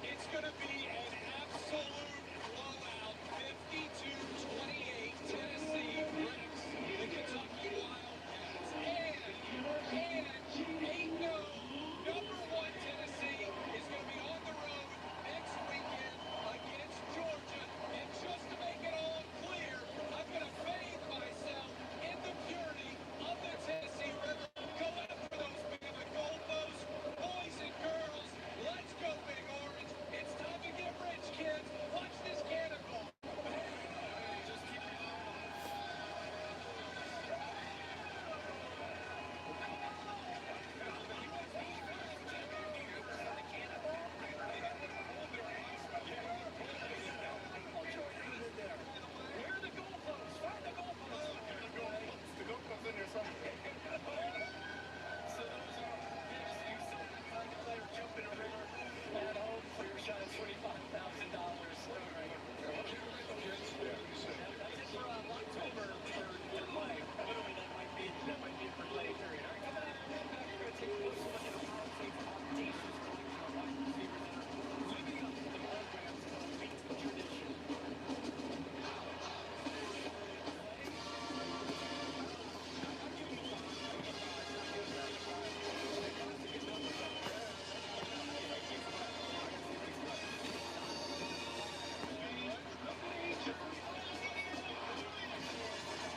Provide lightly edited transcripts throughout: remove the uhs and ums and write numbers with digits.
It's going to be an absolute blowout. 52-28, Tennessee breaks the Kentucky Wildcats. And 8-0, number one Tennessee is going to be on the road next weekend against Georgia. And just to make it all clear, I'm going to bathe myself in the purity of the Tennessee River. Go after those Bama Goldbows, boys and girls. Let's go, Big Orange. It's time to get rich, kids. Watch this cannonball.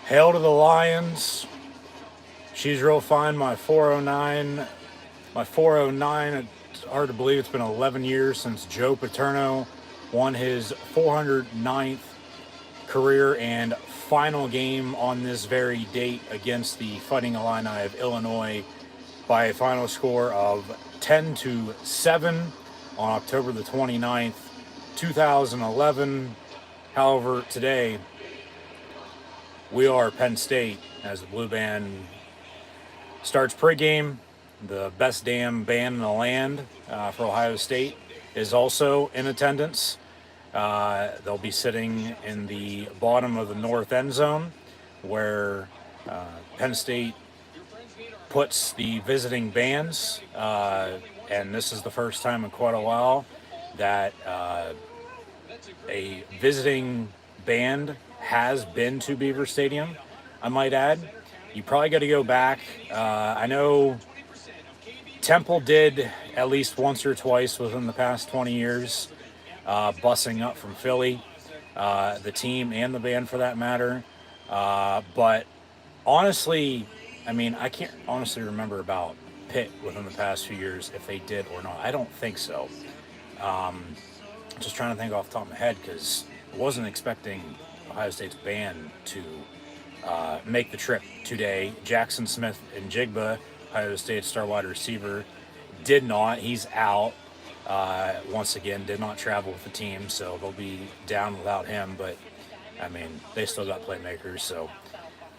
Hail to the Lions. She's real fine. My 409. It's hard to believe it's been 11 years since Joe Paterno won his 409th career and final game on this very date against the Fighting Illini of Illinois by a final score of 10-7 on October the 29th, 2011. However, today we are Penn State as the Blue Band starts pregame. The best damn band in the land for Ohio State is also in attendance. They'll be sitting in the bottom of the north end zone where Penn State puts the visiting bands. And this is the first time in quite a while that a visiting band has been to Beaver Stadium, I might add. You probably got to go back. I know Temple did at least once or twice within the past 20 years, bussing up from Philly, the team and the band for that matter. But honestly, I mean, I can't honestly remember about Pitt within the past few years if they did or not. I don't think so. Just trying to think off the top of my head because I wasn't expecting Ohio State's band to make the trip today. Jackson Smith and Jigba, Ohio State's star wide receiver, did not. He's out. Once again, did not travel with the team, so they'll be down without him. But, I mean, they still got playmakers, so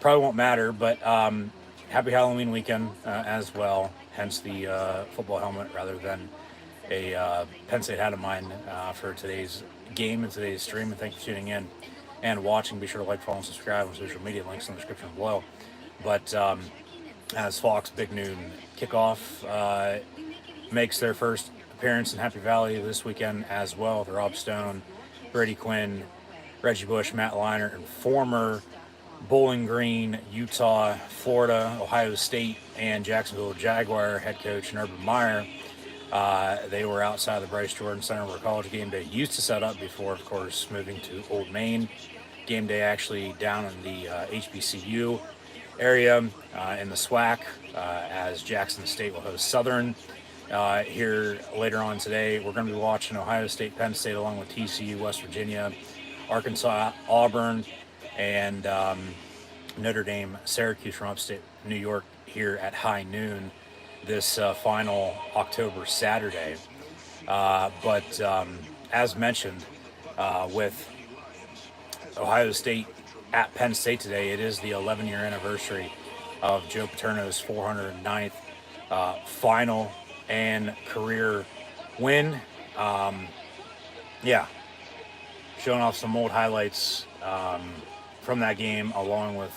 probably won't matter. But happy Halloween weekend as well, hence the football helmet rather than a Penn State hat of mine for today's game and today's stream. And thank you for tuning in and watching. Be sure to like, follow, and subscribe on social media. Links in the description below. But as Fox Big Noon kickoff makes their first appearance in Happy Valley this weekend as well with Rob Stone, Brady Quinn, Reggie Bush, Matt Leinart, and former Bowling Green, Utah, Florida, Ohio State, and Jacksonville Jaguar head coach Urban Meyer. They were outside the Bryce Jordan Center where College Game Day used to set up before, of course, moving to Old Main. Game Day actually down in the HBCU area in the SWAC as Jackson State will host Southern. Here later on today, we're going to be watching Ohio State, Penn State, along with TCU, West Virginia, Arkansas, Auburn, and Notre Dame, Syracuse from upstate New York here at high noon this final October Saturday. But as mentioned, with Ohio State at Penn State today, it is the 11-year anniversary of Joe Paterno's 409th final and career win. Showing off some old highlights from that game, along with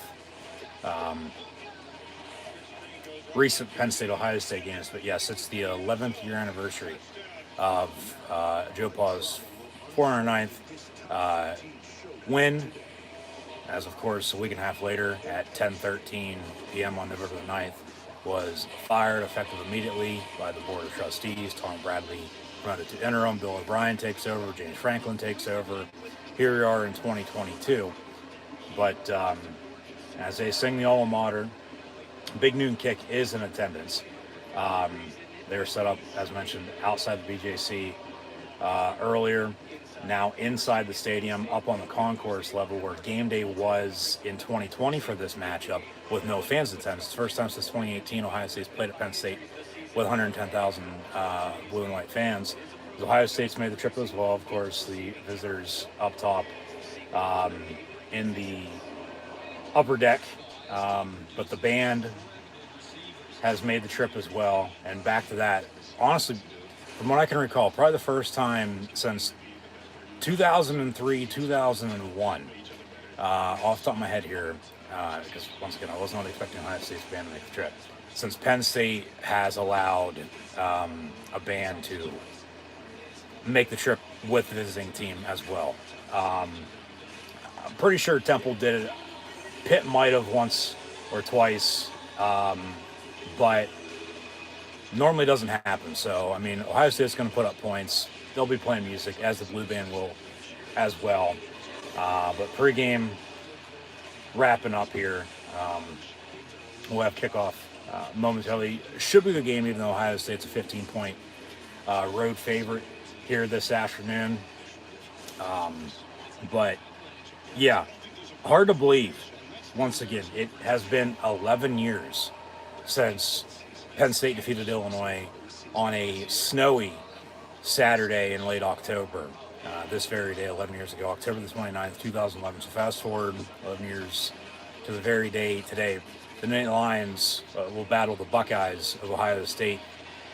recent Penn State Ohio State games. But yes, it's the 11th year anniversary of Joe Pa's 409th win. As of course, a week and a half later at 10:13 p.m. on November the 9th, was fired effective immediately by the Board of Trustees. Tom Bradley promoted to interim. Bill O'Brien takes over. James Franklin takes over. Here we are in 2022. But as they sing the alma mater, Big Noon Kick is in attendance. They were set up, as mentioned, outside the BJC earlier. Now inside the stadium, up on the concourse level where game day was in 2020 for this matchup with no fans in attendance. It's the first time since 2018 Ohio State's played at Penn State with 110,000 blue and white fans. Ohio State's made the trip as well. Of course, the visitors up top in the upper deck, but the band has made the trip as well. And back to that, honestly, from what I can recall, probably the first time since 2003, 2001, off the top of my head here, because once again, I was not expecting Ohio State's band to make the trip, since Penn State has allowed a band to make the trip with the visiting team as well. I'm pretty sure Temple did it. Pitt might have once or twice, but normally doesn't happen. So, I mean, Ohio State's going to put up points. They'll be playing music, as the Blue Band will as well. But pregame wrapping up here. We'll have kickoff momentarily. Should be the game, even though Ohio State's a 15-point road favorite here this afternoon. But, yeah, hard to believe. Once again, it has been 11 years since Penn State defeated Illinois on a snowy Saturday in late October. This very day, 11 years ago, October the 29th, 2011. So fast forward 11 years to the very day today. The Nittany Lions will battle the Buckeyes of Ohio State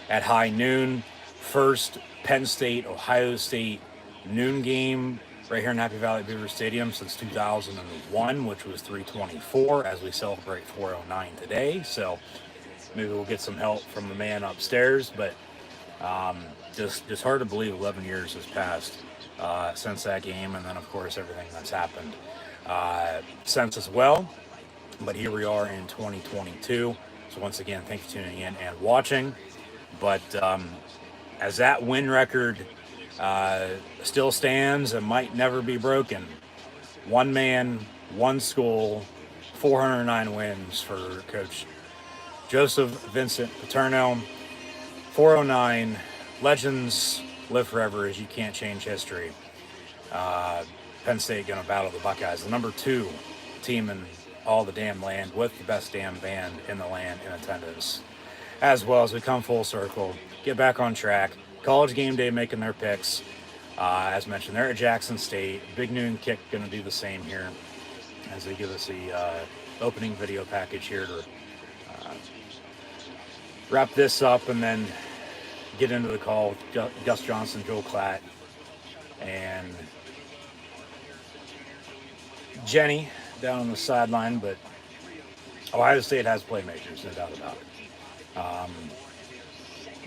at high noon. First Penn State, Ohio State noon game right here in Happy Valley Beaver Stadium since 2001, which was 3/24, as we celebrate 409 today. So maybe we'll get some help from the man upstairs, but just hard to believe 11 years has passed since that game, and then of course everything that's happened since as well. But here we are in 2022. So once again, thank you for tuning in and watching. But as that win record still stands and might never be broken, one man, one school, 409 wins for Coach Joseph Vincent Paterno. 409, legends live forever, as you can't change history. Penn State going to battle the Buckeyes, the number 2 team in all the damn land, with the best damn band in the land in attendance. As well, as we come full circle, get back on track. College Game Day making their picks. As mentioned, they're at Jackson State. Big Noon Kick going to do the same here as they give us the opening video package here to wrap this up and then get into the call with Gus Johnson, Joel Klatt, and Jenny down on the sideline. But Ohio State has playmakers, no doubt about it.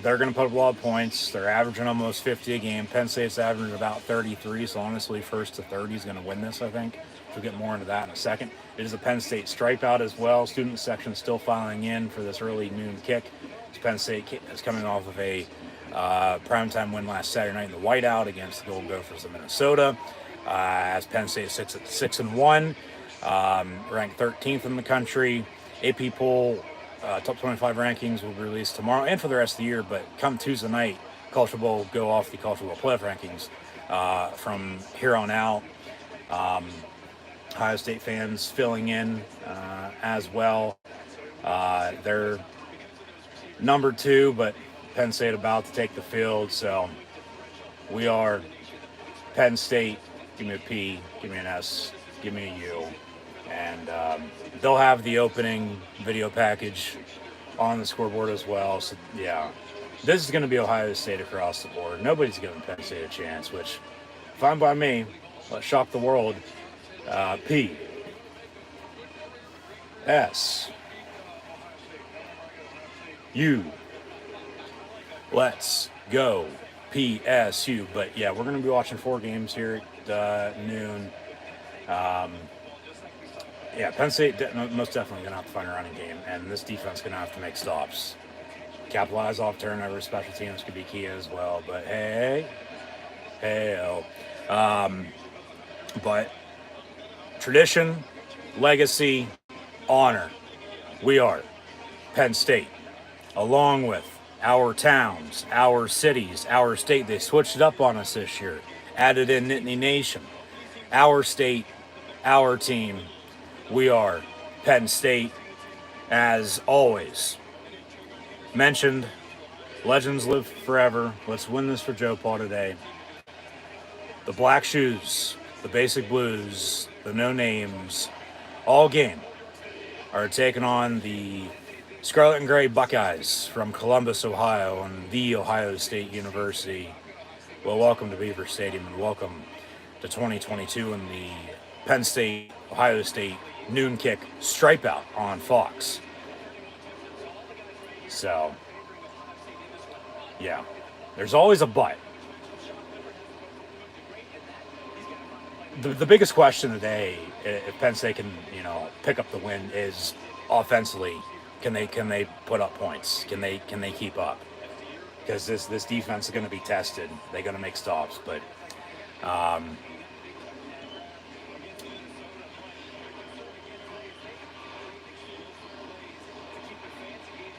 They're going to put up a lot of points. They're averaging almost 50 a game. Penn State's averaging about 33, so honestly, first to 30 is going to win this, I think. We'll get more into that in a second. It is a Penn State stripe out as well. Student section still filing in for this early noon kick. Penn State is coming off of a primetime win last Saturday night in the whiteout against the Golden Gophers of Minnesota. As Penn State sits at 6-1, ranked 13th in the country. AP poll top 25 rankings will be released tomorrow and for the rest of the year. But come Tuesday night, Culture Bowl will go off the Culture Bowl playoff rankings from here on out. Ohio State fans filling in as well. They're number 2, but Penn State about to take the field. So we are Penn State. Give me a P, give me an S, give me a U. And they'll have the opening video package on the scoreboard as well. So, yeah, this is going to be Ohio State across the board. Nobody's giving Penn State a chance, which, fine by me. Let's shock the world. P. S. Let's go PSU. But yeah, we're going to be watching 4 games here at noon. Yeah, Penn State most definitely going to have to find a running game, and this defense going to have to make stops. Capitalize off turnovers, special teams could be key as well. But hey, but tradition, legacy, honor. We are Penn State, along with our towns, our cities, our state. They switched it up on us this year, added in Nittany Nation. Our state, our team. We are Penn State. As always, mentioned, legends live forever. Let's win this for Joe Paul today. The Black Shoes, the Basic Blues, the No Names, all game are taking on the Scarlet and Gray Buckeyes from Columbus, Ohio, and the Ohio State University. Well, welcome to Beaver Stadium and welcome to 2022 and the Penn State, Ohio State noon kick stripe out on Fox. So, yeah, there's always a but. The biggest question today, if Penn State can, pick up the win, is offensively, can they put up points? Can they keep up? Because this defense is going to be tested. They're going to make stops, but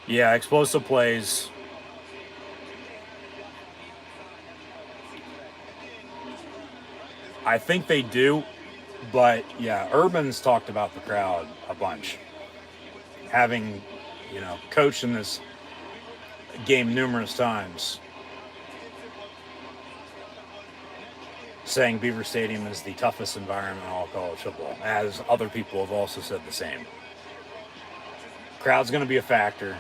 yeah, explosive plays. I think they do, but yeah, Urban's talked about the crowd a bunch. Having, coached in this game numerous times, saying Beaver Stadium is the toughest environment in all college football, as other people have also said the same. Crowd's going to be a factor.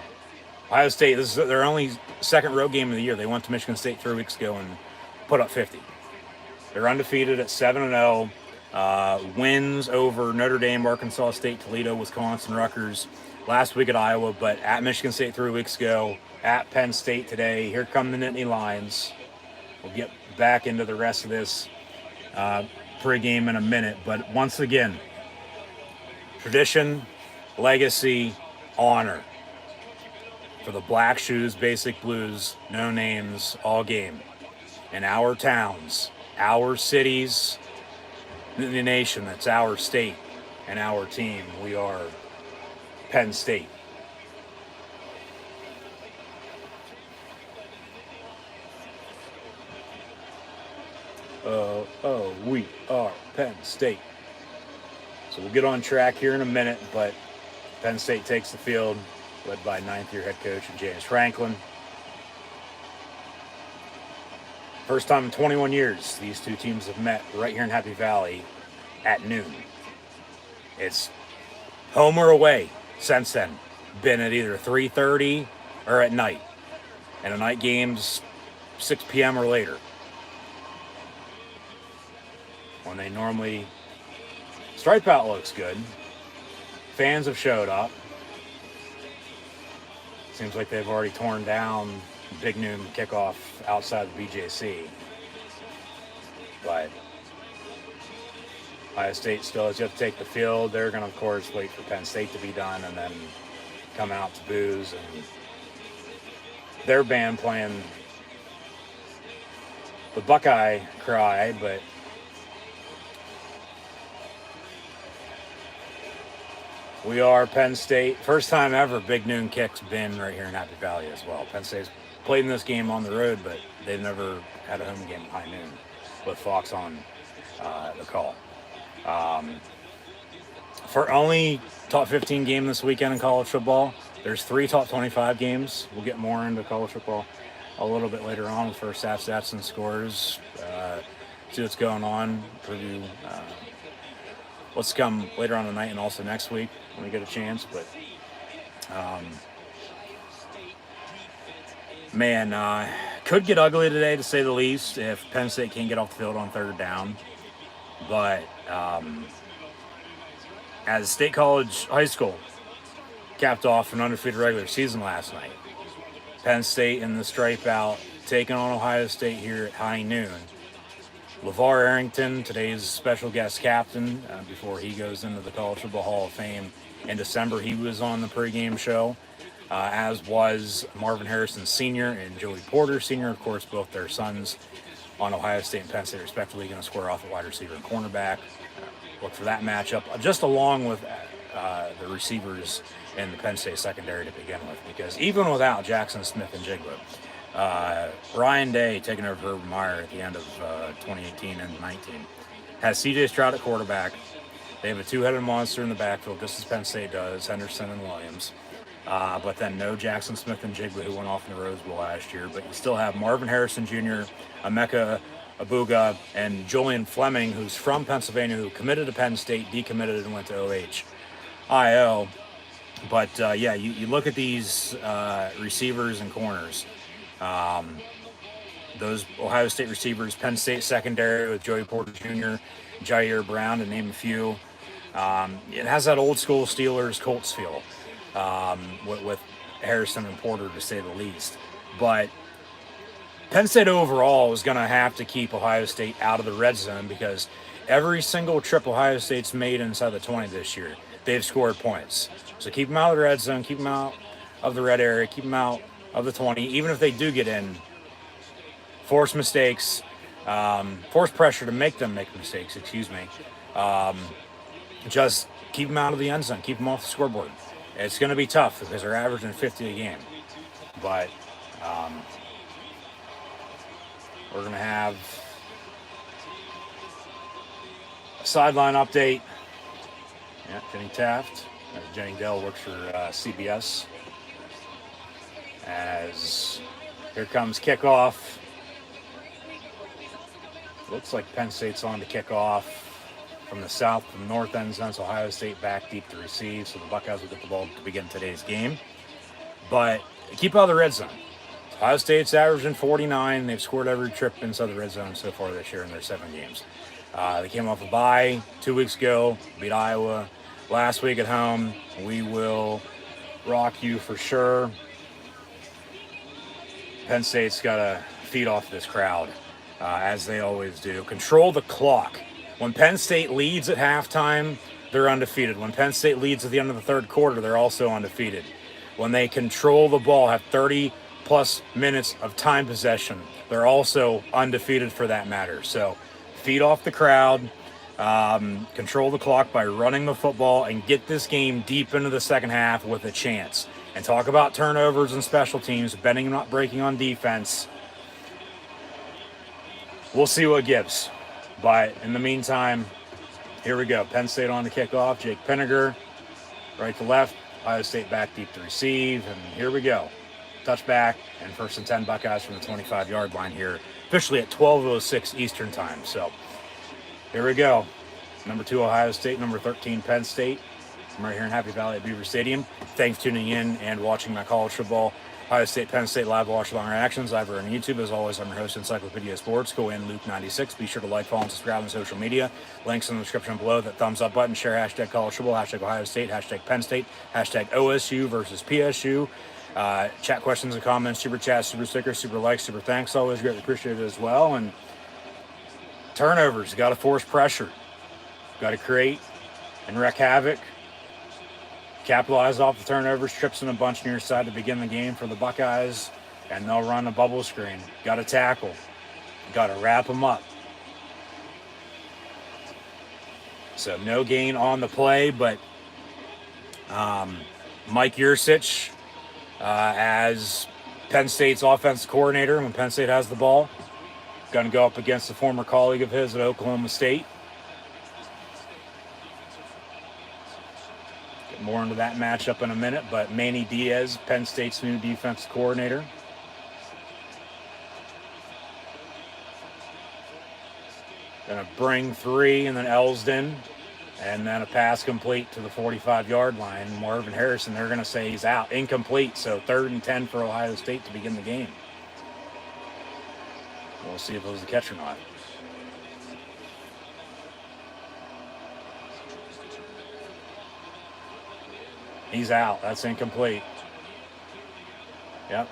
Ohio State, this is their only second road game of the year. They went to Michigan State 3 weeks ago and put up 50. They're undefeated at 7-0. Wins over Notre Dame, Arkansas State, Toledo, Wisconsin, Rutgers last week at Iowa, but at Michigan State 3 weeks ago, at Penn State today. Here come the Nittany Lions. We'll get back into the rest of this pregame in a minute, but once again, tradition, legacy, honor for the Black Shoes, Basic Blues, No Names, all game. In our towns, our cities, the nation, that's our state and our team. We are Penn State. We are Penn State. So we'll get on track here in a minute, but Penn State takes the field, led by ninth-year head coach James Franklin. First time in 21 years these two teams have met right here in Happy Valley at noon. It's home or away since then. Been at either 3:30 or at night. And the night games 6 p.m. or later. When they normally... Stripe out looks good. Fans have showed up. Seems like they've already torn down big noon kickoff outside the BJC. But Ohio State still has yet to take the field. They're going to, of course, wait for Penn State to be done and then come out to boos. And their band playing the Buckeye cry, but we are Penn State. First time ever big noon kick's been right here in Happy Valley as well. Penn State's played in this game on the road, but they've never had a home game at high noon with Fox on the call. For only top 15 game this weekend in college football, there's 3 top 25 games. We'll get more into college football a little bit later on with first half stats and scores. See what's going on. Preview what's to come later on tonight and also next week when we get a chance. But could get ugly today, to say the least, if Penn State can't get off the field on third down. But as State College High School capped off an undefeated regular season last night, Penn State in the stripe out, taking on Ohio State here at high noon. LeVar Arrington, today's special guest captain, before he goes into the College Football Hall of Fame in December. He was on the pregame show, as was Marvin Harrison Sr. and Joey Porter Sr., of course, both their sons on Ohio State and Penn State, respectively, going to square off at wide receiver and cornerback. Look for that matchup, just along with the receivers in the Penn State secondary to begin with, because even without Jackson Smith and Jigba, Ryan Day taking over for Urban Meyer at the end of 2018 and 19 has C.J. Stroud at quarterback. They have a two-headed monster in the backfield, just as Penn State does, Henderson and Williams. But then no Jackson Smith and Jigba, who went off in the Rose Bowl last year. But you still have Marvin Harrison Jr., Emeka Abuga, and Julian Fleming, who's from Pennsylvania, who committed to Penn State, decommitted, and went to OHIO. But, yeah, you look at these receivers and corners. Those Ohio State receivers, Penn State secondary with Joey Porter Jr., Jair Brown, to name a few. It has that old school Steelers Colts feel with Harrison and Porter, to say the least. But Penn State overall is going to have to keep Ohio State out of the red zone, because every single trip Ohio State's made inside the 20 this year, they've scored points. So keep them out of the red zone, keep them out of the red area, keep them out of the 20. Even if they do get in, force mistakes, force pressure to make them make mistakes, just keep them out of the end zone, keep them off the scoreboard. It's going to be tough because they're averaging 50 a game. But we're going to have a sideline update. Yeah, Jenny Taft. Jenny Dell works for CBS. As here comes kickoff. Looks like Penn State's on to kick off from the south to the north end zone. Ohio State back deep to receive, so the Buckeyes will get the ball to begin today's game. But keep out of the red zone. Ohio State's averaging 49. They've scored every trip inside the red zone so far this year in their 7 games. They came off a bye 2 weeks ago, beat Iowa last week at home. We will rock you for sure. Penn State's got to feed off this crowd, as they always do. Control the clock. When Penn State leads at halftime, they're undefeated. When Penn State leads at the end of the third quarter, they're also undefeated. When they control the ball, have 30-plus minutes of time possession, they're also undefeated for that matter. So feed off the crowd, control the clock by running the football, and get this game deep into the second half with a chance. And talk about turnovers and special teams, bending and not breaking on defense. We'll see what gives. But in the meantime, here we go. Penn State on the kickoff. Jake Pinniger, right to left. Ohio State back deep to receive. And here we go. Touchback and 1st and 10 Buckeyes from the 25-yard line here. Officially at 12:06 Eastern time. So here we go. Number 2 Ohio State, number 13 Penn State. I'm right here in Happy Valley at Beaver Stadium. Thanks for tuning in and watching my college football Ohio State, Penn State live watch-along reactions over on YouTube. As always, I'm your host, Encyclopedia Sports. Go in Luke96. Be sure to like, follow, and subscribe on social media. Links in the description below. That thumbs up button. Share hashtag college football, hashtag Ohio State, hashtag Penn State, hashtag OSU versus PSU. Chat questions and comments, super chats, super stickers, super likes, super thanks. Always greatly appreciated as well. And turnovers. Got to force pressure. Got to create and wreak havoc. Capitalize off the turnovers, trips in a bunch near side to begin the game for the Buckeyes, and they'll run a bubble screen. Got to tackle. Got to wrap them up. So no gain on the play, but Mike Yursich, as Penn State's offensive coordinator, when Penn State has the ball, going to go up against a former colleague of his at Oklahoma State. More into that matchup in a minute, but Manny Diaz, Penn State's new defensive coordinator. Going to bring 3, and then Elsden, and then a pass complete to the 45-yard line. Marvin Harrison, they're going to say he's out. Incomplete, so 3rd and 10 for Ohio State to begin the game. We'll see if it was a catch or not. He's out. That's incomplete. Yep.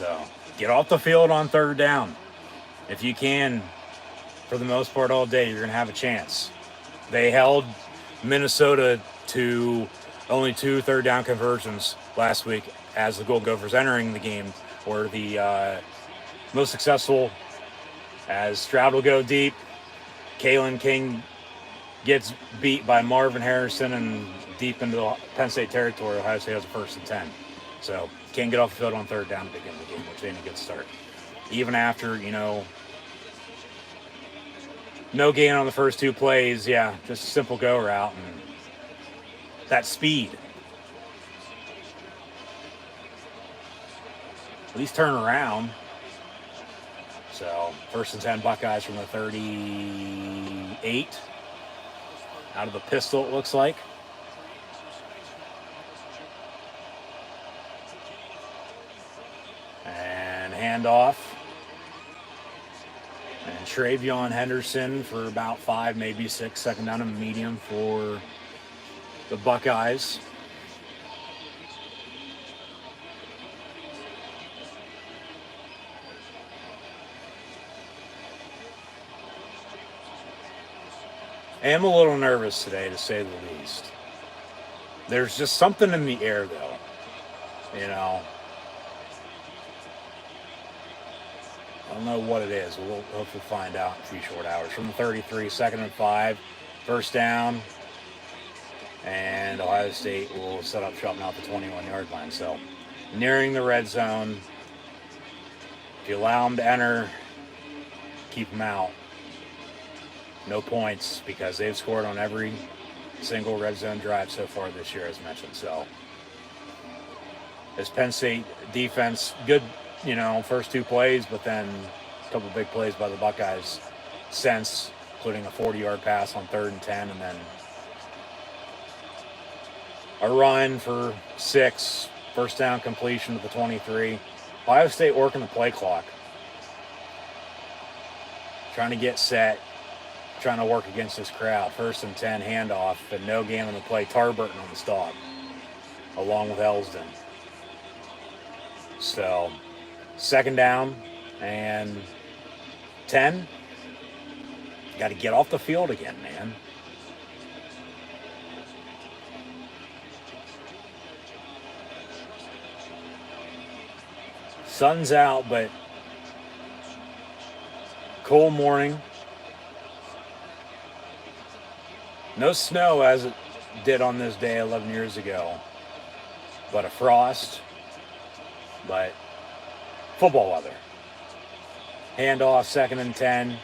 So get off the field on third down. If you can, for the most part all day, you're going to have a chance. They held Minnesota to only 2 third down conversions last week as the Gold Gophers entering the game were the most successful, as Stroud will go deep. Kalen King gets beat by Marvin Harrison and deep into the Penn State territory. Ohio State has a 1st and 10. So can't get off the field on third down to begin the game, which ain't a good start. Even after, no gain on the first 2 plays, just a simple go route and that speed. At least turn around. So 1st and 10 Buckeyes from the 38. Out of the pistol, it looks like. And handoff. And Travion Henderson for about 5, maybe 6, 2nd down and medium for the Buckeyes. I am a little nervous today, to say the least. There's just something in the air, though. I don't know what it is. We'll hopefully find out in a few short hours. From the 33, 2nd and 5, 1st down. And Ohio State will set up shop now at the 21-yard line. So, nearing the red zone. If you allow them to enter, keep them out. No points, because they've scored on every single red zone drive so far this year, as mentioned. So, this Penn State defense, good, first 2 plays, but then a couple big plays by the Buckeyes since, including a 40-yard pass on 3rd and 10, and then a run for 6, 1st down completion to the 23. Ohio State working the play clock, trying to get set, trying to work against this crowd. 1st and 10 handoff, and no gain on the play. Tarburton on the stop, along with Elsden. So, 2nd down and 10. Got to get off the field again, man. Sun's out, but cool morning. No snow as it did on this day 11 years ago, but a frost, but football weather. Handoff, 2nd and 10,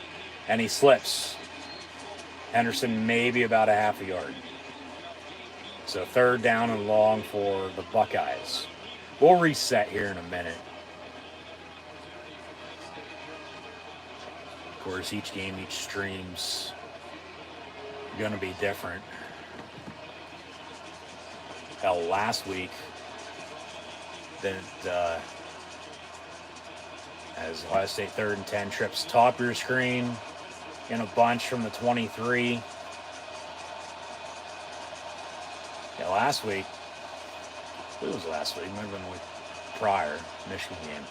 and he slips. Henderson maybe about a half a yard. So 3rd down and long for the Buckeyes. We'll reset here in a minute. Of course, each game, each stream's going to be different. Hell, last week, as Ohio State 3rd and 10 trips top your screen in a bunch from the 23. Yeah, last week, it was last week, maybe the week prior, Michigan game.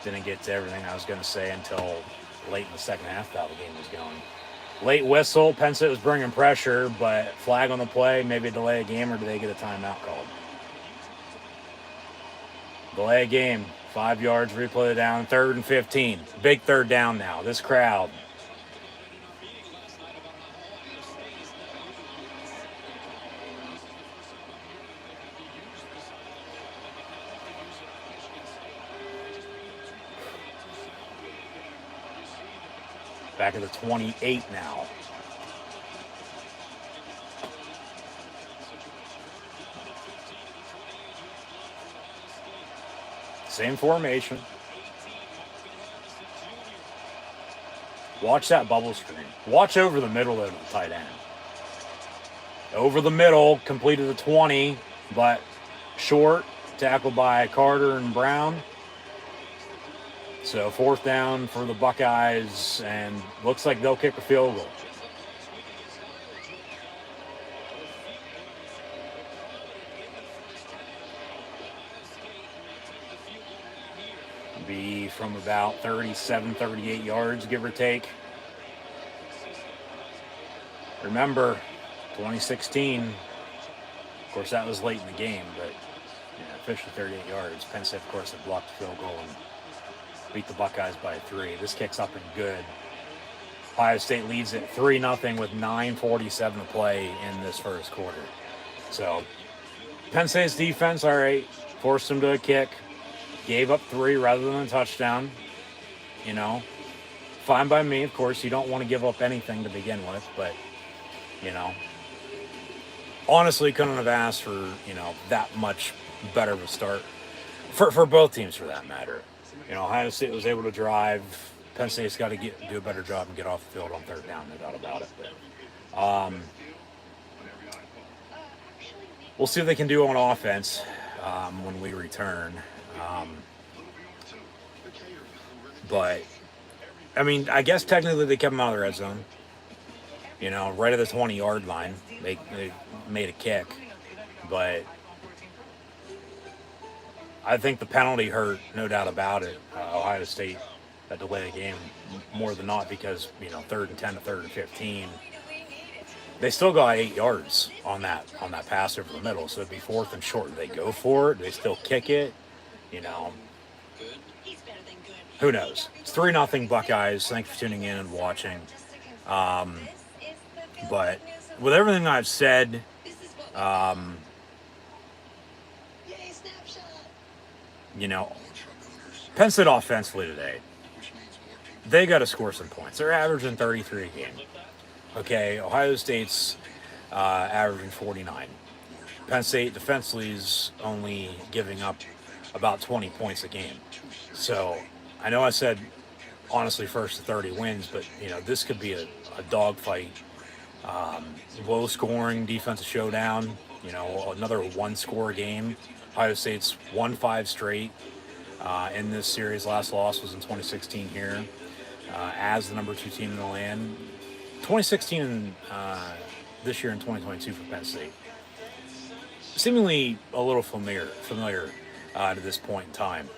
Didn't get to everything I was going to say until late in the second half how the game was going. Late whistle, Penn State was bringing pressure, but flag on the play, maybe delay a game, or do they get a timeout called? Delay a game, 5 yards, replay it down, 3rd and 15. Big 3rd down now, this crowd. Back at the 28 now. Same formation. Watch that bubble screen. Watch over the middle of the tight end. Over the middle, completed the 20, but short, tackled by Carter and Brown. So 4th down for the Buckeyes, and looks like they'll kick a field goal. be from about 37, 38 yards, give or take. Remember, 2016, of course, that was late in the game, but officially 38 yards. Penn State, of course, had blocked the field goal and beat the Buckeyes by 3. This kick's up and good. Ohio State leads it 3-0 with 9:47 to play in this first quarter. So, Penn State's defense, all right, forced them to a kick, gave up 3 rather than a touchdown. You know, fine by me. Of course, you don't want to give up anything to begin with, but, honestly, couldn't have asked for, that much better of a start for both teams, for that matter. Ohio State was able to drive. Penn State's got to do a better job and get off the field on third down, no doubt about it. But, we'll see what they can do on offense when we return. But, I mean, I guess technically they kept them out of the red zone. Right at the 20-yard line, they made a kick. But I think the penalty hurt, no doubt about it. Ohio State had to delay the game more than not because, 3rd and 10 to 3rd and 15. They still got 8 yards on that pass over the middle, so it'd be 4th and short. They go for it. They still kick it. Who knows? It's 3-0 Buckeyes. Thanks for tuning in and watching. But with everything I've said, Penn State offensively today, they got to score some points. They're averaging 33 a game. Okay, Ohio State's averaging 49. Penn State defensively is only giving up about 20 points a game. So I know I said, honestly, first to 30 wins, but, this could be a dogfight. Low-scoring defensive showdown, another one-score game. Ohio State's won 5 straight in this series. Last loss was in 2016 here as the number 2 team in the land. 2016 and this year in 2022 for Penn State. Seemingly a little familiar to this point in time.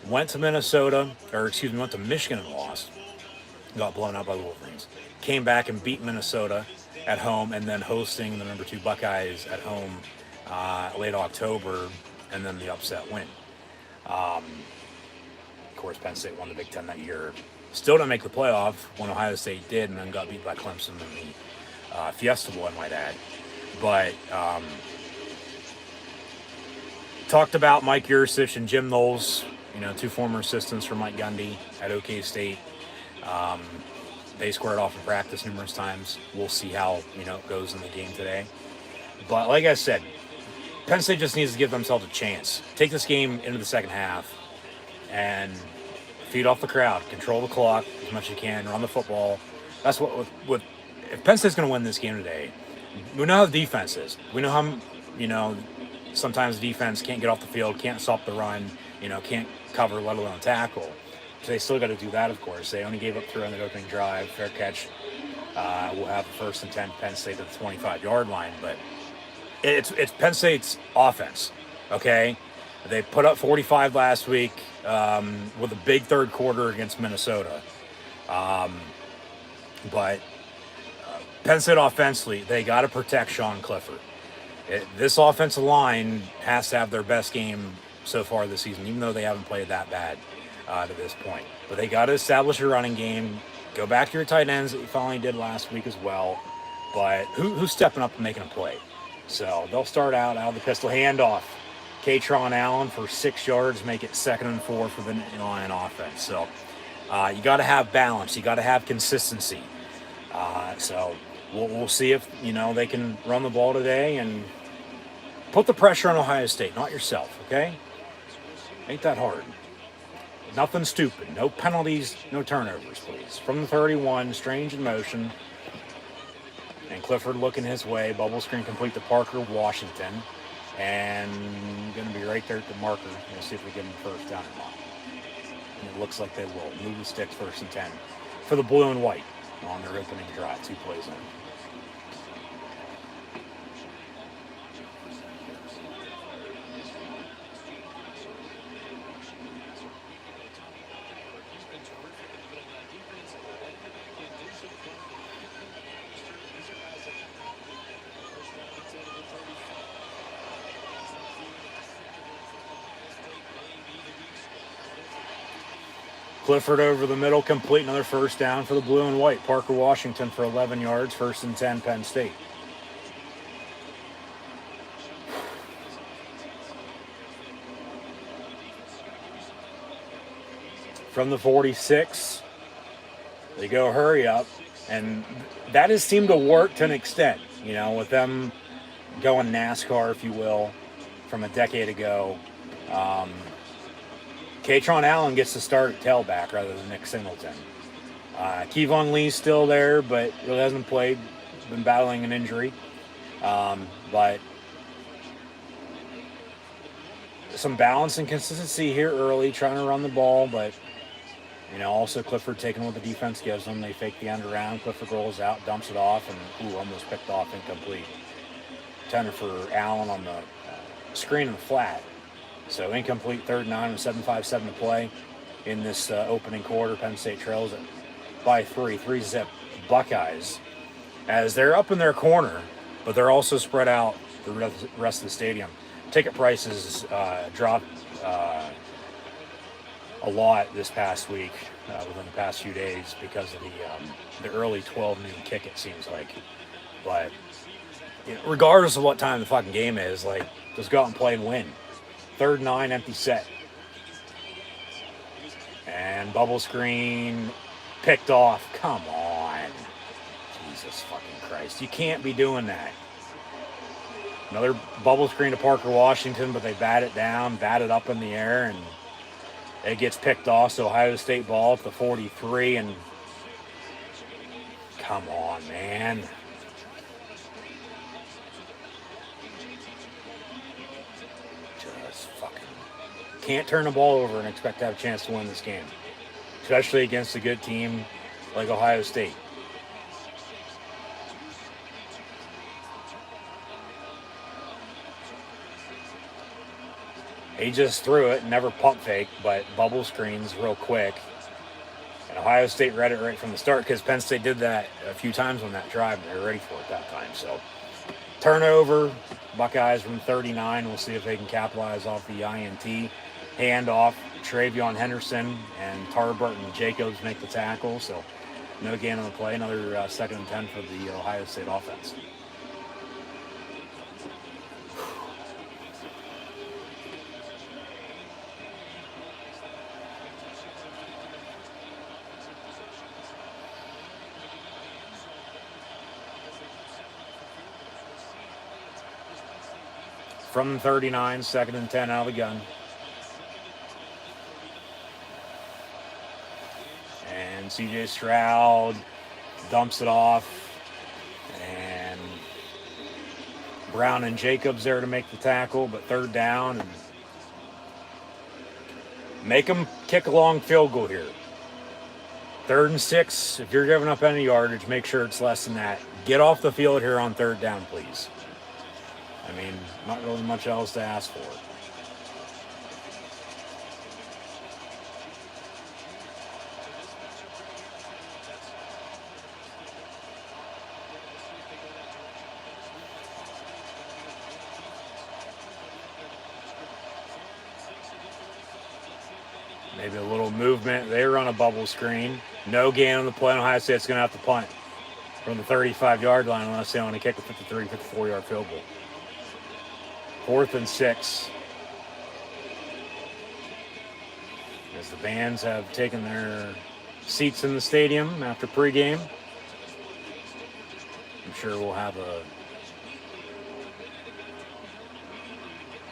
Went to went to Michigan and lost. Got blown out by the Wolverines. Came back and beat Minnesota at home, and then hosting the number 2 Buckeyes at home late October, and then the upset win. Of course, Penn State won the Big Ten that year. Still didn't make the playoff when Ohio State did, and then got beat by Clemson in the Fiesta Bowl, I might add. But talked about Mike Yursich and Jim Knowles, 2 former assistants for Mike Gundy at OK State. They squared off in practice numerous times. We'll see how, it goes in the game today. But like I said, Penn State just needs to give themselves a chance. Take this game into the second half and feed off the crowd. Control the clock as much as you can. Run the football. That's what if Penn State's going to win this game today, we know how the defense is. We know how, sometimes the defense can't get off the field, can't stop the run, can't cover, let alone tackle. So they still got to do that, of course. They only gave up 3 on the opening drive. Fair catch. We'll have 1st and 10, Penn State at the 25-yard line. But it's Penn State's offense, okay? They put up 45 last week with a big third quarter against Minnesota. But Penn State offensively, they got to protect Sean Clifford. This offensive line has to have their best game so far this season, even though they haven't played that bad to this point. But they got to establish a running game. Go back to your tight ends that you finally did last week as well. But who's stepping up and making a play? So they'll start out of the pistol handoff. Katron Allen for 6 yards, make it 2nd and 4 for the Lion offense. So you got to have balance. You got to have consistency. So we'll see if they can run the ball today and put the pressure on Ohio State, not yourself. Okay? Ain't that hard. Nothing stupid. No penalties, no turnovers, please. From the 31, Strange in motion. And Clifford looking his way. Bubble screen complete to Parker Washington. And going to be right there at the marker. We'll see if we get him first down or not. And it looks like they will. Move the sticks 1st and 10 for the blue and white on their opening drive. 2 plays in. Clifford over the middle, complete, another first down for the blue and white. Parker Washington for 11 yards, 1st and 10, Penn State. From the 46, they go hurry up, and that has seemed to work to an extent, you know, with them going NASCAR, if you will, from a decade ago. Katron Allen gets to start at tailback rather than Nick Singleton. Kevon Lee's still there, but really hasn't played, been battling an injury. But some balance and consistency here early, trying to run the ball, but you know, also Clifford taking what the defense gives them. They fake the end around. Clifford rolls out, dumps it off, and almost picked off, incomplete. Intended for Allen on the screen and the flat. So incomplete, 3rd and 9 with 7:57 to play in this opening quarter. Penn State trails it by 3-zip Buckeyes as they're up in their corner, but they're also spread out the rest of the stadium. Ticket prices dropped a lot this past week, within the past few days, because of the early 12 noon kick, it seems like. But you know, regardless of what time the fucking game is, like, just go out and play and win. 3rd and 9, empty set. And bubble screen picked off. Come on. Jesus fucking Christ. You can't be doing that. Another bubble screen to Parker Washington, but they bat it down, bat it up in the air, and it gets picked off. So Ohio State ball at the 43, and come on, man. Just fucking can't turn the ball over and expect to have a chance to win this game, especially against a good team like Ohio State. He just threw it, never pump fake, but bubble screens real quick. And Ohio State read it right from the start, because Penn State did that a few times on that drive, and they were ready for it that time. So turnover, Buckeyes from 39. We'll see if they can capitalize off the INT. Handoff, Travion Henderson and Tarbert and Jacobs make the tackle. So no gain on the play. Another 2nd and 10 for the Ohio State offense. From 39, 2nd and 10 out of the gun. And CJ Stroud dumps it off. And Brown and Jacobs there to make the tackle, but 3rd down. And make them kick a long field goal here. 3rd and 6, if you're giving up any yardage, make sure it's less than that. Get off the field here on 3rd down, please. I mean, not really much else to ask for. Maybe a little movement. They run a bubble screen. No gain on the play. Ohio State's going to have to punt from the 35-yard line unless they want to kick a 53, 54-yard field goal. 4th and 6. As the bands have taken their seats in the stadium after pregame. I'm sure we'll have a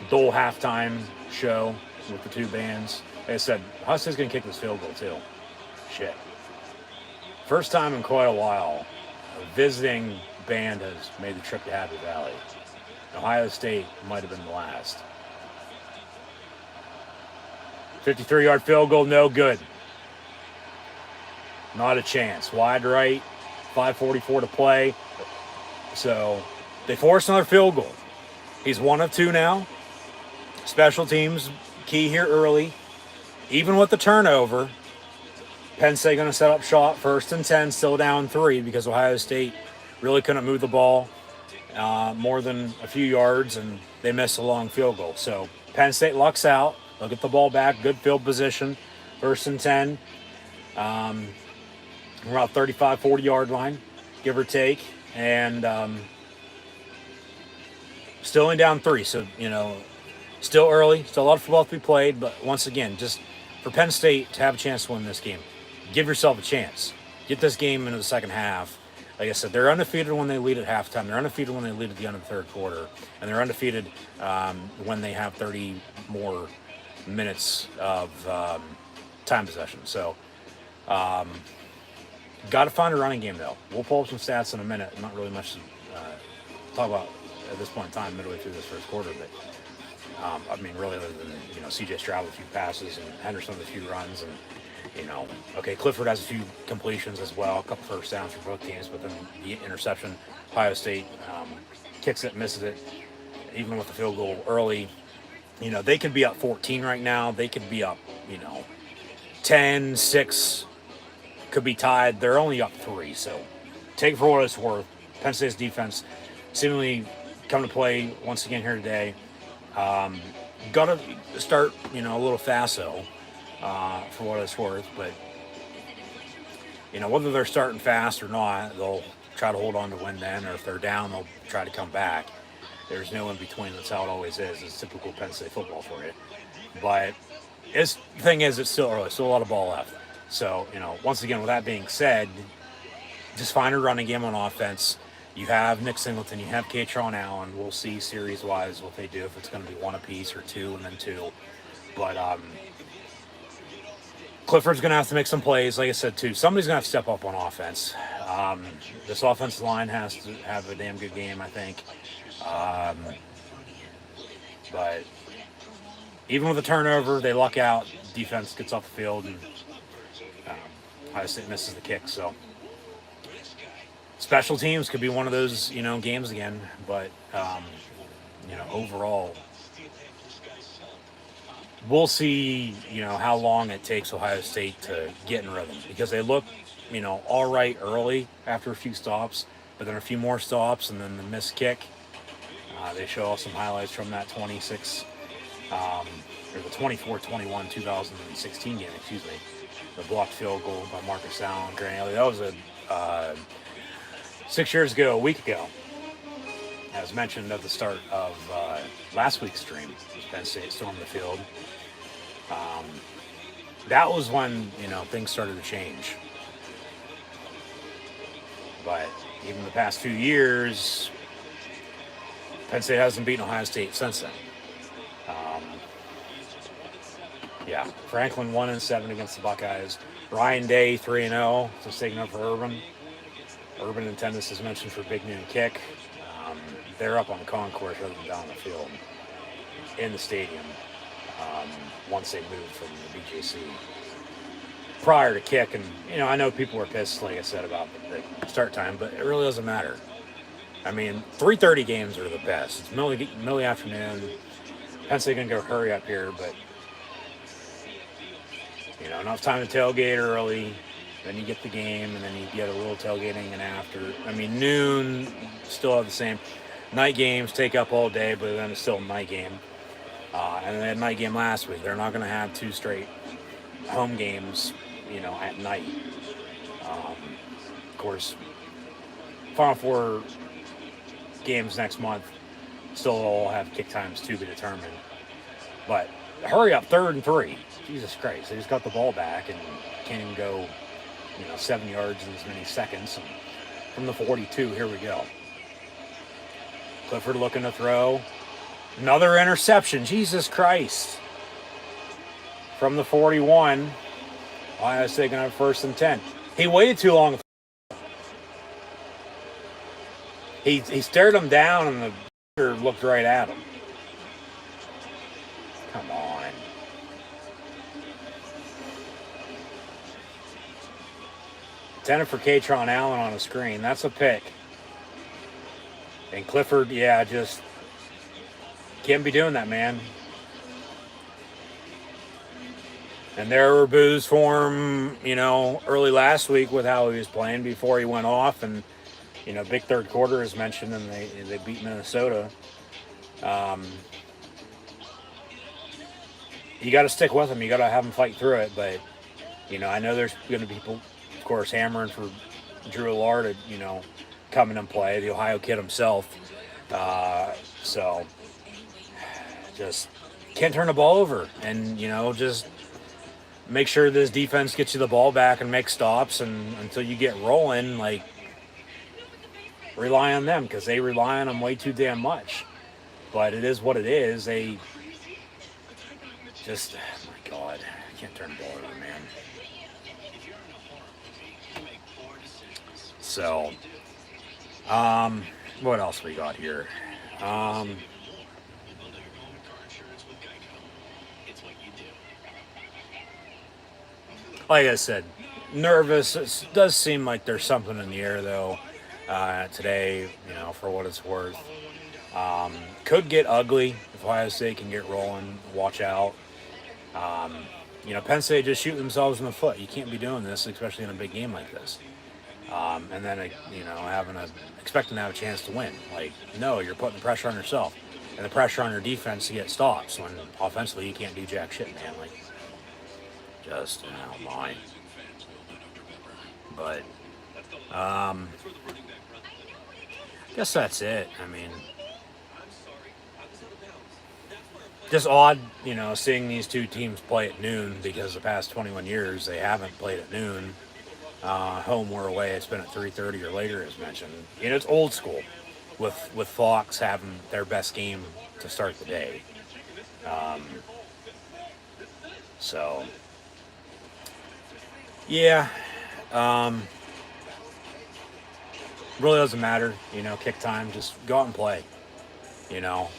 dull halftime show with the two bands. Like I said, Huskey's going to kick this field goal too. Shit. First time in quite a while, a visiting band has made the trip to Happy Valley. Ohio State might have been the last. 53-yard field goal, no good. Not a chance. Wide right, 5:44 to play. So they force another field goal. He's 1 of 2 now. Special teams key here early. Even with the turnover, Penn State going to set up shot. 1st and 10, still down 3 because Ohio State really couldn't move the ball more than a few yards, and they missed a long field goal. So Penn State lucks out. They'll get the ball back. Good field position. 1st and 10. Around 35, 40-yard line, give or take. And still only down 3. So, still early. Still a lot of football to be played. But once again, just for Penn State to have a chance to win this game, give yourself a chance. Get this game into the second half. Like I said, they're undefeated when they lead at halftime. They're undefeated when they lead at the end of the third quarter. And they're undefeated when they have 30 more minutes of time possession. So, got to find a running game, though. We'll pull up some stats in a minute. Not really much to talk about at this point in time, midway through this first quarter. But, really, other than, C.J. Stroud with a few passes and Henderson with a few runs. And, okay, Clifford has a few completions as well, a couple first downs for both teams, but then the interception. Ohio State kicks it, misses it, even with the field goal early. They could be up 14 right now. They could be up, 10, 6, could be tied. They're only up 3, so take it for what it's worth. Penn State's defense seemingly come to play once again here today. Got to start, a little fast, though, for what it's worth. But, whether they're starting fast or not, they'll try to hold on to win then, or if they're down, they'll try to come back. There's no in between. That's how it always is. It's typical Penn State football for you. But the thing is, it's still early. Still a lot of ball left. So, once again, with that being said, just find a running game on offense. You have Nick Singleton. You have Katron Allen. We'll see series-wise what they do, if it's going to be 1 apiece or 2 and then 2. But Clifford's going to have to make some plays. Like I said, too, somebody's going to have to step up on offense. This offensive line has to have a damn good game, I think. But even with a turnover, they luck out. Defense gets off the field, and Ohio State misses the kick. So special teams could be one of those, games again. But overall, we'll see, how long it takes Ohio State to get in rhythm, because they look, all right early after a few stops, but then a few more stops, and then the missed kick. They show us some highlights from that 26, or the 24-21 2016 game, excuse me. The blocked field goal by Marcus Allen, Grant Haley. That was a 6 years ago, a week ago. As mentioned at the start of last week's stream, Penn State stormed the field. That was when, things started to change. But even the past few years, Penn State hasn't beaten Ohio State since then. Franklin 1-7 against the Buckeyes. Ryan Day 3-0, just taking up for Urban. Urban and Tennis is mentioned for big noon kick. They're up on the concourse rather than down the field in the stadium once they moved from the BJC. Prior to kick, and I know people were pissed, like I said, about the start time, but it really doesn't matter. 3:30 games are the best. It's middle of the afternoon. Penn State gonna go hurry up here, but enough time to tailgate early. Then you get the game, and then you get a little tailgating and after. Noon, still have the same. Night games take up all day, but then it's still a night game. And they had a night game last week. They're not going to have 2 straight home games, at night. Of course, Final Four games next month still all have kick times to be determined. But hurry up, 3rd and 3. Jesus Christ, they just got the ball back and can't even go, 7 yards in as many seconds. And from the 42, here we go. Clifford looking to throw. Another interception. Jesus Christ. From the 41. Ohio State going to have 1st and 10. He waited too long. He stared him down, and the looked right at him. Come on. Intended for Katron Allen on the screen. That's a pick. And Clifford, just can't be doing that, man. And there were boos for him, early last week with how he was playing before he went off. And, big third quarter is mentioned, and they beat Minnesota. You got to stick with him. You got to have him fight through it. But I know there's going to be people, of course, hammering for Drew Allard to, come in and play, the Ohio kid himself. Uh, so just can't turn the ball over, and just make sure this defense gets you the ball back and make stops, and until you get rolling, like rely on them because they rely on them way too damn much. But it is what it is. They just, oh my God, I can't turn the ball over, man. So, what else we got here? Um, like I said, nervous. It does seem like there's something in the air though. Today, for what it's worth, could get ugly if Ohio State can get rolling. Watch out. Penn State just shoot themselves in the foot. You can't be doing this, especially in a big game like this. And then expecting to have a chance to win. Like, no, you're putting the pressure on yourself and the pressure on your defense to get stops when offensively you can't do jack shit, man. Like, just my. But I guess that's it. I mean, just odd, seeing these two teams play at noon because the past 21 years they haven't played at noon. Home or away, it's been at 3:30 or later, as mentioned. It's old school, with Fox having their best game to start the day. So, yeah, really doesn't matter. Kick time, just go out and play. You know,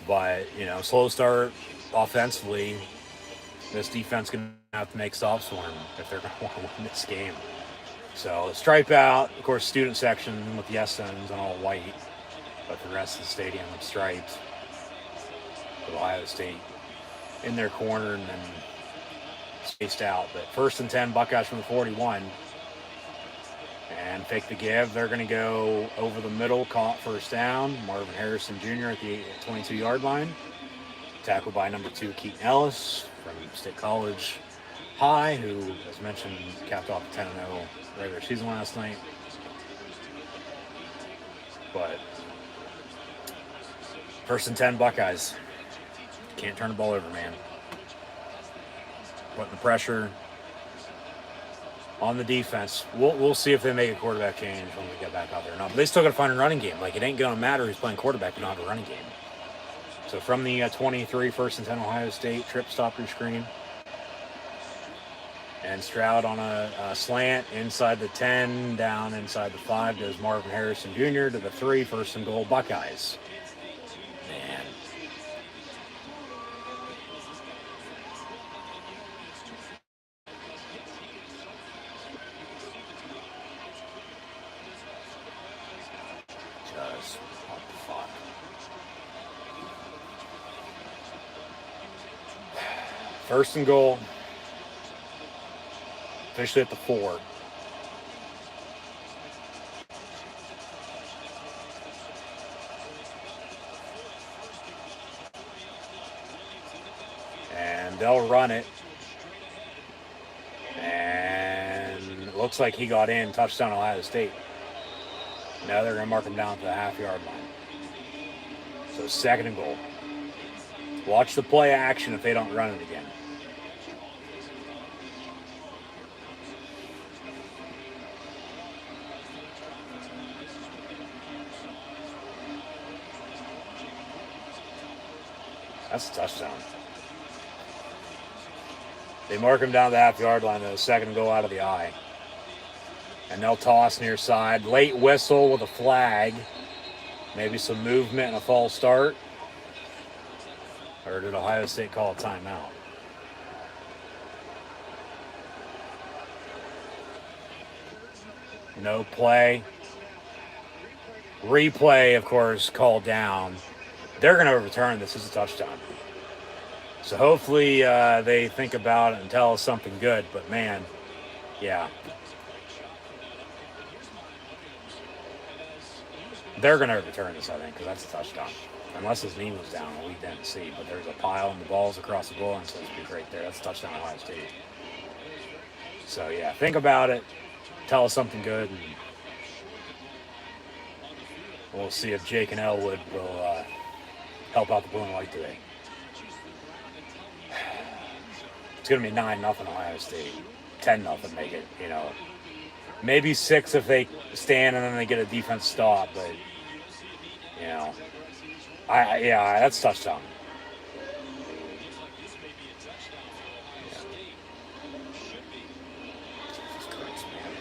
but slow start offensively. This defense gonna have to make stops for them if they're gonna want to win this game. So stripe out, of course, student section with the S ends and all white, but the rest of the stadium striped. With Ohio State in their corner and then spaced out. But 1st and 10, Buckeyes from the 41. And fake the give. They're going to go over the middle, caught first down. Marvin Harrison Jr. at the 22-yard line. Tackled by number 2, Keaton Ellis from State College High, who, as mentioned, capped off a 10-0 regular season last night. But 1st and 10, Buckeyes. Can't turn the ball over, man. Putting the pressure on the defense. We'll see if they make a quarterback change when we get back out there or not. But they still got to find a running game. Like, it ain't going to matter who's playing quarterback if you don't have a running game. So from the 23, 1st and 10, Ohio State, trip stopper screen. And Stroud on a slant inside the 10, down inside the 5 goes Marvin Harrison Jr. to the 3, 1st and goal, Buckeyes. Man. Just, what the fuck? First and goal. Officially at the 4. And they'll run it. And it looks like he got in. Touchdown, Ohio State. Now they're going to mark him down to the half-yard line. So 2nd and goal. Watch the play action if they don't run it again. That's a touchdown. They mark him down the half-yard line, though. 2nd goal out of the eye. And they'll toss near side. Late whistle with a flag. Maybe some movement and a false start. Or did Ohio State call a timeout? No play. Replay, of course, called down. They're going to return this as a touchdown. So hopefully they think about it and tell us something good. But, man, yeah. They're going to return this, I think, because that's a touchdown. Unless his knee was down, we didn't see. But there's a pile and the ball's across the goal line, so it's big right there. That's a touchdown, Ohio State. So yeah, think about it. Tell us something good, and we'll see if Jake and Elwood will help out the blue and white today. It's gonna be 9-0 Ohio State, 10-0. Make it, maybe 6 if they stand and then they get a defense stop. But you know, yeah, that's touchdown. Jesus Christ, man.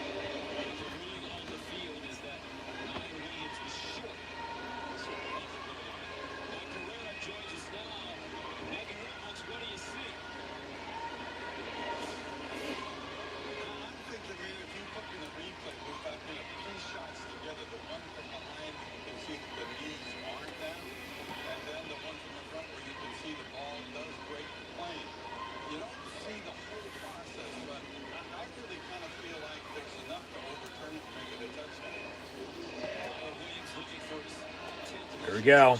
Here we go.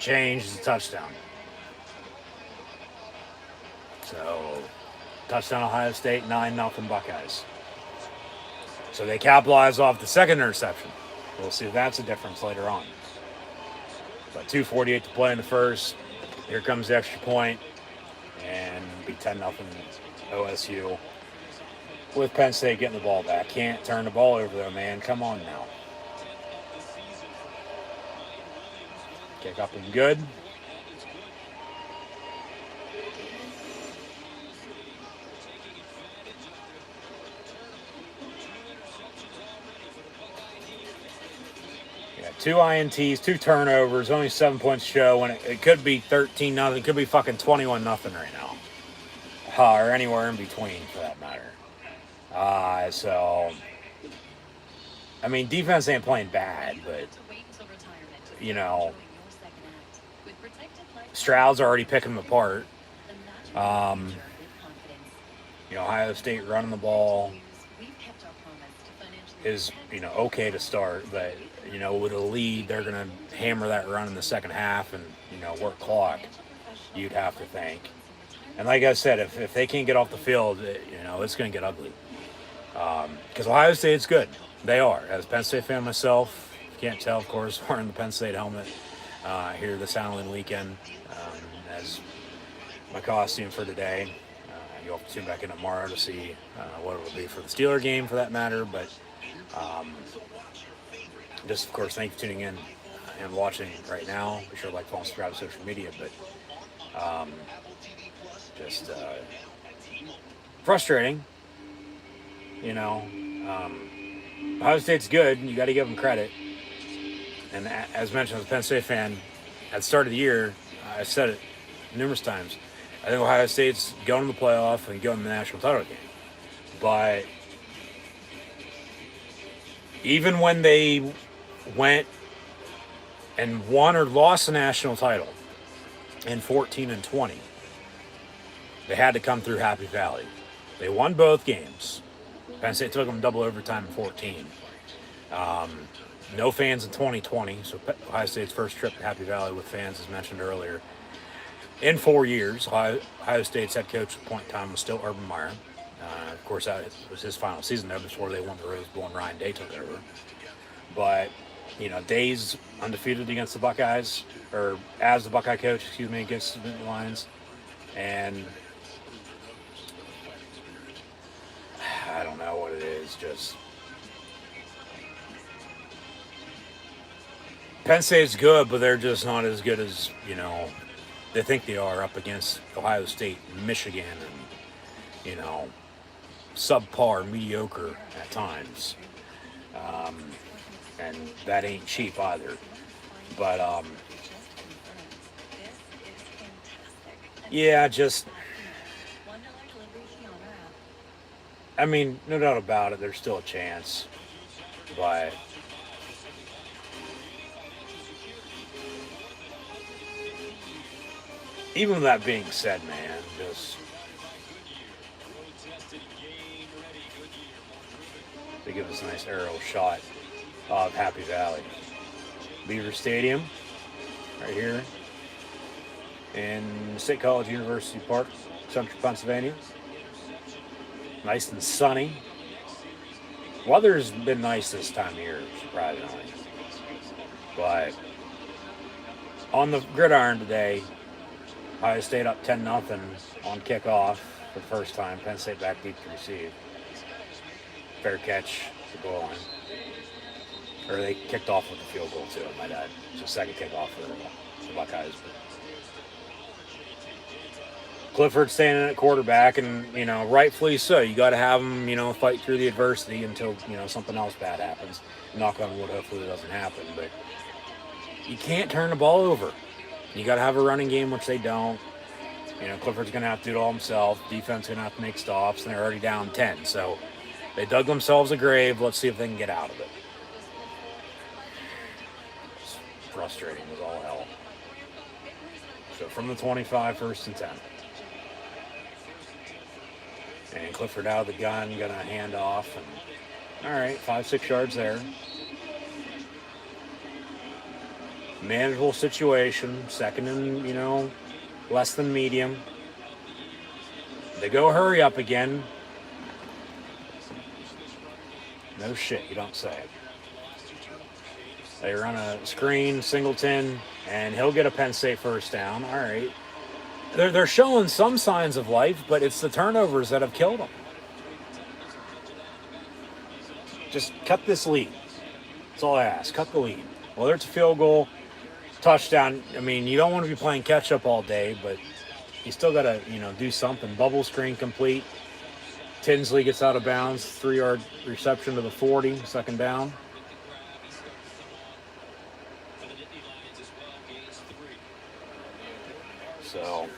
Change is a touchdown. So, touchdown Ohio State, 9-0 Buckeyes. So they capitalize off the second interception. We'll see if that's a difference later on. But 2:48 to play in the first. Here comes the extra point, and be 10-0 OSU. With Penn State getting the ball back. Can't turn the ball over though, man. Come on now. Kick up and good. Yeah, 2 INTs, 2 turnovers, only 7 points show, and it could be 13-0. It could be fucking 21-0 right now. Or anywhere in between, for that matter. So, I mean, defense ain't playing bad, but, Stroud's already picking them apart. Ohio State running the ball is, okay to start, but, with a lead, they're going to hammer that run in the second half and, work clock, you'd have to think. And like I said, if they can't get off the field, it's going to get ugly. Because Ohio State's good. They are. As a Penn State fan myself, can't tell, of course, wearing the Penn State helmet here this Halloween weekend as my costume for today. You'll have to tune back in tomorrow to see what it will be for the Steeler game, for that matter. But just, of course, thank you for tuning in and watching right now. Be sure to like, follow, and subscribe to social media. But just frustrating. Ohio State's good. You got to give them credit. And as mentioned, as a Penn State fan, at the start of the year, I said it numerous times. I think Ohio State's going to the playoff and going to the national title game. But even when they went and won or lost the national title in 14 and 20, they had to come through Happy Valley. They won both games. Penn State took them double overtime in 14. No fans in 2020, so Ohio State's first trip to Happy Valley with fans, as mentioned earlier. In 4 years, Ohio State's head coach at the point in time was still Urban Meyer. Of course, that was his final season there before they won the Rose Bowl and Ryan Day took over. But, Day's undefeated against the Buckeyes, or as the Buckeye coach, against the Lions. And I don't know what it is, just Penn State's good, but they're just not as good as, they think they are up against Ohio State, Michigan, and, subpar, mediocre at times. And that ain't cheap either. But, yeah, just, I mean, no doubt about it, there's still a chance. But even with that being said, man, just they give us a nice aerial shot of Happy Valley. Beaver Stadium, right here in State College University Park, central Pennsylvania. Nice and sunny. Weather's been nice this time of year, surprisingly. But on the gridiron today, Ohio State up 10-0 on kickoff for the first time. Penn State back deep to receive. Fair catch to goal line. Or they kicked off with the field goal, too, I might add. It's a second kickoff for the Buckeyes. But Clifford staying in at quarterback, and, rightfully so. You got to have him, fight through the adversity until, something else bad happens. Knock on wood, hopefully it doesn't happen. But you can't turn the ball over. You got to have a running game, which they don't. Clifford's going to have to do it all himself. Defense going to have to make stops, and they're already down 10. So they dug themselves a grave. Let's see if they can get out of it. It's frustrating as all hell. So from the 25, 1st and 10. And Clifford out of the gun, going to hand off. And, all right, 5-6 yards there. Manageable situation. Second and, less than medium. They go hurry up again. No shit, you don't say. They run a screen, Singleton, and he'll get a Penn State first down. All right. They're showing some signs of life, but it's the turnovers that have killed them. Just cut this lead. That's all I ask. Cut the lead. Whether it's a field goal, touchdown. I mean, you don't want to be playing catch-up all day, but you still got to, do something. Bubble screen complete. Tinsley gets out of bounds. 3-yard reception to the 40, second down. So,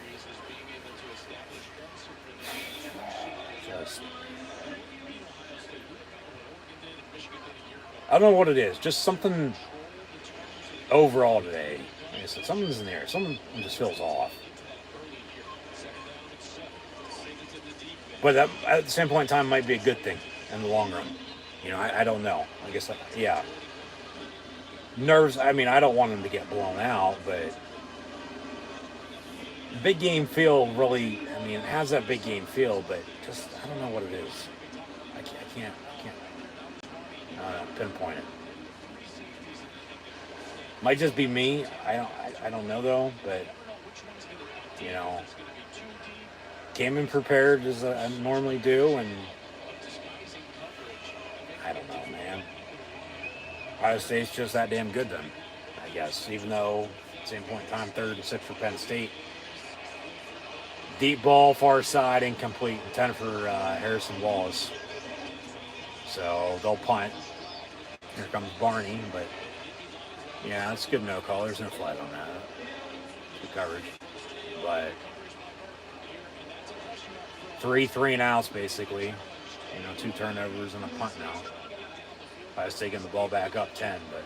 I don't know what it is. Just something overall today. Like I said, something's in there. Something just feels off. But that, at the same point in time, might be a good thing in the long run. I don't know. I guess, yeah. Nerves, I mean, I don't want them to get blown out, but big game feel really, it has that big game feel, but just, I don't know what it is. I can't pinpoint it. Might just be me. I don't know though, but came in prepared as I normally do, and I don't know, man. Ohio State's just that damn good then, I guess. Even though at the same point in time, 3rd and 6 for Penn State. Deep ball, far side, incomplete. 10 for Harrison Wallace. So they'll punt. Here comes Barney, but yeah, it's good no call. There's no flag on that. Good coverage. But 3 and outs basically. 2 turnovers and a punt now. I was taking the ball back up 10, but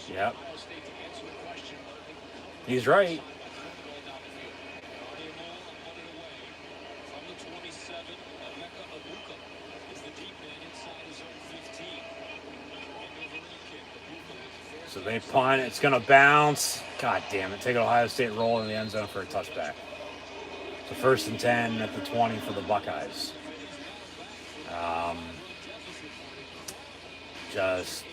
yep. He's right. So they punt. It's going to bounce. God damn it. Take Ohio State roll in the end zone for a touchback. So 1st and 10 at the 20 for the Buckeyes. Just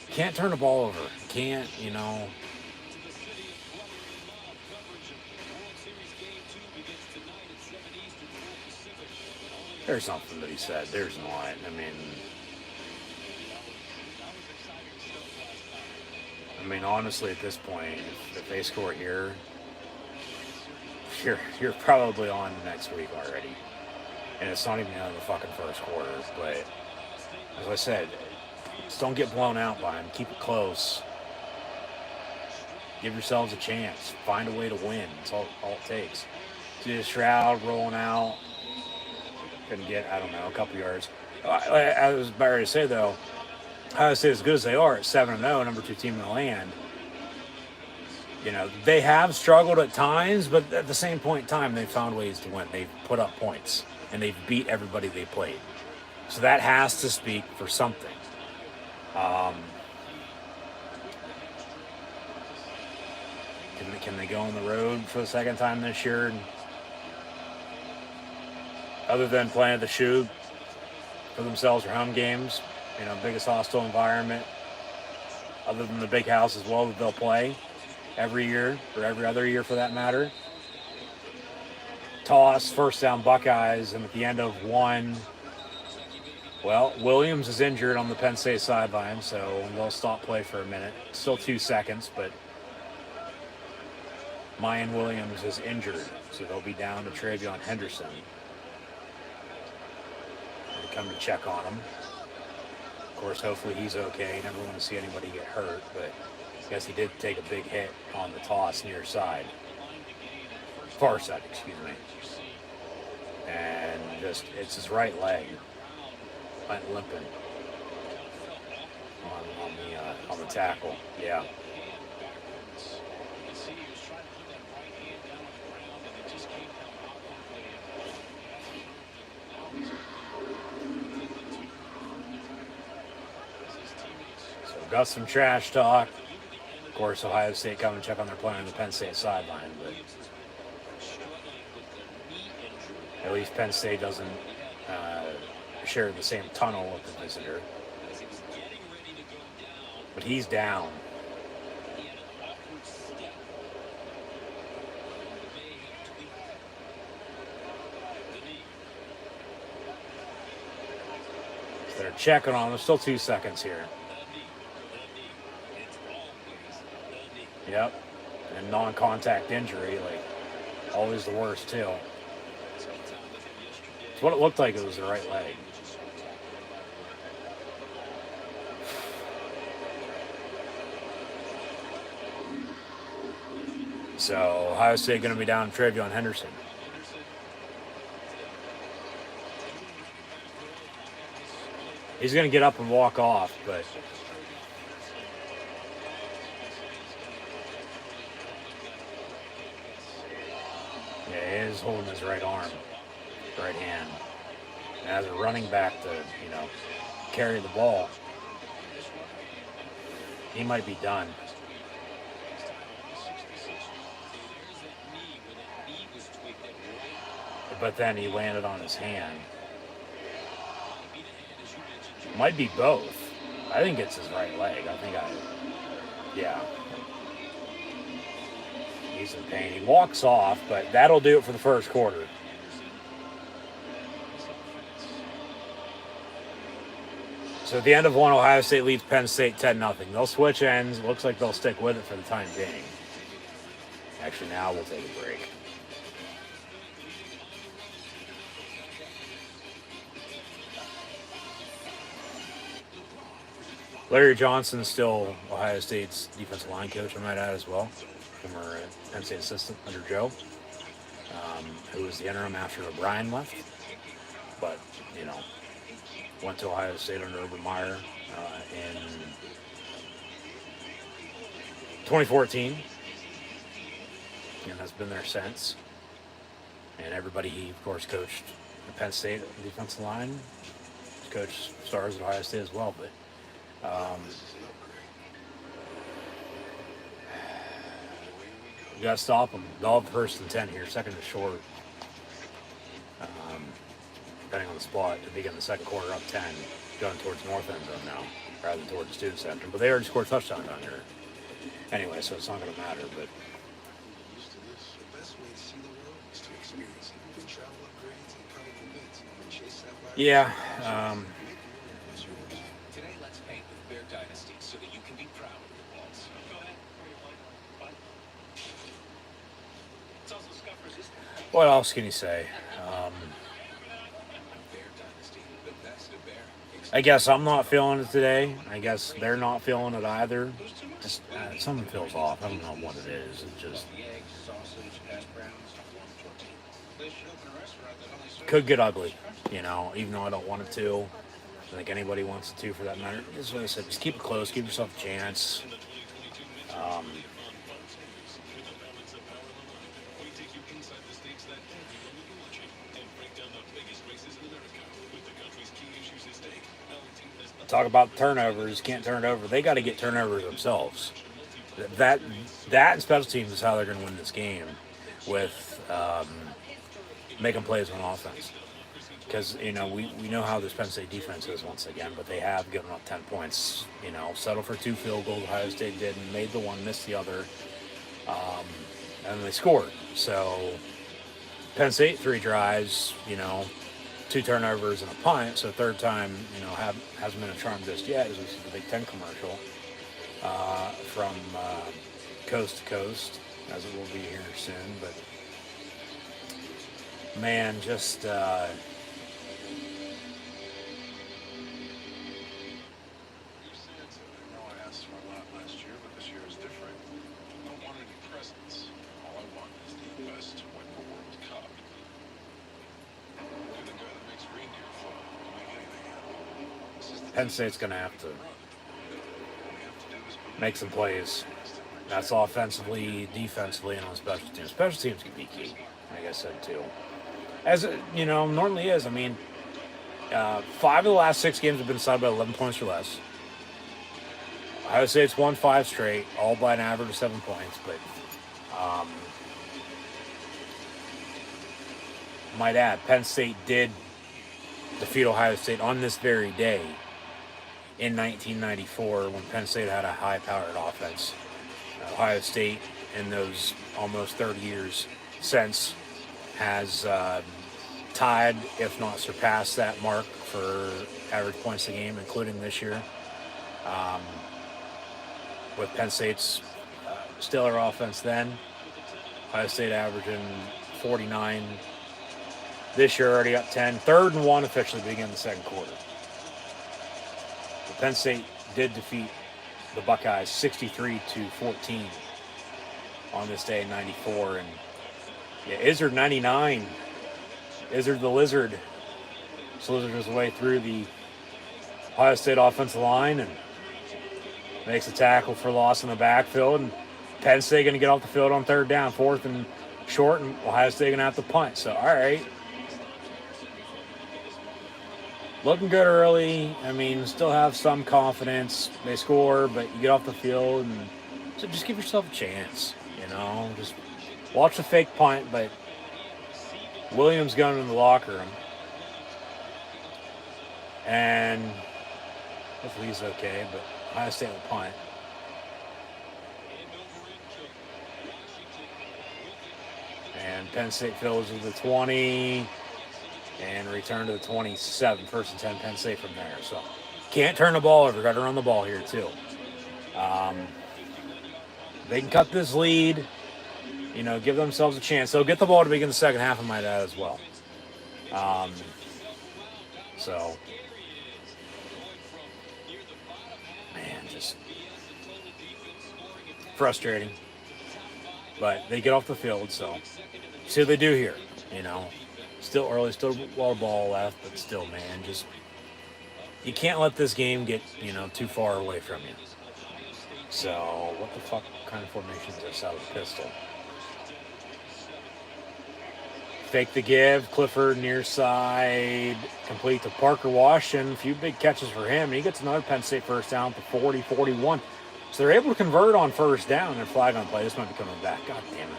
can't turn the ball over. Can't, There's something that he said. There's not. Honestly, at this point, if they score here, you're probably on next week already. And it's not even out of the fucking first quarter. But as I said, just don't get blown out by them. Keep it close. Give yourselves a chance. Find a way to win. That's all it takes. See the Shroud rolling out. Couldn't get, a couple yards. I was about ready to say, though, Ohio State, as good as they are at 7-0, number 2 team in the land, they have struggled at times, but at the same point in time, they've found ways to win. They've put up points, and they've beat everybody they played. So that has to speak for something. Can they go on the road for the second time this year? Other than playing at the Shoe for themselves or home games, biggest hostile environment, other than the big house as well that they'll play every year or every other year for that matter. Toss, first down Buckeyes, and at the end of one, well, Williams is injured on the Penn State sideline, so they'll stop play for a minute. Still 2 seconds, but Mayan Williams is injured, so they'll be down to Travion Henderson. They come to check on him. Of course, hopefully he's okay. Never want to see anybody get hurt, but I guess he did take a big hit on the toss near side. Far side, excuse me. And it's his right leg. Went limping on the tackle. Yeah. So got some trash talk. Of course, Ohio State come and check on their play on the Penn State sideline, but at least Penn State doesn't share the same tunnel with the visitor. But he's down. So they're checking on him. There's still 2 seconds here. Yep. And non-contact injury, always the worst too. It's what it looked like. It was the right leg. So Ohio State going to be down Travion Henderson. He's going to get up and walk off, but yeah, he is holding his right arm, right hand. And as a running back to, carry the ball, he might be done. But then he landed on his hand. Might be both. I think it's his right leg. Yeah. He's in pain. He walks off, but that'll do it for the first quarter. So at the end of one, Ohio State leads Penn State 10-0. They'll switch ends. Looks like they'll stick with it for the time being. Actually, now we'll take a break. Larry Johnson is still Ohio State's defensive line coach, I might add as well. Former Penn State assistant under Joe, who was the interim after O'Brien left. But, went to Ohio State under Urban Meyer in 2014. And has been there since. And everybody he, of course, coached at Penn State defensive line. He's coached stars at Ohio State as well, but you got to stop them. They'll have first and 10 here, second and short. Depending on the spot, to begin the second quarter up 10, going towards north end zone now, rather than towards the student center. But they already scored a touchdown down here. Anyway, so it's not going to matter. But yeah. What else can you say? I guess I'm not feeling it today. I guess they're not feeling it either. Just something feels off. I don't know what it is. It just could get ugly, even though I don't want it to. I think anybody wants it to, for that matter. Just what I said, just keep it close, give yourself a chance. talk about turnovers, can't turn it over. They got to get turnovers themselves. That that and special teams is how they're going to win this game, with making plays on offense. Because we know how this Penn State defense is once again, but they have given up 10 points. Settled for 2 field goals. Ohio State did, and made the one, missed the other, and they scored. So Penn State 3 drives, 2 turnovers and a punt. So third time, hasn't been a charm just yet. As we see the Big Ten commercial from coast to coast, as it will be here soon. But man, just. Penn State's going to have to make some plays. That's offensively, defensively, and on special teams. Special teams can be key, like I said, too. As it, normally is. I mean, 5 of the last 6 games have been decided by 11 points or less. Ohio State's won 5 straight, all by an average of 7 points. But might add, Penn State did defeat Ohio State on this very day in 1994, when Penn State had a high-powered offense. Ohio State, in those almost 30 years since, has tied, if not surpassed, that mark for average points a game, including this year. With Penn State's stellar offense then, Ohio State averaging 49. This year already up 10. 3rd and 1 officially beginning the second quarter. Penn State did defeat the Buckeyes 63-14 on this day in 94. And Izzard 99, Izzard the Lizard, slithered his way through the Ohio State offensive line and makes a tackle for loss in the backfield. And Penn State going to get off the field on 3rd down, 4th and short, and Ohio State going to have to punt. So, all right. Looking good early. I mean, still have some confidence. They score, but you get off the field, and so just give yourself a chance. Just watch the fake punt. But Williams going in the locker room, and hopefully he's okay. But Ohio State will punt. And Penn State fills with the 20. And return to the 27, 1st and 10, Penn State from there. So can't turn the ball over. Got to run the ball here too. They can cut this lead. Give themselves a chance. They'll get the ball to begin the second half, I might add, as well. So, man, just frustrating. But they get off the field, so see what they do here. Still early, still a lot of ball left, but still, man, just you can't let this game get, too far away from you. So, what the fuck kind of formation is this out of the pistol? Fake the give, Clifford near side, complete to Parker Washington. A few big catches for him, and he gets another Penn State first down to 40-41. So they're able to convert on 1st down and flag on play. This might be coming back. God damn it.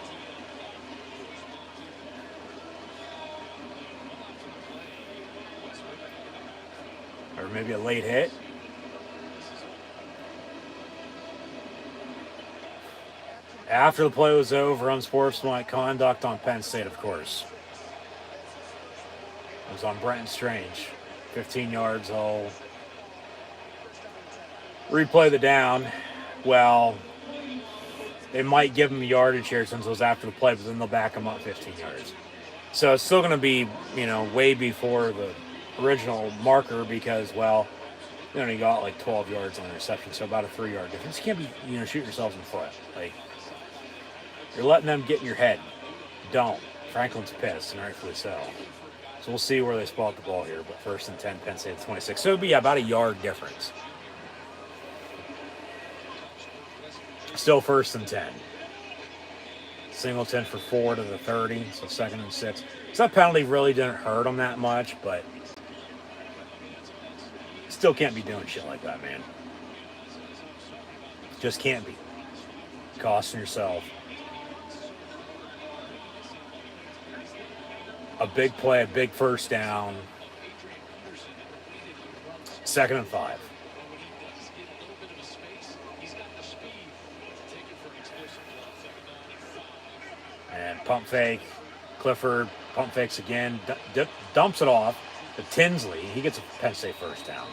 Or maybe a late hit. After the play was over, unsportsmanlike conduct on Penn State, of course. It was on Brenton Strange. 15 yards, I'll replay the down. Well, they might give him a yardage here since it was after the play, but then they'll back him up 15 yards. So it's still going to be, way before the original marker because, you got like 12 yards on the reception, so about a 3-yard difference. You can't be, shooting yourselves in the foot. Like, you're letting them get in your head. Don't. Franklin's pissed, and rightfully so. So we'll see where they spot the ball here, but 1st and 10, Penn State at 26. So it'll be about a yard difference. Still 1st and 10. Singleton for 4 to the 30, so 2nd and 6. So that penalty really didn't hurt them that much, but Still can't be doing shit like that, man. Just can't be. Costing yourself a big play, a big first down. 2nd and 5. And pump fake. Clifford pump fakes again. Dumps it off to Tinsley. He gets a Penn State first down.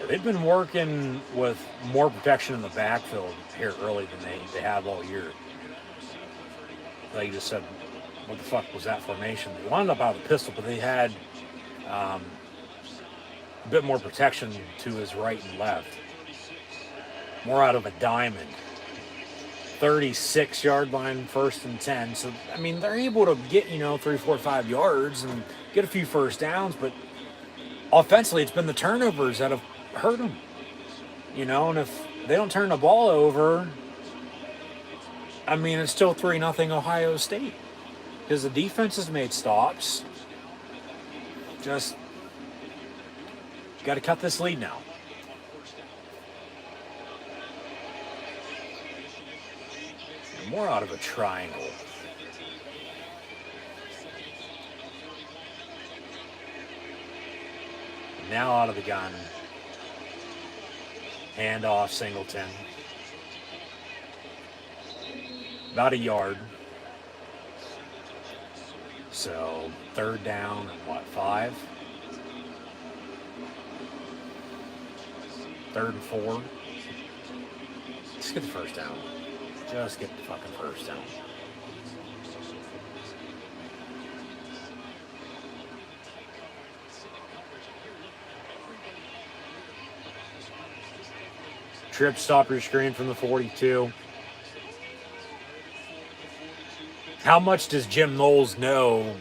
They've been working with more protection in the backfield here early than they have all year. Like you just said, what the fuck was that formation? They wound up out of the pistol, but they had a bit more protection to his right and left. More out of a diamond. 36-yard line, 1st and 10. So, I mean, they're able to get, 3, 4, 5 yards and get a few first downs, but offensively, it's been the turnovers that have hurt them. And if they don't turn the ball over, I mean, it's still 3-0 Ohio State. Because the defense has made stops. Just got to cut this lead now. More out of a triangle. Now out of the gun. Hand off Singleton. About a yard. So 3rd down and 5? 3rd and 4. Just get the first down. Just get the fucking first down. Trip, stop your screen from the 42. How much does Jim Knowles know,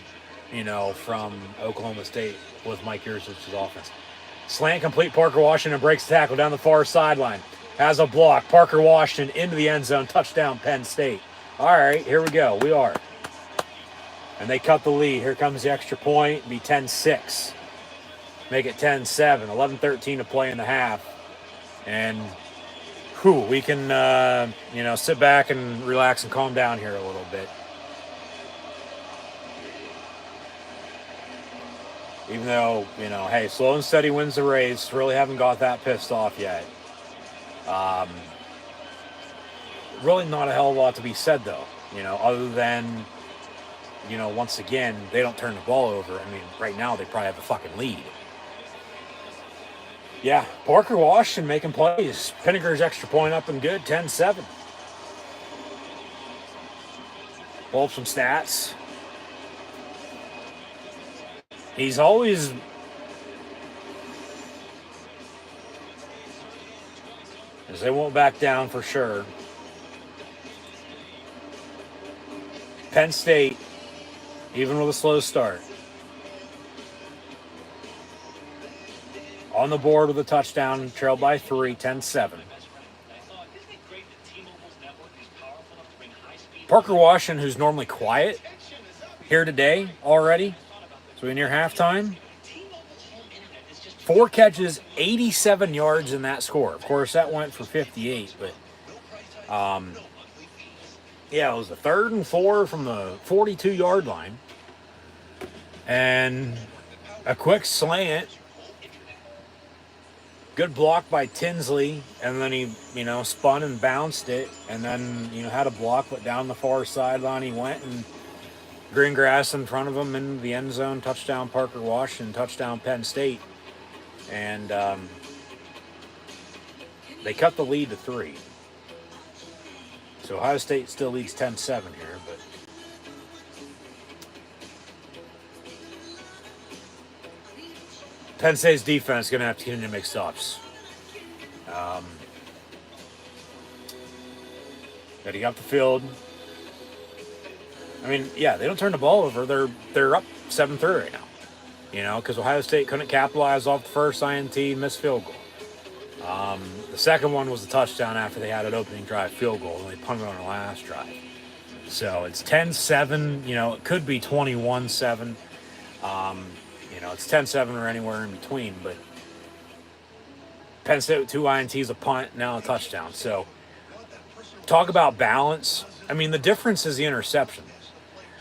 from Oklahoma State with Mike Yurcich's offense? Slant complete, Parker Washington breaks the tackle down the far sideline. Has a block. Parker Washington into the end zone. Touchdown, Penn State. All right, here we go. We are. And they cut the lead. Here comes the extra point. Be 10-6. Make it 10-7. 11-13 to play in the half. And, we can, sit back and relax and calm down here a little bit. Even though, hey, slow and steady wins the race. Really haven't got that pissed off yet. Really not a hell of a lot to be said, though, other than, once again, they don't turn the ball over. I mean, right now they probably have a fucking lead. Yeah, Parker Washington making plays. Pinnaker's extra point up and good, 10-7. Pull up some stats. He's always... Because they won't back down for sure. Penn State, even with a slow start, on the board with a touchdown, trailed by 3, 10-7. Parker Washington, who's normally quiet, here today already, so we're near halftime. 4 catches, 87 yards in that score. Of course, that went for 58, but it was a 3rd and 4 from the 42-yard line. And a quick slant. Good block by Tinsley, and then he, spun and bounced it, and then, had a block, but down the far sideline he went, and green grass in front of him in the end zone, touchdown Parker Washington, touchdown Penn State. And they cut the lead to 3. So Ohio State still leads 10-7 here, but Penn State's defense is going to have to continue to make stops. Getting up the field. I mean, yeah, they don't turn the ball over. They're up 7-3 right now. Because Ohio State couldn't capitalize off the first INT, missed field goal. The second one was a touchdown after they had an opening drive field goal, and they punted on the last drive. So it's 10-7. It could be 21-7. It's 10-7 or anywhere in between, but Penn State with 2 INTs, a punt, now a touchdown. So talk about balance. I mean, the difference is the interception,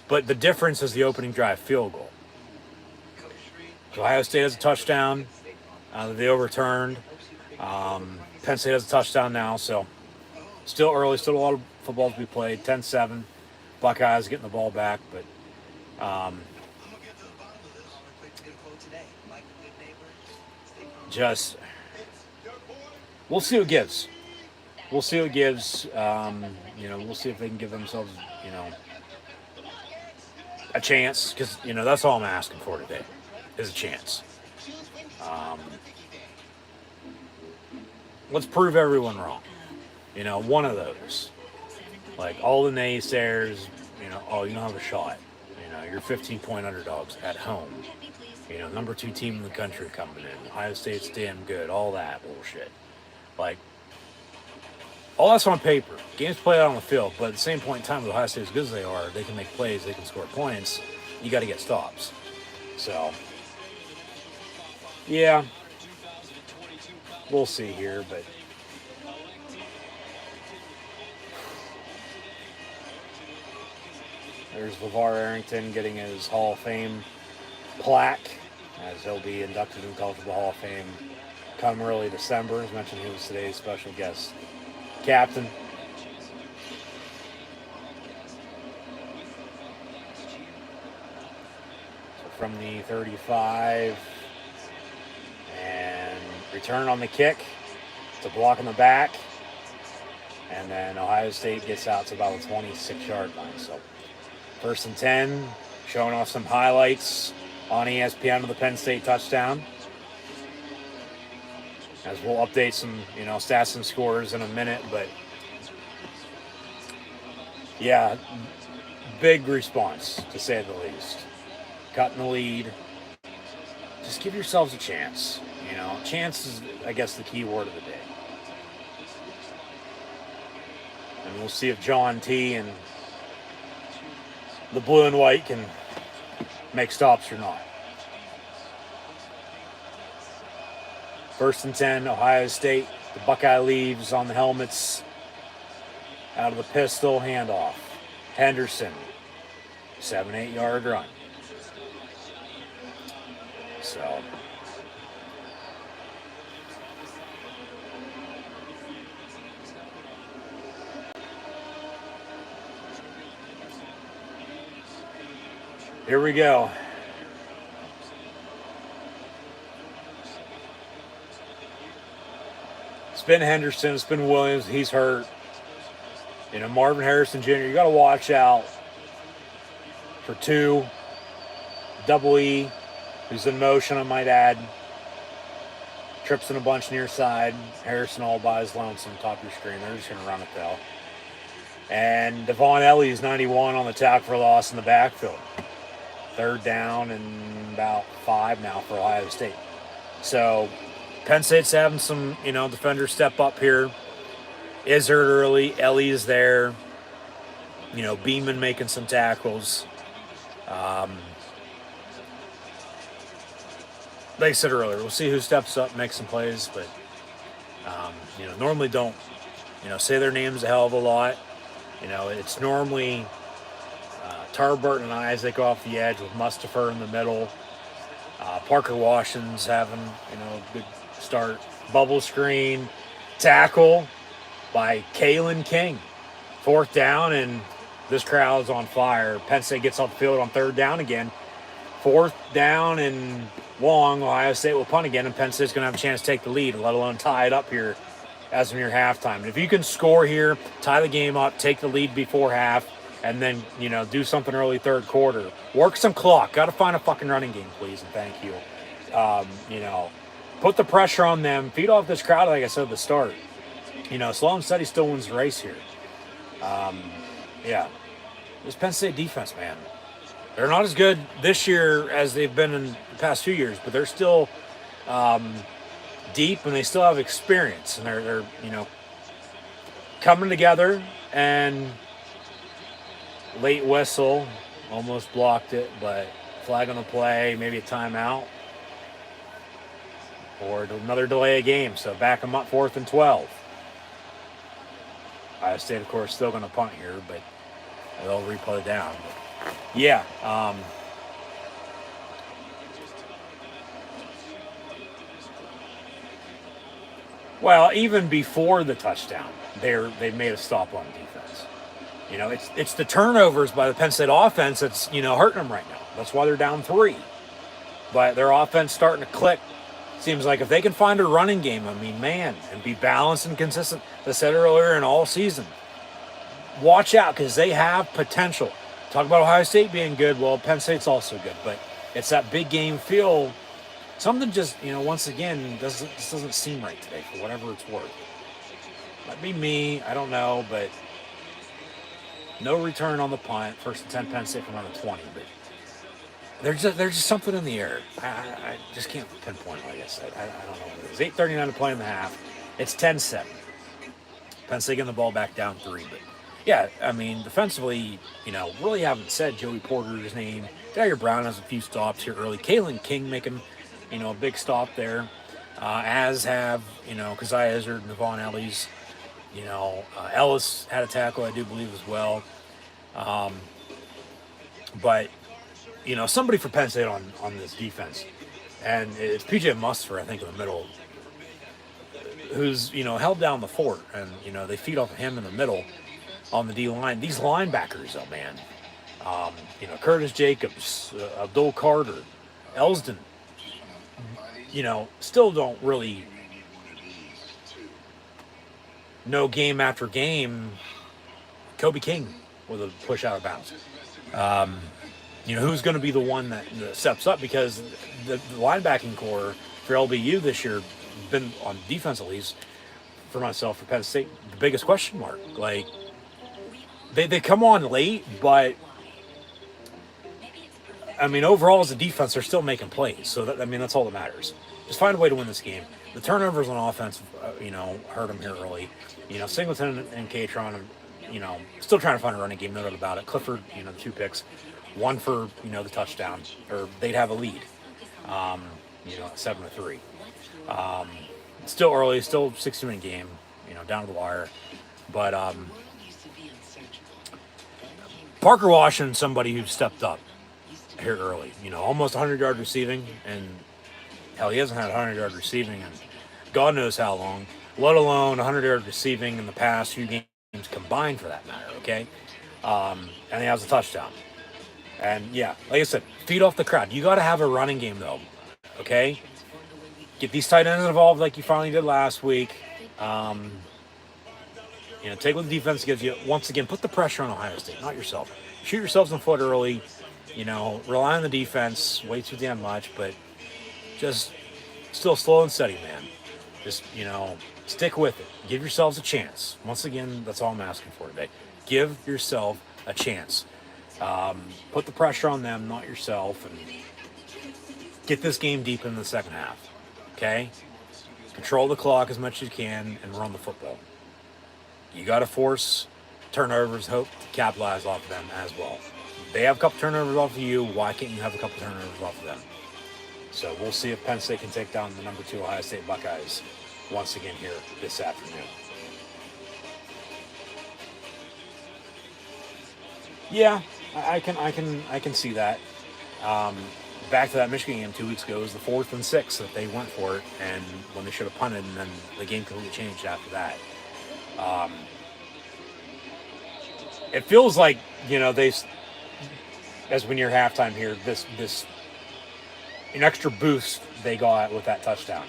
but the difference is the opening drive field goal. So Ohio State has a touchdown that they overturned. Penn State has a touchdown now, so still early, still a lot of football to be played. 10-7. Buckeyes getting the ball back, but just we'll see what gives. We'll see what gives. We'll see if they can give themselves, a chance, because that's all I'm asking for today is a chance. Let's prove everyone wrong. One of those. Like all the naysayers, oh, you don't have a shot. You're 15-point underdogs at home. Number 2 team in the country coming in. Ohio State's damn good. All that bullshit. Like, all that's on paper. Games played out on the field, but at the same point in time, with Ohio State as good as they are, they can make plays, they can score points. You got to get stops. So, yeah, we'll see here, but there's LeVar Arrington getting his Hall of Fame plaque, as he'll be inducted into the College Football Hall of Fame come early December. As mentioned, he was today's special guest captain. So from the 35, and return on the kick. It's a block in the back. And then Ohio State gets out to about the 26-yard line. So 1st and 10, showing off some highlights on ESPN of the Penn State touchdown. As we'll update some, stats and scores in a minute, but yeah, big response, to say the least. Cutting the lead. Just give yourselves a chance. Chance is, I guess, the key word of the day. And we'll see if John T. and the blue and white can make stops or not. 1st and 10, Ohio State. The Buckeye leaves on the helmets. Out of the pistol, handoff. Henderson, 7-8 yard run. So, here we go. It's been Henderson, it's been Williams, he's hurt. Marvin Harrison Jr., you got to watch out for 2. Double E, who's in motion, I might add. Trips in a bunch near side. Harrison all by his lonesome, top of your screen. They're just going to run it, though. And Devon Ellie's 91 on the tackle for loss in the backfield. 3rd down and about 5 now for Ohio State. So Penn State's having some, defenders step up here. Izzard early. Ellie is there. Beeman making some tackles. Like I said earlier, we'll see who steps up, makes some plays, but, normally don't, say their names a hell of a lot. It's normally Tarbert and Isaac off the edge with Mustapher in the middle. Parker Washington's having, a good start. Bubble screen, tackle by Kalen King. 4th down, and this crowd's on fire. Penn State gets off the field on 3rd down again. 4th down and long. Ohio State will punt again, and Penn State's going to have a chance to take the lead, let alone tie it up here as near halftime. And if you can score here, tie the game up, take the lead before half, and then, do something early 3rd quarter. Work some clock. Got to find a fucking running game, please, and thank you. Put the pressure on them. Feed off this crowd, like I said at the start. Slow and steady still wins the race here. This Penn State defense, man. They're not as good this year as they've been in the past few years, but they're still deep, and they still have experience, and they're coming together. And late whistle, almost blocked it, but flag on the play, maybe a timeout. or another delay of game. So back them up 4th and 12. Ohio State, of course, still going to punt here, but they'll replay down. But yeah. Well, even before the touchdown, they made a stop on defense. It's the turnovers by the Penn State offense that's hurting them right now. That's why they're down 3. But their offense starting to click. Seems like if they can find a running game, man, and be balanced and consistent. As I said earlier, in all season, watch out because they have potential. Talk about Ohio State being good. Well, Penn State's also good, but it's that big game feel. Something just, once again, this doesn't seem right today for whatever it's worth. Might be me, I don't know, but no return on the punt. 1st and 10, Penn State from around the 20, but there's just something in the air. I just can't pinpoint, like I said. I don't know what it is. 8:39 to play in the half. It's 10-7. Penn State getting the ball back down 3, but yeah, defensively, really haven't said Joey Porter's name. Dagger Brown has a few stops here early. Kalen King making a big stop there, as have, Keziah Izzard and Devon Ellis. Ellis had a tackle, I do believe, as well. But, somebody for Penn State on this defense, and it's PJ Musfer, I think, in the middle, who's, held down the fort, and, they feed off of him in the middle on the D-line. These linebackers, though, man, Curtis Jacobs, Abdul Carter, Elsden, still don't really know game after game. Kobe King with a push out of bounds. Who's going to be the one that steps up, because the linebacking core for LBU this year, been on defense at least, for myself, for Penn State, the biggest question mark. Like, they come on late, but overall as a defense, they're still making plays. So that's all that matters. Just find a way to win this game. The turnovers on offense, hurt them here early. Singleton and Katron, still trying to find a running game, no doubt about it. Clifford, the 2 picks, 1 for, the touchdown, or they'd have a lead, 7-3. Still early, still 60-minute game, down to the wire. But Parker Washington, somebody who stepped up here early, almost 100-yard receiving, and hell, he hasn't had 100-yard receiving in God knows how long, let alone 100-yard receiving in the past few games combined, for that matter, okay? And he has a touchdown. And, yeah, like I said, feed off the crowd. You got to have a running game, though, okay? Get these tight ends involved like you finally did last week. Take what the defense gives you. Once again, put the pressure on Ohio State, not yourself. Shoot yourselves in the foot early. Rely on the defense. Way too damn much, but just still slow and steady, man. Just, stick with it. Give yourselves a chance. Once again, that's all I'm asking for today. Give yourself a chance. Put the pressure on them, not yourself, and get this game deep in the second half. Okay? Control the clock as much as you can and run the football. You got to force turnovers, hope to capitalize off of them as well. They have a couple turnovers off of you. Why can't you have a couple turnovers off of them? So we'll see if Penn State can take down the number 2 Ohio State Buckeyes once again here this afternoon. Yeah, I can see that. Back to that Michigan game 2 weeks ago, it was the 4th and 6 that they went for it, and when they should have punted, and then the game completely changed after that. It feels like, they, as when you're halftime here, this an extra boost they got with that touchdown.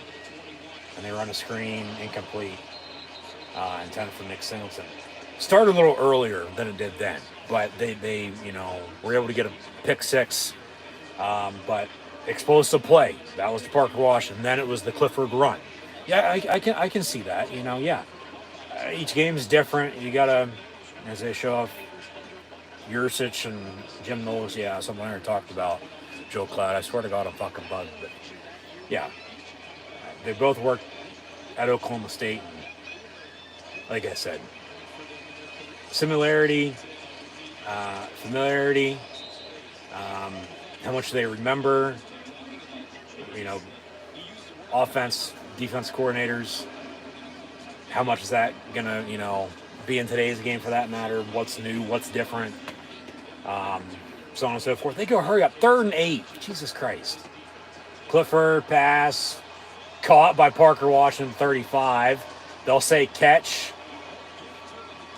And they run a screen, incomplete, intended for Nick Singleton. Started a little earlier than it did then, but they were able to get a pick 6, but explosive play. That was the Parker Washington. Then it was the Clifford run. Yeah, I can see that. Yeah. Each game is different. You gotta, as they show off, Yursich and Jim Knowles. Yeah, something I already talked about. Joe Cloud. I swear to God, I'm fucking bugged. But yeah, they both worked at Oklahoma State. And like I said, familiarity, how much they remember. offense, defense coordinators. How much is that going to, be in today's game for that matter? What's new? What's different? So on and so forth. They go, hurry up. 3rd and 8. Jesus Christ. Clifford pass. Caught by Parker Washington, 35. They'll say catch.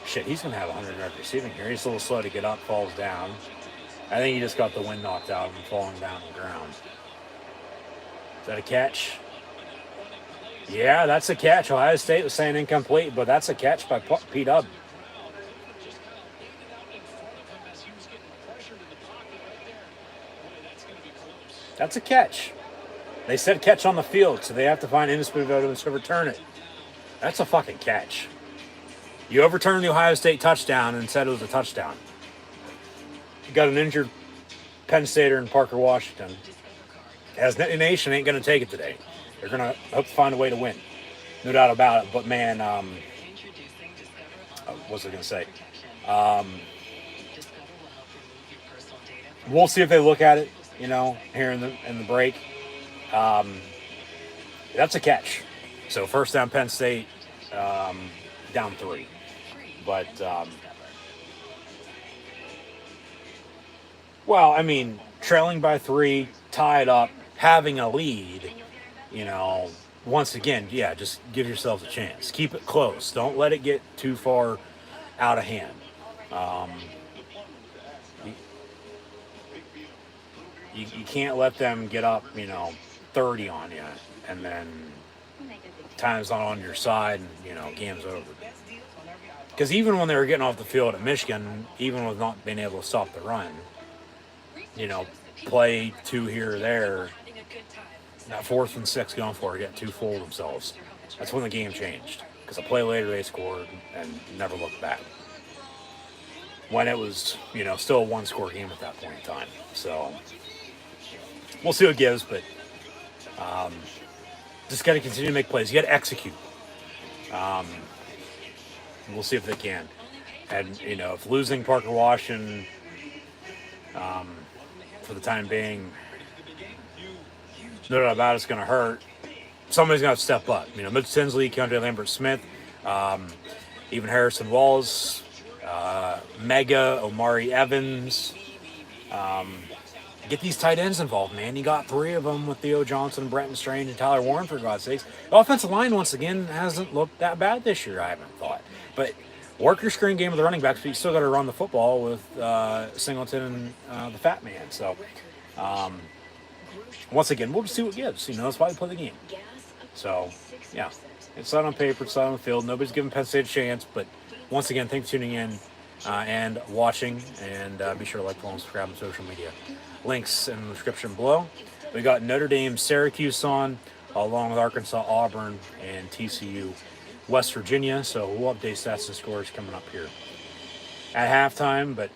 Shit, he's going to have 100 yards receiving here. He's a little slow to get up, falls down. I think he just got the wind knocked out of him, falling down on the ground. Is that a catch? Yeah, that's a catch. Ohio State was saying incomplete, but that's a catch by P-Dub. That's a catch. They said catch on the field, so they have to find indisputable evidence to return it. That's a fucking catch. You overturned the Ohio State touchdown and said it was a touchdown. You got an injured Penn Stater and Parker Washington. As Nittany Nation ain't going to take it today. They're going to hope to find a way to win. No doubt about it. But, man, what was I going to say? We'll see if they look at it, here in the break. That's a catch. So, first down Penn State, down 3. But, well, I mean, trailing by 3, tied up, having a lead, once again, yeah, just give yourselves a chance. Keep it close. Don't let it get too far out of hand. You can't let them get up, 30 on you, and then time's not on your side, and, game's over. Because even when they were getting off the field at Michigan, even with not being able to stop the run, play 2 here or there, that 4th and 6 going for it, get too full of themselves. That's when the game changed. Because a play later they scored and never looked back. When it was, still a 1-score game at that point in time. So, we'll see what it gives, but just got to continue to make plays. You got to execute. We'll see if they can. And, if losing Parker Washington for the time being, no doubt about it's going to hurt. Somebody's going to have to step up. Mitch Tinsley, Keandre Lambert-Smith, even Harrison Walls, Mega, Omari Evans. Get these tight ends involved, man. You got 3 of them with Theo Johnson, Brenton Strange, and Tyler Warren, for God's sakes. The offensive line, once again, hasn't looked that bad this year, I haven't thought. But work your screen game with the running backs, but you still got to run the football with Singleton and the Fat Man. So, once again, we'll just see what it gives. That's why we play the game. So, yeah. It's not on paper, it's not on the field. Nobody's giving Penn State a chance. But, once again, thanks for tuning in and watching. And be sure to like, follow, and subscribe on social media. Links in the description below. We got Notre Dame, Syracuse on, along with Arkansas, Auburn, and TCU, West Virginia. So we'll update stats and scores coming up here at halftime. But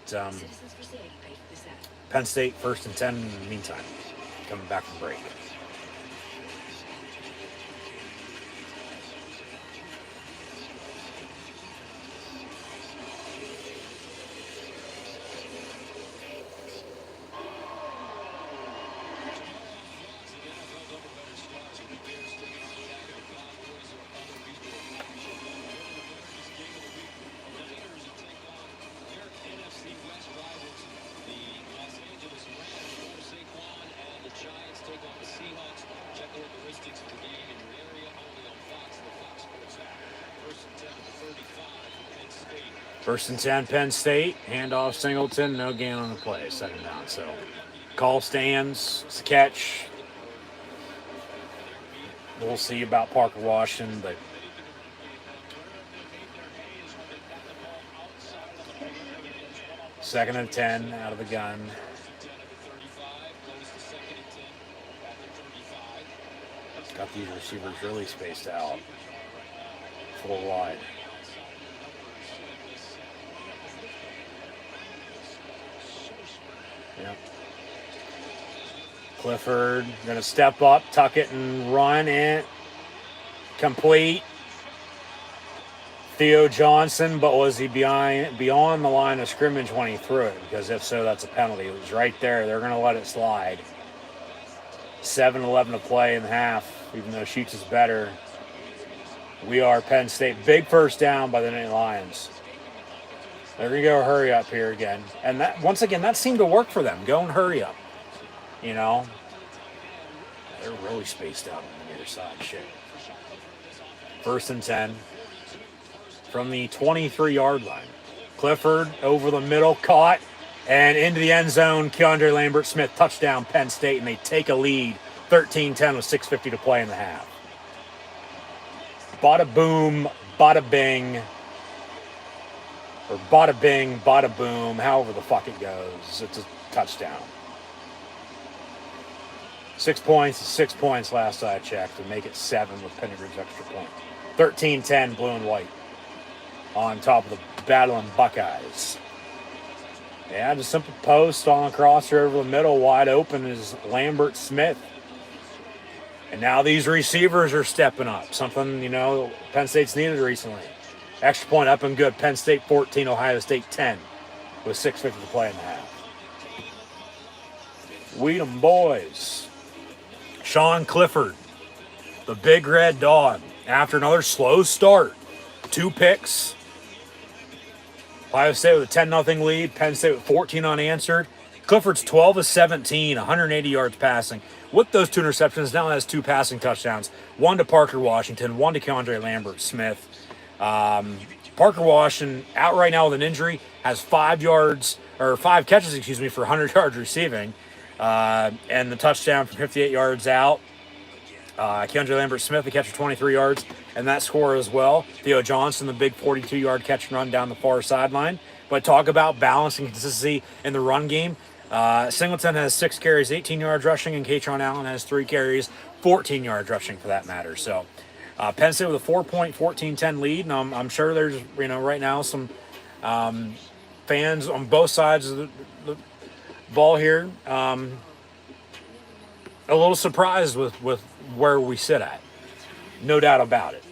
Penn State 1st and 10 in the meantime, coming back from break. First and 10, Penn State. Handoff Singleton. No gain on the play. 2nd down. So, call stands. It's a catch. We'll see about Parker Washington, but second and 10 out of the gun. Got these receivers really spaced out. 4 wide. Yep. Clifford going to step up, tuck it, and run it. Complete. Theo Johnson, but was he beyond the line of scrimmage when he threw it? Because if so, that's a penalty. It was right there. They're going to let it slide. 7:11 to play in the half. even though Sheets is better. We are Penn State. Big first down by the Nittany Lions. They're going to go hurry up here again. And that, once again, that seemed to work for them. Go and hurry up. You know? They're really spaced out on the other side. Shit. 1st and 10 from the 23-yard line. Clifford over the middle, caught, and into the end zone. Keandre Lambert-Smith, touchdown, Penn State, and they take a lead, 13-10 with 6:50 to play in the half. Bada boom, bada bing, or bada bing, bada boom, however the fuck it goes. It's a touchdown. 6 points, 6 points last I checked to make it 7 with Pendergrave's extra point. 13-10, blue and white on top of the battling Buckeyes. Yeah, just simple post on a crosser over the middle, wide open is Lambert-Smith. And now these receivers are stepping up. Something, you know, Penn State's needed recently. Extra point up and good. Penn State 14, Ohio State 10 with 6:50 to play in the half. Weedham boys. Sean Clifford, the big red dog, after another slow start. 2 picks. Ohio State with a 10-0 lead. Penn State with 14 unanswered. Clifford's 12 of 17, 180 yards passing. With those 2 interceptions, now has 2 passing touchdowns. 1 to Parker Washington, 1 to Keandre Lambert-Smith. Parker Washington, out right now with an injury, has 5 catches, for 100 yards receiving. And the touchdown from 58 yards out. Keandre Lambert-Smith, the catch for 23 yards, and that score as well. Theo Johnson, the big 42-yard catch and run down the far sideline. But talk about balance and consistency in the run game. Singleton has 6 carries, 18 yards rushing, and Katron Allen has 3 carries, 14 yards rushing for that matter. So Penn State with a 4-point, 14-10 lead, and I'm sure there's, you know, right now some fans on both sides of the ball here a little surprised with where we sit at. No doubt about it.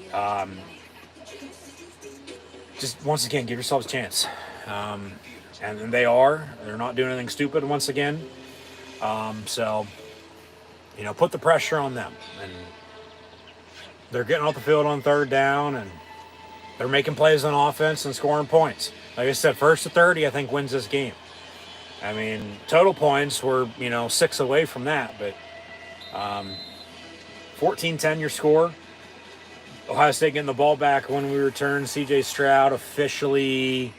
Just once again, give yourselves a chance. And they're not doing anything stupid once again. So, you know, put the pressure on them. And they're getting off the field on 3rd down, and they're making plays on offense and scoring points. Like I said, 1st to 30, I think, wins this game. I mean, total points were, 6 away from that, but 14-10 your score. Ohio State getting the ball back when we return. C.J. Stroud officially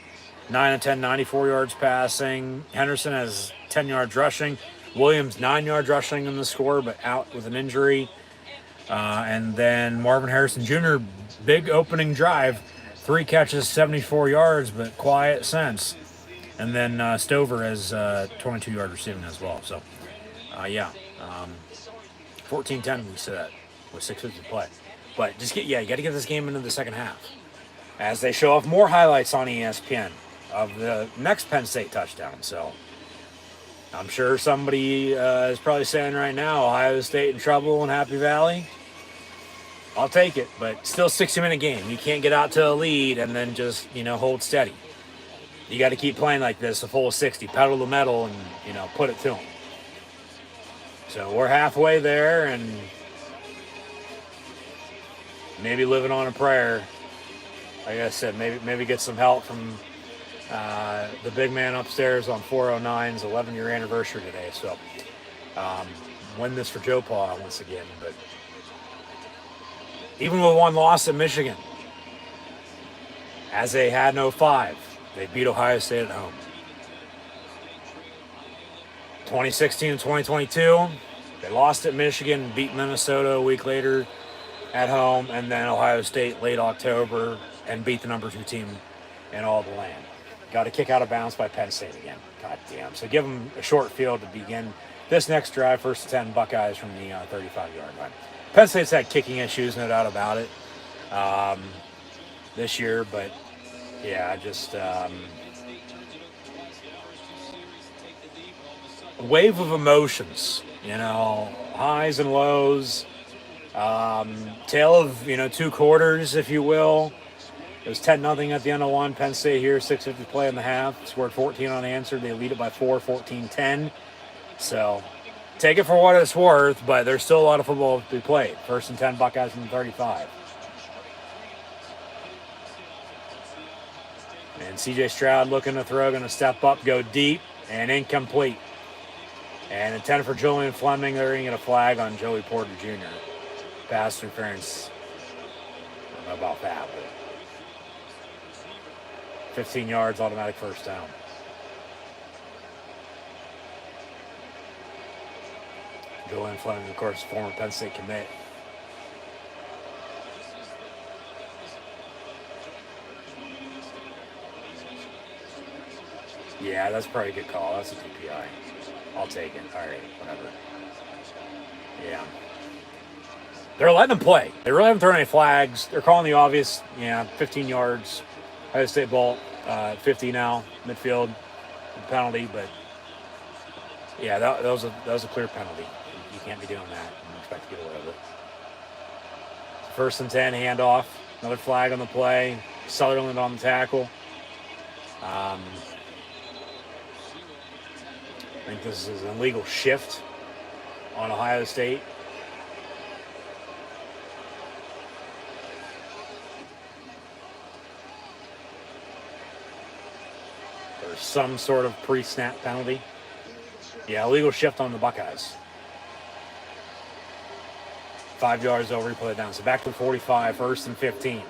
9 of 10, 94 yards passing. Henderson has 10 yards rushing. Williams 9 yards rushing in the score, but out with an injury. And then Marvin Harrison Jr., big opening drive. 3 catches, 74 yards, but quiet since. And then Stover has 22 yards receiving as well. So, 14-10 we said that with 6:50 to play. But you got to get this game into the second half. As they show off more highlights on ESPN of the next Penn State touchdown. So, I'm sure somebody is probably saying right now, Ohio State in trouble in Happy Valley. I'll take it, but still 60-minute game. You can't get out to a lead and then just, hold steady. You got to keep playing like this, a full 60, pedal to the metal, and, put it to them. So we're halfway there, and maybe living on a prayer. Like I said, maybe get some help from the big man upstairs on 409's 11-year anniversary today. So win this for Joe Paw once again. But even with one loss at Michigan, as they had no 5, they beat Ohio State at home. 2016 and 2022, they lost at Michigan, beat Minnesota a week later at home, and then Ohio State late October and beat the number 2 team in all the land. Got a kick out of bounds by Penn State again. God damn. So give them a short field to begin this next drive. 1st and 10 Buckeyes from the 35-yard line. Penn State's had kicking issues, no doubt about it, this year, but yeah, just wave of emotions, highs and lows, tale of, 2 quarters, if you will. It was 10-0 at the end of one. Penn State here, 6:50 play in the half. Scored 14 unanswered. They lead it by 4, 14-10. So take it for what it's worth, but there's still a lot of football to be played. 1st and 10, Buckeyes from the 35. And C.J. Stroud looking to throw, going to step up, go deep, and incomplete. And intended for Julian Fleming. They're going to get a flag on Joey Porter Jr. Pass interference. I don't know about that, but 15 yards, automatic first down. Julian Fleming, of course, former Penn State commit. Yeah, that's probably a good call. That's a DPI. I'll take it. All right, whatever. Yeah. They're letting them play. They really haven't thrown any flags. They're calling the obvious, 15 yards. Ohio State ball, 50 now, midfield penalty. But, yeah, that was a clear penalty. You can't be doing that and expect to get away with it. 1st and 10, handoff. Another flag on the play. Sutherland on the tackle. I think this is an illegal shift on Ohio State. There's some sort of pre-snap penalty. Yeah, illegal shift on the Buckeyes. 5 yards, they'll replay it down. So back to 45, 1st and 15.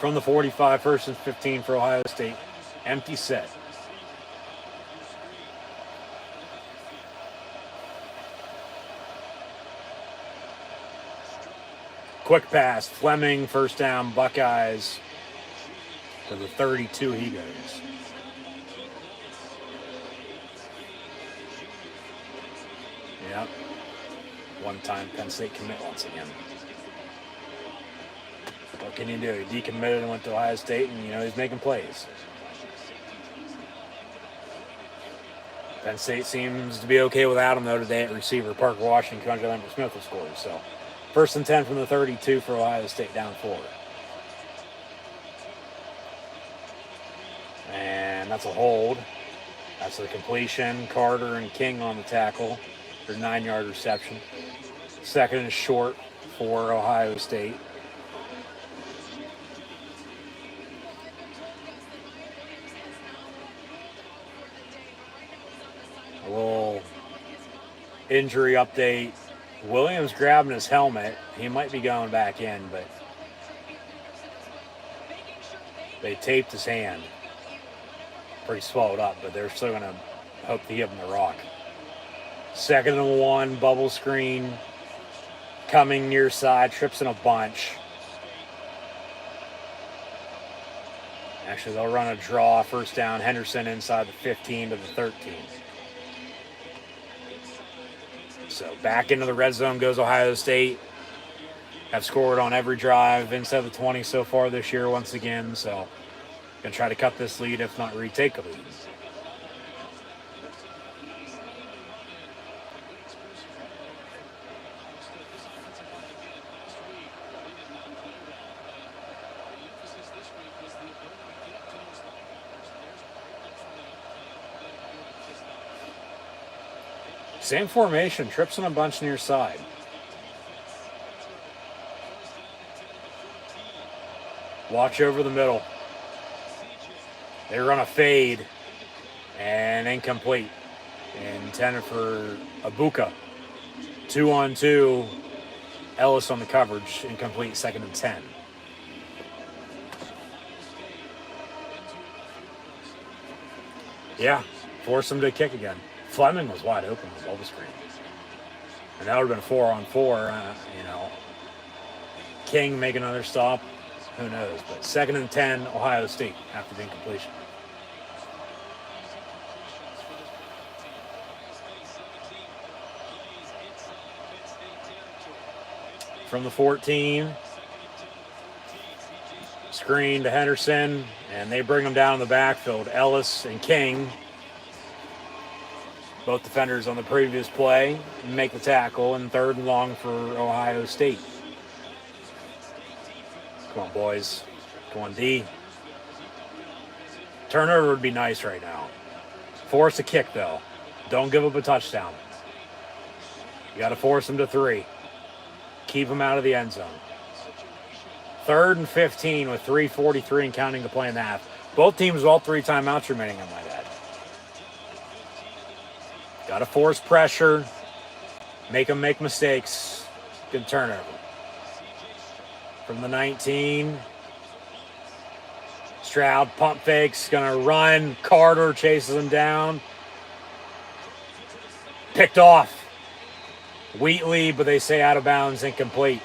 From the 45, 1st and 15 for Ohio State. Empty set. Quick pass. Fleming, first down, Buckeyes. To the 32 he goes. Yep. One-time Penn State commit once again. What can you do? He decommitted and went to Ohio State, and, he's making plays. Penn State seems to be okay without him, though, today at receiver. Parker Washington, Kendra Lambert-Smith will score. So, 1st and 10 from the 32 for Ohio State, down 4. And that's a hold. That's the completion. Carter and King on the tackle for 9-yard reception. 2nd and short for Ohio State. A little injury update. Williams grabbing his helmet. He might be going back in, but they taped his hand. Pretty swelled up, but they're still going to hope to give him the rock. 2nd and 1, bubble screen. Coming near side, trips in a bunch. Actually, they'll run a draw, first down. Henderson inside the 15 to the 13. So back into the red zone goes Ohio State. Have scored on every drive inside the 20 so far this year once again. So going to try to cut this lead, if not retake a lead. Same formation, trips in a bunch near side. Watch over the middle. They run a fade and incomplete. Intended for Abuka. 2-on-2. Ellis on the coverage. Incomplete, 2nd and 10. Yeah, force him to kick again. Fleming was wide open with bubble screen. And that would have been a 4-on-4, King make another stop. Who knows? But 2nd and 10, Ohio State after the incompletion. From the 14. Screen to Henderson, and they bring him down in the backfield. Ellis and King, both defenders on the previous play, make the tackle, and 3rd and long for Ohio State. Come on, boys. Come on, D. Turnover would be nice right now. Force a kick, though. Don't give up a touchdown. You got to force them to 3. Keep them out of the end zone. 3rd and 15 with 3:43 and counting to play in the half. Both teams with all 3 timeouts remaining, I might add. Got to force pressure. Make them make mistakes. Good turnover. From the 19. Stroud pump fakes. Going to run. Carter chases him down. Picked off. Wheatley, but they say out of bounds, incomplete.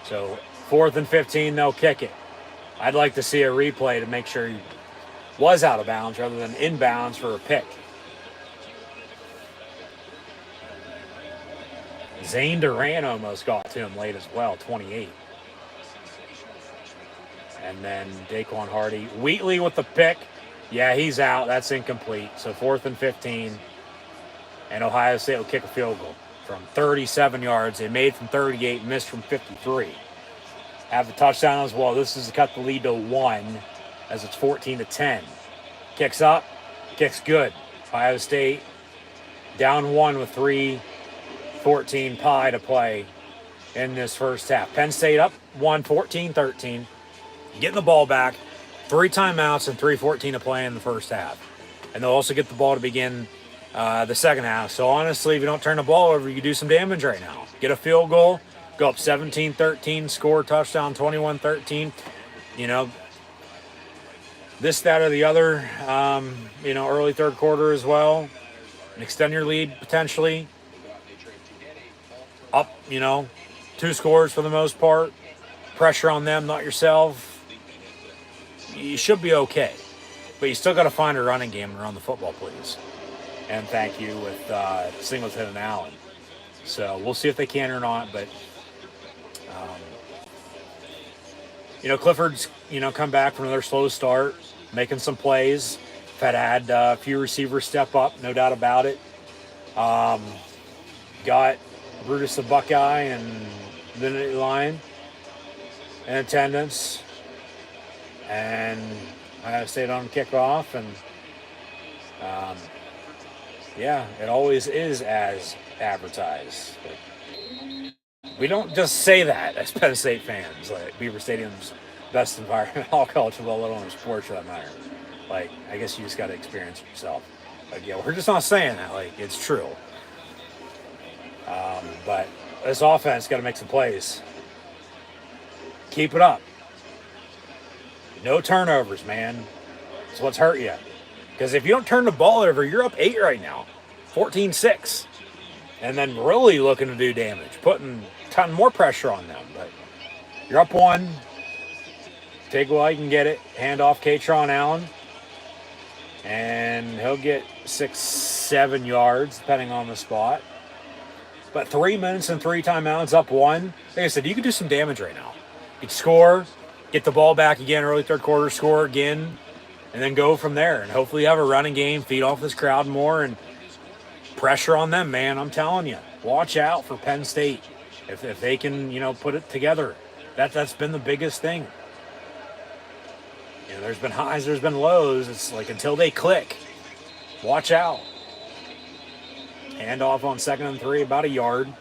So 4th and 15, they'll kick it. I'd like to see a replay to make sure he was out of bounds rather than inbounds for a pick. Zane Duran almost got to him late as well, 28. And then Daquan Hardy. Wheatley with the pick. Yeah, he's out. That's incomplete. So 4th and 15. And Ohio State will kick a field goal from 37 yards. They made from 38, missed from 53. Have the touchdown as well. This is to cut the lead to 1 as it's 14-10. Kicks up. Kicks good. Ohio State down 1 with 3:14 pie to play in this first half. Penn State up 1, 14-13. Getting the ball back. 3 timeouts and 3:14 to play in the first half. And they'll also get the ball to begin the second half. So honestly, if you don't turn the ball over, you can do some damage right now. Get a field goal, go up 17-13, score a touchdown 21-13. You know, this, that, or the other, early third quarter as well. And extend your lead potentially. Up, 2 scores for the most part. Pressure on them, not yourself. You should be okay. But you still got to find a running game and run the football, please. And thank you with Singleton and Allen. So we'll see if they can or not. But, Clifford's, come back from another slow start, making some plays. Had a few receivers step up, no doubt about it. Got Brutus the Buckeye and Vinny Line in attendance. And I stayed on kickoff. And, it always is as advertised. But we don't just say that as Penn State fans. Like, Beaver Stadium's best environment, all college football, let alone sports for that matter. Like, I guess you just got to experience it yourself. Like, we're just not saying that. Like, it's true. But this offense got to make some plays. Keep it up. No turnovers, man. That's what's hurt you. Because if you don't turn the ball over, you're up 8 right now. 14-6. And then really looking to do damage. Putting a ton more pressure on them. But you're up 1. Take while you can get it. Hand off Katron Allen. And he'll get 6-7 yards, depending on the spot. But 3 minutes and 3 timeouts, up 1. Like I said, you can do some damage right now. You can score, get the ball back again, early third quarter, score again, and then go from there. And hopefully you have a running game, feed off this crowd more, and pressure on them, man. I'm telling you, watch out for Penn State. If they can, put it together. That's been the biggest thing. There's been highs, there's been lows. It's like until they click, watch out. Hand off on 2nd and 3, about a yard,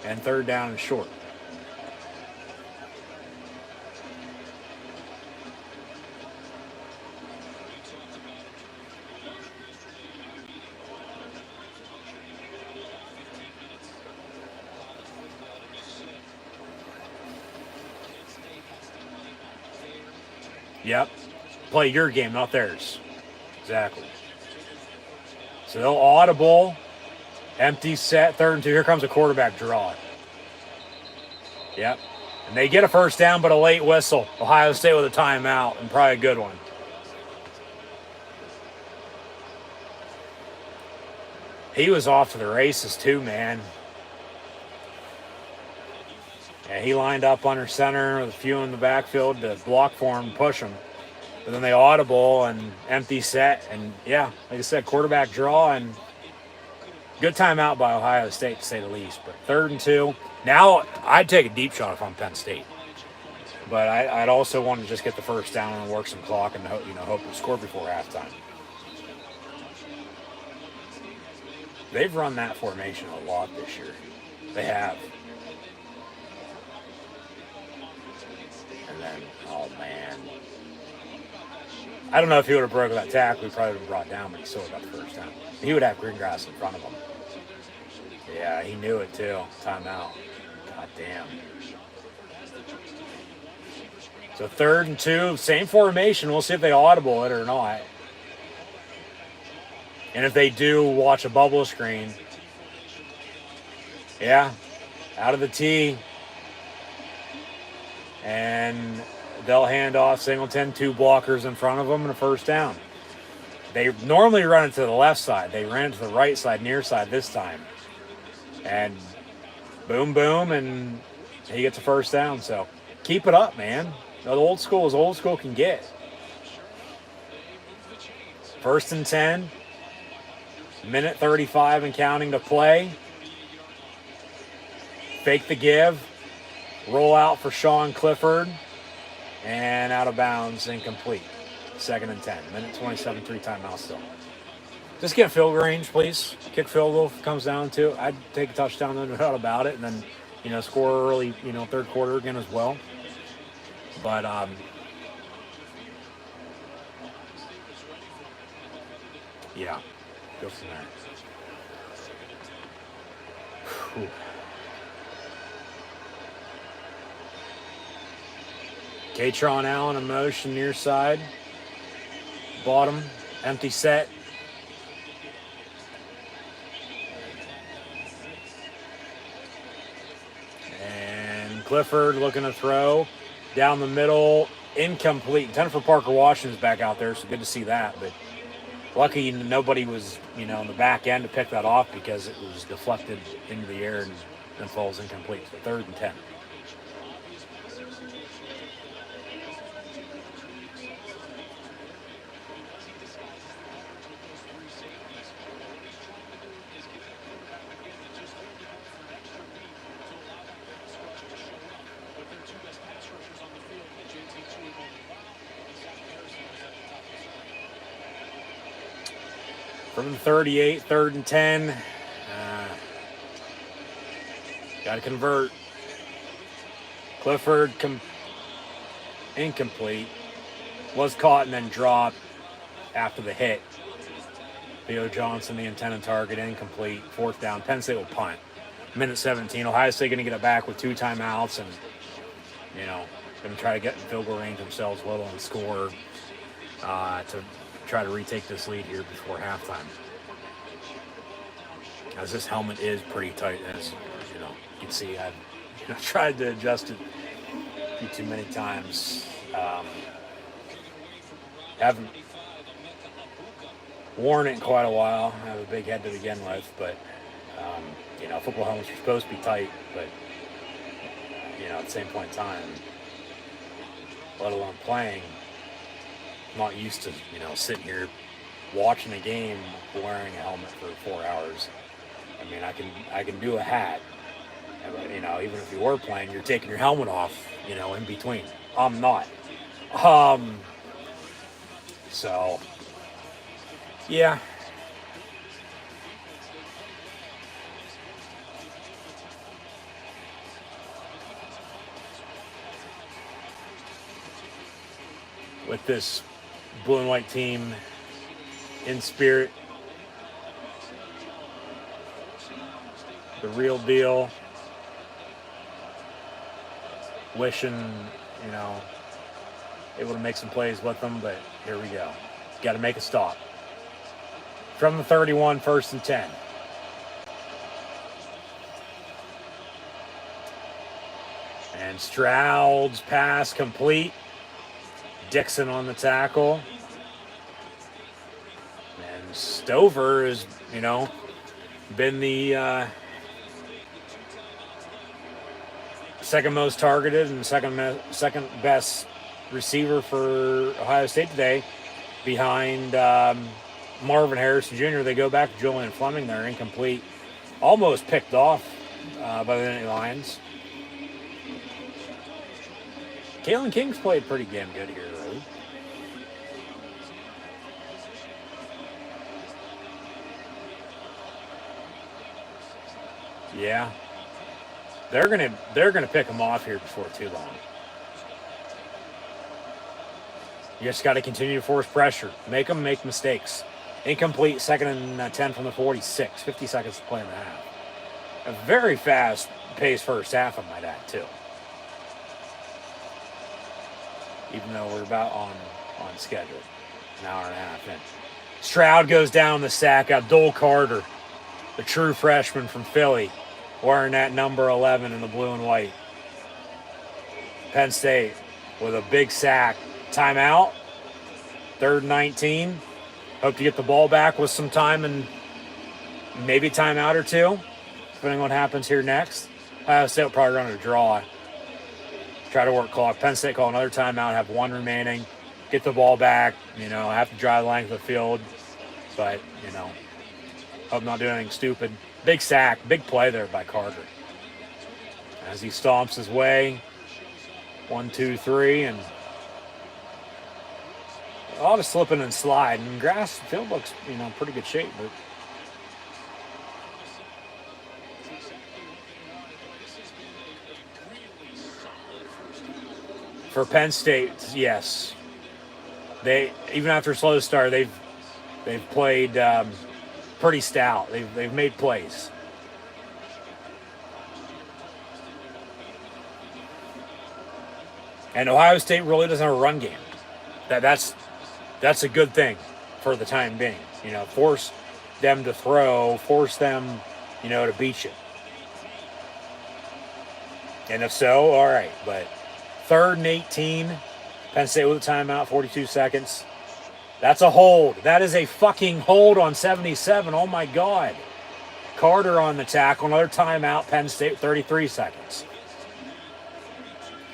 and 3rd down and short. Yep. Play your game, not theirs. Exactly. So they'll audible. Empty set, 3rd and 2. Here comes a quarterback draw. Yep. And they get a first down, but a late whistle. Ohio State with a timeout, and probably a good one. He was off to the races too, man. And he lined up under center with a few in the backfield to block for him, push him. But then they audible and empty set. And yeah, like I said, quarterback draw and good timeout by Ohio State to say the least. But 3rd and 2. Now I'd take a deep shot if I'm Penn State. But I'd also want to just get the first down and work some clock and hope to score before halftime. They've run that formation a lot this year. They have. And then, oh man. I don't know if he would have broken that tackle. He probably would have brought down, but he still got the first down. He would have Greengrass in front of him. Yeah, he knew it too. Timeout. God damn. So 3rd and 2, same formation. We'll see if they audible it or not. And if they do, watch a bubble screen. Yeah, out of the tee. And they'll hand off Singleton, 2 blockers in front of them, and a first down. They normally run it to the left side. They ran it to the right side, near side this time. And boom, boom, and he gets a first down. So keep it up, man. The old school is old school can get. 1st and 10. Minute 35 and counting to play. Fake the give. Roll out for Sean Clifford. And out of bounds, incomplete. 2nd and 10. Minute 27, 3 timeouts still. Just get field goal range, please. Kick field goal if it comes down to it. I'd take a touchdown, no doubt about it. And then, score early, 3rd quarter again as well. But, yeah, go from there. Whew. Katron Allen in motion near side. Bottom, empty set. And Clifford looking to throw. Down the middle, incomplete. Intended for Parker Washington's back out there, so good to see that. But lucky nobody was, in the back end to pick that off because it was deflected into the air and then falls incomplete. So 3rd and 10. From the 38, 3rd and 10. Got to convert. Clifford incomplete. Was caught and then dropped after the hit. Theo Johnson, the intended target, incomplete. 4th down. Penn State will punt. Minute 17. Ohio State going to get it back with 2 timeouts and, going to try to get in field goal range themselves, let alone score to try to retake this lead here before halftime. As this helmet is pretty tight, as you can see, I've tried to adjust it a few too many times. Haven't worn it in quite a while. I have a big head to begin with, but football helmets are supposed to be tight, but at the same point in time, let alone playing, I'm not used to sitting here watching a game wearing a helmet for 4 hours. I mean, I can do a hat, but even if you were playing, you're taking your helmet off, in between. I'm not. So yeah. With this blue and white team in spirit, the real deal, wishing, able to make some plays with them, but here we go. Got to make a stop. From the 31, 1st and 10. And Stroud's pass complete. Dixon on the tackle. And Stover has, been the second most targeted and second best receiver for Ohio State today, behind Marvin Harrison Jr. They go back to Julian Fleming. They're incomplete, almost picked off by the Nittany Lions. Kalen King's played pretty damn good here, really. Yeah, they're gonna pick him off here before too long. You just got to continue to force pressure, make them make mistakes. Incomplete, second and 10 from the 46. 50 seconds to play in the half. A very fast pace first half, I might add too. Even though we're about on schedule, an hour and a half in. Stroud goes down the sack. Abdul Carter, the true freshman from Philly, wearing that number 11 in the blue and white. Penn State with a big sack. Timeout. 3rd and 19. Hope to get the ball back with some time and maybe timeout or two, depending on what happens here next. Ohio State will probably run a draw. Try to work clock. Penn State call another timeout, have one remaining, get the ball back, have to drive the length of the field. But, hope not doing anything stupid. Big sack, big play there by Carter. As he stomps his way, 1, 2, 3, and a lot of slipping and sliding. And grass field looks, pretty good shape, but for Penn State, yes, they even after a slow start, they've played pretty stout. They've made plays. And Ohio State really doesn't have a run game. That's a good thing for the time being. Force them to throw, force them, to beat you. And if so, all right. But 3rd and 18, Penn State with a timeout, 42 seconds. That's a hold. That is a fucking hold on 77. Oh, my God. Carter on the tackle. Another timeout. Penn State, 33 seconds.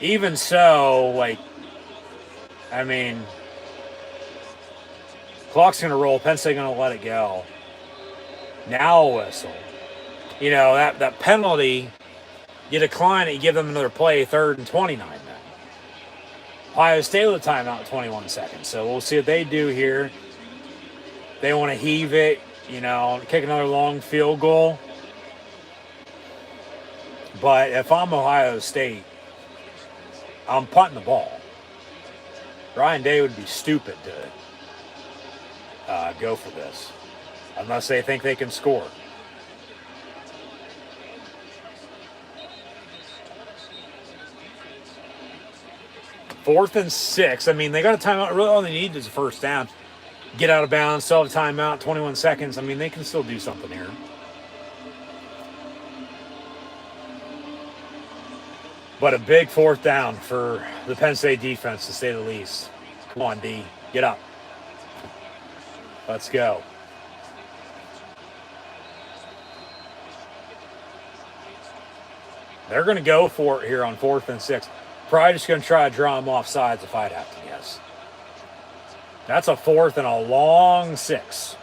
Even so, clock's going to roll. Penn State going to let it go. Now a whistle. That penalty, you decline it, you give them another play, 3rd and 29 then. Ohio State with a timeout, 21 seconds. So we'll see what they do here. They want to heave it, kick another long field goal. But if I'm Ohio State, I'm punting the ball. Ryan Day would be stupid to go for this, unless they think they can score. Fourth and 6. They got a timeout. Really, all they need is a first down. Get out of bounds, still have a timeout, 21 seconds. They can still do something here. But a big 4th down for the Penn State defense, to say the least. Come on, D. Get up. Let's go. They're going to go for it here on 4th and 6. Probably just going to try to draw them off sides if I'd have to guess. That's a 4th and a long 6.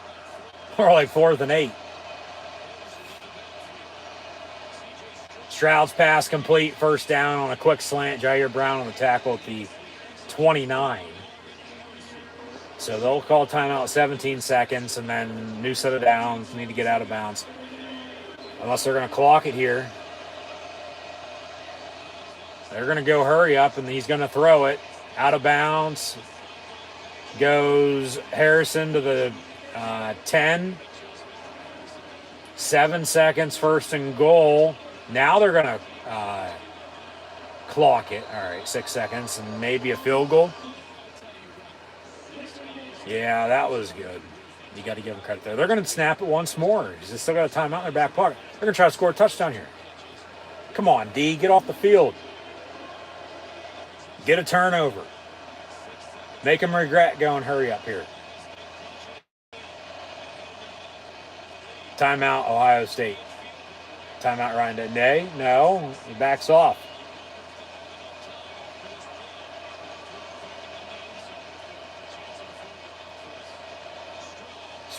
Or 4th and 8. Stroud's pass complete. First down on a quick slant. Jair Brown on the tackle at the 29. So they'll call timeout 17 seconds, and then new set of downs. Need to get out of bounds. Unless they're going to clock it here. They're going to go hurry up, and he's going to throw it. Out of bounds. Goes Harrison to the 10. 7 seconds, 1st and goal. Now they're going to clock it. All right, 6 seconds, and maybe a field goal. Yeah, that was good. You got to give them credit there. They're going to snap it once more. He's still got a timeout in their back pocket. They're going to try to score a touchdown here. Come on, D, get off the field. Get a turnover. Make them regret going hurry up here. Timeout, Ohio State. Timeout, Ryan Day. No, he backs off.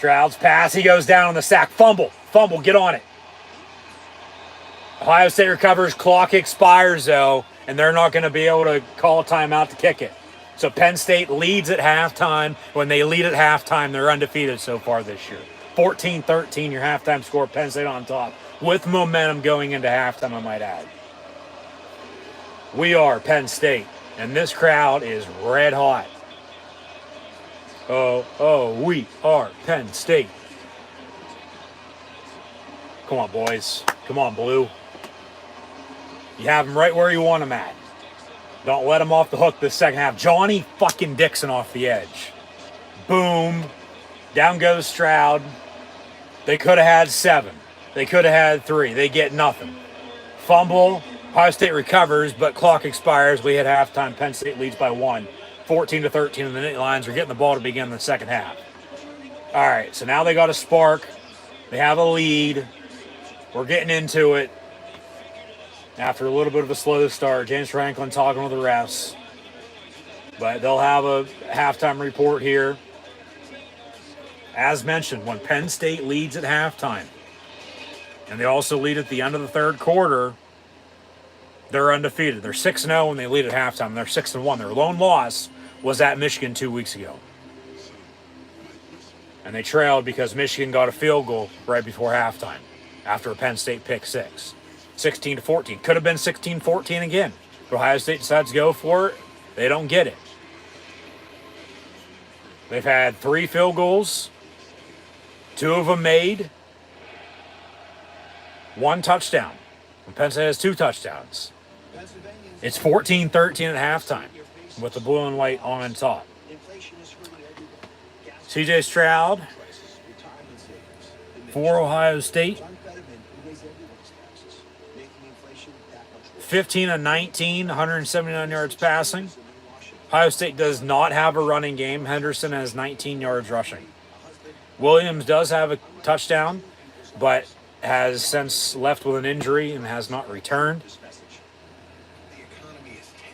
Stroud's pass. He goes down on the sack. Fumble. Get on it. Ohio State recovers. Clock expires, though, and they're not going to be able to call a timeout to kick it. So Penn State leads at halftime. When they lead at halftime, they're undefeated so far this year. 14-13, your halftime score. Penn State on top with momentum going into halftime, I might add. We are Penn State, and this crowd is red hot. We are Penn State. Come on, boys. Come on, Blue. You have them right where you want them at. Don't let them off the hook this second half. Johnny fucking Dixon off the edge. Boom. Down goes Stroud. They could have had 7. They could have had 3. They get nothing. Fumble. Ohio State recovers, but clock expires. We hit halftime. Penn State leads by 1. 14-13, and the Nittany Lions are getting the ball to begin the second half. All right, so now they got a spark. They have a lead. We're getting into it. After a little bit of a slow start, James Franklin talking with the refs. But they'll have a halftime report here. As mentioned, when Penn State leads at halftime, and they also lead at the end of the third quarter, they're undefeated. They're 6-0 when they lead at halftime. They're 6-1. Their lone loss was at Michigan 2 weeks ago. And they trailed because Michigan got a field goal right before halftime after a Penn State pick 6. 16-14. Could have been 16-14 again. But Ohio State decides to go for it. They don't get it. They've had 3 field goals. 2 of them made. 1 touchdown. And Penn State has 2 touchdowns. It's 14-13 at halftime with the blue and white on top. C.J. Stroud for Ohio State. 15-19, 179 yards passing. Ohio State does not have a running game. Henderson has 19 yards rushing. Williams does have a touchdown, but has since left with an injury and has not returned.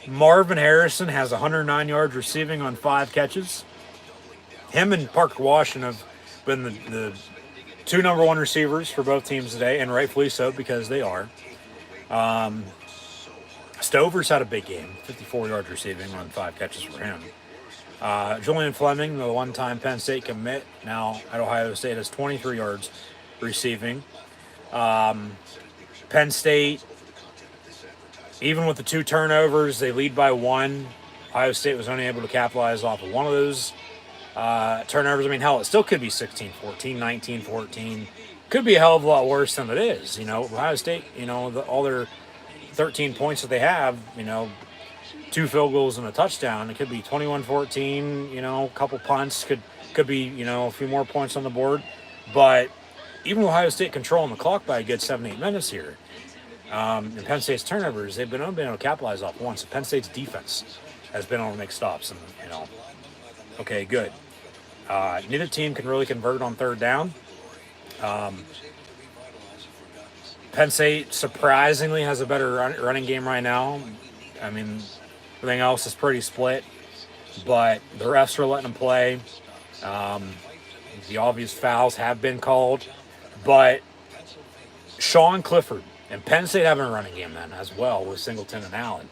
Marvin Harrison has 109 yards receiving on 5 catches. Him and Parker Washington have been the 2 number 1 receivers for both teams today, and rightfully so because they are. Stover's had a big game, 54 yards receiving on 5 catches for him. Julian Fleming, the one-time Penn State commit, now at Ohio State, has 23 yards receiving. Penn State, even with the 2 turnovers, they lead by 1. Ohio State was only able to capitalize off of one of those turnovers. I mean, hell, it still could be 16-14, 19-14. Could be a hell of a lot worse than it is. You know, Ohio State, you know, all their 13 points that they have, you know, 2 field goals and a touchdown. It could be 21-14, you know, a couple punts. Could be, you know, a few more points on the board. But even with Ohio State controlling the clock by a good 7-8 minutes here, and Penn State's turnovers, they've been able to capitalize off once. Penn State's defense has been able to make stops, and, you know, okay, good. Neither team can really convert on third down. Penn State surprisingly has a better running game right now. I mean, everything else is pretty split, but the refs are letting them play. The obvious fouls have been called, but Sean Clifford and Penn State having a running game then as well with Singleton and Allen.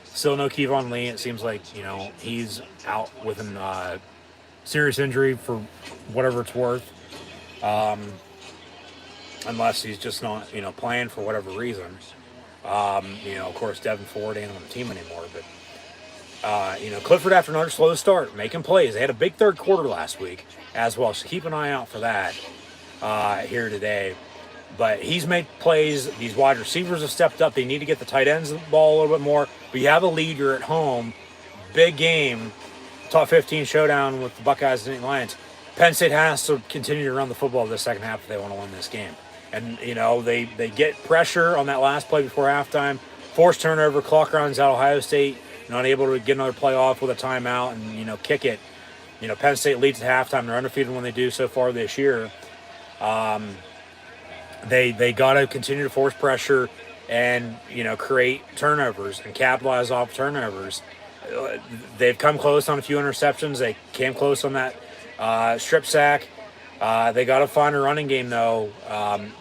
Still no Kevon Lee. It seems like, you know, he's out with a serious injury for whatever it's worth. Unless he's just not, you know, playing for whatever reason. You know, of course, Devin Ford ain't on the team anymore. But, you know, Clifford, after another slow start, making plays. They had a big third quarter last week as well, so keep an eye out for that here today. But he's made plays. These wide receivers have stepped up. They need to get the tight ends the ball a little bit more. But you have a lead. You're at home. Big game. Top 15 showdown with the Buckeyes and the Lions. Penn State has to continue to run the football the second half if they want to win this game. And, you know, they get pressure on that last play before halftime. Forced turnover. Clock runs out. Ohio State not able to get another play off with a timeout and, you know, kick it. You know, Penn State leads at halftime. They're undefeated when they do so far this year. They got to continue to force pressure and, you know, create turnovers and capitalize off turnovers. They've come close on a few interceptions. They came close on that strip sack. They got to find a running game, though,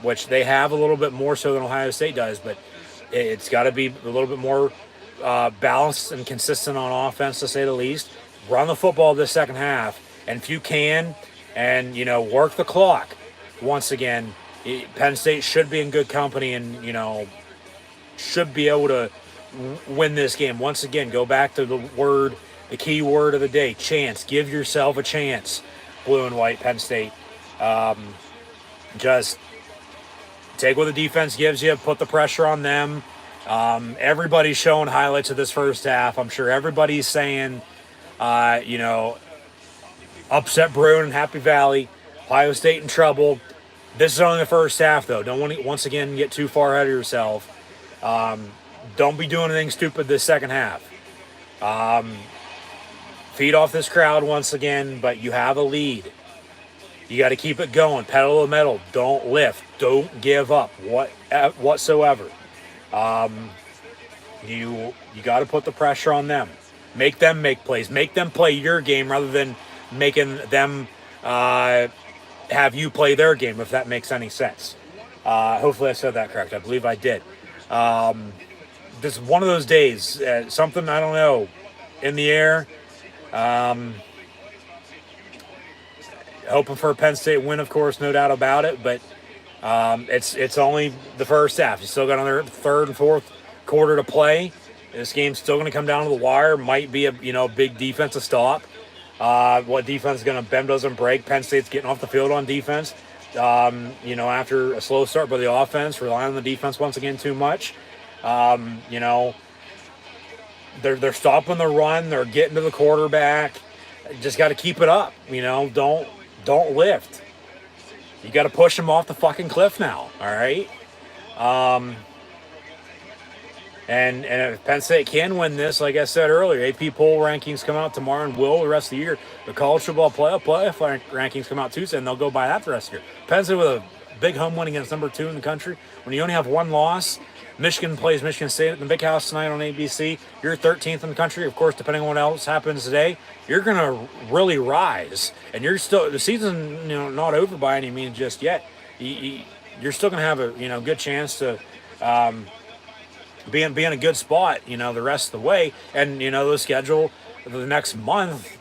which they have a little bit more so than Ohio State does, but it's got to be a little bit more balanced and consistent on offense, to say the least. Run the football this second half, and if you can, and work the clock. Once again, Penn State should be in good company, and should be able to win this game. Once again, go back to the key word of the day: chance. Give yourself a chance. Blue and white, Penn State. Just take what the defense gives you, put the pressure on them. Everybody's showing highlights of this first half. I'm sure everybody's saying, upset Bruin and Happy Valley, Ohio State in trouble. This is only the first half, though. Don't want to, once again, get too far ahead of yourself. Don't be doing anything stupid this second half. Feed off this crowd once again, but you have a lead. You got to keep it going. Pedal to the metal. Don't lift. Don't give up whatsoever. You got to put the pressure on them. Make them make plays. Make them play your game rather than making them have you play their game, if that makes any sense. Hopefully I said that correct. I believe I did. This is one of those days. Something, I don't know, in the air. Hoping for a Penn State win, of course, no doubt about it. But it's only the first half. You still got another third and fourth quarter to play. This game's still going to come down to the wire. Might be a big defensive stop. What defense is going to bend doesn't break. Penn State's getting off the field on defense. After a slow start by the offense, relying on the defense once again too much. They're stopping the run. They're getting to the quarterback. Just got to keep it up. Don't lift. You got to push them off the fucking cliff now. All right. And if Penn State can win this, like I said earlier, AP poll rankings come out tomorrow and will the rest of the year. The college football playoff rankings come out Tuesday, and they'll go by that the rest of the year. Penn State with a big home win against number 2 in the country. When you only have one loss, Michigan plays Michigan State at the Big House tonight on ABC. You're 13th in the country. Of course, depending on what else happens today, you're going to really rise. And you're still, the season, not over by any means just yet. You're still going to have a, good chance to be in a good spot, the rest of the way. And, the schedule the next month,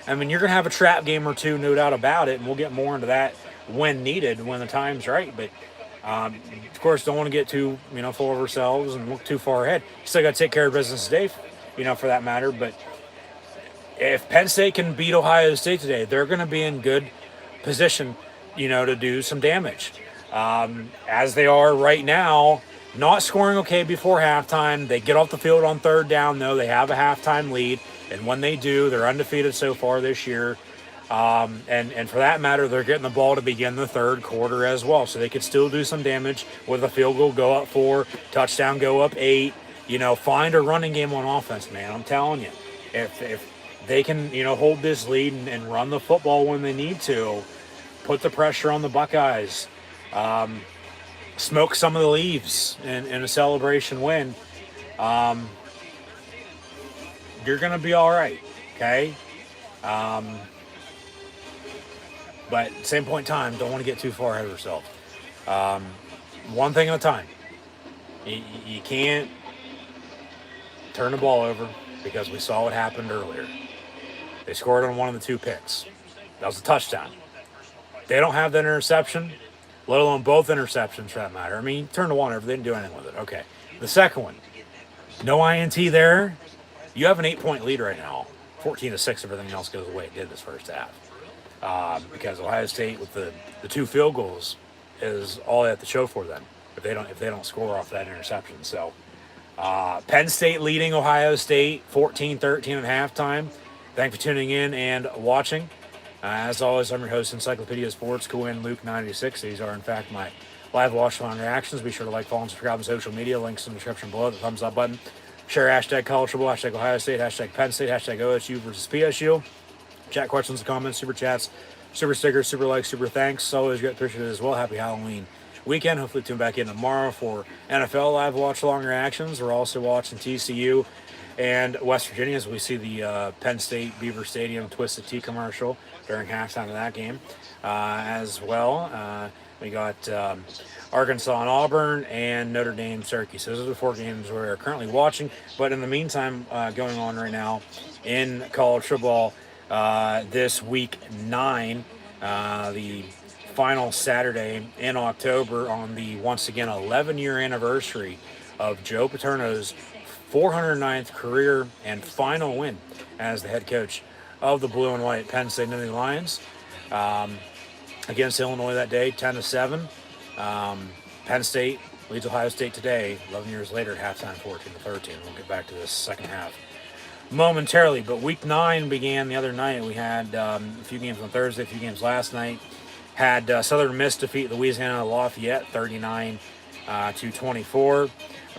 I mean, you're going to have a trap game or two, no doubt about it. And we'll get more into that when needed, when the time's right. But, of course, don't want to get too, full of ourselves and look too far ahead. You still got to take care of business today, for that matter. But if Penn State can beat Ohio State today, they're going to be in good position, to do some damage. As they are right now, not scoring okay before halftime. They get off the field on third down, though. They have a halftime lead. And when they do, they're undefeated so far this year. And for that matter, they're getting the ball to begin the third quarter as well. So they could still do some damage with a field goal, go up 4, touchdown, go up 8. Find a running game on offense, man. I'm telling you. If they can, hold this lead and run the football when they need to, put the pressure on the Buckeyes, smoke some of the leaves in a celebration win, you're going to be all right, okay? But at the same point in time, don't want to get too far ahead of yourself. One thing at a time. You can't turn the ball over because we saw what happened earlier. They scored on one of the 2 picks. That was a touchdown. They don't have that interception, let alone both interceptions for that matter. I mean, turn the one over. They didn't do anything with it. Okay. The second one, no INT there. You have an 8-point lead right now. 14-6, everything else goes the way it did this first half. Because Ohio State with the 2 field goals is all they have to show for them if they don't score off that interception. So Penn State leading Ohio State 14-13 at halftime. Thanks for tuning in and watching. As always, I'm your host, Encyclopedia Sports, Cohen Luke 96. These are, in fact, my live watch-along reactions. Be sure to like, follow, and subscribe on social media. Links in the description below. The thumbs up button. Share hashtag college football, hashtag Ohio State, hashtag Penn State, hashtag OSU versus PSU. Chat questions and comments, super chats, super stickers, super likes, super thanks. Always get appreciated as well. Happy Halloween weekend. Hopefully tune back in tomorrow for NFL live watch-along reactions. We're also watching TCU And West Virginia, as we see the Penn State Beaver Stadium Twisted Tea commercial during halftime of that game as well. We got Arkansas and Auburn and Notre Dame Syracuse. Those are the 4 games we're currently watching. But in the meantime, going on right now in college football, this week 9, the final Saturday in October on the once again 11-year anniversary of Joe Paterno's 409th career and final win as the head coach of the blue and white Penn State Nittany Lions against Illinois that day, 10-7. Penn State leads Ohio State today, 11 years later at halftime, 14-13. We'll get back to this second half momentarily. But week 9 began the other night. We had a few games on Thursday, a few games last night. Had Southern Miss defeat Louisiana Lafayette 39-24.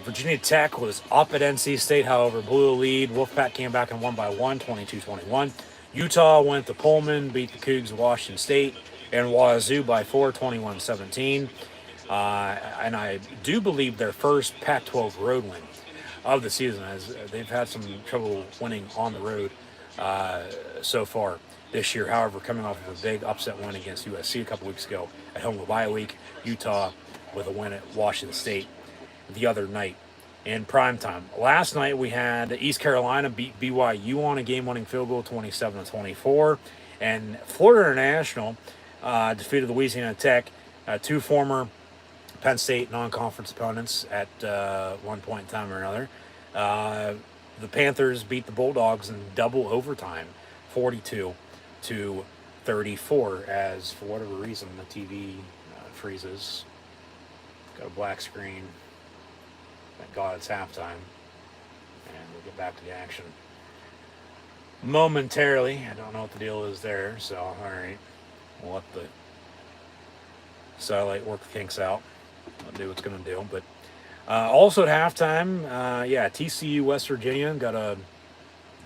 Virginia Tech was up at NC State, however, blew a lead. Wolfpack came back and won by 1, 22-21. Utah went to Pullman, beat the Cougs of Washington State, and Wazoo by 4, 21-17. And I do believe their first Pac-12 road win of the season, as they've had some trouble winning on the road so far this year. However, coming off of a big upset win against USC a couple weeks ago at home with bye week, Utah with a win at Washington State the other night in prime time. Last night we had East Carolina beat BYU on a game-winning field goal, 27-24, and Florida International defeated Louisiana Tech, 2 former Penn State non-conference opponents at one point in time or another. The Panthers beat the Bulldogs in double overtime, 42-34, as for whatever reason the TV freezes. Got a black screen. Thank God it's halftime. And we'll get back to the action momentarily. I don't know what the deal is there, so alright. We'll let the satellite work the kinks out. I'll do what's going to do. But also at halftime, TCU West Virginia got a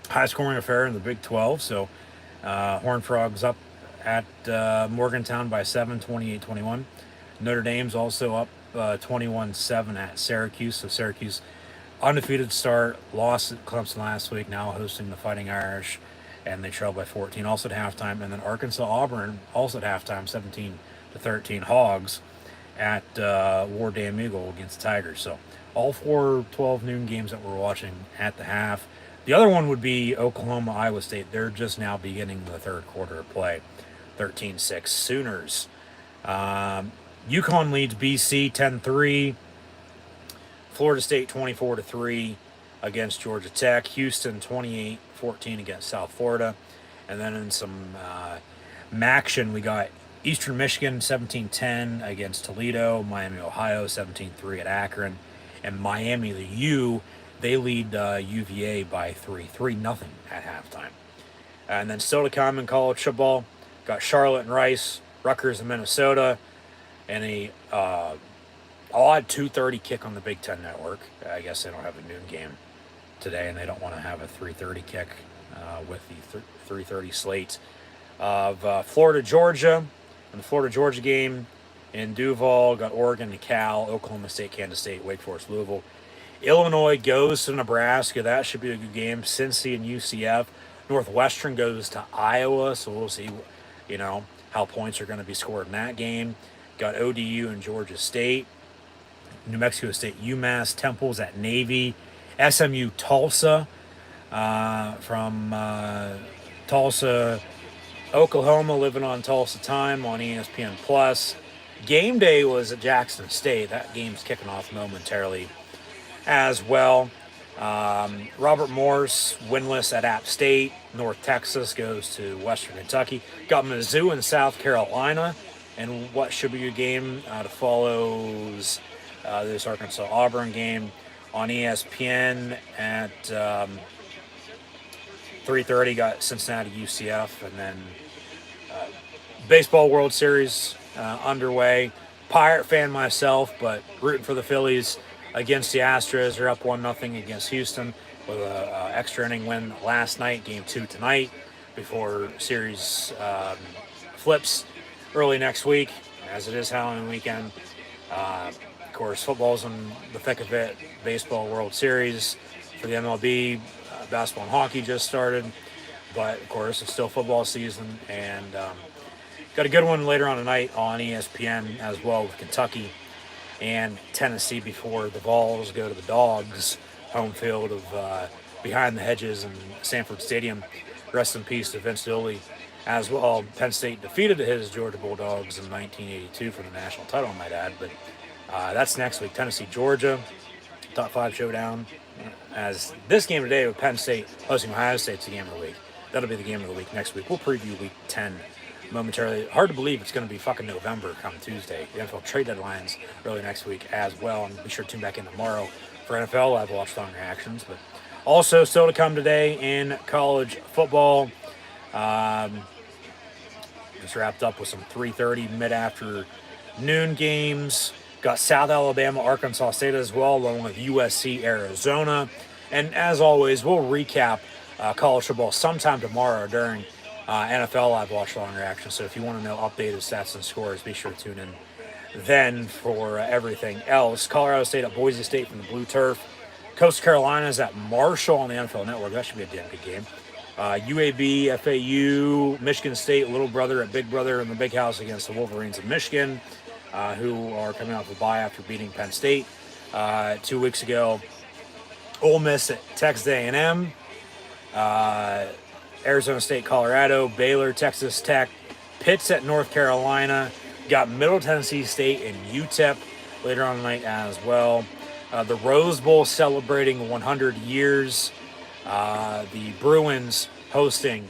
high-scoring affair in the Big 12. So Horned Frogs up at Morgantown by 7, 28-21. Notre Dame's also up 21-7 at Syracuse. So Syracuse, undefeated start, lost at Clemson last week, now hosting the Fighting Irish, and they trailed by 14. Also at halftime, and then Arkansas Auburn also at halftime, 17-13 Hogs at War Damn Eagle against the Tigers. So all 4 12 noon games that we're watching at the half. The other one would be Oklahoma Iowa State. They're just now beginning the third quarter of play. 13-6 Sooners. UConn leads BC 10-3. Florida State 24-3 against Georgia Tech. Houston 28-14 against South Florida. And then in some Maction, we got Eastern Michigan 17-10 against Toledo. Miami, Ohio 17-3 at Akron. And Miami, the U, they lead UVA by 3-0 at halftime. And then still to come in college football, got Charlotte and Rice, Rutgers and Minnesota, and a odd 2:30 kick on the Big Ten Network. I guess they don't have a noon game today, and they don't want to have a 3:30 kick with the 3:30 slate of Florida, Georgia. And the Florida, Georgia game in Duval got Oregon and Cal, Oklahoma State, Kansas State, Wake Forest, Louisville. Illinois goes to Nebraska. That should be a good game. Cincy and UCF. Northwestern goes to Iowa, so we'll see, how points are going to be scored in that game. Got ODU and Georgia State. New Mexico State, UMass. Temple's at Navy. SMU, Tulsa. From Tulsa, Oklahoma, living on Tulsa time on ESPN+. Game day was at Jackson State. That game's kicking off momentarily as well. Robert Morris, winless at App State. North Texas goes to Western Kentucky. Got Mizzou in South Carolina. And what should be a game that follows this Arkansas-Auburn game on ESPN at 3:30. Got Cincinnati, UCF, and then Baseball World Series underway. Pirate fan myself, but rooting for the Phillies against the Astros. They're up 1-0 against Houston with an extra inning win last night. Game 2 tonight before series flips early next week, as it is Halloween weekend. Of course, football's in the thick of it. Baseball World Series for the MLB basketball and hockey just started, but of course it's still football season, and got a good one later on tonight on ESPN as well with Kentucky and Tennessee before the Vols go to the Dogs, home field of Behind the Hedges and Sanford Stadium. Rest in peace to Vince Dooley as well. Penn State defeated his Georgia Bulldogs in 1982 for the national title, I might add. But that's next week. Tennessee, Georgia, top 5 showdown. As this game today with Penn State hosting Ohio State's the game of the week. That'll be the game of the week next week. We'll preview week 10 momentarily. Hard to believe it's going to be fucking November come Tuesday. The NFL trade deadline's early next week as well. And be sure to tune back in tomorrow for NFL live watch long reactions. But also still to come today in college football. Just wrapped up with some 3:30 mid-afternoon games. Got South Alabama, Arkansas State as well, along with USC, Arizona. And as always, we'll recap college football sometime tomorrow during NFL Live Watch Long Reaction. So if you want to know updated stats and scores, be sure to tune in then for everything else. Colorado State at Boise State from the Blue Turf. Coastal Carolina is at Marshall on the NFL Network. That should be a damn good game. UAB, FAU, Michigan State, little brother at big brother in the big house against the Wolverines of Michigan, who are coming off a bye after beating Penn State 2 weeks ago. Ole Miss at Texas A&M, Arizona State, Colorado, Baylor, Texas Tech, Pitt's at North Carolina. Got Middle Tennessee State and UTEP later on tonight as well. The Rose Bowl celebrating 100 years. The Bruins hosting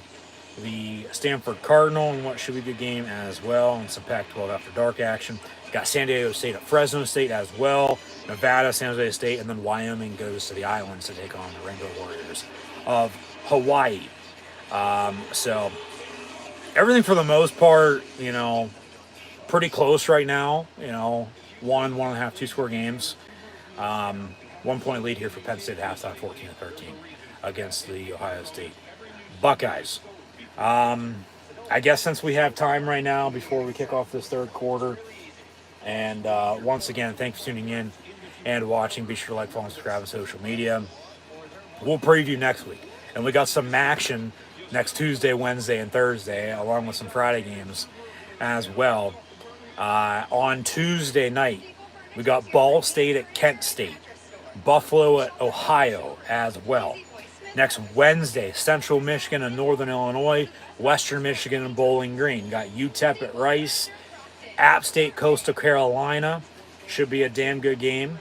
the Stanford Cardinal in what should be a good game as well, and some Pac-12 After Dark action. Got San Diego State at Fresno State as well, Nevada, San Jose State, and then Wyoming goes to the islands to take on the Rainbow Warriors of Hawaii. So everything for the most part, pretty close right now. 1.5, 2-score games. 1-point lead here for Penn State at halftime, 14-13 against the Ohio State Buckeyes. I guess since we have time right now before we kick off this third quarter, and once again, thanks for tuning in and watching. Be sure to like, follow, and subscribe on social media. We'll preview next week. And we got some action next Tuesday, Wednesday, and Thursday, along with some Friday games as well. On Tuesday night, we got Ball State at Kent State, Buffalo at Ohio as well. Next Wednesday, Central Michigan and Northern Illinois, Western Michigan and Bowling Green. Got UTEP at Rice, App State, Coastal Carolina. Should be a damn good game.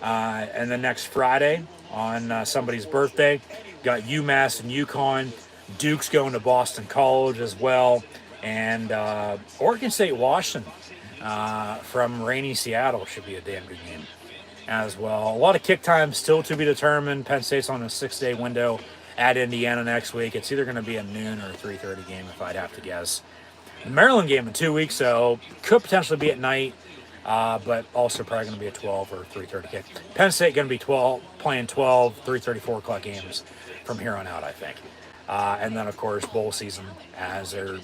And then next Friday, on somebody's birthday, got UMass and UConn. Duke's going to Boston College as well. And Oregon State, Washington from rainy Seattle should be a damn good game as well. A lot of kick times still to be determined. Penn State's on a 6-day window at Indiana next week. It's either going to be a noon or a 3:30 game if I'd have to guess. The Maryland game in 2 weeks, so could potentially be at night, but also probably going to be a 12 or 3:30 kick. Penn State going to be playing 12, 3:30, 4 o'clock games from here on out, I think. And then, of course, bowl season as they're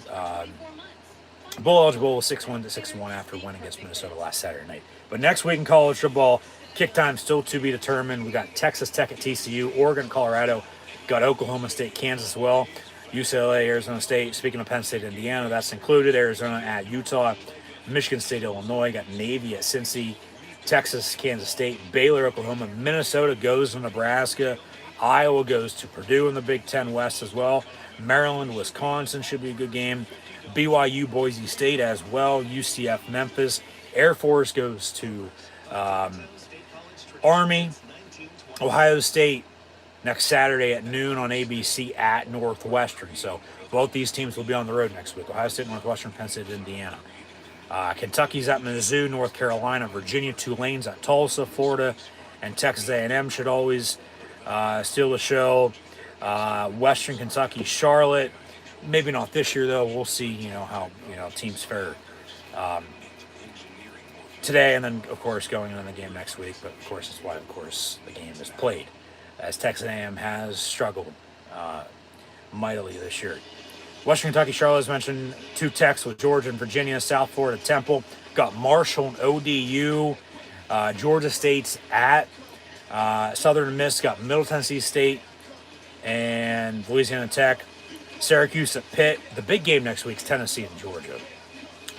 bowl eligible 6-1 to 6-1 after winning against Minnesota last Saturday night. But next week in college football, kick time still to be determined. We got Texas Tech at TCU, Oregon, Colorado, got Oklahoma State, Kansas as well, UCLA, Arizona State. Speaking of Penn State, Indiana, that's included. Arizona at Utah, Michigan State, Illinois, got Navy at Cincy, Texas, Kansas State, Baylor, Oklahoma, Minnesota goes to Nebraska, Iowa goes to Purdue in the Big Ten West as well. Maryland, Wisconsin should be a good game. BYU, Boise State as well. UCF, Memphis. Air Force goes to Army. Ohio State next Saturday at noon on ABC at Northwestern. So both these teams will be on the road next week. Ohio State, Northwestern, Penn State, Indiana. Kentucky's at Mizzou, North Carolina, Virginia, Tulane's at Tulsa, Florida, and Texas A&M should always steal the show. Western Kentucky, Charlotte. Maybe not this year though. We'll see. How teams fare today, and then of course going into the game next week. But of course, that's why the game is played, as Texas A&M has struggled mightily this year. Western Kentucky, Charlotte, as mentioned, 2 Techs with Georgia and Virginia. South Florida, Temple. Got Marshall and ODU. Georgia State's at Southern Miss. Got Middle Tennessee State and Louisiana Tech, Syracuse at Pitt. The big game next week is Tennessee and Georgia.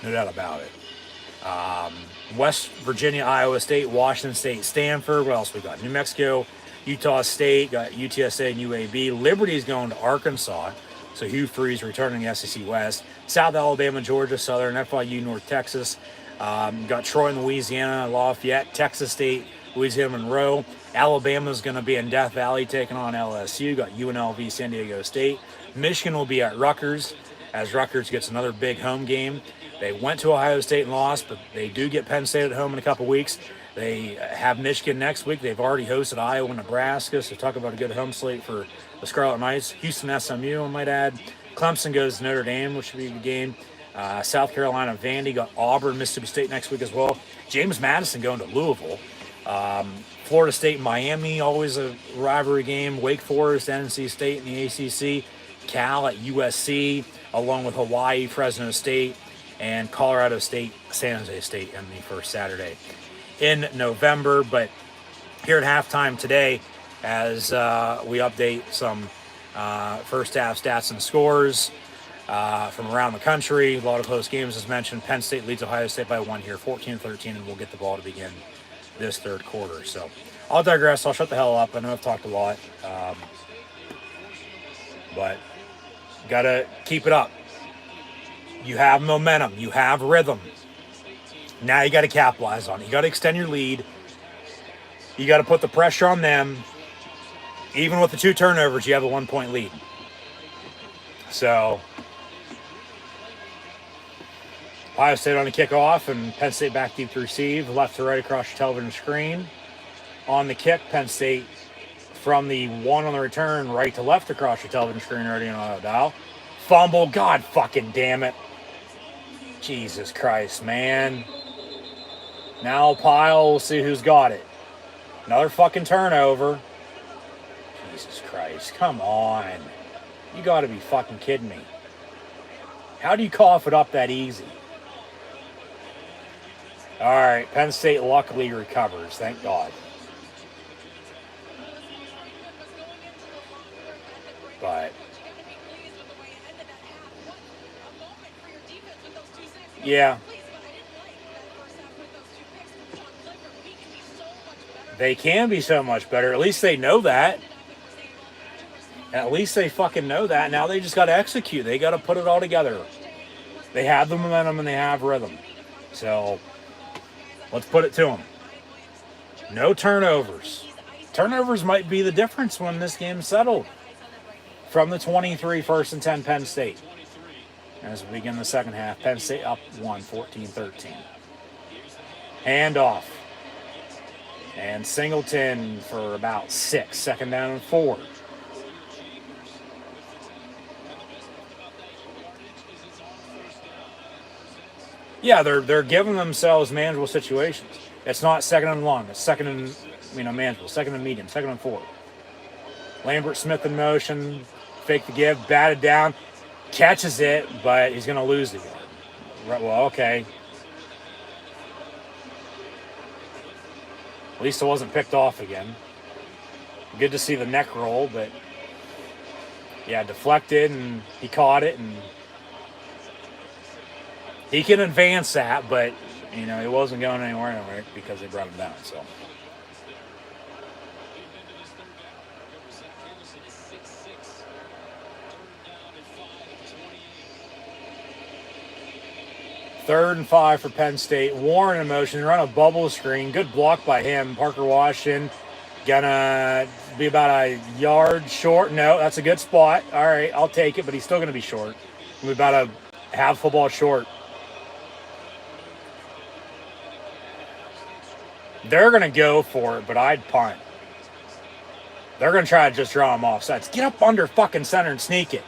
No doubt about it. West Virginia, Iowa State, Washington State, Stanford. What else we got? New Mexico, Utah State, got UTSA and UAB. Liberty's going to Arkansas. So Hugh Freeze returning the SEC West. South Alabama, Georgia Southern, FIU, North Texas. Got Troy and Louisiana, Lafayette, Texas State, Louisiana Monroe. Alabama's going to be in Death Valley taking on LSU. Got UNLV, San Diego State. Michigan will be at Rutgers as Rutgers gets another big home game. They went to Ohio State and lost, but they do get Penn State at home in a couple weeks. They have Michigan next week. They've already hosted Iowa and Nebraska, so talk about a good home slate for the Scarlet Knights. Houston SMU, I might add. Clemson goes to Notre Dame, which should be a good game. South Carolina, Vandy, got Auburn, Mississippi State next week as well. James Madison going to Louisville. Florida State, Miami, always a rivalry game. Wake Forest, NC State in the ACC. Cal at USC, along with Hawaii, Fresno State, and Colorado State, San Jose State in the first Saturday in November. But here at halftime today, as we update some first half stats and scores from around the country, a lot of close games as mentioned. Penn State leads Ohio State by 1 here, 14-13, and we'll get the ball to begin this third quarter. So I'll digress. I'll shut the hell up. I know I've talked a lot, but got to keep it up. You have momentum. You have rhythm. Now you got to capitalize on it. You got to extend your lead. You got to put the pressure on them. Even with the 2 turnovers, you have a 1-point lead. So Ohio State on the kickoff and Penn State back deep to receive. Left to right across your television screen. On the kick, Penn State from the 1 on the return, right to left across your television screen, already on auto dial. Fumble. God fucking damn it. Jesus Christ, man. Now Pyle, we'll see who's got it. Another fucking turnover. Jesus Christ, come on. You gotta be fucking kidding me. How do you cough it up that easy? Alright, Penn State luckily recovers, thank God. But yeah, they can be so much better. At least they know that. At least they fucking know that. Now they just got to execute. They got to put it all together. They have the momentum and they have rhythm. So let's put it to them. No turnovers. Turnovers might be the difference when this game's settled. From the 23, first and 10, Penn State. As we begin the second half, Penn State up 1, 14-13. Hand off. And Singleton for about 6. Second down and 4. Yeah, they're giving themselves manageable situations. It's not second and long. It's second and manageable. Second and medium. Second and 4. Lambert Smith in motion. Fake the give. Batted down. Catches it, but he's going to lose the yard. Right, well, okay. At least it wasn't picked off again. Good to see the neck roll, but yeah, deflected, and he caught it, and he can advance that, but it wasn't going anywhere because they brought him down. So. Third and 5 for Penn State. Warren in motion. Run a bubble screen. Good block by him. Parker Washington gonna be about a yard short. No, that's a good spot. All right, I'll take it, but he's still gonna be short. We're about a half football short. They're gonna go for it, but I'd punt. They're gonna try to just draw him off sides. Get up under fucking center and sneak it.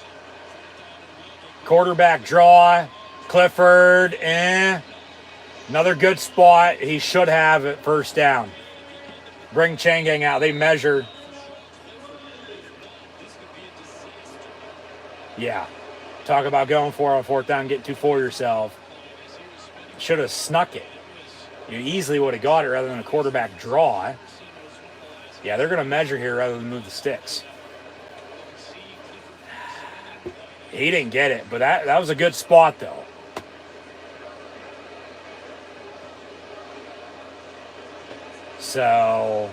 Quarterback draw. Clifford, another good spot. He should have it first down. Bring Changang out. They measure. Yeah. Talk about going for it on fourth down, getting too for yourself. Should have snuck it. You easily would have got it rather than a quarterback draw. Yeah, they're going to measure here rather than move the sticks. He didn't get it, but that was a good spot, though. So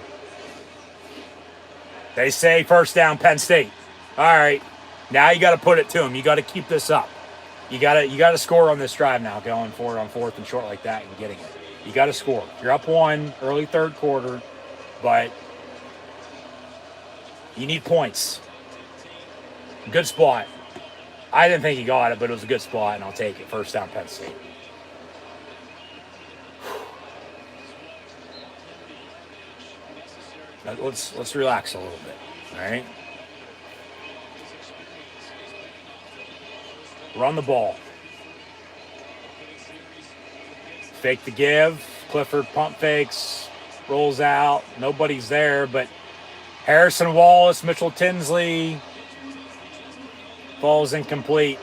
they say first down, Penn State. All right, now you got to put it to him. You got to keep this up. You got to score on this drive now, going forward on fourth and short like that and getting it. You got to score. You're up 1 early third quarter, but you need points. Good spot. I didn't think he got it, but it was a good spot, and I'll take it. First down, Penn State. Let's relax a little bit, all right? Run the ball. Fake the give. Clifford pump fakes, rolls out. Nobody's there, but Harrison Wallace, Mitchell Tinsley, falls incomplete.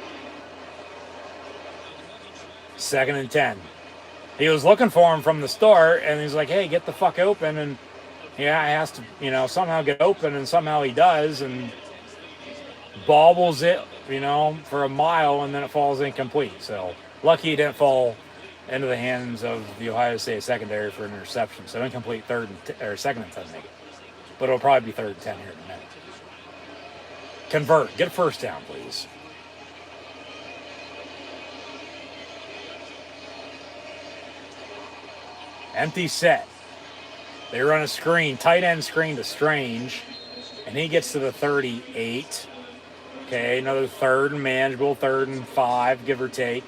2nd and 10. He was looking for him from the start, and he's like, hey, get the fuck open. And yeah, he has to, somehow get open, and somehow he does, and bobbles it, for a mile, and then it falls incomplete. So lucky he didn't fall into the hands of the Ohio State secondary for an interception. So incomplete 2nd and 10 make it. But it'll probably be 3rd and 10 here in a minute. Convert. Get a first down, please. Empty set. They run a screen, tight end screen to Strange, and he gets to the 38. Okay, another 3rd and manageable, 3rd and 5, give or take.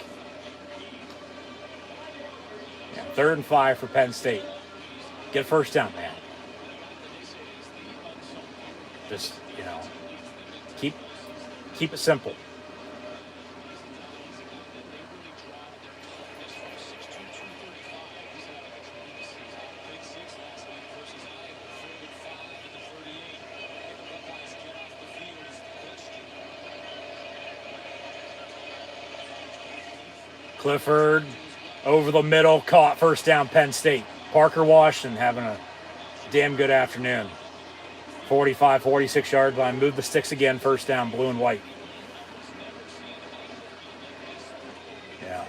Yeah, 3rd and 5 for Penn State. Get first down, man. Just, keep it simple. Clifford over the middle, caught, first down, Penn State. Parker Washington having a damn good afternoon. 45, 46 yard line. Move the sticks again, first down, blue and white. Yeah.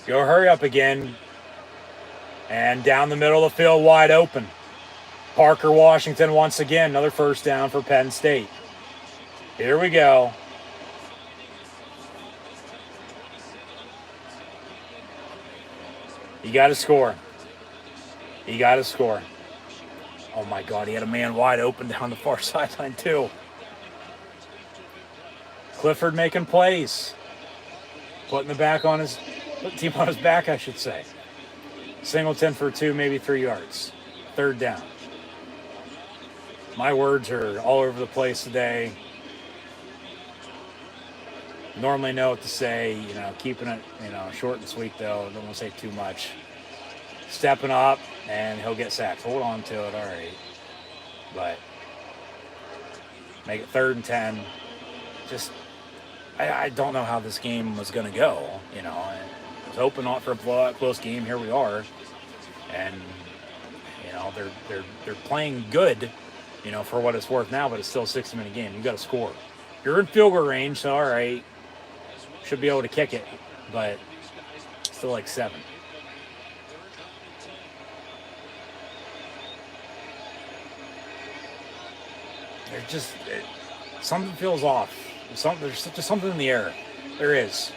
Go hurry up again. And down the middle of the field, wide open. Parker Washington once again, another first down for Penn State. Here we go. You got to score. You got to score. Oh, my God. He had a man wide open down the far sideline, too. Clifford making plays. Putting the team on his back, I should say. Singleton for 2, maybe 3 yards. 3rd down. My words are all over the place today. Normally know what to say, keeping it, short and sweet, though. Don't want to say too much. Stepping up, and he'll get sacked. Hold on to it, all right. But make it 3rd and 10. Just, I don't know how this game was going to go, It was hoping not for a blowout, close game. Here we are. And, they're playing good, for what it's worth now, but it's still a 60-minute game. You got to score. You're in field goal range, so all right. Should be able to kick it, but still like 7. Something feels off. There's just something in the air. There is.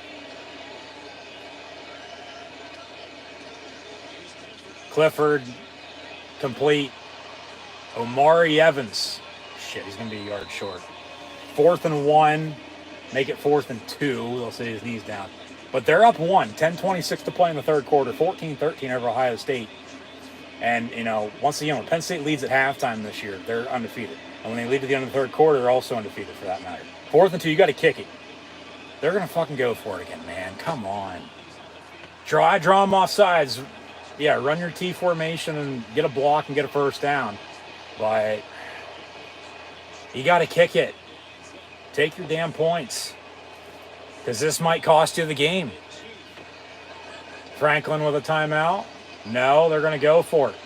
Clifford, complete. Omari Evans. Shit, he's going to be a yard short. 4th and 1. Make it 4th and 2. They'll say his knees down. But they're up 1. 10:26 to play in the third quarter. 14-13 over Ohio State. And, once again, when Penn State leads at halftime this year, they're undefeated. And when they lead at the end of the third quarter, they're also undefeated for that matter. 4th and 2, you got to kick it. They're going to fucking go for it again, man. Come on. Draw them off sides. Yeah, run your T formation and get a block and get a first down. But you got to kick it. Take your damn points. Because this might cost you the game. Franklin with a timeout. No, they're going to go for it.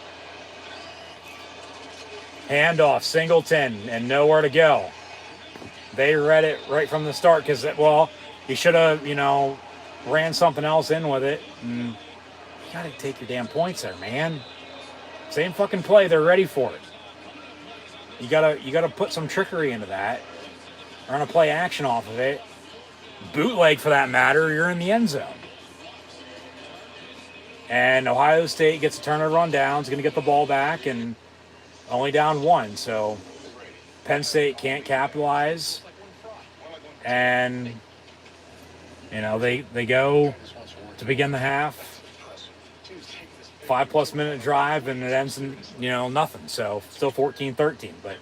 Handoff, Singleton, and nowhere to go. They read it right from the start because, well, you should have, ran something else in with it. And you got to take your damn points there, man. Same fucking play. They're ready for it. You gotta put some trickery into that. Run a play action off of it. Bootleg for that matter. You're in the end zone. And Ohio State gets a turnover on downs. Going to get the ball back and only down 1. So Penn State can't capitalize. And they go to begin the half. 5+ minute drive and it ends in nothing. So still 14-13, but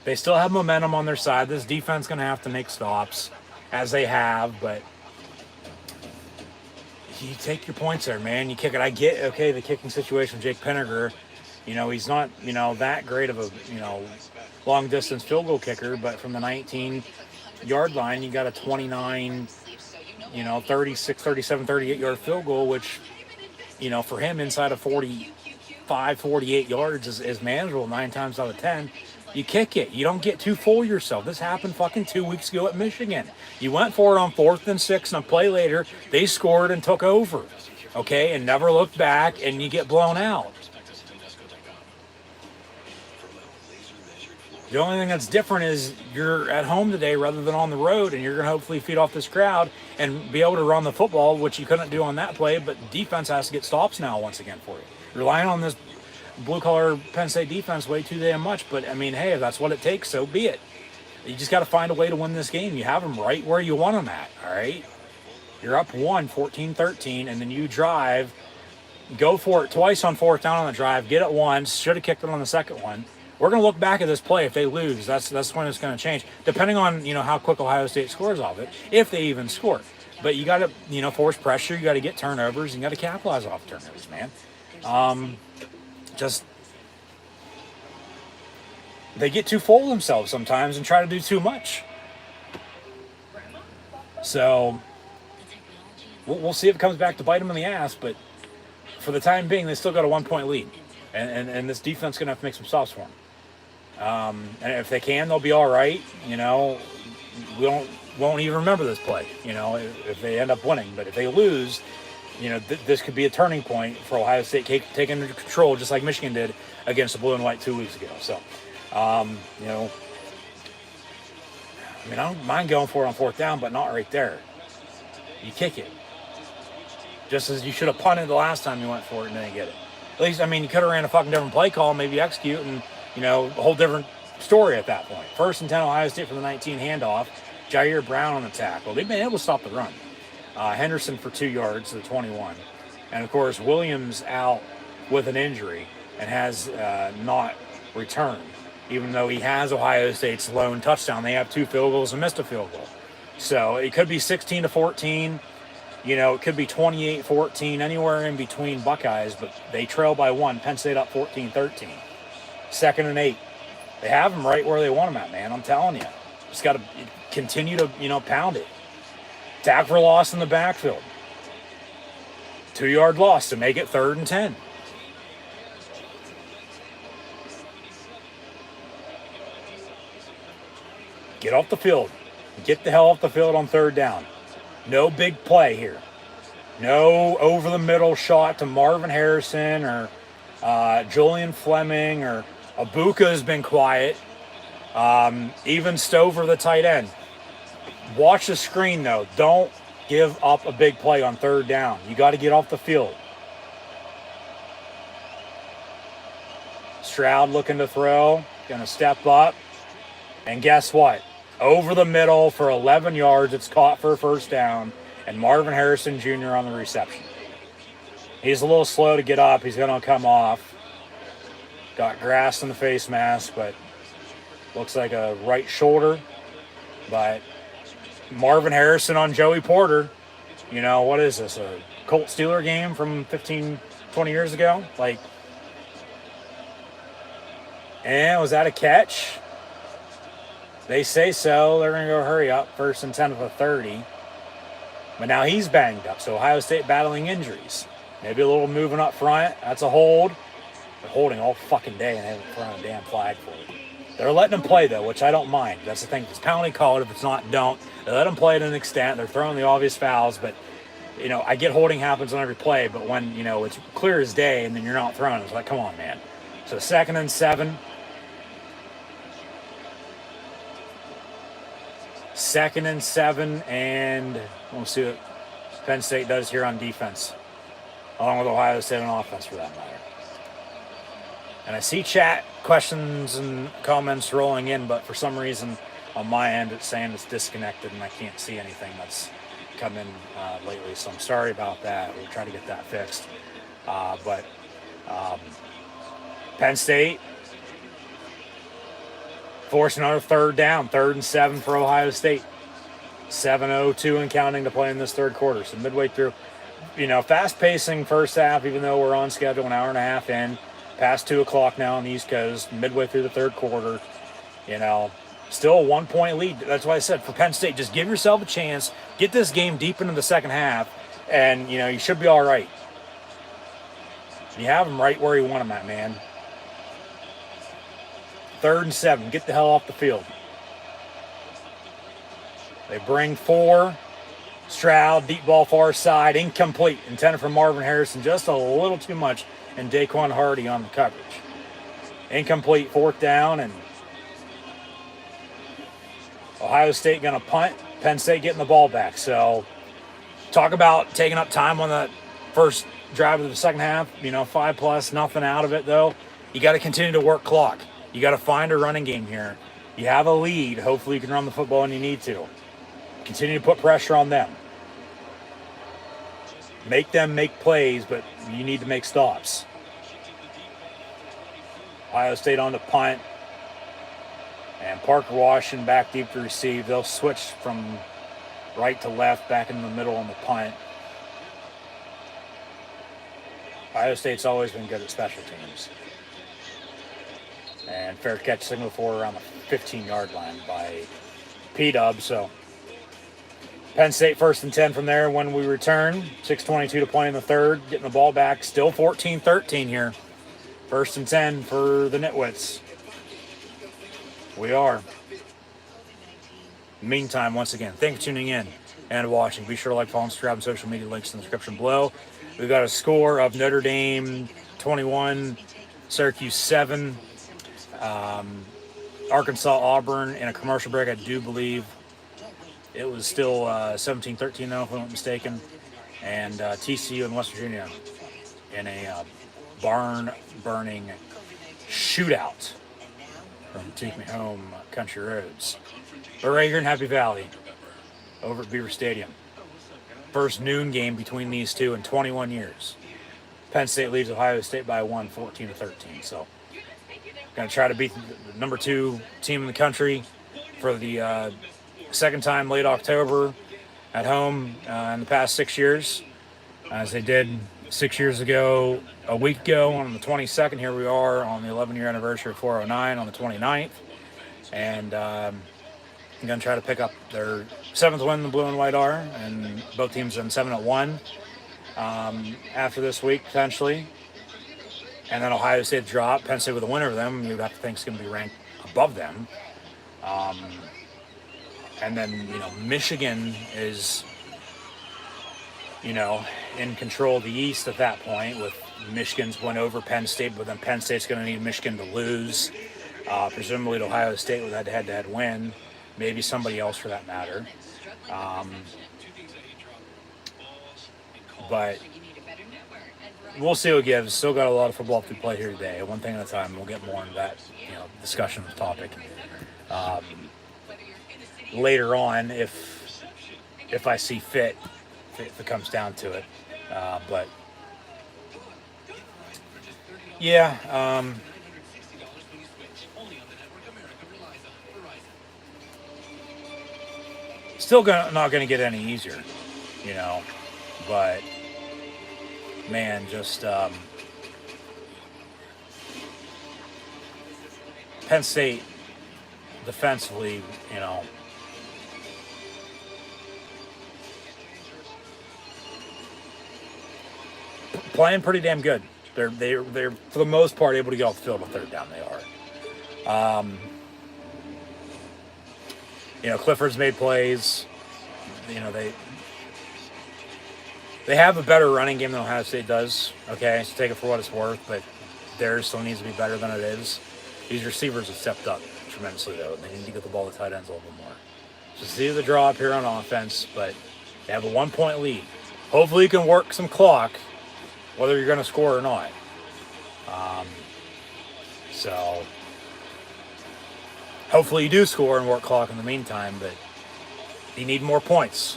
they still have momentum on their side. This defense going to have to make stops as they have, but you take your points there, man. You kick it. I get the kicking situation with Jake Penniger. He's not that great of a long distance field goal kicker, but from the 19-yard line, you got a 29, 36, 37, 38 yard field goal, which for him inside of 45, 48 yards is manageable 9 times out of 10. You kick it. You don't get too full of yourself. This happened fucking 2 weeks ago at Michigan. You went for it on 4th and 6, and a play later, they scored and took over. Okay, and never looked back, and you get blown out. The only thing that's different is you're at home today rather than on the road, and you're going to hopefully feed off this crowd and be able to run the football, which you couldn't do on that play, but defense has to get stops now once again for you. Relying on this blue-collar Penn State defense way too damn much, but, hey, if that's what it takes, so be it. You just got to find a way to win this game. You have them right where you want them at, all right? You're up 1, 14-13, and then you drive, go for it twice on 4th down on the drive, get it once, should have kicked it on the second one. We're going to look back at this play. If they lose, that's when it's going to change, depending on, how quick Ohio State scores off it, if they even score. But you got to, force pressure. You got to get turnovers. You got to capitalize off turnovers, man. They get too full of themselves sometimes and try to do too much. So we'll see if it comes back to bite them in the ass. But for the time being, they still got a 1-point lead. And this defense is going to have to make some stops for them. And if they can, they'll be all right. We won't even remember this play, if they end up winning. But if they lose, this could be a turning point for Ohio State taking control, just like Michigan did against the Blue and White 2 weeks ago. So, I don't mind going for it on 4th down, but not right there. You kick it. Just as you should have punted the last time you went for it and didn't get it. At least, you could have ran a fucking different play call, maybe execute, and, a whole different story at that point. 1st and 10, Ohio State for the 19 handoff. Jair Brown on the tackle. They've been able to stop the run. Henderson for 2 yards to the 21. And, of course, Williams out with an injury and has not returned, even though he has Ohio State's lone touchdown. They have 2 field goals and missed a field goal. So it could be 16-14. It could be 28-14, anywhere in between Buckeyes, but they trail by 1. Penn State up 14-13. 2nd and 8. They have them right where they want them at, man. I'm telling you. Just got to continue to, pound it. Tackle for loss in the backfield. 2-yard loss to make it 3rd and 10. Get off the field. Get the hell off the field on 3rd down. No big play here. No over-the-middle shot to Marvin Harrison or Julian Fleming or Abuka has been quiet. Even Stover, the tight end. Watch the screen, though. Don't give up a big play on 3rd down. You got to get off the field. Stroud looking to throw. Going to step up. And guess what? Over the middle for 11 yards. It's caught for a 1st down. And Marvin Harrison Jr. on the reception. He's a little slow to get up. He's going to come off. Got grass in the face mask, but looks like a right shoulder. But Marvin Harrison on Joey Porter. What is this? A Colt Steeler game from 15, 20 years ago? And was that a catch? They say so. They're going to go hurry up. 1st and 10 of a 30. But now he's banged up. So Ohio State battling injuries. Maybe a little moving up front. That's a hold. They're holding all fucking day and they haven't thrown a damn flag for it. They're letting them play, though, which I don't mind. That's the thing. If it's penalty, call it. If it's not, don't. They let them play to an extent. They're throwing the obvious fouls, but, I get holding happens on every play, but when, it's clear as day and then you're not throwing, it's like, come on, man. So 2nd and 7. 2nd and 7, and we'll see what Penn State does here on defense, along with Ohio State on offense, for that matter. And I see chat questions and comments rolling in, but for some reason on my end it's saying it's disconnected and I can't see anything that's come in lately. So I'm sorry about that. We'll try to get that fixed. But Penn State forced another 3rd down, 3rd and 7 for Ohio State. 7:02 and counting to play in this 3rd quarter. So midway through, fast pacing first half, even though we're on schedule an hour and a half in. Past 2 o'clock now on the East Coast, midway through the 3rd quarter, still a 1-point lead. That's why I said for Penn State, just give yourself a chance, get this game deep into the 2nd half, and, you should be all right. You have them right where you want them at, man. 3rd and 7, get the hell off the field. They bring 4. Stroud, deep ball far side, incomplete, intended for Marvin Harrison, just a little too much, and Daquan Hardy on the coverage. Incomplete, 4th down, and Ohio State going to punt. Penn State getting the ball back. So talk about taking up time on the first drive of the 2nd half. 5+, nothing out of it, though. You got to continue to work clock. You got to find a running game here. You have a lead. Hopefully you can run the football when you need to. Continue to put pressure on them. Make them make plays, but you need to make stops. Ohio State on the punt. And Parker Washington back deep to receive. They'll switch from right to left, back in the middle on the punt. Ohio State's always been good at special teams. And fair catch signal for around the 15-yard line by P-Dub. So Penn State 1st and 10 from there when we return. 6:22 to play in the 3rd. Getting the ball back. Still 14-13 here. 1st and 10 for the Nitwits. We are. Meantime, once again, thank you for tuning in and watching. Be sure to like, follow, and subscribe on social media, links in the description below. We've got a score of Notre Dame 21, Syracuse 7, Arkansas, Auburn in a commercial break. I do believe it was still 17-13 now, if I'm not mistaken. And TCU and West Virginia in a barn-burning shootout from Take Me Home Country Roads. But right here in Happy Valley, over at Beaver Stadium. First noon game between these two in 21 years. Penn State leads Ohio State by 1, 14-13. So, going to try to beat the number 2 team in the country for the 2nd time late October at home in the past 6 years, as they did 6 years ago, a week ago on the 22nd. Here we are on the 11-year anniversary of 409 on the 29th. And I'm going to try to pick up their 7th win, the Blue and White are, and both teams are 7-1 after this week, potentially. And then Ohio State drop, Penn State with a win over them, you'd have to think it's going to be ranked above them. And then, Michigan is, in control of the East at that point, with Michigan's win over Penn State, but then Penn State's going to need Michigan to lose. Presumably to Ohio State with that head-to-head win. Maybe somebody else for that matter. But we'll see what it gives. Still got a lot of football to play here today. One thing at a time. We'll get more into that, discussion of the topic later on if I see fit, if it comes down to it. But yeah. Still not going to get any easier, but man, just Penn State defensively, playing pretty damn good. They're for the most part able to get off the field on third down. They are. Clifford's made plays. They have a better running game than Ohio State does. Okay, so take it for what it's worth, but theirs still needs to be better than it is. These receivers have stepped up tremendously, though. They need to get the ball to tight ends a little bit more. So see the draw up here on offense, but they have a 1-point lead. Hopefully you can work some clock, whether you're going to score or not. So hopefully you do score and work clock in the meantime, but you need more points.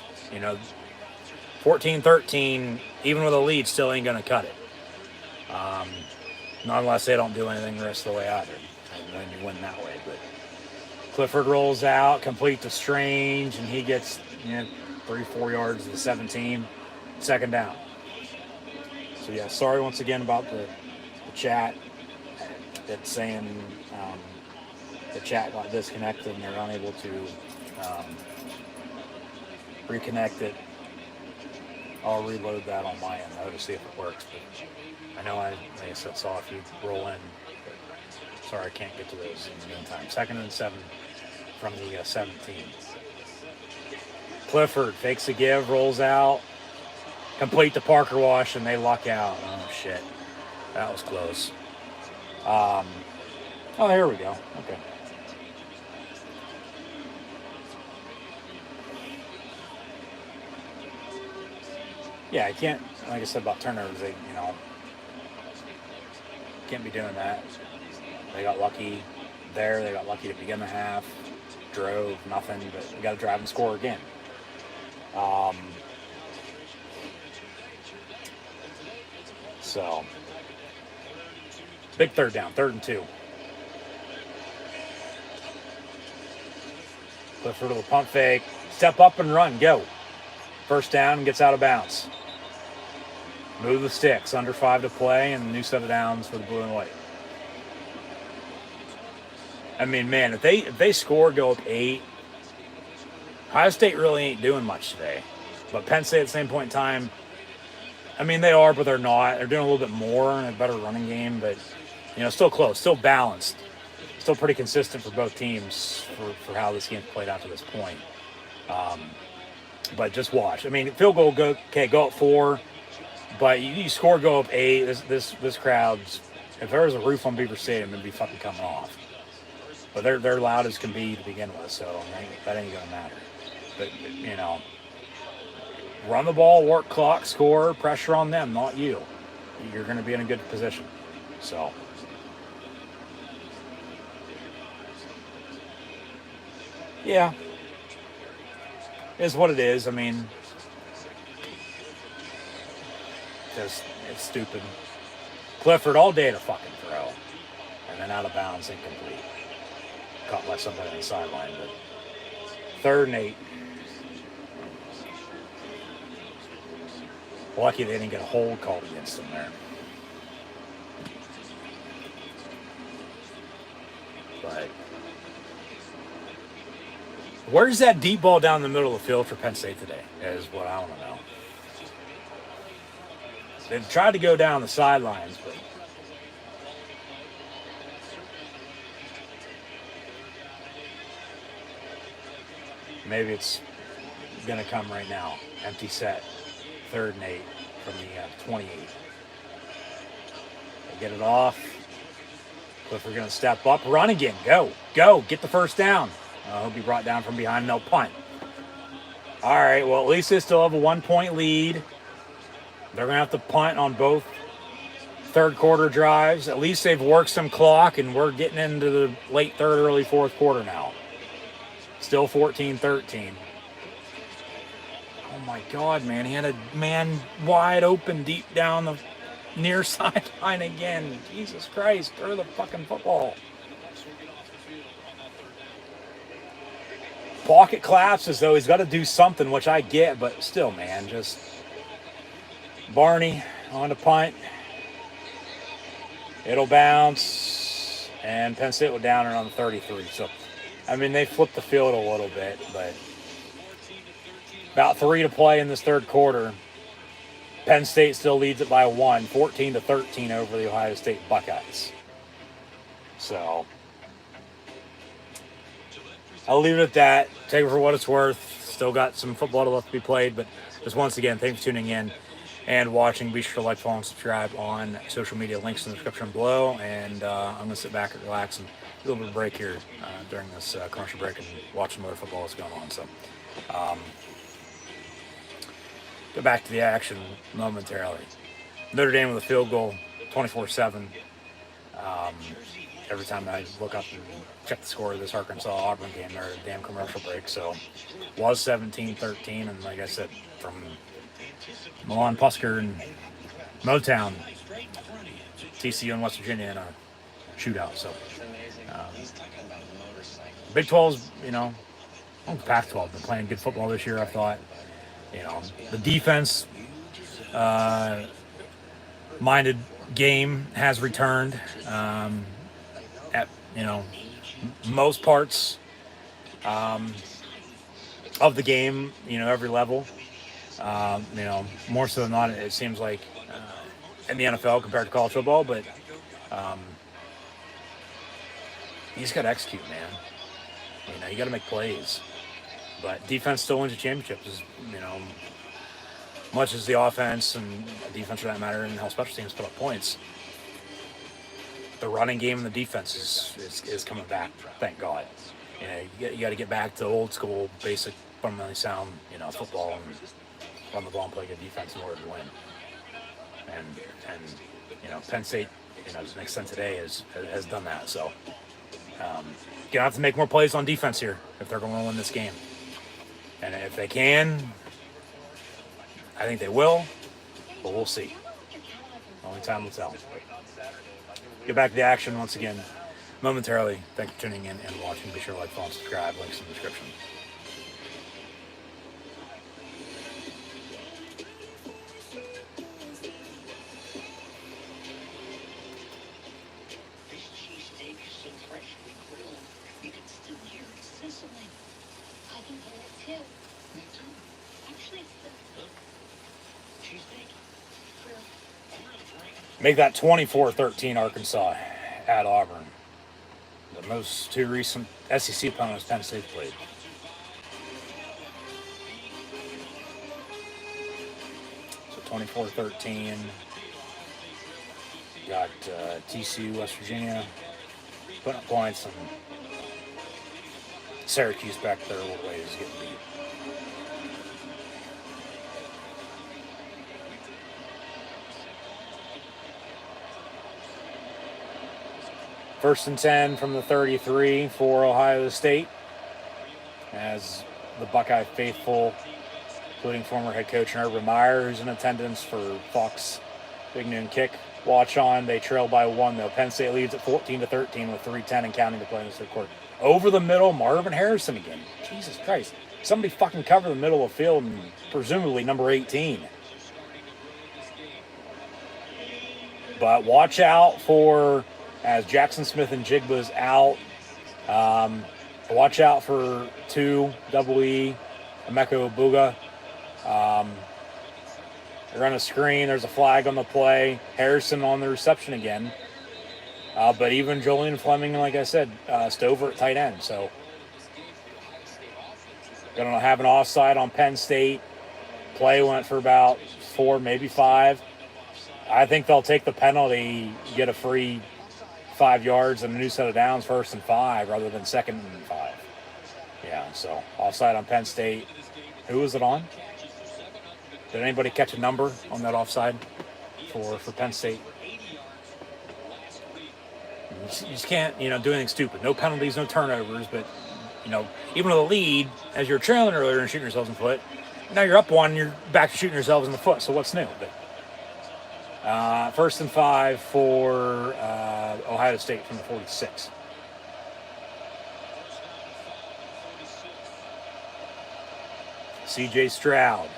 14-13, even with a lead, still ain't going to cut it. Not unless they don't do anything the rest of the way either. And then you win that way. But Clifford rolls out, complete to Strange, and he gets 3-4 yards to the 17. Second down. So, yeah, sorry once again about the chat. It's saying the chat got disconnected and they're unable to reconnect it. I'll reload that on my end though to see if it works. But I know like I said, saw if you roll in. But sorry, I can't get to those in the meantime. 2nd and 7 from the 17. Clifford fakes a give, rolls out, complete to Parker Wash, and they luck out. Oh shit, that was close. Oh, here we go. Okay. Yeah, I can't, like I said about turnovers, they, can't be doing that. They got lucky there. They got lucky to begin the half. Drove, nothing, but we got to drive and score again. So, big third down, 3rd and 2. Clifford with a pump fake. Step up and run, go. First down and gets out of bounds. Move the sticks, under 5 to play, and a new set of downs for the blue and white. I mean, man, if they score, go up 8, Ohio State really ain't doing much today. But Penn State at the same point in time, I mean, they are, but they're not. They're doing a little bit more and a better running game, but, still close, still balanced. Still pretty consistent for both teams for how this game's played out to this point. But just watch. I mean, field goal, go up 4. But you score, go up 8. This crowd's, if there was a roof on Beaver Stadium, it'd be fucking coming off. But they're loud as can be to begin with, so that ain't gonna matter. But run the ball, work clock, score, pressure on them, not you. You're gonna be in a good position. So. Yeah. Is what it is. I mean, it's stupid. Clifford all day to fucking throw. And then out of bounds, incomplete. Caught by somebody on the sideline. But 3rd and 8. Lucky they didn't get a hold called against them there. But where's that deep ball down the middle of the field for Penn State today? Is what I want to know. They've tried to go down the sidelines, but maybe it's going to come right now. Empty set, 3rd and 8 from the 28. They get it off. Clifford going to step up, run again, go, get the first down. He'll be brought down from behind, no punt. All right, well, at least they still have a 1-point lead. They're going to have to punt on both third quarter drives. At least they've worked some clock, and we're getting into the late 3rd, early 4th quarter now. Still 14-13. Oh, my God, man. He had a man wide open deep down the near sideline again. Jesus Christ, throw the fucking football. Pocket collapses, though. He's got to do something, which I get, but still, man, just Barney on the punt. It'll bounce, and Penn State will down it on the 33. So, I mean, they flipped the field a little bit, but about 3 to play in this 3rd quarter. Penn State still leads it by 1, 14-13 over the Ohio State Buckeyes. So I'll leave it at that. Take it for what it's worth. Still got some football left to be played, but just once again, thanks for tuning in and watching. Be sure to like, follow, and subscribe on social media. Links in the description below. And I'm going to sit back and relax and do a little bit of break here during this commercial break and watch some other football that's going on. So go back to the action momentarily. Notre Dame with a field goal, 24-7. Every time I look up and check the score of this Arkansas-Auburn game, they're a damn commercial break. So was 17-13, and like I said, from Milan Pusker and Motown, TCU and West Virginia in a shootout. So Big 12's, the Pac-12 been playing good football this year, I thought. The defense minded game has returned at most parts of the game, every level. More so than not, it seems like in the NFL compared to college football, but you just got to execute, man. You got to make plays. But defense still wins the championships, much as the offense and defense for that matter, and how special teams put up points. The running game and the defense is coming back, thank God. You got to get back to old school, basic, fundamentally sound, football and run the ball and play good defense in order to win. And Penn State, to an extent today has done that. So gonna have to make more plays on defense here if they're going to win this game. And if they can, I think they will, but we'll see. Only time will tell. Get back to the action once again momentarily. Thanks for tuning in and watching. Be sure to like, follow, and subscribe. Links in the description. Make that 24-13 Arkansas at Auburn. The most two recent SEC opponents Penn State played. So 24-13. Got TCU, West Virginia putting up points, and Syracuse back there a little ways getting beat. First and 10 from the 33 for Ohio State, as the Buckeye faithful, including former head coach Urban Meyer, who's in attendance for Fox Big Noon Kick, watch on. They trail by 1, though. Penn State leads at 14-13 with 3:10 and counting to play in the third quarter. Over the middle, Marvin Harrison again. Jesus Christ. Somebody fucking cover the middle of the field, and presumably number 18. But watch out for, as Jackson Smith and Jigba's out, watch out for 2 E Emeka Obuga. They're on a screen. There's a flag on the play. Harrison on the reception again. But even Julian Fleming, like I said, Stover at tight end. So going to have an offside on Penn State. Play went for about 4, maybe 5. I think they'll take the penalty, get a free 5 yards and a new set of downs, 1st and 5, rather than 2nd and 5. Yeah, so offside on Penn State. Who was it on? Did anybody catch a number on that offside for Penn State? You just can't, do anything stupid. No penalties, no turnovers, but, even with a lead, as you're trailing earlier and shooting yourselves in the foot, now you're up 1, you're back to shooting yourselves in the foot, so what's new? But 1st and 5 for Ohio State from the 46. C.J. Stroud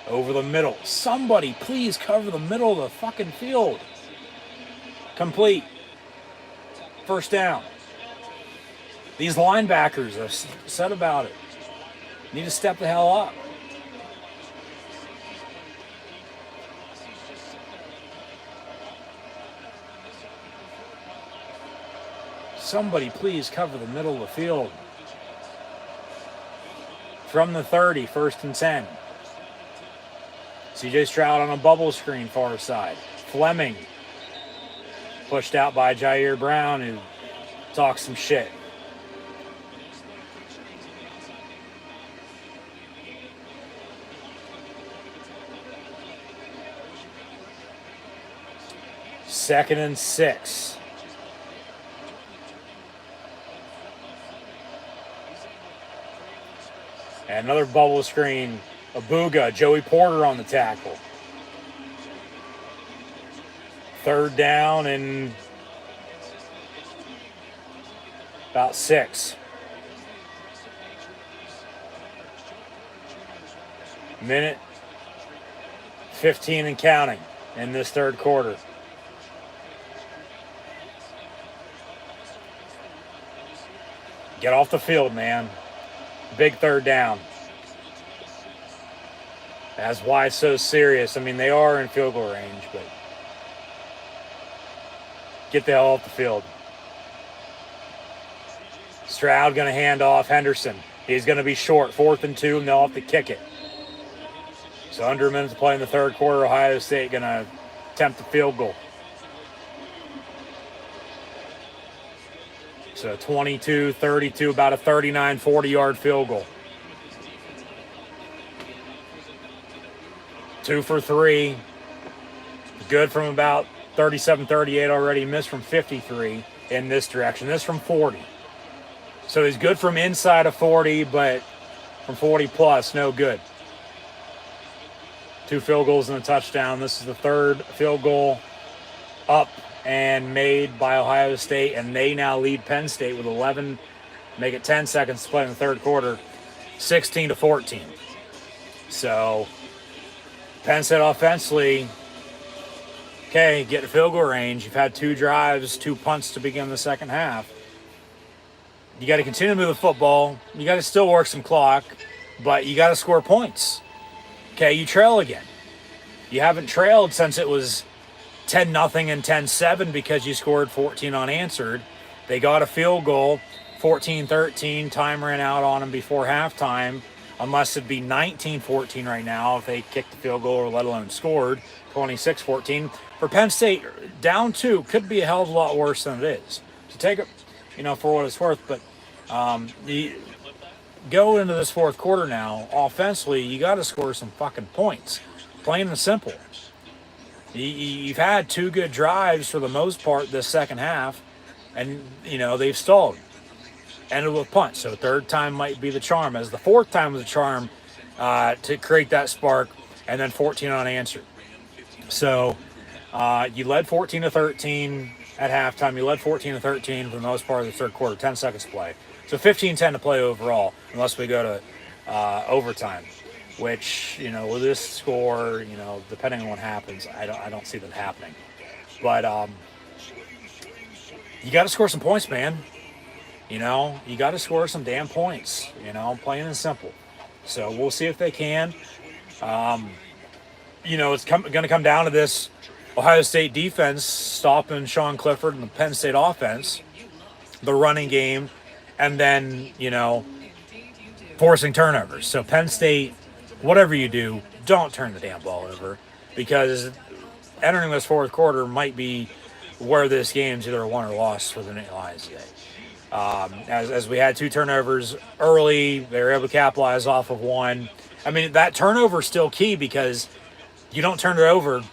over the middle. Somebody please cover the middle of the fucking field. Complete. 1st down. These linebackers are said about it. Need to step the hell up. Somebody please cover the middle of the field. From the 30, 1st and 10. CJ Stroud on a bubble screen far side. Fleming pushed out by Jair Brown, who talks some shit. Second and 6. And another bubble screen. Abuga, Joey Porter on the tackle. 3rd down and about 6. Minute 15 and counting in this 3rd quarter. Get off the field, man. Big 3rd down. That's why it's so serious. I mean, they are in field goal range, but get the hell off the field. Stroud going to hand off Henderson. He's going to be short. 4th and 2, and they'll have to kick it. So under a minute to play in the 3rd quarter, Ohio State going to attempt the field goal. So 22-32, about a 39, 40-yard field goal. 2 for 3. Good from about 37, 38 already. Missed from 53 in this direction. This from 40. So he's good from inside of 40, but from 40 plus, no good. 2 field goals and a touchdown. This is the 3rd field goal up and made by Ohio State, and they now lead Penn State with 11, make it 10 seconds to play in the 3rd quarter, 16-14. So Penn State offensively, okay, get to field goal range. You've had 2 drives, 2 punts to begin the second half. You got to continue to move the football. You got to still work some clock, but you got to score points. Okay, you trail again. You haven't trailed since it was 10-0 and 10-7 because you scored 14 unanswered. They got a field goal, 14-13. Time ran out on them before halftime, unless it'd be 19-14 right now if they kicked the field goal or let alone scored, 26-14. For Penn State, down 2 could be a hell of a lot worse than it is. So take it, for what it's worth. But you go into this 4th quarter now, offensively, you got to score some fucking points. Plain and simple. You've had 2 good drives for the most part this second half, and, they've stalled. Ended with punts, so 3rd time might be the charm, as the 4th time was a charm to create that spark, and then 14 unanswered. So you led 14-13 at halftime. You led 14-13 for the most part of the 3rd quarter, 10 seconds to play. So 15-10 to play overall, unless we go to overtime. Which, with this score, depending on what happens, I don't see that happening. But you got to score some points, man. You got to score some damn points. Plain and simple. So we'll see if they can. It's going to come down to this Ohio State defense stopping Sean Clifford and the Penn State offense, the running game, and then, forcing turnovers. So Penn State, whatever you do, don't turn the damn ball over, because entering this 4th quarter might be where this game's either a won or lost for the Nittany Lions today. As we had 2 turnovers early, they were able to capitalize off of 1. I mean, that turnover is still key, because you don't turn it over,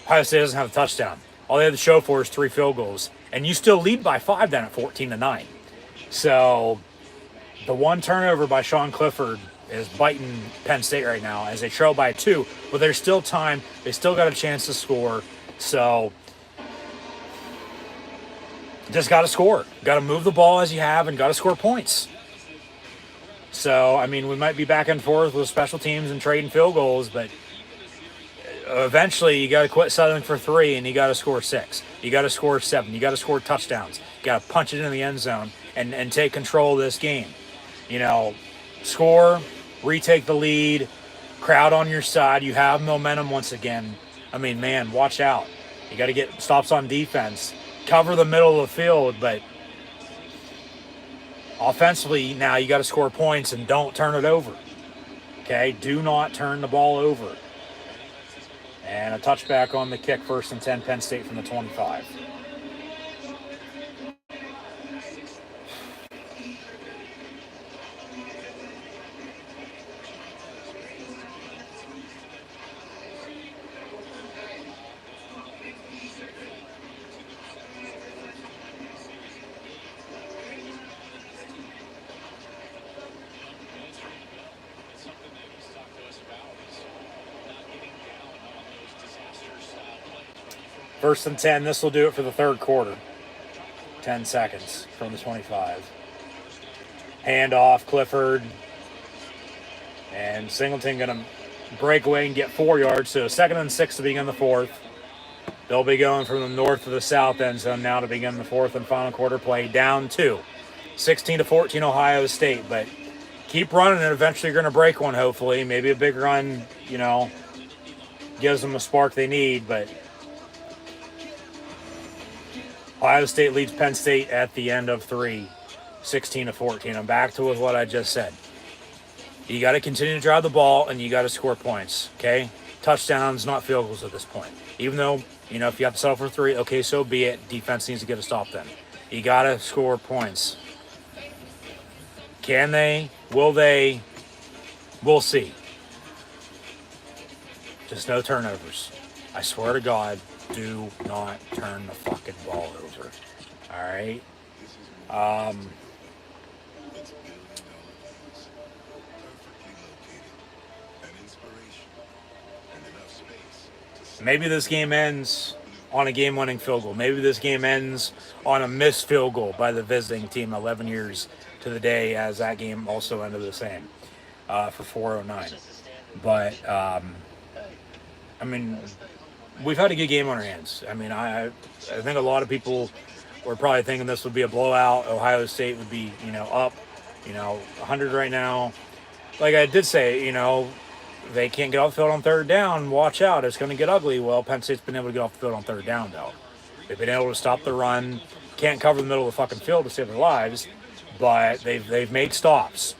Ohio State doesn't have a touchdown. All they have to show for is 3 field goals, and you still lead by 5 then at 14-9. So the 1 turnover by Sean Clifford is biting Penn State right now as they trail by 2, but there's still time. They still got a chance to score. So just got to score. Got to move the ball as you have and got to score points. So, I mean, we might be back and forth with special teams and trading field goals, but eventually you got to quit settling for 3 and you got to score 6. You got to score 7. You got to score touchdowns. You got to punch it in the end zone and take control of this game. Score, retake the lead, crowd on your side. You have momentum once again. I mean, man, watch out. You got to get stops on defense. Cover the middle of the field, but Offensively, now you got to score points and don't turn it over. Okay, do not turn the ball over. And a touchback on the kick, 1st and 10, Penn State from the 25. Something that he's talked to us about is not getting down on those disaster style plays. 1st and 10, this will do it for the third quarter. 10 seconds from the 25. Handoff, Clifford. And Singleton going to break away and get 4 yards. So 2nd and 6 to begin the fourth. They'll be going from the north to the south end zone now to begin the fourth and final quarter play. Down 2. 16-14 Ohio State. But keep running and eventually you're going to break one, hopefully. Maybe a big run, gives them the spark they need. But Ohio State leads Penn State at the end of 3, 16-14. I'm back to what I just said. You got to continue to drive the ball, and you got to score points, okay? Touchdowns, not field goals at this point. Even though, if you have to settle for 3, okay, so be it. Defense needs to get a stop then. You got to score points. Can they? Will they? We'll see. Just no turnovers. I swear to God, do not turn the fucking ball over. All right? Maybe this game ends on a game-winning field goal. Maybe this game ends on a missed field goal by the visiting team 11 years to the day, as that game also ended the same for 409. But, we've had a good game on our hands. I think a lot of people were probably thinking this would be a blowout. Ohio State would be, up, 100 right now. Like I did say, they can't get off the field on 3rd down. Watch out, it's going to get ugly. Well, Penn State's been able to get off the field on 3rd down, though. They've been able to stop the run. Can't cover the middle of the fucking field to save their lives, but they've made stops.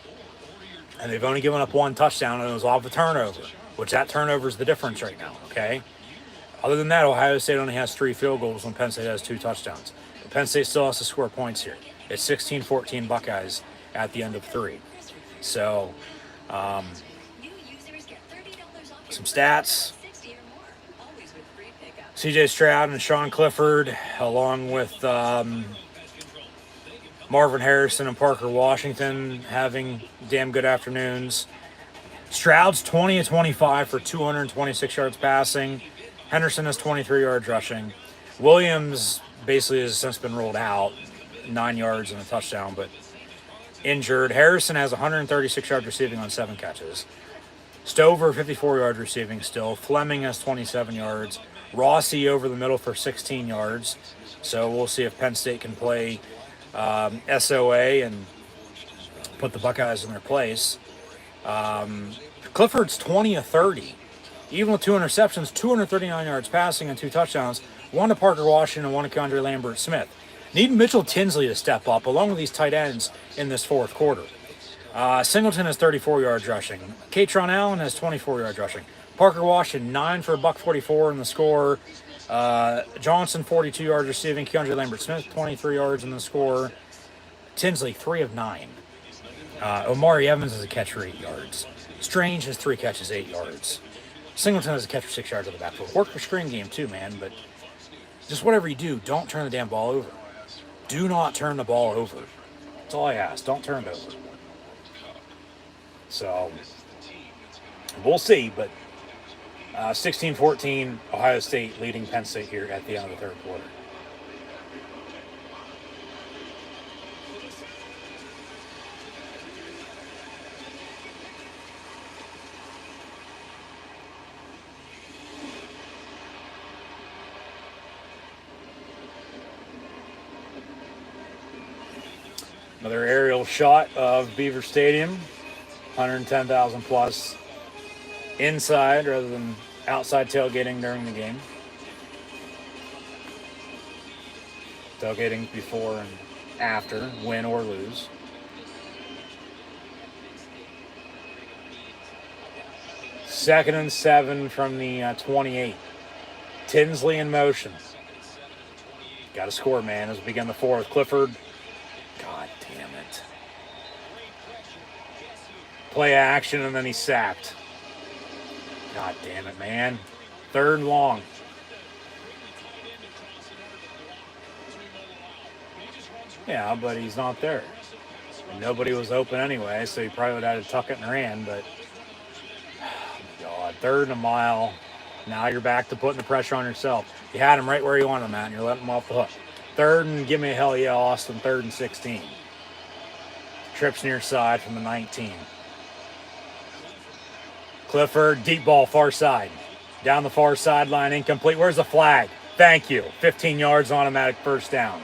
And they've only given up 1 touchdown, and it was off a turnover, which that turnover is the difference right now, okay? Other than that, Ohio State only has 3 field goals when Penn State has 2 touchdowns. But Penn State still has to score points here. It's 16-14 Buckeyes at the end of 3. So, some stats. CJ Stroud and Sean Clifford, along with Marvin Harrison and Parker Washington, having damn good afternoons. Stroud's 20-25 for 226 yards passing. Henderson has 23 yards rushing. Williams basically has since been rolled out, 9 yards and a touchdown, but injured. Harrison has 136 yards receiving on 7 catches. Stover, 54 yards receiving still. Fleming has 27 yards. Rossi over the middle for 16 yards. So we'll see if Penn State can play SOA and put the Buckeyes in their place. Clifford's 20-30. Even with 2 interceptions, 239 yards passing and 2 touchdowns. 1 to Parker Washington and 1 to Keandre Lambert-Smith. Need Mitchell Tinsley to step up along with these tight ends in this 4th quarter. Singleton has 34 yards rushing. Katron Allen has 24 yards rushing. Parker Washington, 9 for $144 in the score. Johnson, 42 yards receiving. Keandre Lambert-Smith, 23 yards in the score. Tinsley, 3 of 9. Omari Evans has a catch for 8 yards. Strange has 3 catches, 8 yards. Singleton has a catch for 6 yards of the backfield. Work your screen game too, man, but just whatever you do, don't turn the damn ball over. Do not turn the ball over. That's all I ask. Don't turn it over. So, we'll see, but 16-14, Ohio State leading Penn State here at the end of the 3rd quarter. Another aerial shot of Beaver Stadium, 110,000 plus inside rather than outside tailgating during the game. Tailgating before and after, win or lose. Second and 7 from the 28. Tinsley in motion. Got to score, man, as we begin the fourth. Clifford. God damn it. Play action, and then he's sacked. God damn it, man. Third and long. Yeah, but he's not there. And nobody was open anyway, so he probably would have had to tuck it and ran, but God, third and a mile. Now you're back to putting the pressure on yourself. You had him right where you wanted him at, and you're letting him off the hook. Third and give me a hell yeah, Austin. Third and 16. Trips near side from the 19. Clifford, deep ball, far side. Down the far sideline, incomplete. Where's the flag? Thank you. 15 yards, automatic first down.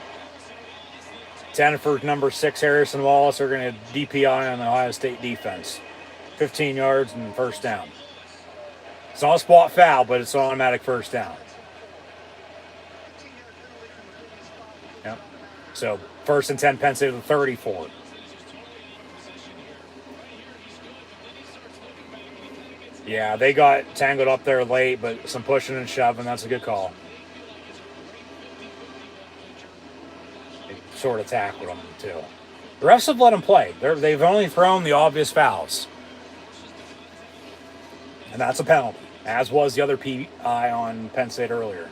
10 for number 6, Harrison Wallace. Are going to DPI on the Ohio State defense. 15 yards and first down. It's not a spot foul, but it's an automatic first down. Yep. So, first and 10, Penn State to the 34. Yeah, they got tangled up there late, but some pushing and shoving, that's a good call. They sort of tackled them, too. The refs have let them play. They've only thrown the obvious fouls. And that's a penalty, as was the other PI on Penn State earlier.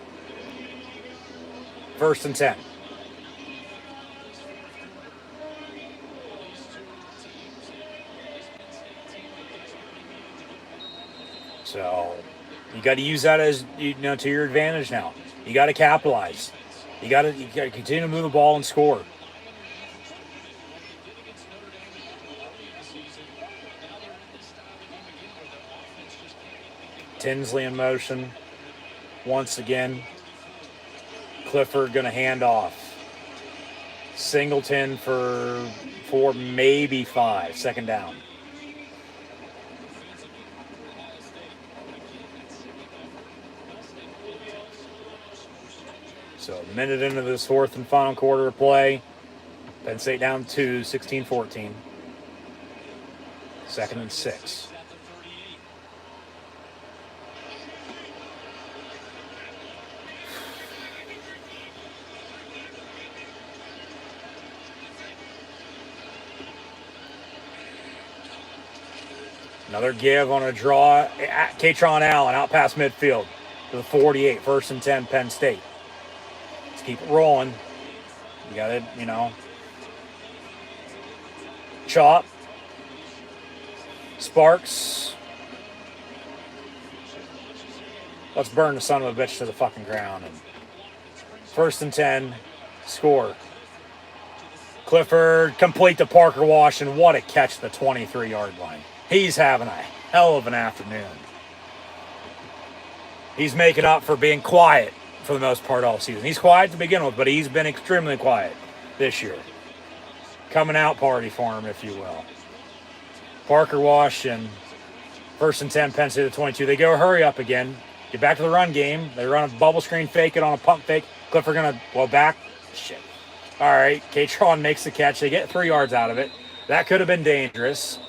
First and 10. So you got to use that as to your advantage now. You got to capitalize. You got to continue to move the ball and score. Tinsley in motion once again. Clifford going to hand off. Singleton for 4, maybe 5. Second down. So a minute into this fourth and final quarter of play. Penn State down 2, 16-14. Second and 6. Another give on a draw. Katron Allen out past midfield to the 48. First and 10, Penn State. Let's keep it rolling. You got to, chop. Sparks. Let's burn the son of a bitch to the fucking ground. And first and 10, score. Clifford, complete to Parker Washington. What a catch at the 23-yard line. He's having a hell of an afternoon. He's making up for being quiet for the most part all season. He's quiet to begin with, but he's been extremely quiet this year. Coming out party for him, if you will. Parker Washington, first and 10, Penn State to 22. They go hurry up again. Get back to the run game. They run a bubble screen, fake it on a pump fake. Clifford going to, back. Shit. All right, Katron makes the catch. They get 3 yards out of it. That could have been dangerous.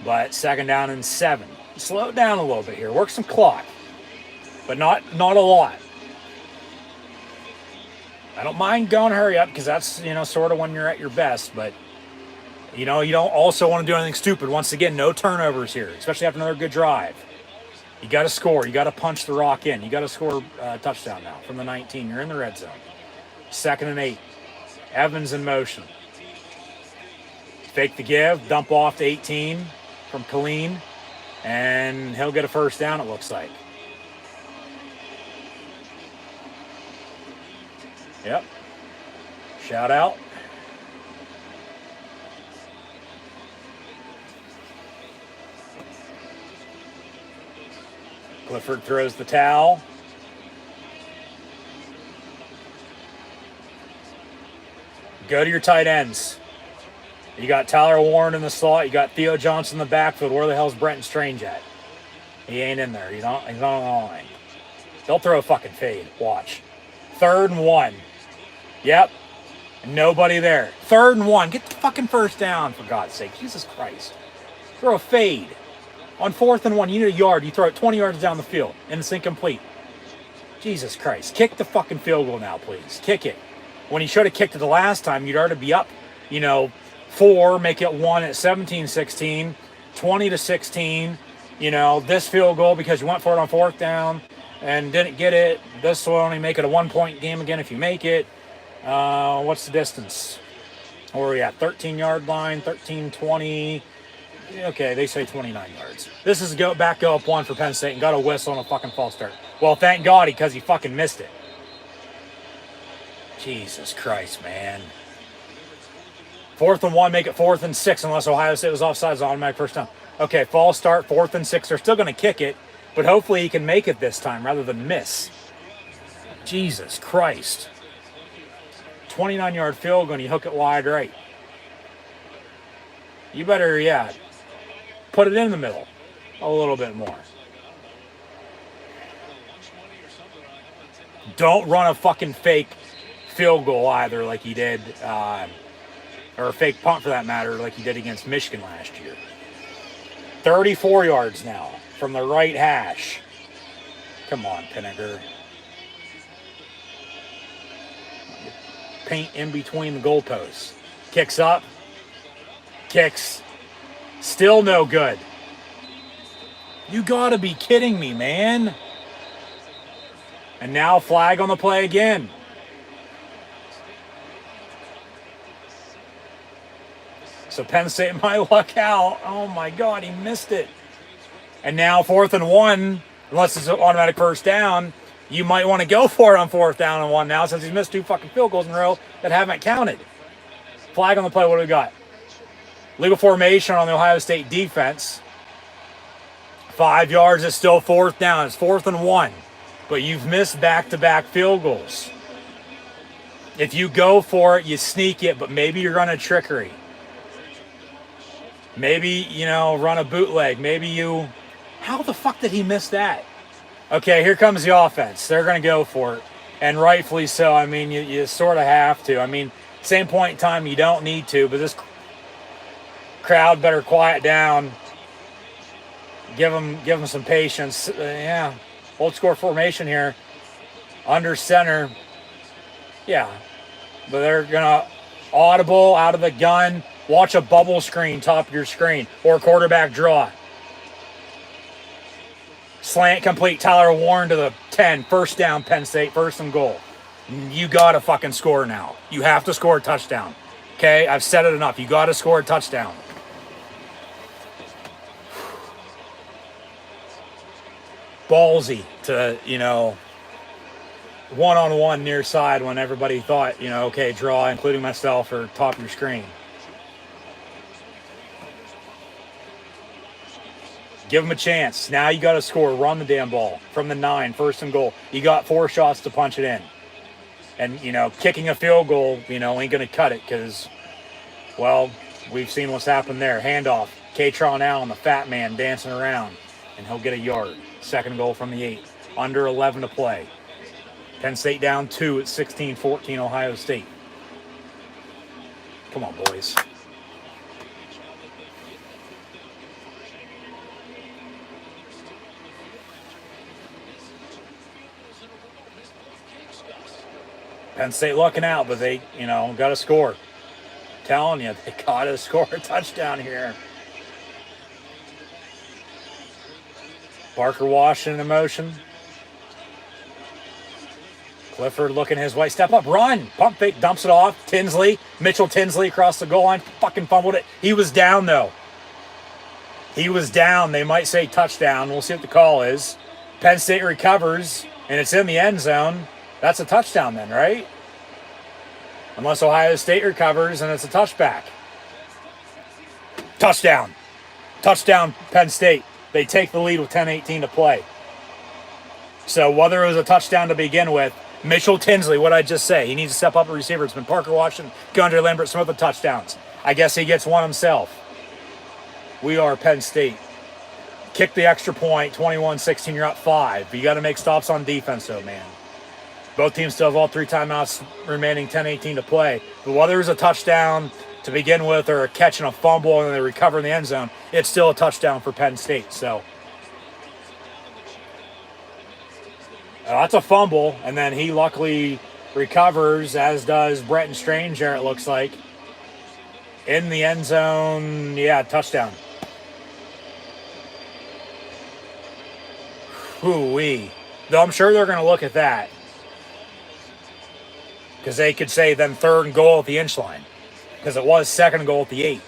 But second down and 7. Slow it down a little bit here. Work some clock. But not a lot. I don't mind going hurry up because that's, sort of when you're at your best. But, you don't also want to do anything stupid. Once again, no turnovers here, especially after another good drive. You got to score. You got to punch the rock in. You got to score a touchdown now from the 19. You're in the red zone. Second and 8. Evans in motion. Fake the give. Dump off to 18 from Colleen. And he'll get a first down, it looks like. Yep. Shout out. Clifford throws the towel. Go to your tight ends. You got Tyler Warren in the slot. You got Theo Johnson in the backfield. Where the hell's Brenton Strange at? He ain't in there. He's not on the line. They'll throw a fucking fade. Watch. 3rd and 1. Yep. Nobody there. 3rd and 1. Get the fucking first down, for God's sake. Jesus Christ. Throw a fade. On 4th and 1, you need a yard. You throw it 20 yards down the field, and it's incomplete. Jesus Christ. Kick the fucking field goal now, please. Kick it. When you should have kicked it the last time, you'd already be up, 4, make it 1 at 17-16, 20-16. This field goal because you went for it on 4th down and didn't get it. This will only make it a 1-point game again if you make it. What's the distance? Where are we at? 13-yard line, 13, 20. Okay, they say 29 yards. This is go up 1 for Penn State and got a whistle on a fucking false start. Well, thank God because he fucking missed it. Jesus Christ, man. 4th and 1, make it 4th and 6 unless Ohio State was offsides, automatic first down. Okay, false start, 4th and 6. They're still going to kick it, but hopefully he can make it this time rather than miss. Jesus Christ. 29-yard field goal and you hook it wide right. You better, put it in the middle a little bit more. Don't run a fucking fake field goal either like he did, or a fake punt for that matter, like he did against Michigan last year. 34 yards now from the right hash. Come on, Pinnaker. Paint in between the goalposts. Kicks up. Kicks. Still no good. You gotta be kidding me, man. And now flag on the play again. So Penn State might luck out. Oh my God, he missed it. And now 4th and 1, unless it's an automatic first down, you might want to go for it on 4th down and 1 now since he's missed 2 fucking field goals in a row that haven't counted. Flag on the play, what do we got? Legal formation on the Ohio State defense. 5 yards is still 4th down. It's 4th and 1. But you've missed back-to-back field goals. If you go for it, you sneak it, but maybe you're running trickery. Maybe, run a bootleg. Maybe you... How the fuck did he miss that? Okay, here comes the offense. They're going to go for it. And rightfully so. I mean, you sort of have to. I mean, same point in time, you don't need to, but this crowd better quiet down. Give them some patience. Old score formation here. Under center. Yeah. But they're going to audible out of the gun. Watch a bubble screen top of your screen. Or quarterback draw. Slant complete. Tyler Warren to the 10. First down, Penn State. First and goal. You got to fucking score now. You have to score a touchdown. Okay? I've said it enough. You got to score a touchdown. Ballsy to, one-on-one near side when everybody thought, okay, draw, including myself, or top of your screen. Give them a chance. Now you got to score. Run the damn ball from the 9, first and goal. You got 4 shots to punch it in. And, kicking a field goal, ain't going to cut it because, well, we've seen what's happened there. Handoff. K-Tron Allen, the fat man, dancing around, and he'll get a yard. Second goal from the 8. Under 11 to play. Penn State down 2 at 16-14 Ohio State. Come on, boys. Penn State looking out, but they, got to score. Telling you, they got to score a touchdown here. Parker Washington in motion. Clifford looking his way. Step up, run. Pump fake, dumps it off. Tinsley. Mitchell Tinsley across the goal line. Fucking fumbled it. He was down, though. He was down. They might say touchdown. We'll see what the call is. Penn State recovers, and it's in the end zone. That's a touchdown then, right? Unless Ohio State recovers, and it's a touchback. Touchdown. Touchdown, Penn State. They take the lead with 10:18 to play. So whether it was a touchdown to begin with, Mitchell Tinsley, what I just say, he needs to step up a receiver. It's been Parker Washington, Gunter Lambert, Smith with touchdowns. I guess he gets one himself. We are Penn State. Kick the extra point, 21-16, you're up 5. But you got to make stops on defense, though, man. Both teams still have all 3 timeouts remaining, 10:18 to play. But whether it's a touchdown to begin with, or catching a fumble and then they recover in the end zone, it's still a touchdown for Penn State. So that's a fumble, and then he luckily recovers, as does Bretton Strange there, it looks like. In the end zone, yeah, touchdown. Hoo-wee. Though I'm sure they're going to look at that, because they could say then 3rd and goal at the inch line, because it was 2nd and goal at the 8.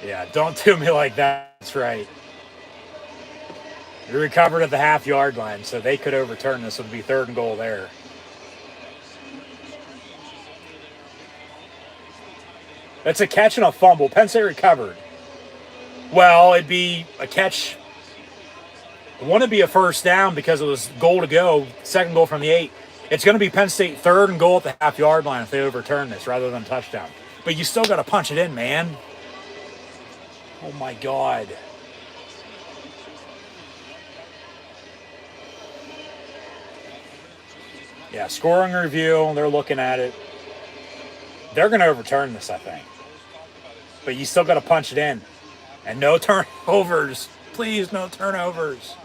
Yeah, don't do me like that. That's right. We recovered at the half-yard line, so they could overturn this. It would be 3rd and goal there. That's a catch and a fumble. Penn State recovered. Well, it'd be a catch. It wouldn't be a first down because it was goal to go, 2nd goal from the 8. It's going to be Penn State 3rd and goal at the half-yard line if they overturn this rather than touchdown. But you still got to punch it in, man. Oh, my God. Yeah, scoring review, they're looking at it. They're going to overturn this, I think. But you still got to punch it in. And no turnovers. Please, no turnovers.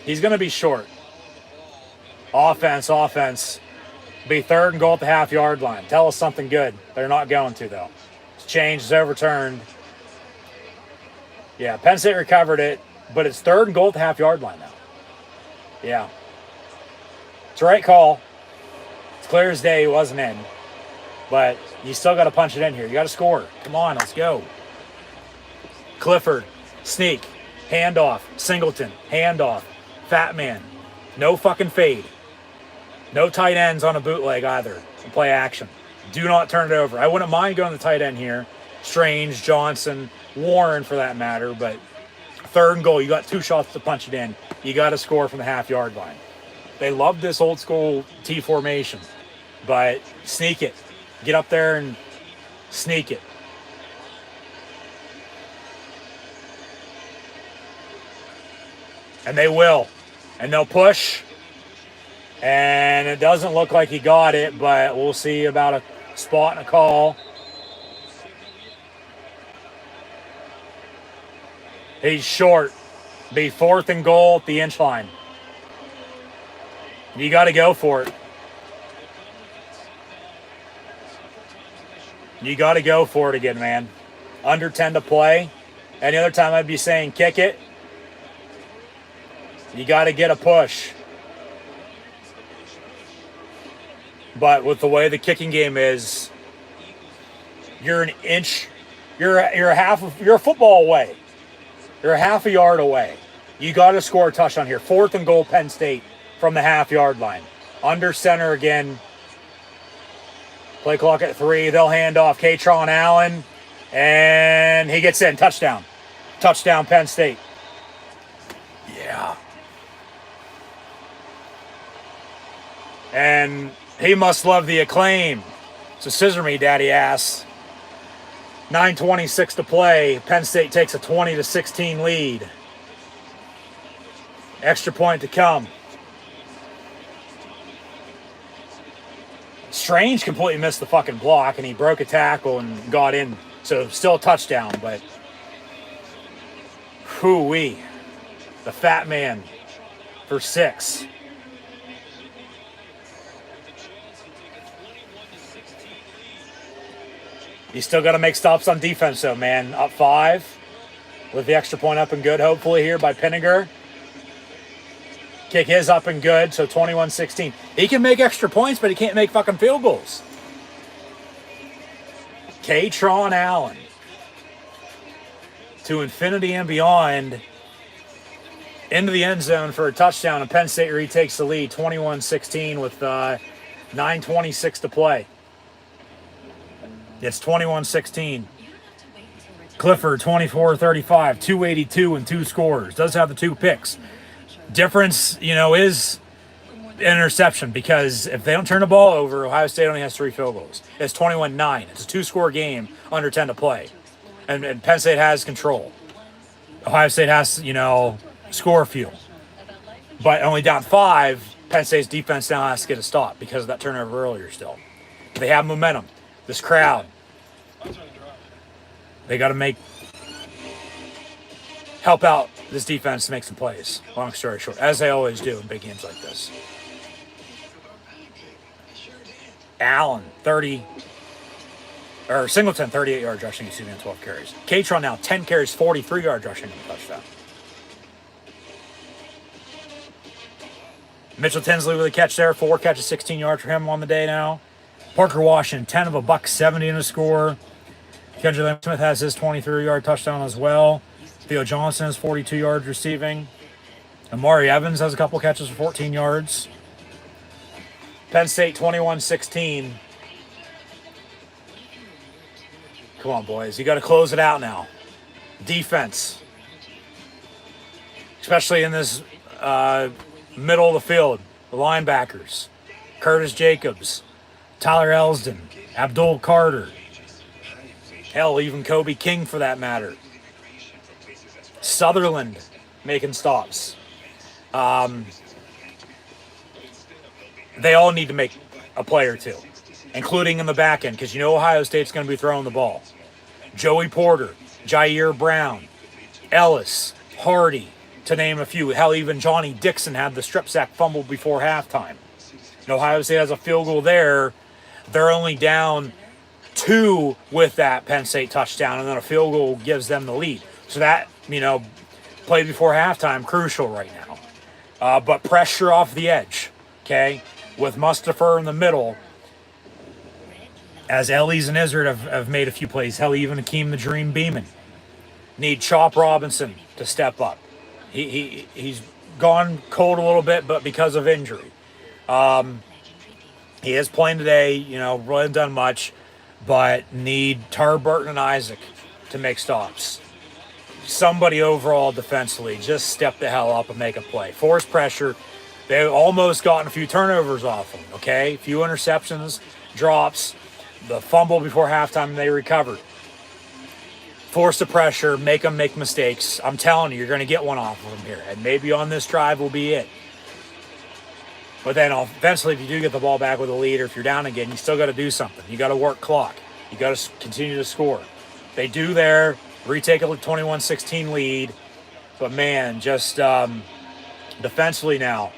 He's going to be short. Offense. Be 3rd and goal at the half-yard line. Tell us something good. They're not going to, though. It's changed. It's overturned. Yeah, Penn State recovered it, but it's 3rd and goal at the half-yard line now. Yeah. It's the right call. It's clear as day he wasn't in. But you still got to punch it in here. You got to score. Come on, let's go. Clifford, sneak, handoff, Singleton, handoff, Fat Man. No fucking fade. No tight ends on a bootleg either. Play action. Do not turn it over. I wouldn't mind going to the tight end here. Strange, Johnson, Warren for that matter, but 3rd and goal. You got 2 shots to punch it in. You got to score from the half-yard line. They love this old school T formation, but sneak it. Get up there and sneak it. And they will. And they'll push. And it doesn't look like he got it, but we'll see about a spot and a call. He's short. Be 4th and goal at the inch line. You got to go for it. You got to go for it again, man. Under 10 to play. Any other time I'd be saying kick it. You got to get a push. But with the way the kicking game is, you're an inch, you're a football away. You're a half a yard away. You got to score a touchdown here. 4th and goal, Penn State from the half-yard line. Under center again. Play clock at 3. They'll hand off Katron Allen, and he gets in. Touchdown. Touchdown, Penn State. Yeah. And he must love the acclaim. So scissor me, daddy ass. 9:26 to play. Penn State takes a 20-16 lead. Extra point to come. Strange completely missed the fucking block, and he broke a tackle and got in. So still a touchdown, but hoo-wee. The Fat Man for 6. You still got to make stops on defense, though, man. Up 5 with the extra point up and good, hopefully, here by Pinniger. Kick is up and good, so 21-16. He can make extra points, but he can't make fucking field goals. Katron Allen. To infinity and beyond. Into the end zone for a touchdown, and Penn State retakes the lead, 21-16 with 9:26 to play. It's 21-16. Clifford, 24-35, 282 and 2 scores. Does have the 2 picks. Difference, is interception, because if they don't turn the ball over, Ohio State only has 3 field goals. It's 21-9. It's a 2-score game under 10 to play. And Penn State has control. Ohio State has, score a few. But only down 5, Penn State's defense now has to get a stop because of that turnover earlier still. They have momentum. This crowd, they got to help out this defense to make some plays. Long story short, as they always do in big games like this. Allen, Singleton, 38 yards rushing, on 12 carries. Catron now, 10 carries, 43 yards rushing, and a touchdown. Mitchell Tinsley with a catch there, 4 catches, 16 yards for him on the day now. Parker Washington, 10 of a $170 in a score. Kendrick Smith has his 23-yard touchdown as well. Theo Johnson has 42 yards receiving. Amari Evans has a couple catches for 14 yards. Penn State 21-16. Come on, boys. You got to close it out now. Defense. Especially in this middle of the field. The linebackers. Curtis Jacobs. Tyler Elsdon. Abdul Carter. Hell, even Kobe King for that matter. Sutherland making stops. They all need to make a play or two, including in the back end, because Ohio State's going to be throwing the ball. Joey Porter, Jair Brown, Ellis, Hardy, to name a few. Hell, even Johnny Dixon had the strip sack fumble before halftime. Ohio State has a field goal there. They're only down 2 with that Penn State touchdown, and then a field goal gives them the lead. So that, play before halftime, crucial right now. But pressure off the edge, okay, with Mustapher in the middle, as Ellies and Izzard have made a few plays. Hell, even Akeem the Dream Beeman. Need Chop Robinson to step up. He's gone cold a little bit, but because of injury. He is playing today, really hasn't done much, but need Tar Burton and Isaac to make stops. Somebody overall defensively, just step the hell up and make a play. Force pressure. They almost gotten a few turnovers off them, okay? A few interceptions, drops, the fumble before halftime, they recovered. Force the pressure, make them make mistakes. I'm telling you, you're going to get one off of them here. And maybe on this drive will be it. But then offensively, if you do get the ball back with a lead, or if you're down again, you still got to do something. You got to work clock. You got to continue to score. They do there, retake a 21-16 lead. But man, just defensively now,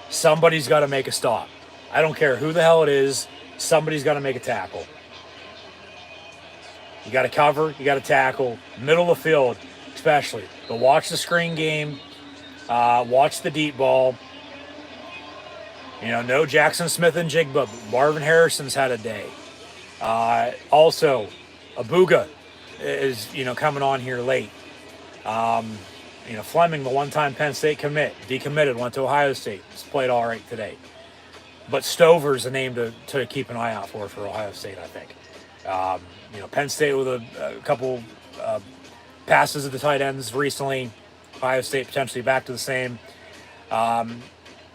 somebody's got to make a stop. I don't care who the hell it is. Somebody's got to make a tackle. You got to cover. You got to tackle. Middle of the field, especially. But watch the screen game. Watch the deep ball. No Jackson Smith and Jigba. Marvin Harrison's had a day. Also, Abuga is, coming on here late. Fleming, the one-time Penn State commit, decommitted, went to Ohio State. He's played all right today. But Stover's a name to keep an eye out for Ohio State, I think. Penn State with a couple passes at the tight ends recently. Ohio State potentially back to the same.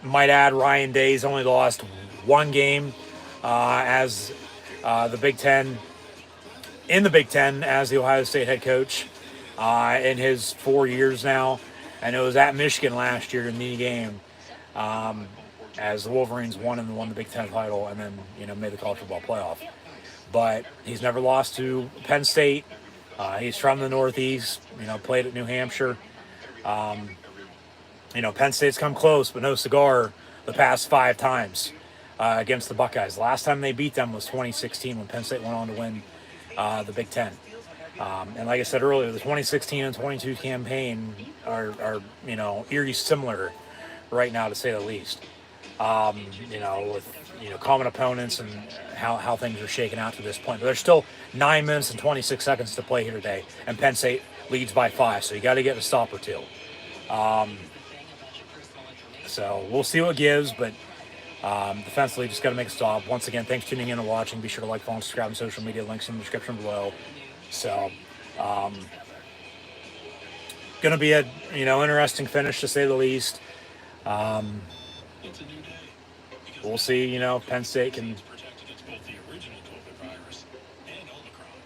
Might add, Ryan Day's only lost one game as the Big Ten, in the Big Ten as the Ohio State head coach in his 4 years now. And it was at Michigan last year in the game as the Wolverines won the Big Ten title and then, made the college football playoff. But he's never lost to Penn State. He's from the Northeast, played at New Hampshire. Penn State's come close, but no cigar the past 5 times against the Buckeyes. The last time they beat them was 2016 when Penn State went on to win the Big Ten. And like I said earlier, the 2016 and 22 campaign are eerie similar right now, to say the least. With common opponents and how things are shaking out to this point. But there's still 9 minutes and 26 seconds to play here today, and Penn State leads by 5, so you got to get a stop or two. So we'll see what it gives, but defensively, just got to make a stop. Once again, thanks for tuning in and watching. Be sure to like, follow, and subscribe on social media. Links in the description below. So Going to be a interesting finish to say the least. We'll see. If Penn State can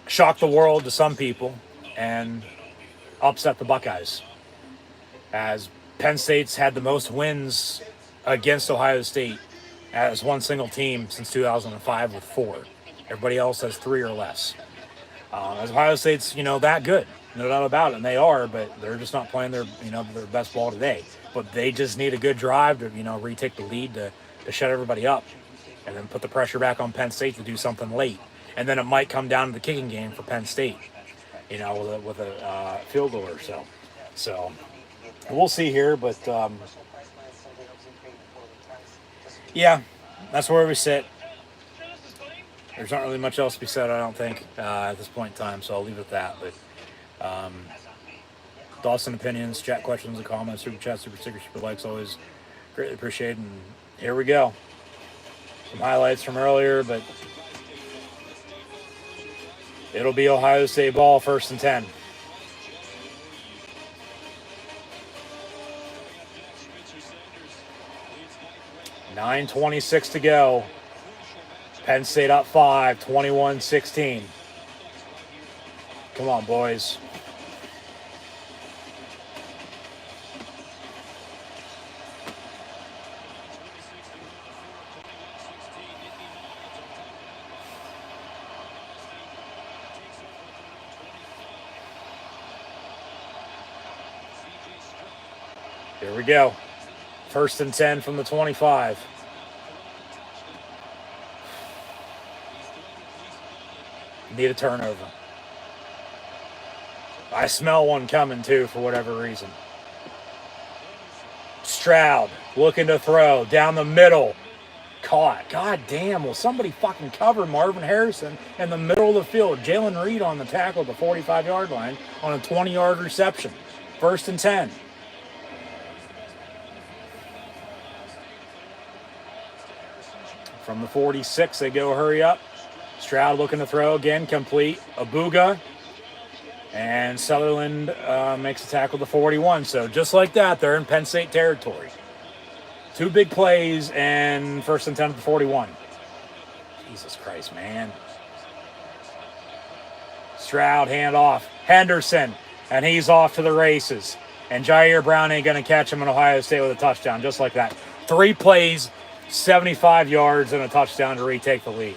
shock the world to some people and upset the Buckeyes, as Penn State's had the most wins against Ohio State as one single team since 2005 with 4. Everybody else has 3 or less. As Ohio State's, that good, no doubt about it, and they are, but they're just not playing their best ball today. But they just need a good drive to, retake the lead to shut everybody up, and then put the pressure back on Penn State to do something late. And then it might come down to the kicking game for Penn State, with a field goal or so. So we'll see here, but yeah, that's where we sit. There's not really much else to be said, I don't think, at this point in time, so I'll leave it at that. But thoughts and opinions, chat questions and comments, super chat, super stickers, super likes, always greatly appreciated. And here we go. Some highlights from earlier, but it'll be Ohio State ball, 1st and 10. .9:26 to go. Penn State up 5, 21-16. Come on, boys. Here we go. 1st and 10 from the 25. Need a turnover. I smell one coming too, for whatever reason. Stroud looking to throw down the middle. Caught. God damn, will somebody fucking cover Marvin Harrison in the middle of the field? Jalen Reed on the tackle at the 45-yard line on a 20-yard reception. 1st and 10. From the 46, they go hurry up. Stroud looking to throw again, complete. Abuga. And Sutherland makes a tackle to 41. So just like that, they're in Penn State territory. 2 big plays and 1st and 10 to 41. Jesus Christ, man. Stroud handoff. Henderson. And he's off to the races. And Jair Brown ain't going to catch him in Ohio State with a touchdown, just like that. 3 plays, 75 yards, and a touchdown to retake the lead.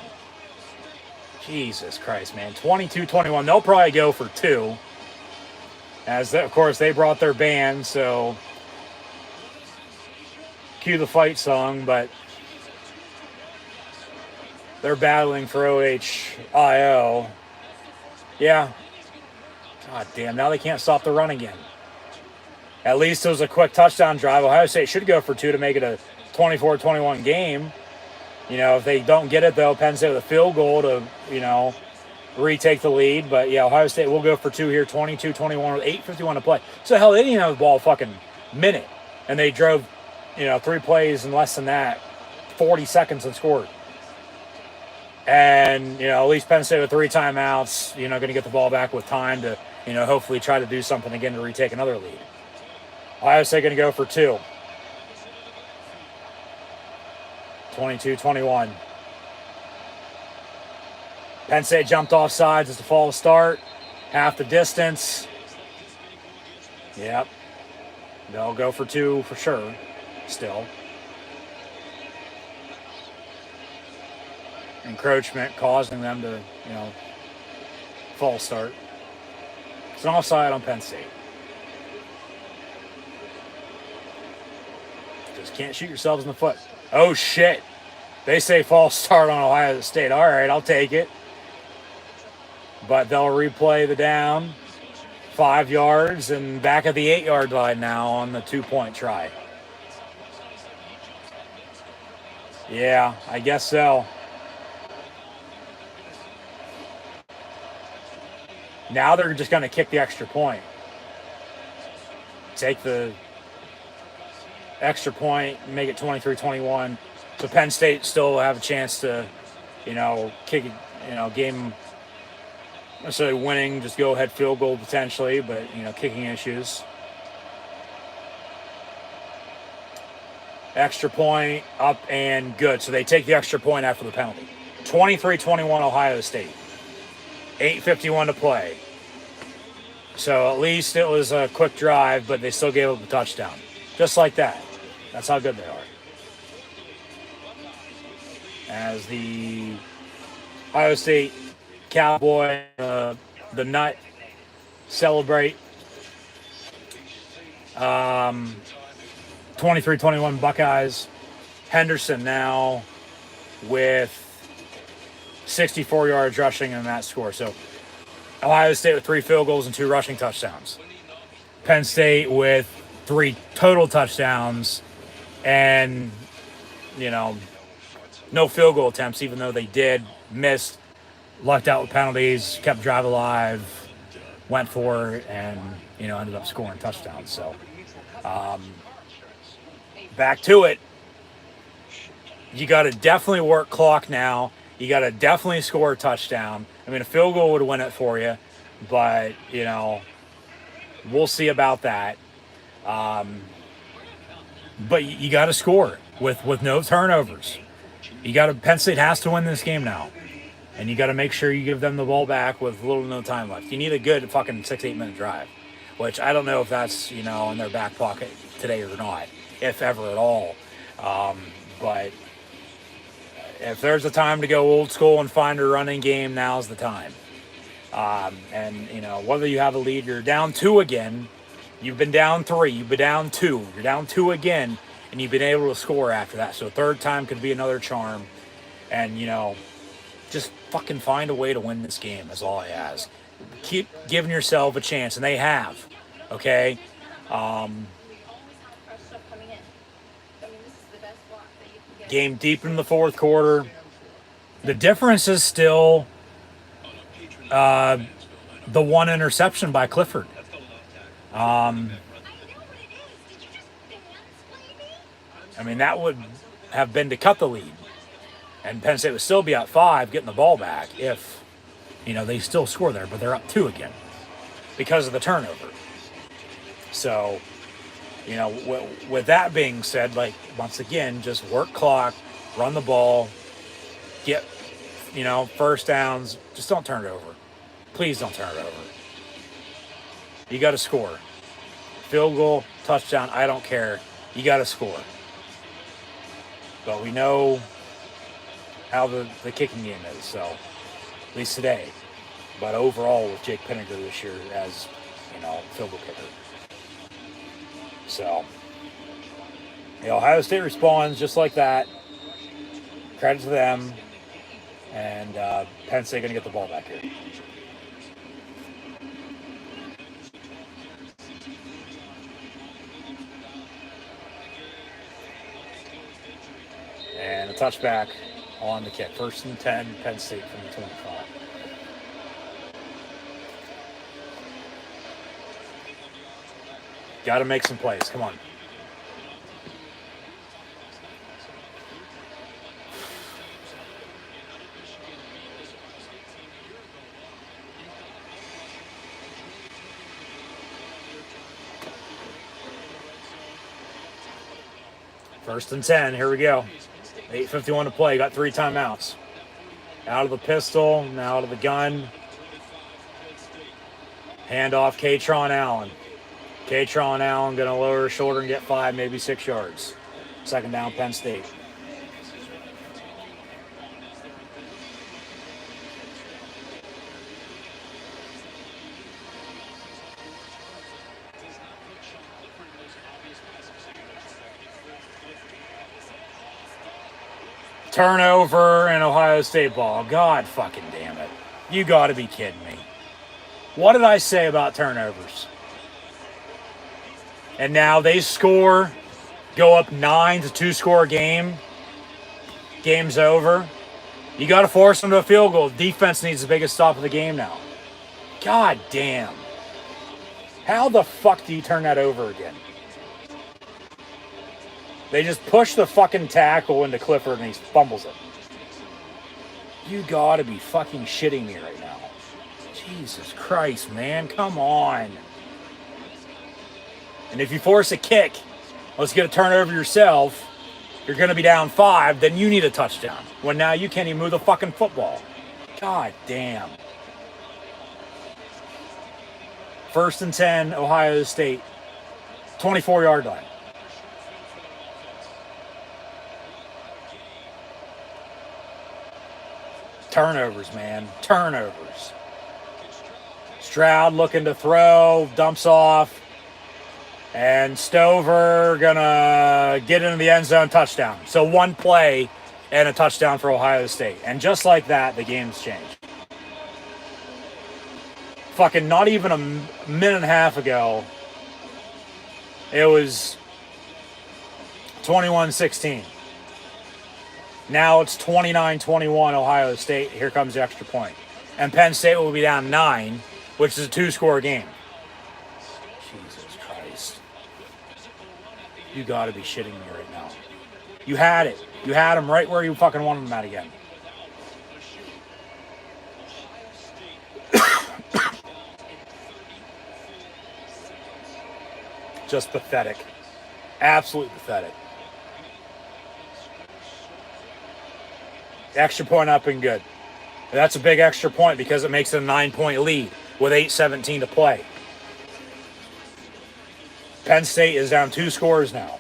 Jesus Christ, man. 22-21. They'll probably go for 2. As, of course, they brought their band, so cue the fight song, but they're battling for OHIO. Yeah. God damn, now they can't stop the run again. At least it was a quick touchdown drive. Ohio State should go for 2 to make it a 24-21 game. If they don't get it, though, Penn State with a field goal to, retake the lead. But, yeah, Ohio State will go for 2 here, 22-21 with 8:51 to play. So, hell, they didn't have the ball a fucking minute. And they drove, 3 plays in less than that, 40 seconds and scored. And, at least Penn State with 3 timeouts, going to get the ball back with time to, hopefully try to do something again to retake another lead. Ohio State going to go for 2. 22-21. Penn State jumped off sides. It's a false start. Half the distance. Yep. They'll go for 2 for sure. Still. Encroachment causing them to, false start. It's an offside on Penn State. Just can't shoot yourselves in the foot. Oh, shit. They say false start on Ohio State. All right, I'll take it. But they'll replay the down. 5 yards and back at the 8-yard line now on the 2-point try. Yeah, I guess so. Now they're just going to kick the extra point. Take the extra point, make it 23-21. So Penn State still have a chance to, kick it, game necessarily winning, just go ahead field goal potentially, but kicking issues. Extra point up and good. So they take the extra point after the penalty. 23-21 Ohio State. 8:51 to play. So at least it was a quick drive, but they still gave up a touchdown. Just like that. That's how good they are. As the Ohio State Cowboy, the nut, celebrate. 23-21 Buckeyes. Henderson now with 64 yards rushing in that score. So Ohio State with 3 field goals and 2 rushing touchdowns. Penn State with 3 total touchdowns and, no field goal attempts, even though they did, missed, lucked out with penalties, kept drive alive, went for it, and, ended up scoring touchdowns. So, back to it. You got to definitely work clock now. You got to definitely score a touchdown. I mean, a field goal would win it for you, but, we'll see about that. But you got to score with no turnovers. Penn State has to win this game now. And you got to make sure you give them the ball back with little to no time left. You need a good fucking 6-8 minute drive, which I don't know if that's, in their back pocket today or not, if ever at all. But if there's a time to go old school and find a running game, now's the time. And, whether you have a lead, you're down 2 again, you've been down 3, you've been down 2, you're down 2 again, and you've been able to score after that. So third time could be another charm. And, just fucking find a way to win this game is all I ask. Keep giving yourself a chance, and they have. Okay? Game deep in the fourth quarter. The difference is still the 1 interception by Clifford. That would have been to cut the lead. And Penn State would still be at 5, getting the ball back if, they still score there, but they're up 2 again because of the turnover. So, with that being said, once again, just work clock, run the ball, get, first downs. Just don't turn it over. Please don't turn it over. You got to score. Field goal, touchdown, I don't care. You got to score. But we know how the kicking game is, so at least today. But overall, with Jake Pinniger this year as, field goal kicker. So, Ohio State responds just like that. Credit to them. And Penn State going to get the ball back here. And a touchback on the kick. 1st and 10, Penn State from the 25. Got to make some plays. Come on. First and 10. Here we go. 8:51 to play. Got 3 timeouts. Out of the pistol. Now out of the gun. Handoff, Katron Allen. Katron Allen going to lower his shoulder and get 5, maybe 6 yards. 2nd down, Penn State. Turnover and Ohio State ball. God fucking damn it. You got to be kidding me. What did I say about turnovers? And now they score, go up 9 to 2 score game. Game's over. You got to force them to a field goal. Defense needs the biggest stop of the game now. God damn. How the fuck do you turn that over again? They just push the fucking tackle into Clifford and he fumbles it. You gotta be fucking shitting me right now. Jesus Christ, man. Come on. And if you force a kick, let's get a turnover yourself. You're going to be down 5, then you need a touchdown. When now you can't even move the fucking football. God damn. 1st and 10, Ohio State. 24-yard line. Turnovers, man. Turnovers. Stroud looking to throw, dumps off. And Stover gonna get into the end zone, touchdown. So 1 play and a touchdown for Ohio State. And just like that, the game's changed. Fucking not even a minute and a half ago, it was 21-16. Now it's 29-21 Ohio State. Here comes the extra point. And Penn State will be down 9, which is a 2-score game. Jesus Christ. You gotta be shitting me right now. You had it. You had them right where you fucking wanted them at again. Just pathetic. Absolutely pathetic. Extra point up and good. That's a big extra point because it makes it a 9-point lead with 8:17 to play. Penn State is down 2 scores now.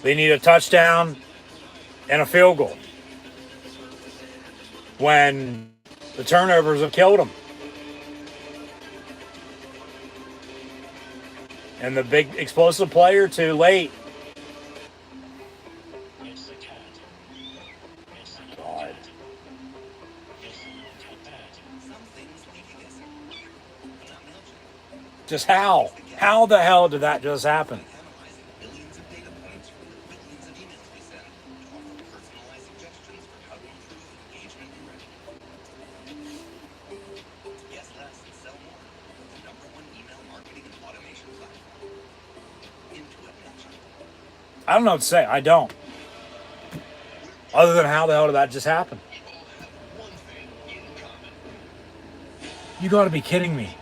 They need a touchdown and a field goal. When the turnovers have killed them. And the big explosive player too late. God. Just how? How the hell did that just happen? I don't know what to say. I don't. Other than how the hell did that just happen? You got to be kidding me.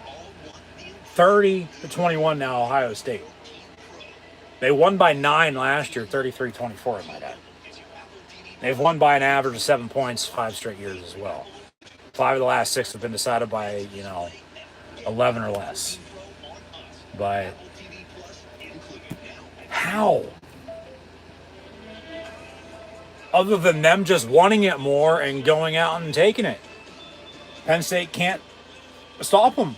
30-21 now, Ohio State. They won by 9 last year, 33-24, I might add. They've won by an average of 7 points 5 straight years as well. 5 of the last 6 have been decided by, 11 or less. But how? Other than them just wanting it more and going out and taking it. Penn State can't stop them.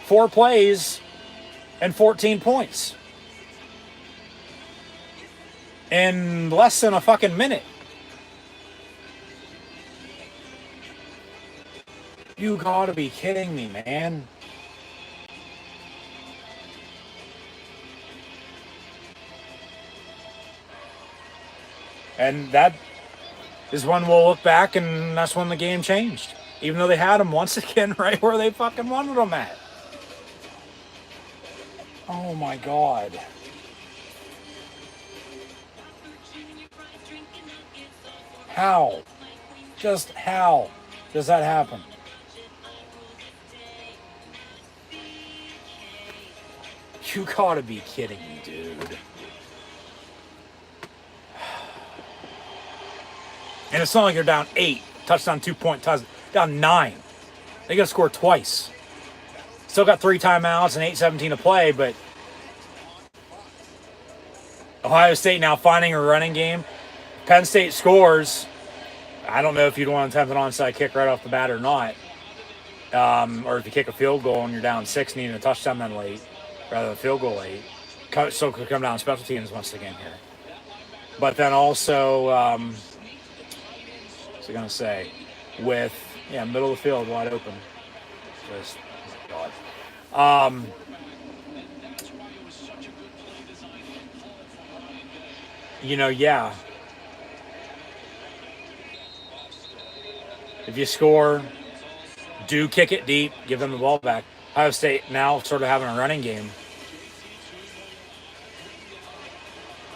4 plays and 14 points. In less than a fucking minute. You gotta be kidding me, man. And that is when we'll look back, and that's when the game changed. Even though they had them once again right where they fucking wanted them at. Oh my God. How? Just how does that happen? You gotta be kidding me, dude. And it's not like they're down 8, touchdown, 2-point touchdown, down 9. They gotta score twice. Still got 3 timeouts and 8:17 to play, but Ohio State now finding a running game. Penn State scores. I don't know if you'd want to attempt an onside kick right off the bat or not. Or if you kick a field goal and you're down 6, needing a touchdown then late, rather than a field goal late. So could come down special teams once again here. But then also, what's I going to say? With, middle of the field wide open. Just, oh my God. Yeah. If you score, do kick it deep, give them the ball back. Ohio State now sort of having a running game.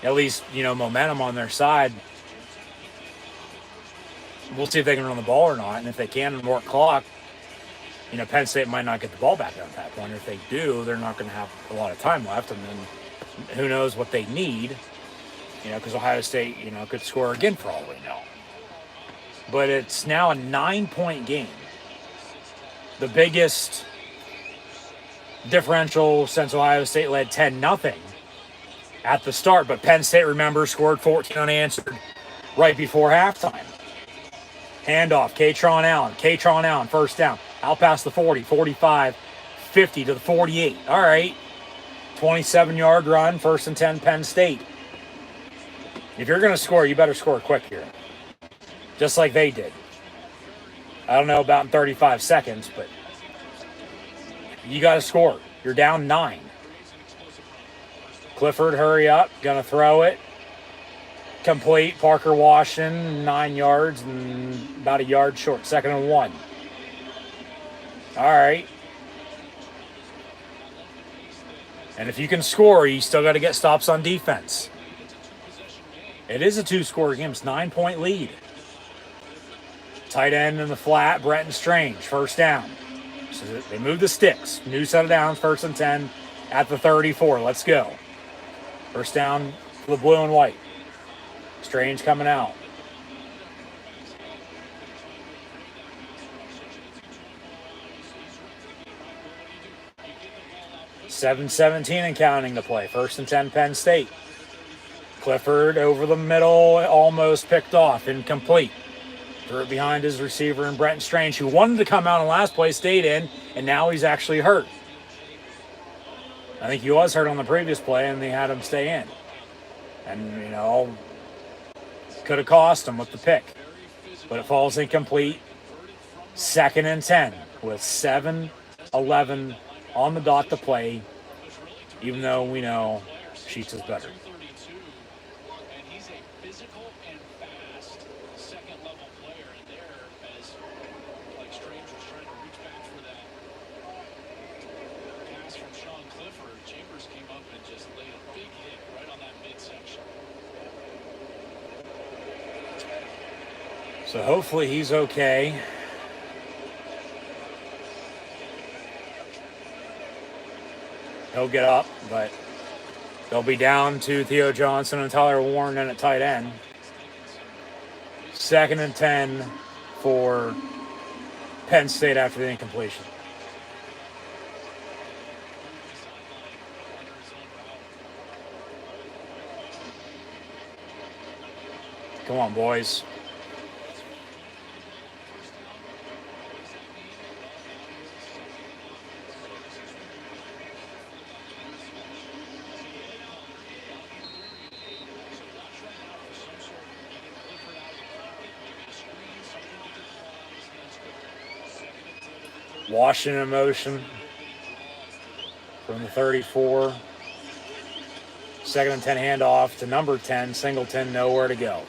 At least, momentum on their side. We'll see if they can run the ball or not. And if they can and work clock, Penn State might not get the ball back at that point. If they do, they're not going to have a lot of time left, and then who knows what they need, because Ohio State, could score again for all we know. But it's now a 9-point game. The biggest differential since Ohio State led 10-0 at the start. But Penn State, remember, scored 14 unanswered right before halftime. Handoff, Katron Allen, first down. Out past the 40, 45, 50 to the 48. All right. 27-yard run, 1st and 10, Penn State. If you're going to score, you better score quick here. Just like they did. I don't know about in 35 seconds, but you got to score. You're down 9. Clifford, hurry up. Going to throw it. Complete. Parker Washington, 9 yards and about a yard short. 2nd and 1. All right. And if you can score, you still got to get stops on defense. It is a 2-score game. It's 9-point lead. Tight end in the flat, Brenton Strange, first down. So they move the sticks. New set of downs, 1st and 10 at the 34. Let's go. First down for the blue and white. Strange coming out. .717 and counting to play. 1st and 10, Penn State. Clifford over the middle, almost picked off, incomplete. Threw it behind his receiver and Brenton Strange, who wanted to come out in last play, stayed in, and now he's actually hurt. I think he was hurt on the previous play, and they had him stay in. And, could have cost him with the pick. But it falls incomplete. 2nd and 10 with 7:11 on the dot to play, even though we know Sheets is better. So hopefully he's okay. He'll get up, but they'll be down to Theo Johnson and Tyler Warren in at tight end. 2nd and 10 for Penn State after the incompletion. Come on, boys. Washington in motion from the 34. 2nd and 10 handoff to number 10. Singleton, nowhere to go.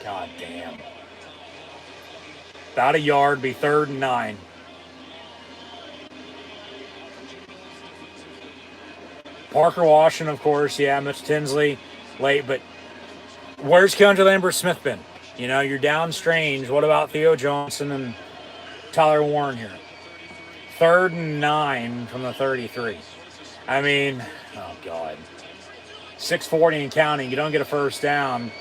God damn. About a yard, be 3rd and 9. Parker Washington, of course. Yeah, Mitch Tinsley late, but where's Keandre Lambert-Smith been? You're down Strange. What about Theo Johnson and Tyler Warren here? 3rd and 9 from the 33. Oh, God. 6:40 and counting. You don't get a first down.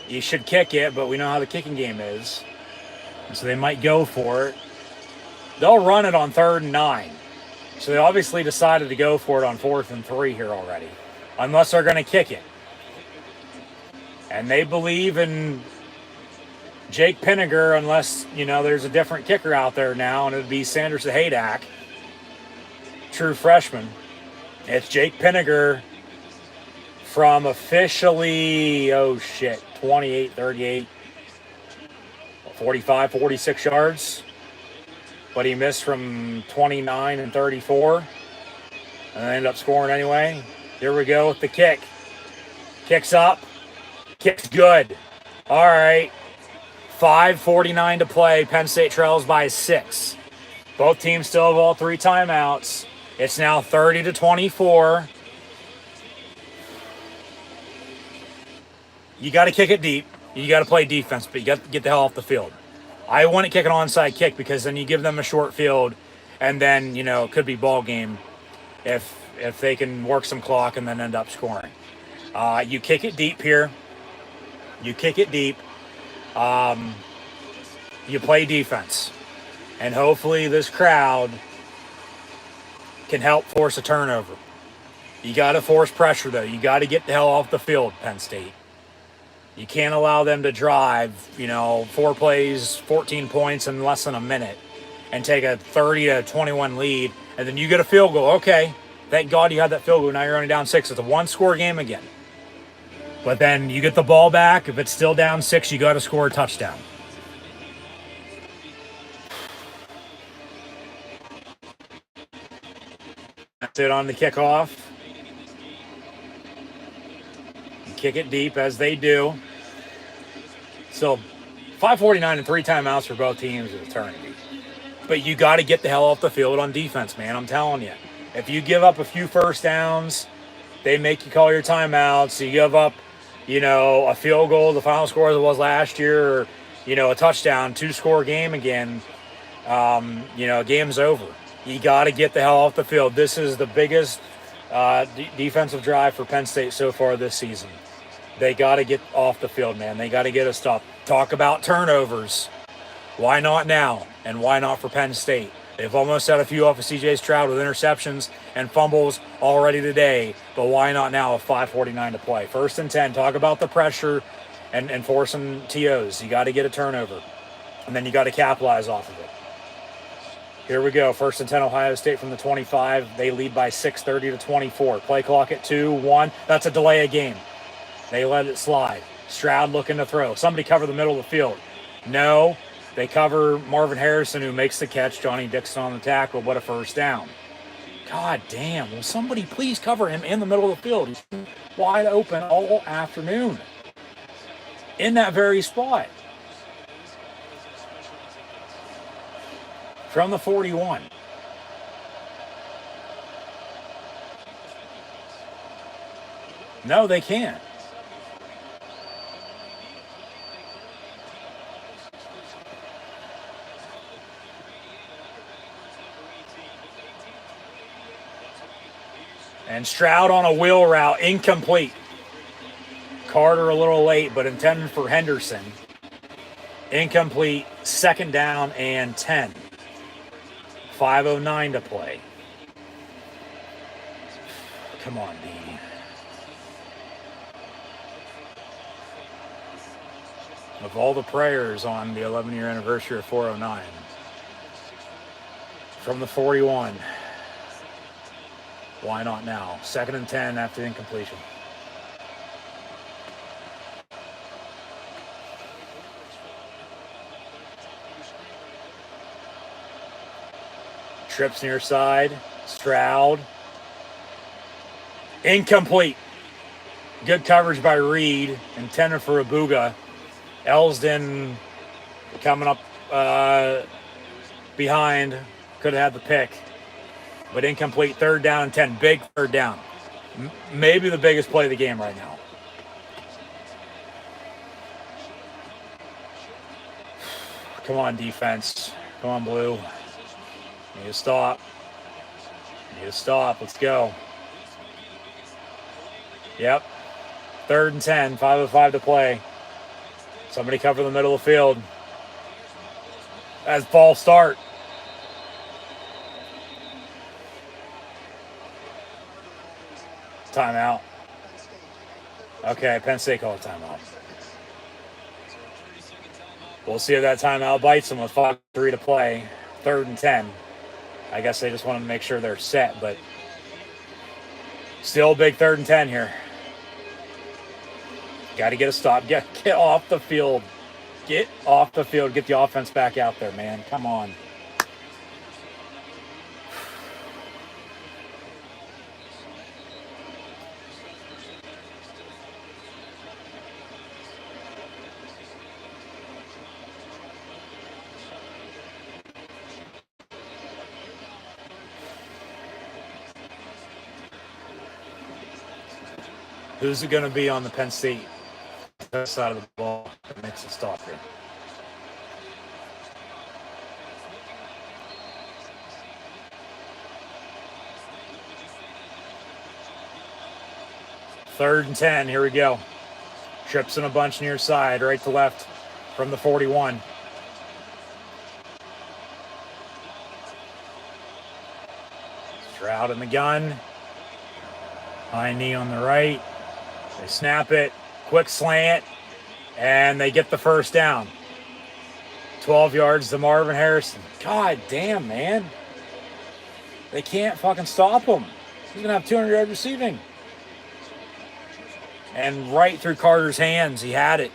You should kick it, but we know how the kicking game is. And so they might go for it. They'll run it on 3rd and 9. So they obviously decided to go for it on 4th and 3 here already. Unless they're going to kick it. And they believe in Jake Pinniger, unless, there's a different kicker out there now, and it would be Sanders Haydak, true freshman. It's Jake Pinniger from officially, 28, 38, 45, 46 yards. But he missed from 29 and 34. And they ended up scoring anyway. Here we go with the kick. Kicks up. Kick's good. All right. 5:49 to play. Penn State trails by 6. Both teams still have all 3 timeouts. It's now 30-24. You got to kick it deep. You got to play defense, but you got to get the hell off the field. I wouldn't kick an onside kick because then you give them a short field, and then it could be ball game if they can work some clock and then end up scoring. You kick it deep here. You kick it deep. You play defense, and hopefully this crowd can help force a turnover. You got to force pressure though. You got to get the hell off the field, Penn State. You can't allow them to drive, 4 plays, 14 points in less than a minute and take a 30-21 lead, and then you get a field goal. Okay, thank God you had that field goal. Now you're only down 6. It's a one-score game again. But then you get the ball back. If it's still down 6, you got to score a touchdown. That's it on the kickoff. You kick it deep as they do. So 5:49 and 3 timeouts for both teams is eternity. But you got to get the hell off the field on defense, man. I'm telling you. If you give up a few first downs, they make you call your timeouts. You give up, a field goal, the final score as it was last year, or, a touchdown, 2-score game again, game's over. You got to get the hell off the field. This is the biggest defensive drive for Penn State so far this season. They got to get off the field, man. They got to get a stop. Talk about turnovers. Why not now? And why not for Penn State? They've almost had a few off of CJ Stroud with interceptions and fumbles already today, but why not now with 5:49 to play? 1st and 10. Talk about the pressure and forcing TOs. You got to get a turnover, and then you got to capitalize off of it. Here we go. 1st and 10, Ohio State from the 25. They lead by 6, 30-24. Play clock at 2, 1. That's a delay of game. They let it slide. Stroud looking to throw. Somebody cover the middle of the field. No. They cover Marvin Harrison, who makes the catch. Johnny Dixon on the tackle. What a first down. God damn. Will somebody please cover him in the middle of the field? He's wide open all afternoon. In that very spot. From the 41. No, they can't. And Stroud on a wheel route, incomplete. Carter a little late, but intended for Henderson. Incomplete, 2nd down and 10. 5:09 to play. Come on, D. Of all the prayers on the 11-year anniversary of 409. From the 41. Why not now? 2nd and 10 after the incompletion. Trips near side. Stroud. Incomplete. Good coverage by Reed. Intended for Abuga. Elsden coming up behind. Could have had the pick. But incomplete. 3rd down and 10. Big 3rd down. Maybe the biggest play of the game right now. Come on, defense. Come on, Blue. Need to stop. Need to stop. Let's go. Yep. 3rd and 10. 5:05 to play. Somebody cover the middle of the field. As false start. Timeout. Okay, Penn State called a timeout. We'll see if that timeout bites them with 5:03 to play. 3rd and 10. I guess they just want to make sure they're set, but still big 3rd and 10 here. Got to get a stop. Get off the field. Get off the field. Get the offense back out there, man. Come on. Who's it going to be on the Penn State side of the ball that makes a stop here? 3rd and 10. Here we go. Trips in a bunch near side, right to left from the 41. Stroud in the gun. High knee on the right. They snap it. Quick slant. And they get the first down. 12 yards to Marvin Harrison. God damn, man. They can't fucking stop him. He's going to have 200 yards receiving. And right through Carter's hands, he had it.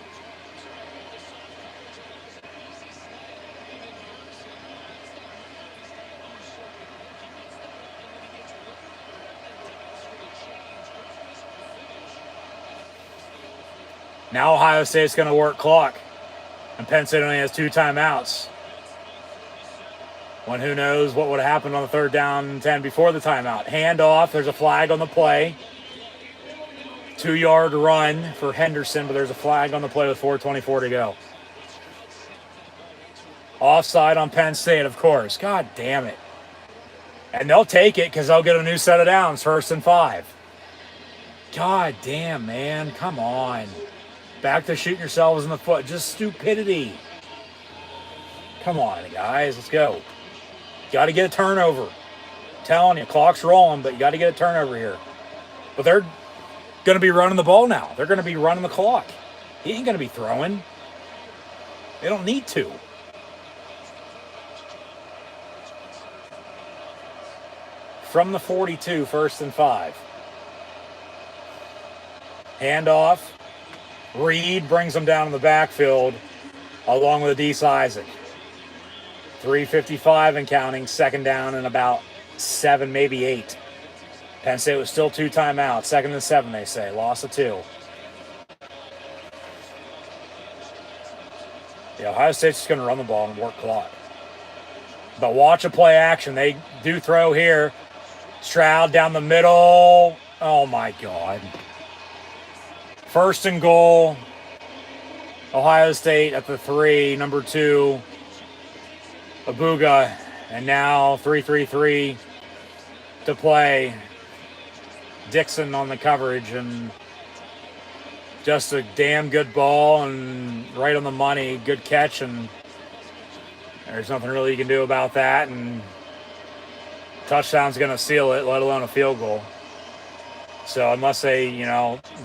Now Ohio State's going to work clock. And Penn State only has 2 timeouts. When who knows what would have happened on the 3rd down and 10 before the timeout. Handoff. There's a flag on the play. 2-yard run for Henderson, but there's a flag on the play with 4:24 to go. Offside on Penn State, of course. God damn it. And they'll take it because they'll get a new set of downs, 1st and 5. God damn, man. Come on. Back to shooting yourselves in the foot. Just stupidity. Come on, guys. Let's go. Got to get a turnover. I'm telling you, clock's rolling, but you got to get a turnover here. But they're going to be running the ball now. They're going to be running the clock. He ain't going to be throwing. They don't need to. From the 42, 1st and 5. Handoff. Reed brings them down in the backfield along with Adese Isaac. 3:55 and counting, 2nd down and about 7, maybe 8. Penn State was still 2 timeouts. 2nd and 7, they say. Loss of 2. Yeah, Ohio State's just going to run the ball and work clock. But watch a play action. They do throw here. Stroud down the middle. Oh, my God. 1st and goal. Ohio State at the 3. Number 2. Abuga. And now 3-3-3 to play. Dixon on the coverage. And just a damn good ball and right on the money. Good catch. And there's nothing really you can do about that. And touchdown's going to seal it, let alone a field goal. So unless they,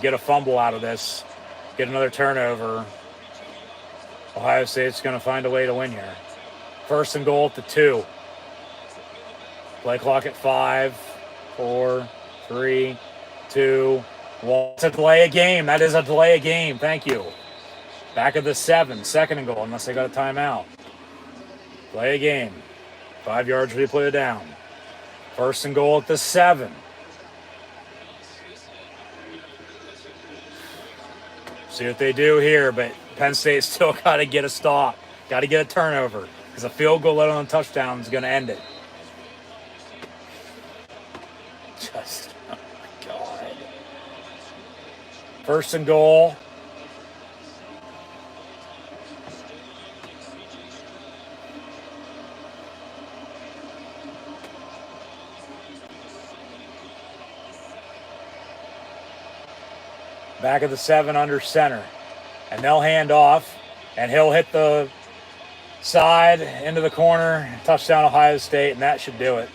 get a fumble out of this, get another turnover, Ohio State's going to find a way to win here. 1st and goal at the 2. Play clock at 5, 4, 3, 2, 1. It's a delay of game. That is a delay of game. Thank you. Back of the 7, 2nd and goal, unless they got a timeout. Play a game. 5 yards replay down. 1st and goal at the 7. See what they do here, but Penn State still got to get a stop. Got to get a turnover because a field goal let alone a touchdown is going to end it. Just, oh my God. 1st and goal. Back of the 7 under center. And they'll hand off. And he'll hit the side into the corner. Touchdown Ohio State. And that should do it.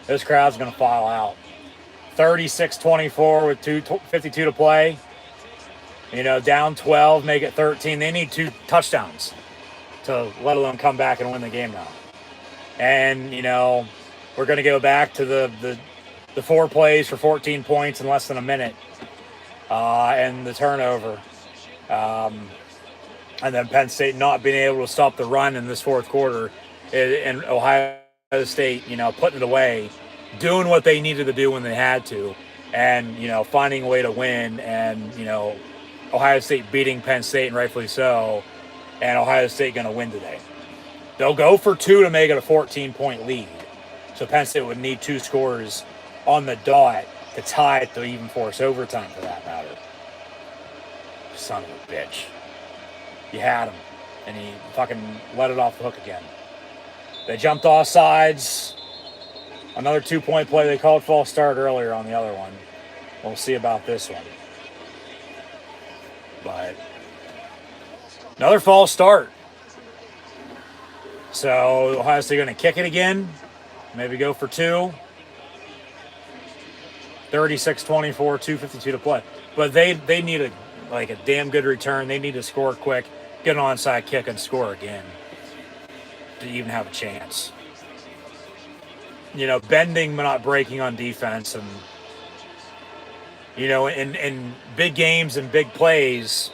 This crowd's going to file out. 36-24 with 2:52 to play. Down 12, make it 13. They need 2 touchdowns to let alone come back and win the game now. And, we're going to go back to the 4 plays for 14 points in less than a minute. And the turnover. And then Penn State not being able to stop the run in this 4th quarter. And Ohio State, putting it away, doing what they needed to do when they had to, and, finding a way to win, and, Ohio State beating Penn State, and rightfully so, and Ohio State going to win today. They'll go for 2 to make it a 14-point lead. So Penn State would need 2 scores on the dot to tie it to even force overtime for that matter. Son of a bitch. You had him, and he fucking let it off the hook again. They jumped off sides. Another 2-point play. They called false start earlier on the other one. We'll see about this one. But another false start. So Ohio State going to kick it again. Maybe go for two. 36-24, 2:52 to play. But they need a damn good return. They need to score quick, get an onside kick, and score again to even have a chance. Bending but not breaking on defense. And, in big games and big plays,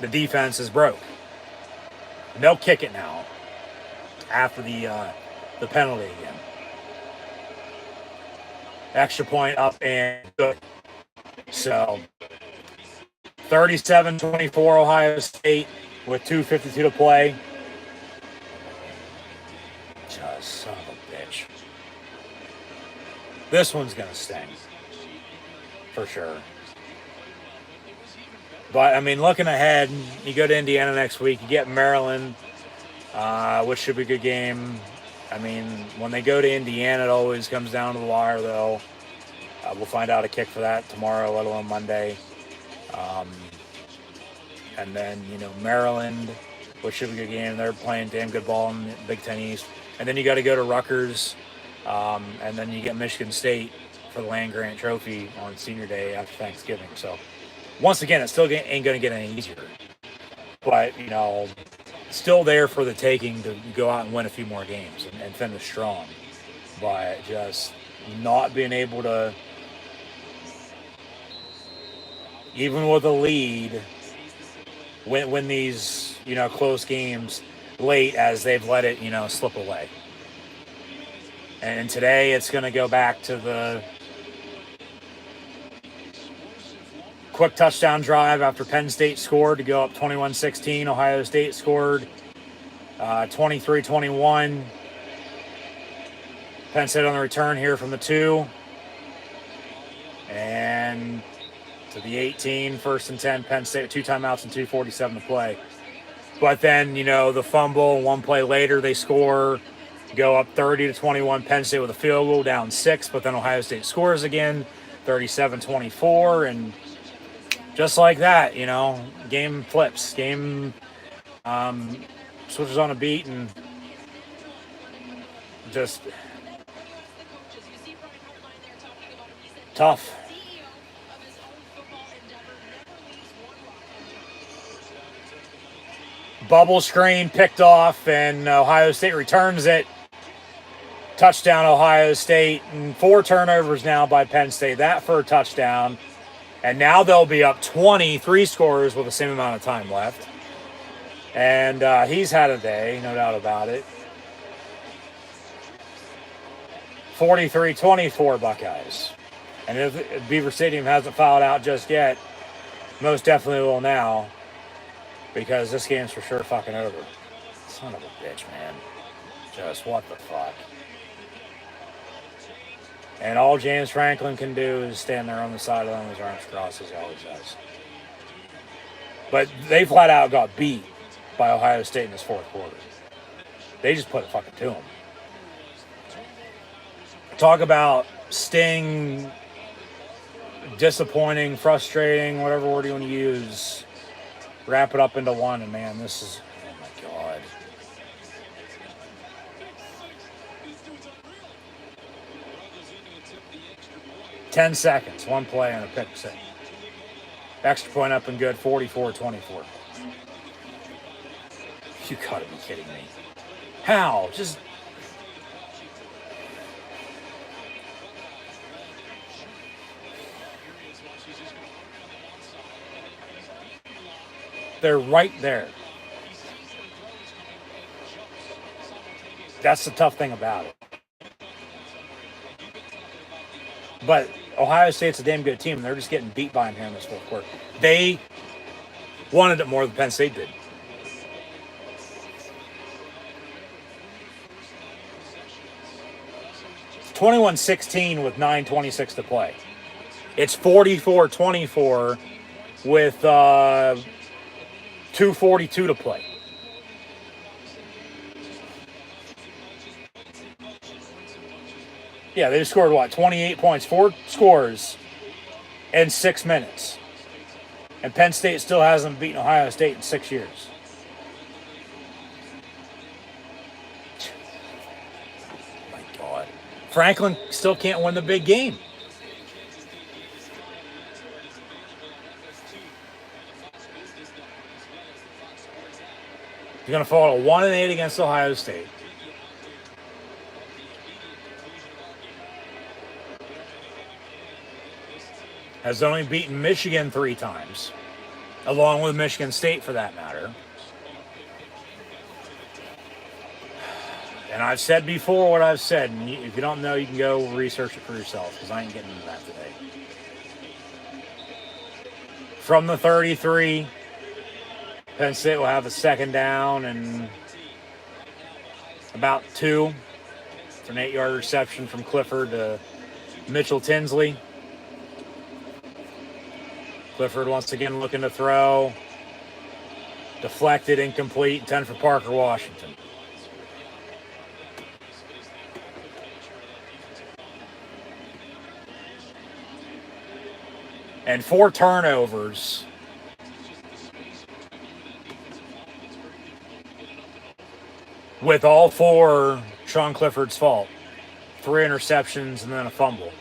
the defense is broke. And they'll kick it now after the penalty again. Extra point up and good. So 37-24 Ohio State with 2:52 to play. Just son of a bitch. This one's going to sting. For sure. But, I mean, looking ahead, you go to Indiana next week, you get Maryland, which should be a good game. I mean, when they go to Indiana, it always comes down to the wire, though. We'll find out a kick for that tomorrow, let alone Monday. And then, Maryland, which should be a good game. They're playing damn good ball in the Big Ten East. And then you got to go to Rutgers, and then you get Michigan State for the Land-Grant Trophy on Senior Day after Thanksgiving. So, once again, it still ain't going to get any easier. But, still there for the taking to go out and win a few more games and finish strong. But just not being able to, even with a lead, win these, close games late as they've let it, slip away. And today it's going to go back to the quick touchdown drive after Penn State scored to go up 21-16. Ohio State scored 23-21. Penn State on the return here from the 2. And to the 18, 1st and 10, Penn State, 2 timeouts and 2:47 to play. But then, the fumble, 1 play later, they score, go up 30-21. Penn State with a field goal, down 6, but then Ohio State scores again, 37-24, and just like that, game flips, game switches on a beat, and just tough. Bubble screen picked off, and Ohio State returns it. Touchdown, Ohio State, and 4 turnovers now by Penn State. That for a touchdown. And now they'll be up 23 scores with the same amount of time left. And he's had a day, no doubt about it. 43-24 Buckeyes. And if Beaver Stadium hasn't fouled out just yet, most definitely will now. Because this game's for sure fucking over. Son of a bitch, man. Just what the fuck. And all James Franklin can do is stand there on the sideline with his arms crossed as he always does. But they flat out got beat by Ohio State in this 4th quarter. They just put it fucking to them. Talk about sting, disappointing, frustrating, whatever word you want to use. Wrap it up into one, and man, this is, oh my God. Ten seconds, 1 play and a pick six. Extra point up and good, 44-24. You gotta be kidding me. How? Just... They're right there. That's the tough thing about it. But Ohio State's a damn good team. They're just getting beat by them here in this 4th quarter. They wanted it more than Penn State did. It's 21-16 with 9:26 to play. It's 44-24 with 2:42 to play. Yeah, they just scored what? 28 points, 4 scores in 6 minutes. And Penn State still hasn't beaten Ohio State in 6 years. My God. Franklin still can't win the big game. You're going to fall to 1-8 against Ohio State. Has only beaten Michigan 3 times, along with Michigan State for that matter. And I've said before what I've said, and if you don't know, you can go research it for yourself, because I ain't getting into that today. From the 33, Penn State will have a second down and about 2. It's an 8-yard reception from Clifford to Mitchell Tinsley. Clifford once again looking to throw. Deflected, incomplete, 10 for Parker Washington. And 4 turnovers. With all 4 Sean Clifford's fault. 3 interceptions and then a fumble.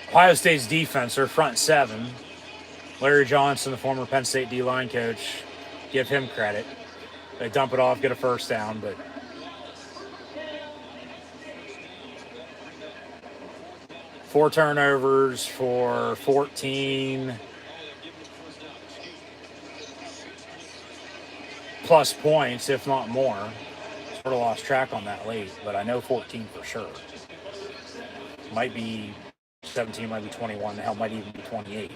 Ohio State's defense, their front 7. Larry Johnson, the former Penn State D-line coach, give him credit. They dump it off, get a first down, but four turnovers for 14 plus points, if not more. Sort of lost track on that late, but I know 14 for sure. Might be 17, might be 21, hell, might even be 28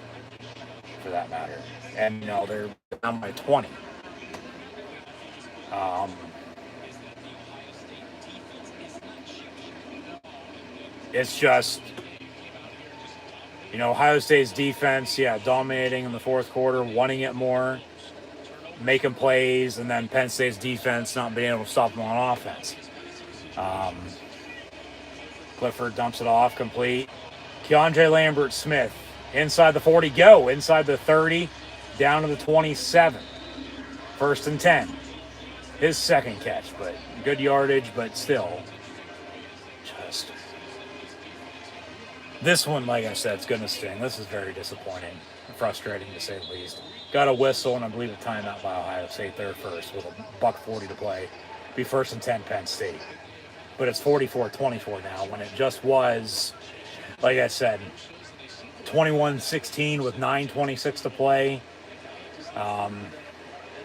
for that matter. And, you know, they're down by 20. It's just, you know, Ohio State's defense, dominating in the fourth quarter, wanting it more, making plays, and then Penn State's defense not being able to stop them on offense. Clifford dumps it off, complete. Keandre Lambert-Smith, inside the 40, go, inside the 30, down to the 27. 1st and 10. His second catch, but good yardage, but still. Just. This one, like I said, it's going to sting. This is very disappointing. Frustrating, to say the least. Got a whistle, and I believe a timeout by Ohio State there first with a $1:40 to play. Be 1st and 10 Penn State. But it's 44-24 now, when it just was, like I said, 21-16 with 9:26 to play.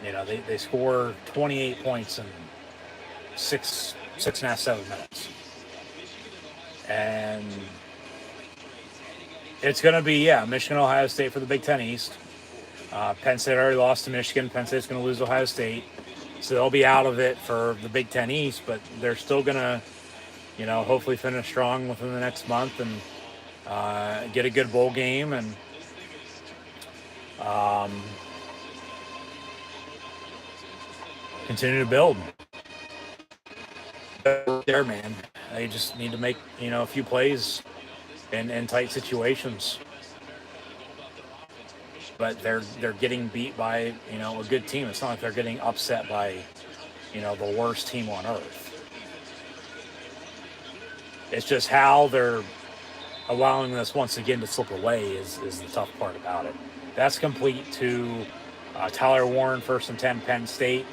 You know, they score 28 points in 6.5, 7 minutes. And it's going to be, Michigan, Ohio State for the Big Ten East. Penn State already lost to Michigan. Penn State's going to lose to Ohio State. So they'll be out of it for the Big Ten East, but they're still going to, you know, hopefully finish strong within the next month and get a good bowl game and continue to build. There, man. They just need to make, you know, a few plays in tight situations. But they're getting beat by, you know, a good team. It's not like they're getting upset by, you know, the worst team on earth. It's just how they're allowing this once again to slip away is the tough part about it. That's complete to Tyler Warren, 1st and 10 Penn State.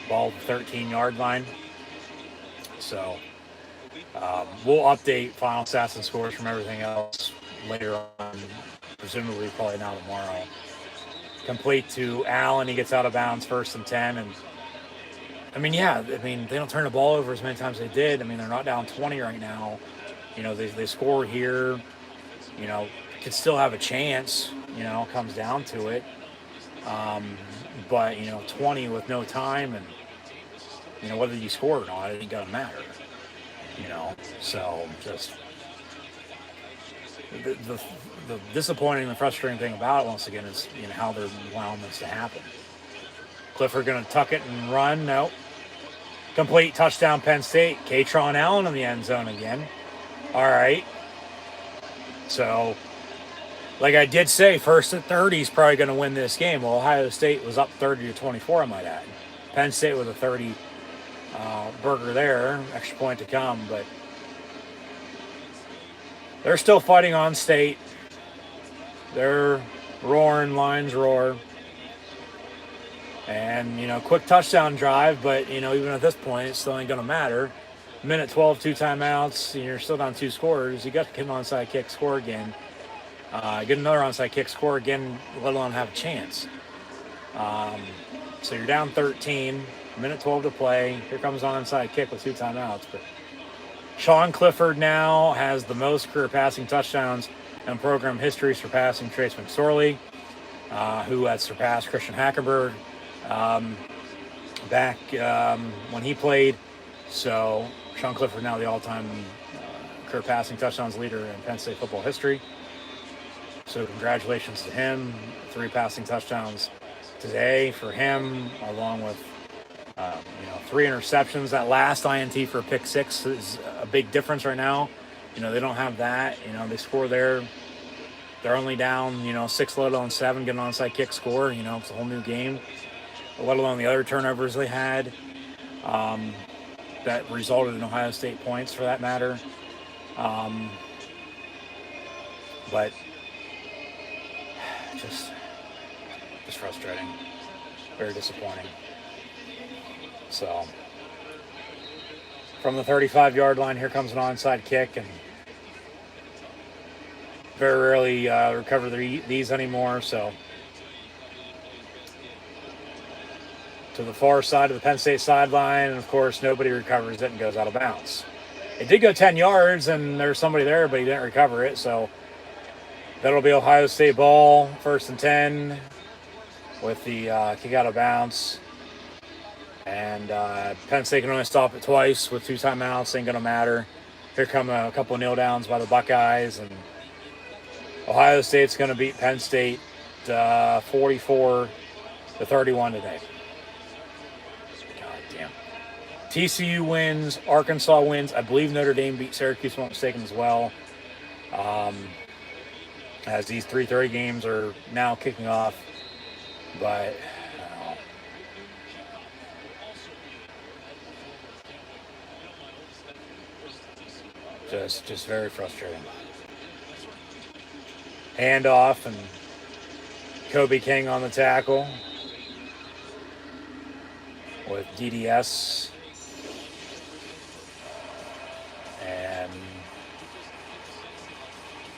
Ball 13-yard line. So we'll update final stats and scores from everything else later on. Presumably probably now tomorrow. Complete to Allen. He gets out of bounds, 1st and 10. And they don't turn the ball over as many times as they did. I mean, they're not down 20 right now. You know, they score here. You know, could still have a chance. You know, comes down to it. But, you know, 20 with no time, and, you know, whether you score or not, it ain't gonna matter. You know, so just the disappointing, the frustrating thing about it, once again, is, you know, how they're allowing this to happen. Clifford going to tuck it and run. Nope. Complete touchdown, Penn State. Katron Allen in the end zone again. All right. So, like I did say, first and 30 is probably going to win this game. Well, Ohio State was up 30-24, I might add. Penn State with a 30 burger there. Extra point to come, but they're still fighting on State. They're roaring, Lions roar. And, quick touchdown drive, but, even at this point, it still ain't going to matter. Minute 12, 2 timeouts, you're still down 2 scores. You got to get an onside kick, score again. Get another onside kick, score again, let alone have a chance. So you're down 13, minute 12 to play. Here comes an onside kick with 2 timeouts. But Sean Clifford now has the most career passing touchdowns in program history, surpassing Trace McSorley, who had surpassed Christian Hackenberg back when he played. So Sean Clifford now the all-time career passing touchdowns leader in Penn State football history. So congratulations to him. 3 passing touchdowns today for him, along with 3 interceptions. That last INT for a pick 6 is a big difference right now. They don't have that. They score there. They're only down, 6 let alone 7, get an onside kick score. It's a whole new game. Let alone the other turnovers they had that resulted in Ohio State points, for that matter. But just frustrating. Very disappointing. So, from the 35-yard line, here comes an onside kick, and very rarely recover these anymore. So, to the far side of the Penn State sideline, and of course, nobody recovers it and goes out of bounds. It did go 10 yards, and there's somebody there, but he didn't recover it. So, that'll be Ohio State ball, 1st and 10, with the kick out of bounds. And Penn State can only stop it twice with 2 timeouts. Ain't going to matter. Here come a couple of kneel downs by the Buckeyes. And Ohio State's going to beat Penn State 44-31 today. God damn. TCU wins. Arkansas wins. I believe Notre Dame beat Syracuse, if I'm not mistaken, as well. As these 3:30 games are now kicking off. But just very frustrating. Handoff, and Kobe King on the tackle with DDS. And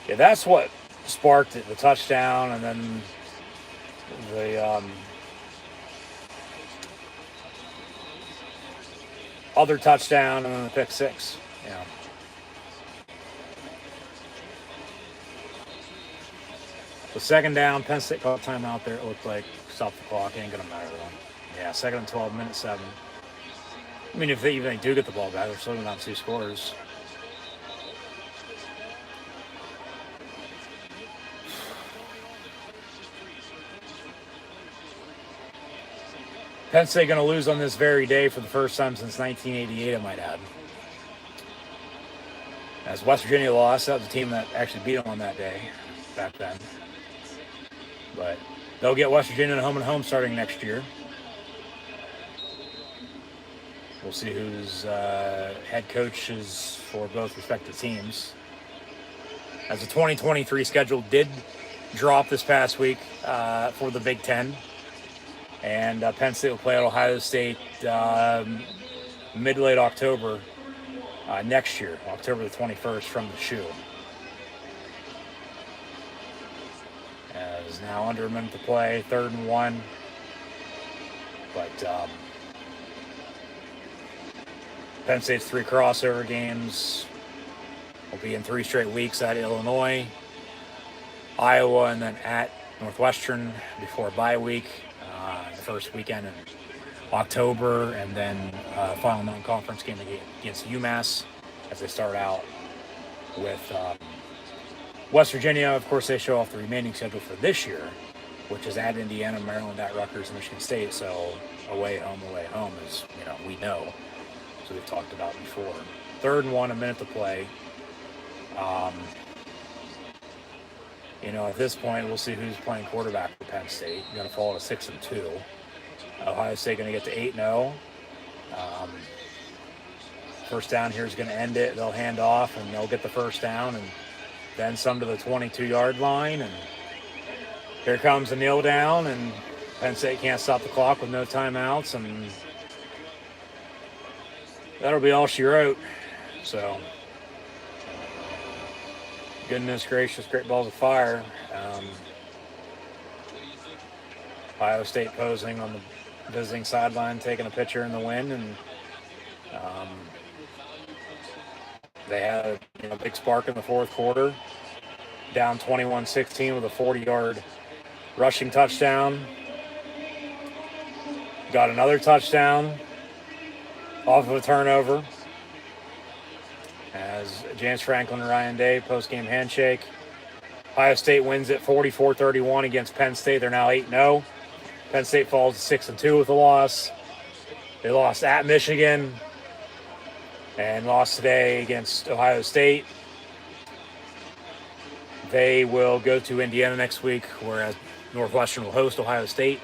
yeah, that's what sparked it, the touchdown, and then the other touchdown, and then the pick 6. Yeah. The second down, Penn State called timeout there. It looked like stop the clock. Ain't gonna matter though. Yeah, 2nd and 12, minute 7. I mean, if they do get the ball back, they're still not 2 scores. Penn State going to lose on this very day for the first time since 1988, I might add. As West Virginia lost, that was the team that actually beat them on that day, back then. But they'll get West Virginia home and home starting next year. We'll see who's head coaches for both respective teams. As the 2023 schedule did drop this past week for the Big Ten. And Penn State will play at Ohio State mid-late October next year, October the 21st, from the shoe. As now under a minute to play, 3rd and 1. But Penn State's 3 crossover games will be in 3 straight weeks at Illinois, Iowa, and then at Northwestern before bye week. The first weekend in October, and then final non-conference game against UMass as they start out with West Virginia. Of course, they show off the remaining schedule for this year, which is at Indiana, Maryland, at Rutgers, Michigan State. So away, home, as we know. as we've talked about before. 3rd and 1, a minute to play. At this point, we'll see who's playing quarterback for Penn State. Going to fall to 6-2. Ohio State going to get to 8-0. First down here is going to end it. They'll hand off, and they'll get the first down, and then some to the 22-yard line. And here comes a kneel down, and Penn State can't stop the clock with no timeouts, and that'll be all she wrote. So, goodness gracious, great balls of fire. Ohio State posing on the visiting sideline, taking a picture in the wind, and they had a big spark in the 4th quarter, down 21-16 with a 40-yard rushing touchdown. Got another touchdown off of a turnover as James Franklin and Ryan Day post-game handshake. Ohio State wins it 44-31 against Penn State. They're now 8-0. Penn State falls to 6-2 with a loss. They lost at Michigan and lost today against Ohio State. They will go to Indiana next week, whereas Northwestern will host Ohio State.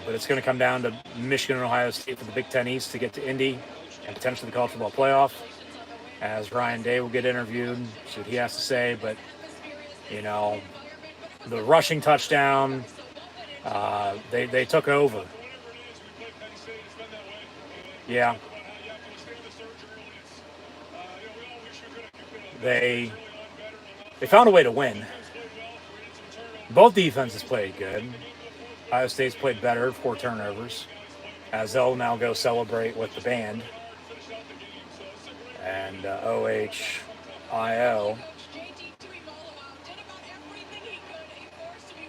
But it's going to come down to Michigan and Ohio State for the Big Ten East to get to Indy and potentially the college football playoff, as Ryan Day will get interviewed, see what he has to say. But, the rushing touchdown, they took over. Yeah. They found a way to win. Both defenses played good. Ohio State's played better, 4 turnovers, as they'll now go celebrate with the band. And OHIO.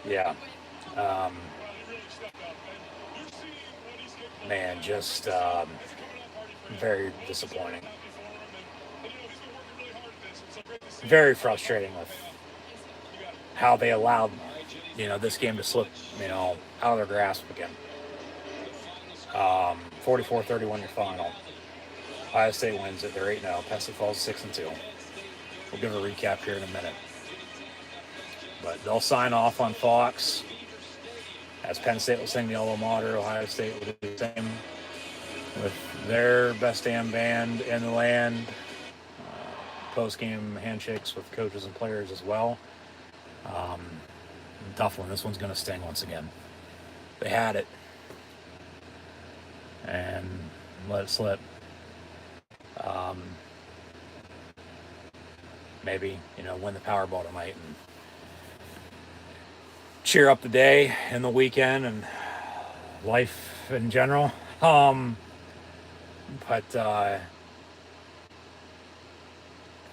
Yeah. Man, just very disappointing. Very frustrating with how they allowed, this game to slip, out of their grasp again. 44-31 your final. Ohio State wins it. They're 8-0. Penn State falls 6-2. We'll give a recap here in a minute. But they'll sign off on Fox. As Penn State will sing the alma mater, Ohio State will do the same with their best damn band in the land. Post-game handshakes with coaches and players as well. Tough one. This one's going to sting once again. They had it and let it slip. Maybe, win the Powerball tonight and cheer up the day and the weekend and life in general. But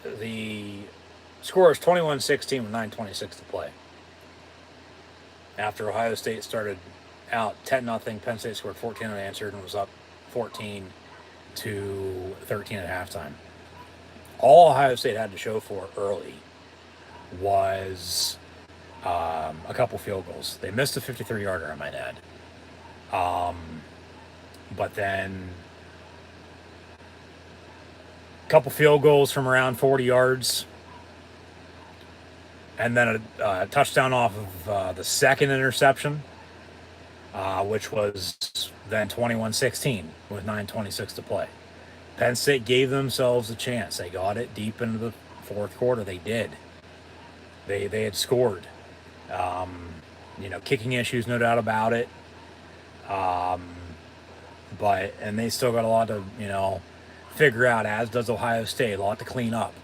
the score is 21-16 with 9:26 to play. After Ohio State started out 10-0, Penn State scored 14 unanswered and was up 14-13 at halftime. All Ohio State had to show for early was a couple field goals. They missed a 53-yarder, I might add. But then a couple field goals from around 40 yards. And then a touchdown off of the second interception, which was then 21-16 with 9:26 to play. Penn State gave themselves a chance. They got it deep into the 4th quarter. They did. They had scored. Kicking issues, no doubt about it. And they still got a lot to, figure out, as does Ohio State. A lot to clean up,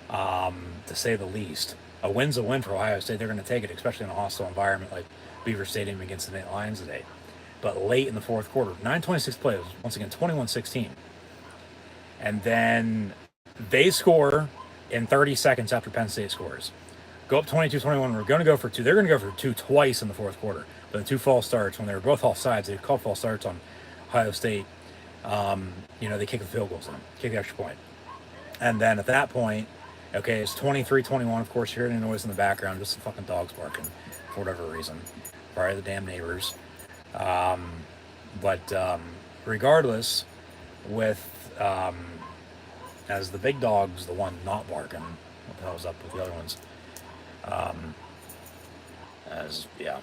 to say the least. A win's a win for Ohio State. They're going to take it, especially in a hostile environment like Beaver Stadium against the Nittany Lions today. But late in the 4th quarter, 9:26 play, was once again 21-16. And then they score in 30 seconds after Penn State scores. Go up 22-21. We're going to go for 2. They're going to go for 2 twice in the 4th quarter. But the 2 false starts, when they were both offsides, they called false starts on Ohio State. They kick the field goals in, kick the extra point. And then at that point, okay, it's 23-21. Of course, you're hearing noise in the background, just some fucking dogs barking for whatever reason. Probably the damn neighbors. Regardless, with as the big dog's the one not barking. What the hell's up with the other ones? As yeah,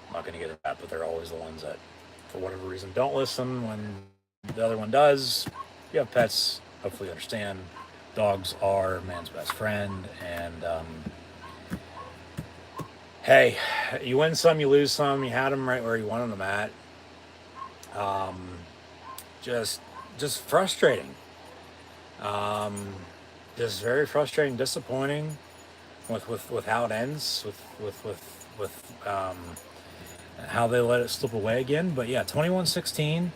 I'm not going to get into that, but they're always the ones that, for whatever reason, don't listen when the other one does. If you have pets, hopefully you understand. Dogs are man's best friend, and hey, you win some, you lose some. You had them right where you wanted them at. Just, just frustrating. Just very frustrating, disappointing with how it ends, with how they let it slip away again. But yeah, 21-16.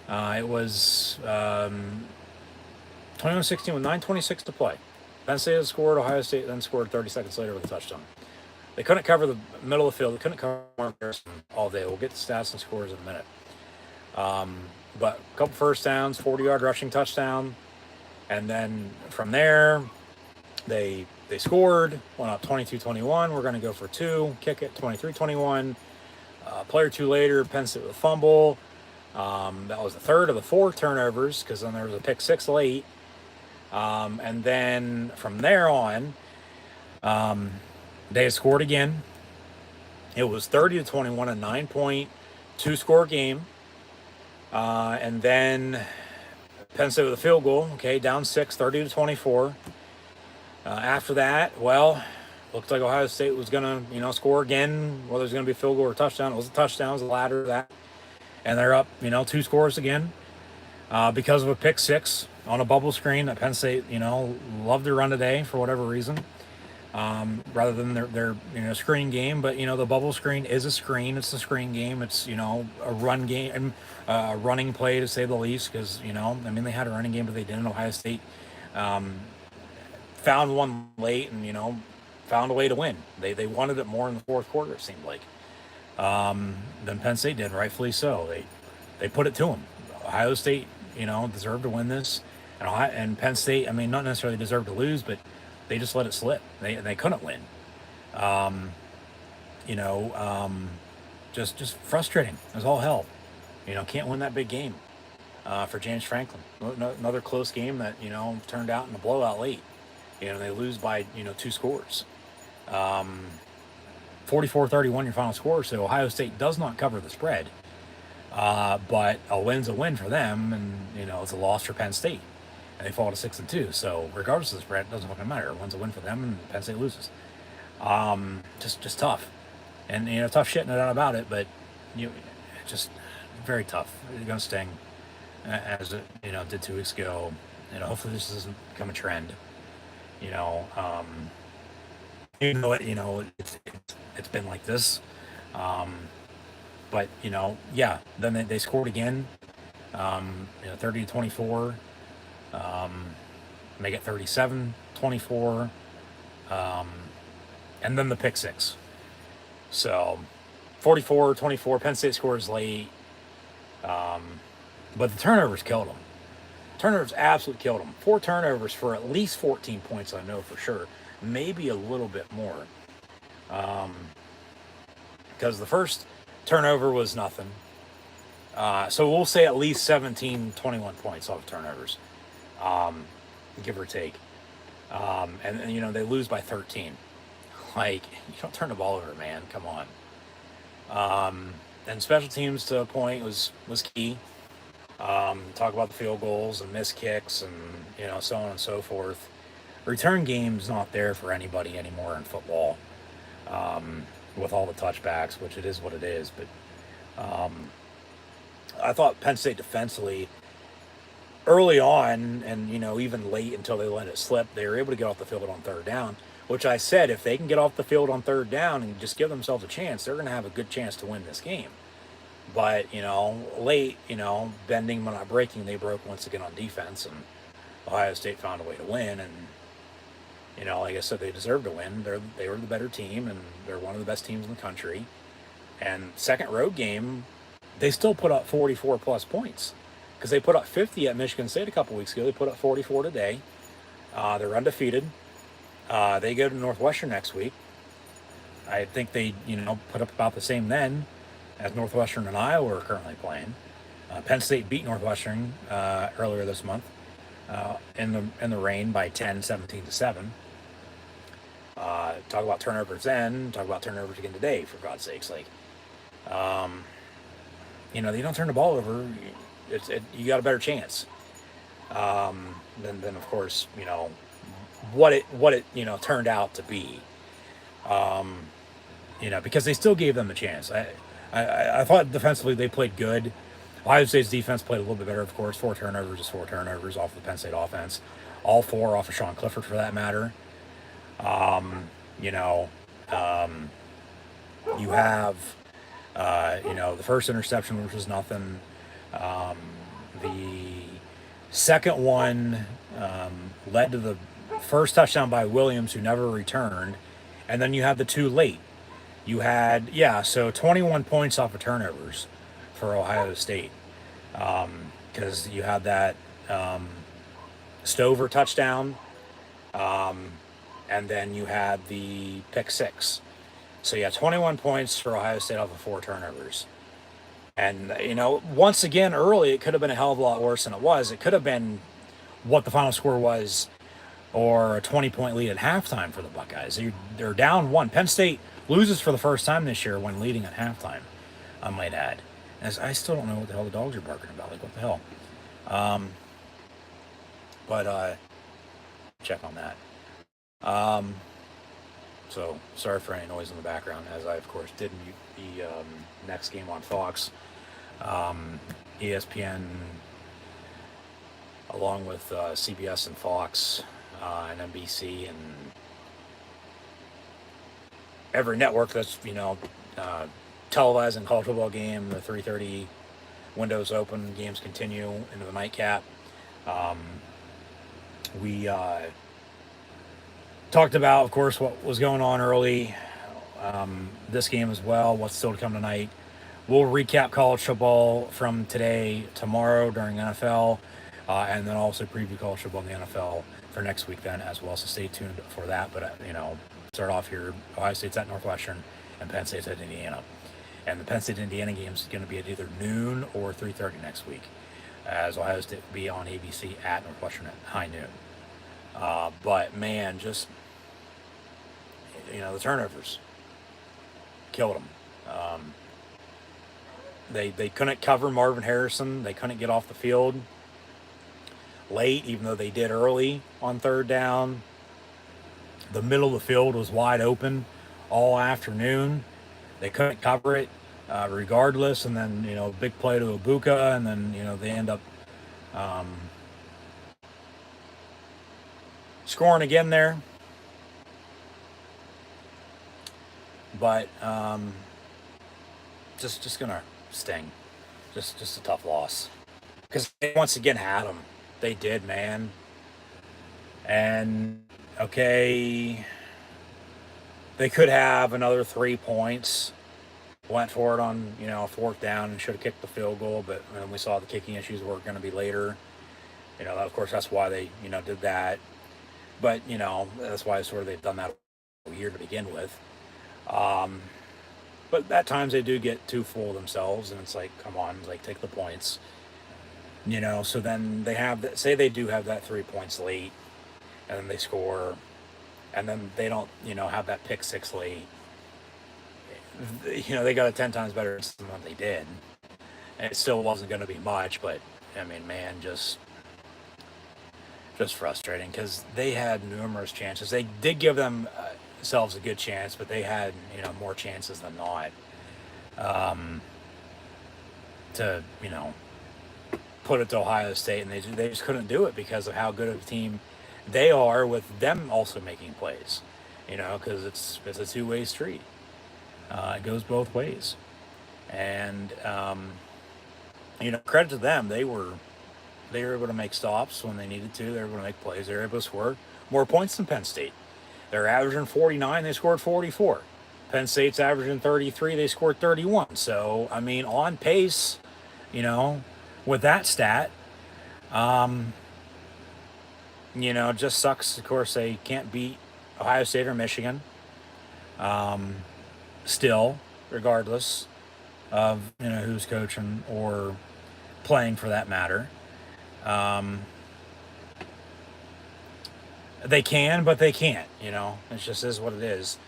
It was 21-16 with 9:26 to play. Penn State had scored. Ohio State then scored 30 seconds later with a touchdown. They couldn't cover the middle of the field. They couldn't cover all day. We'll get the stats and scores in a minute. But a couple first downs, 40-yard rushing touchdown. And then from there, they scored, went up 22-21. We're going to go for two, kick it 23-21. Play or two later, Penn State with a fumble. That was the third of the four turnovers because then there was a pick six late. And then from there on, they had scored again. It was 30-21, a 9-point, two-score game. And then Penn State with a field goal, okay, down 6, 30-24. After that, well, looked like Ohio State was going to, score again, whether it was going to be a field goal or a touchdown. It was a touchdown, it was a ladder of that. And they're up, two scores again because of a pick six on a bubble screen that Penn State, loved to run today for whatever reason, rather than their screen game. But, the bubble screen is a screen. It's a screen game. It's, a run game, a running play to say the least because, they had a running game, but they didn't. Ohio State found one late and, found a way to win. They wanted it more in the fourth quarter, it seemed like, than Penn State did, rightfully so. They put it to them. Ohio State, deserved to win this. And Penn State, not necessarily deserved to lose, but they just let it slip. They couldn't win. Just frustrating as all hell. Can't win that big game for James Franklin. Another close game that, turned out in a blowout late. They lose by, two scores. 44-31 your final score, so Ohio State does not cover the spread. But a win's a win for them, and, it's a loss for Penn State. And they fall to 6-2, so regardless of the spread, it doesn't fucking matter. A win's a win for them, and Penn State loses. Just tough. And, tough shit, no doubt about it, but, just very tough. It's going to sting, as it, did 2 weeks ago. Hopefully this doesn't become a trend. It's been like this. But, yeah, then they scored again, 30-24, make it 37-24, and then the pick six. So 44-24, Penn State scores late, but the turnovers killed them. Turnovers absolutely killed them. 4 turnovers for at least 14 points, I know for sure. Maybe a little bit more. Because the first turnover was nothing. So we'll say at least 17, 21 points off turnovers, give or take. And they lose by 13. Like, you don't turn the ball over, man. Come on. And special teams, to a point, was key. Talk about the field goals and missed kicks and, so on and so forth. Return game's not there for anybody anymore in football, with all the touchbacks, which it is what it is. But I thought Penn State defensively, early on, and even late until they let it slip, they were able to get off the field on third down. Which I said, if they can get off the field on third down and just give themselves a chance, they're going to have a good chance to win this game. But late, bending but not breaking, they broke once again on defense, and Ohio State found a way to win. And like I said, they deserve to win. They were the better team, and they're one of the best teams in the country. And second road game, they still put up 44 plus points because they put up 50 at Michigan State a couple weeks ago. They put up 44 today. They're undefeated. They go to Northwestern next week. I think they, put up about the same then as Northwestern and Iowa are currently playing. Penn State beat Northwestern earlier this month in the rain by 10, 17 to 7. Talk about turnovers then. Talk about turnovers again today. For God's sakes, like you don't turn the ball over, you got a better chance. Then of course what it turned out to be. Because they still gave them a chance. I thought defensively they played good. Ohio State's defense played a little bit better, of course. 4 turnovers is 4 turnovers off the Penn State offense. All 4 off of Sean Clifford, for that matter. You know, you have, the first interception, which was nothing. The second one led to the first touchdown by Williams, who never returned. And then you had the 2 late. You had, 21 points off of turnovers for Ohio State. Because you had that Stover touchdown, and then you had the pick 6. So, 21 points for Ohio State off of 4 turnovers. And, once again, early, it could have been a hell of a lot worse than it was. It could have been what the final score was, or a 20-point lead at halftime for the Buckeyes. They're down 1. Penn State loses for the first time this year when leading at halftime, I might add. As I still don't know what the hell the dogs are barking about. Like, what the hell? But check on that. So, sorry for any noise in the background, as I, of course, did mute the next game on Fox. ESPN, along with CBS and Fox and NBC and every network that's, televising college football game, the 3:30 windows open, games continue into the nightcap. We talked about, of course, what was going on early, this game as well, what's still to come tonight. We'll recap college football from today, tomorrow during NFL, and then also preview college football in the NFL for next week then as well. So stay tuned for that. But, start off here. Ohio State's at Northwestern and Penn State's at Indiana. And the Penn State-Indiana game is going to be at either noon or 3:30 next week, as Ohio State will be on ABC at Northwestern at high noon. But, man, just, the turnovers killed them. They couldn't cover Marvin Harrison. They couldn't get off the field late, even though they did early on 3rd down. The middle of the field was wide open all afternoon. They couldn't cover it regardless. And then, big play to Ibuka, and then, they end up scoring again there. But just gonna sting. Just a tough loss. Because they once again had them. They did, man. And, okay, they could have another 3 points. Went for it on, 4th down and should have kicked the field goal, but we saw the kicking issues were going to be later. Of course, that's why they, did that. But, that's why they've done that all year to begin with. But at times they do get too full of themselves, and it's like, come on, take the points. So then they have, say they do have that 3 points late, and then they score, and then they don't, have that pick 6 late. They got it 10 times better than what they did. And it still wasn't going to be much, but, man, just frustrating, because they had numerous chances. They did give themselves a good chance, but they had, more chances than not to, put it to Ohio State, and they just couldn't do it because of how good of a team they are, with them also making plays, because it's a two-way street. It goes both ways. And, credit to them. They were able to make stops when they needed to. They were able to make plays. They were able to score more points than Penn State. They're averaging 49. They scored 44. Penn State's averaging 33. They scored 31. So, on pace, with that stat. Just sucks. Of course, they can't beat Ohio State or Michigan. Still, regardless of, who's coaching or playing for that matter. Um, they can, but they can't. It just is what it is.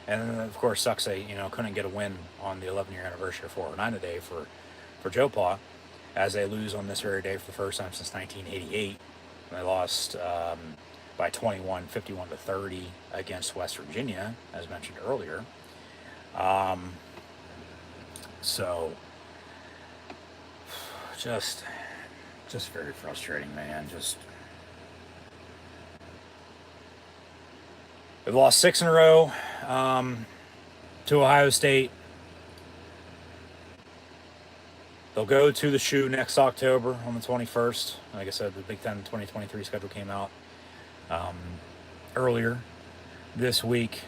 And then, of course, sucks they couldn't get a win on the 11-year anniversary of 409 today for Joe Pa, as they lose on this very day for the first time since 1988. They lost by 21, 51 to 30 against West Virginia, as mentioned earlier. So just very frustrating, man. They've lost 6 in a row to Ohio State. They'll go to the shoe next October on the 21st. Like I said, the Big Ten 2023 schedule came out earlier this week,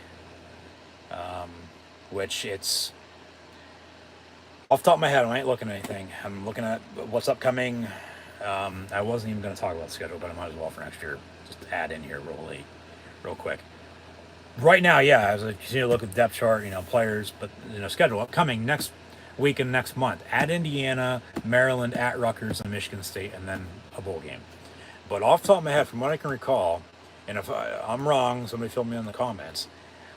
which it's off the top of my head. I ain't looking at anything. I'm looking at what's upcoming. I wasn't even going to talk about the schedule, but I might as well for next year. Just add in here real quick. Right now, yeah, as I continue to look at the depth chart, players, but schedule upcoming next week and next month at Indiana, Maryland, at Rutgers, and Michigan State, and then a bowl game. But off the top of my head, from what I can recall, and if I'm wrong, somebody fill me in the comments.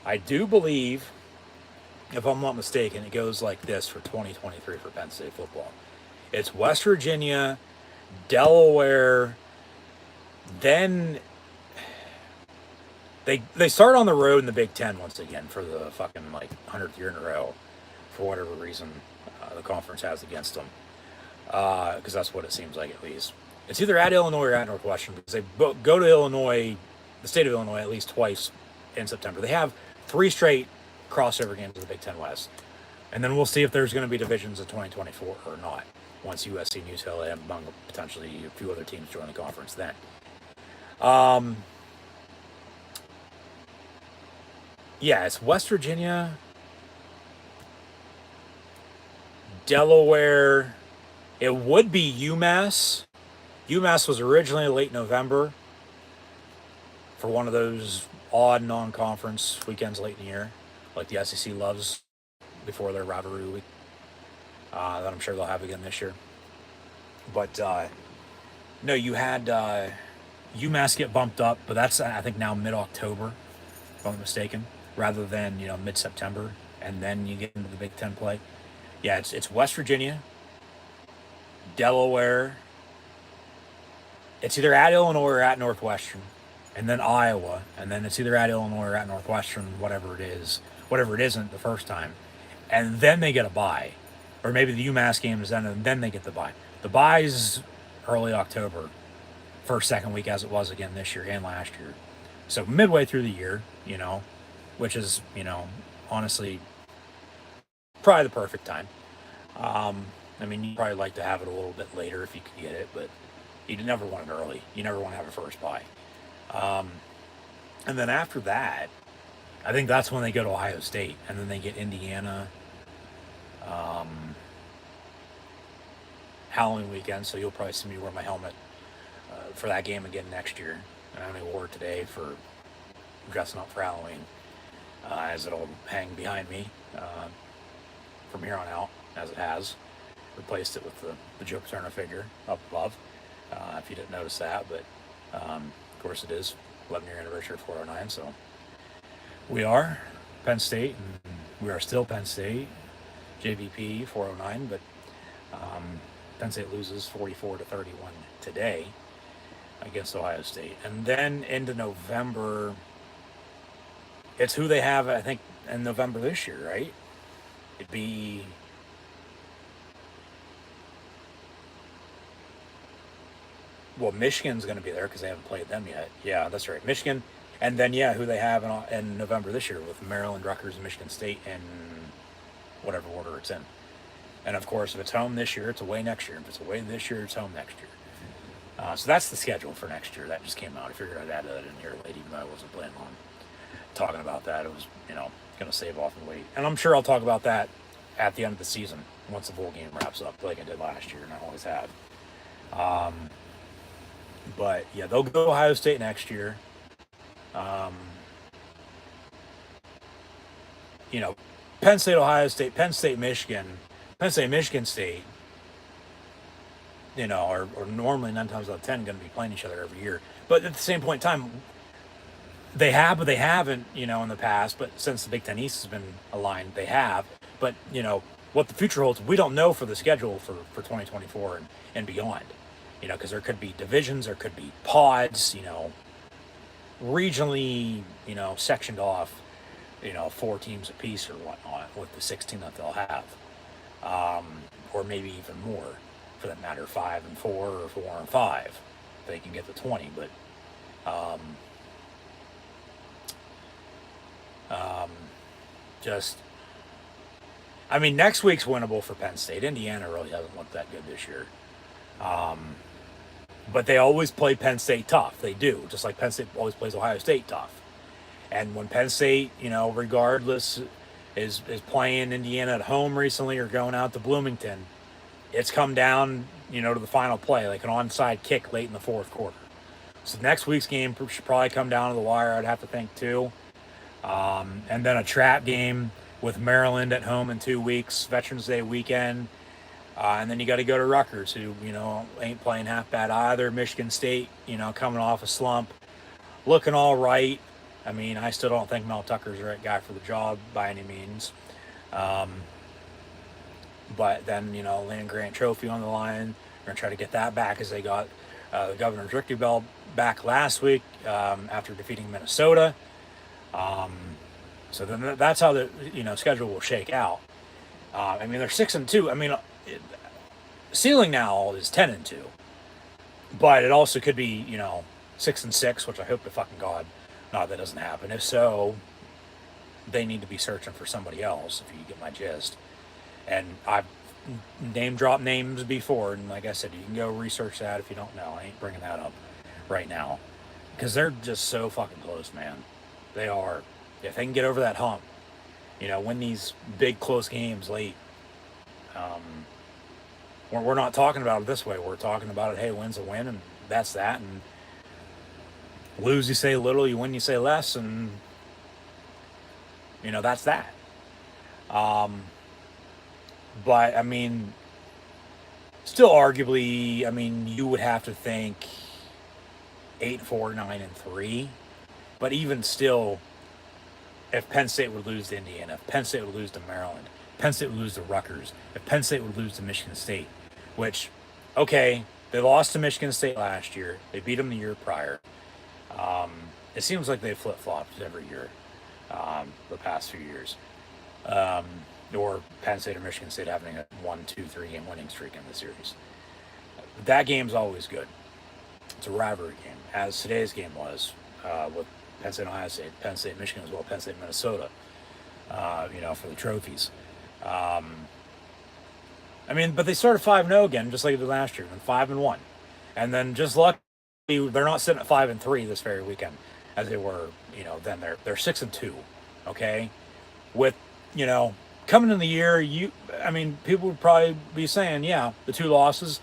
I do believe, if I'm not mistaken, it goes like this for 2023 for Penn State football. It's West Virginia, Delaware, then they start on the road in the Big Ten once again for the fucking 100th year in a row, for whatever reason the conference has against them, because that's what it seems like at least. It's either at Illinois or at Northwestern, because they go to Illinois, the state of Illinois, at least twice in September. They have 3 straight crossover games of the Big Ten West, and then we'll see if there's going to be divisions in 2024 or not. Once USC and UCLA, among potentially a few other teams, join the conference then. Yeah, it's West Virginia, Delaware. It would be UMass. UMass was originally late November for one of those odd non-conference weekends late in the year, like the SEC loves before their rivalry week, that I'm sure they'll have again this year. But no, you had UMass get bumped up, but that's I think now mid-October, if I'm not mistaken, rather than mid-September, and then you get into the Big Ten play. Yeah, it's West Virginia, Delaware. It's either at Illinois or at Northwestern, and then Iowa, and then it's either at Illinois or at Northwestern, whatever it is, whatever it isn't the first time, and then they get a bye, or maybe the UMass game is then, and then they get the bye. The bye is early October, first, second week, as it was again this year and last year. So midway through the year, which is, honestly, probably the perfect time. I mean, you'd probably like to have it a little bit later if you could get it, but you never want it early. You never want to have a first bye. And then after that, I think that's when they go to Ohio State, and then they get Indiana Halloween weekend, so you'll probably see me wear my helmet for that game again next year. And I only wore it today for dressing up for Halloween, as it'll hang behind me from here on out, as it has. Replaced it with the Joe Paterno figure up above, if you didn't notice that. But, of course, it is 11-year anniversary of 409, so we are Penn State, and we are still Penn State, JVP 409, but Penn State loses 44 to 31 today against Ohio State. And then into November, it's who they have, I think, in November this year, right? It'd be Michigan's going to be there because they haven't played them yet. Yeah, that's right. Michigan. And then, who they have in November this year with Maryland, Rutgers, and Michigan State in whatever order it's in. And, of course, if it's home this year, it's away next year. If it's away this year, it's home next year. So that's the schedule for next year. That just came out. I figured I'd add that in here late, even though I wasn't planning on talking about that. It was, going to save off and wait. And I'm sure I'll talk about that at the end of the season once the bowl game wraps up, like I did last year, and I always have. But, yeah, they'll go Ohio State next year. Penn State, Ohio State, Penn State, Michigan State. or normally 9 times out of 10 going to be playing each other every year. But at the same point in time, they have, but they haven't, in the past. But since the Big Ten East has been aligned, they have. But, what the future holds, we don't know for the schedule for 2024 and beyond. Because there could be divisions, there could be pods, regionally, sectioned off, 4 teams apiece or whatnot with the 16 that they'll have. Or maybe even more, for that matter, 5-4 or 4-5. They can get to 20, but just, I mean, next week's winnable for Penn State. Indiana really hasn't looked that good this year. But they always play Penn State tough. They do, just like Penn State always plays Ohio State tough. And when Penn State, regardless, is playing Indiana at home recently or going out to Bloomington, it's come down, to the final play, like an onside kick late in the fourth quarter. So next week's game should probably come down to the wire, I'd have to think, too. And then a trap game with Maryland at home in 2 weeks, Veterans Day weekend. And then you got to go to Rutgers, who, ain't playing half bad either. Michigan State, coming off a slump, looking all right. I mean, I still don't think Mel Tucker's the right guy for the job by any means. But then, Land Grant Trophy on the line. They're going to try to get that back as they got the Governor's Rookie Bell back last week after defeating Minnesota. So then that's how the, schedule will shake out. I mean, they're 6-2. I mean, ceiling now is 10-2. But it also could be, 6-6, which I hope to fucking God not that doesn't happen. If so, they need to be searching for somebody else, if you get my gist. And I've name dropped names before, and like I said, you can go research that if you don't know. I ain't bringing that up right now. Because they're just so fucking close, man. They are. If they can get over that hump, win these big close games late. We're not talking about it this way. We're talking about it, hey, win's a win, and that's that. And lose, you say little, you win, you say less, and, that's that. But, I mean, still arguably, I mean, you would have to think 8-4, 9-3. But even still, if Penn State would lose to Indiana, if Penn State would lose to Maryland, Penn State would lose to Rutgers, if Penn State would lose to Michigan State, which, okay, they lost to Michigan State last year. They beat them the year prior. It seems like they flip-flopped every year the past few years. Or Penn State or Michigan State having a 1, 2, 3 game winning streak in the series. That game's always good. It's a rivalry game, as today's game was with Penn State, Ohio State, Penn State, Michigan as well, Penn State, Minnesota, for the trophies. I mean, but they started 5-0 again, just like they did last year, and 5-1. And then just luckily, they're not sitting at 5-3 this very weekend, as they were, then they're 6-2, okay? With, coming in the year, people would probably be saying, yeah, the 2 losses,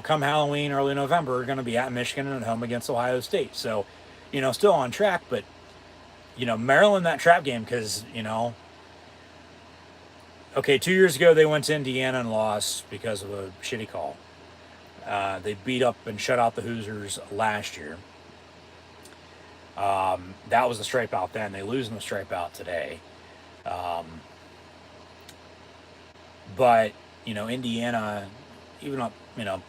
come Halloween, early November, are going to be at Michigan and at home against Ohio State. So, still on track, but, Maryland, that trap game, because, okay, 2 years ago, they went to Indiana and lost because of a shitty call. They beat up and shut out the Hoosiers last year. That was the stripe out then. They lose in the stripe out today. But, Indiana, even up,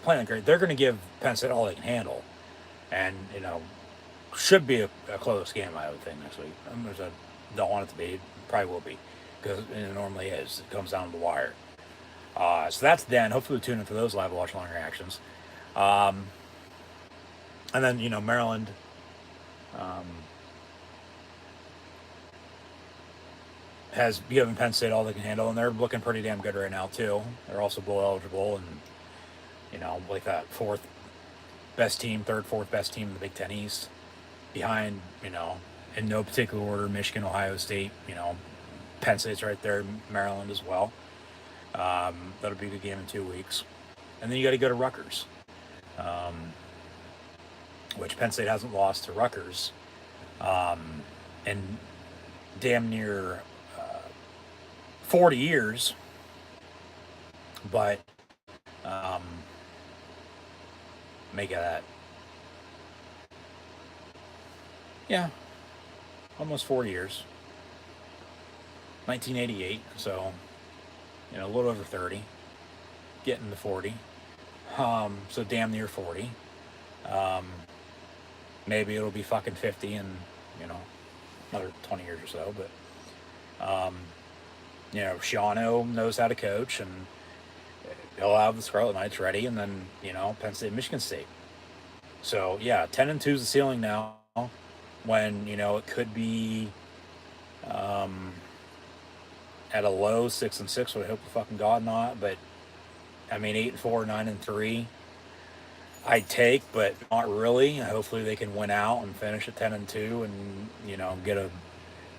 playing great, they're going to give Penn State all they can handle. And, should be a close game, I would think, next week. I don't want it to be. It probably will be. Because it normally is. It comes down to the wire. So that's then. Hopefully tune in for those live watch long reactions. And then, Maryland. Has given Penn State all they can handle, and they're looking pretty damn good right now, too. They're also bowl eligible, and, like that third, fourth best team in the Big Ten East. Behind, in no particular order, Michigan, Ohio State, Penn State's right there, Maryland as well. That'll be a good game in 2 weeks. And then you got to go to Rutgers, which Penn State hasn't lost to Rutgers in damn near 40 years. But make of that? Yeah, almost 4 years. 1988, so a little over 30, getting to 40. So damn near 40. Um, Maybe it'll be fucking 50 in you know another 20 years or so. But Shiano knows how to coach, and he'll have the Scarlet Knights ready, and then Penn State, Michigan State. So yeah, 10-2 is the ceiling now. When it could be at a low 6-6. Would hope to fucking God not. But I mean 8-4, 9-3. I'd take, but not really. Hopefully they can win out and finish at 10-2, and get a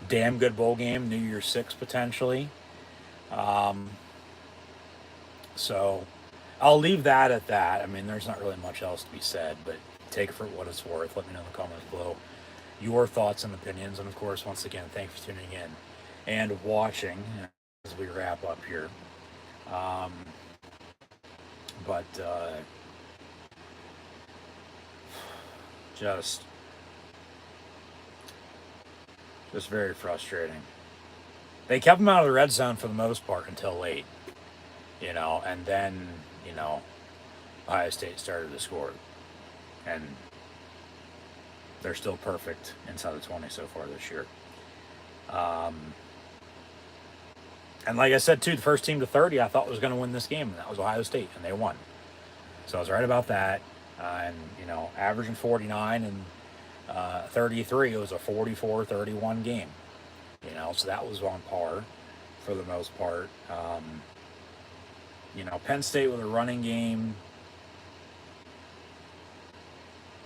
damn good bowl game, New Year's Six potentially. Um, so I'll leave that at that. I mean, there's not really much else to be said, but take it for what it's worth. Let me know in the comments below your thoughts and opinions. And of course, once again, thanks for tuning in and watching as we wrap up here. Um, but just very frustrating. They kept them out of the red zone for the most part until late, and then Ohio State started to score, and they're still perfect inside the 20 so far this year. And like I said, too, the first team to 30 I thought was going to win this game, and that was Ohio State, and they won. So I was right about that. And, averaging 49 and 33, it was a 44-31 game. So that was on par for the most part. Penn State with a running game.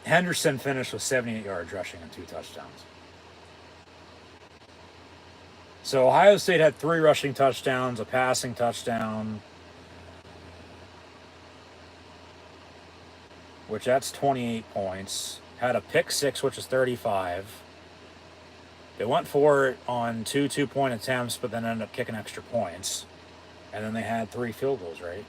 Henderson finished with 78 yards rushing and 2 touchdowns. So Ohio State had 3 rushing touchdowns, a passing touchdown, which that's 28 points. Had a pick 6, which is 35. They went for it on 2 2-point attempts, but then ended up kicking extra points. And then they had 3 field goals, right?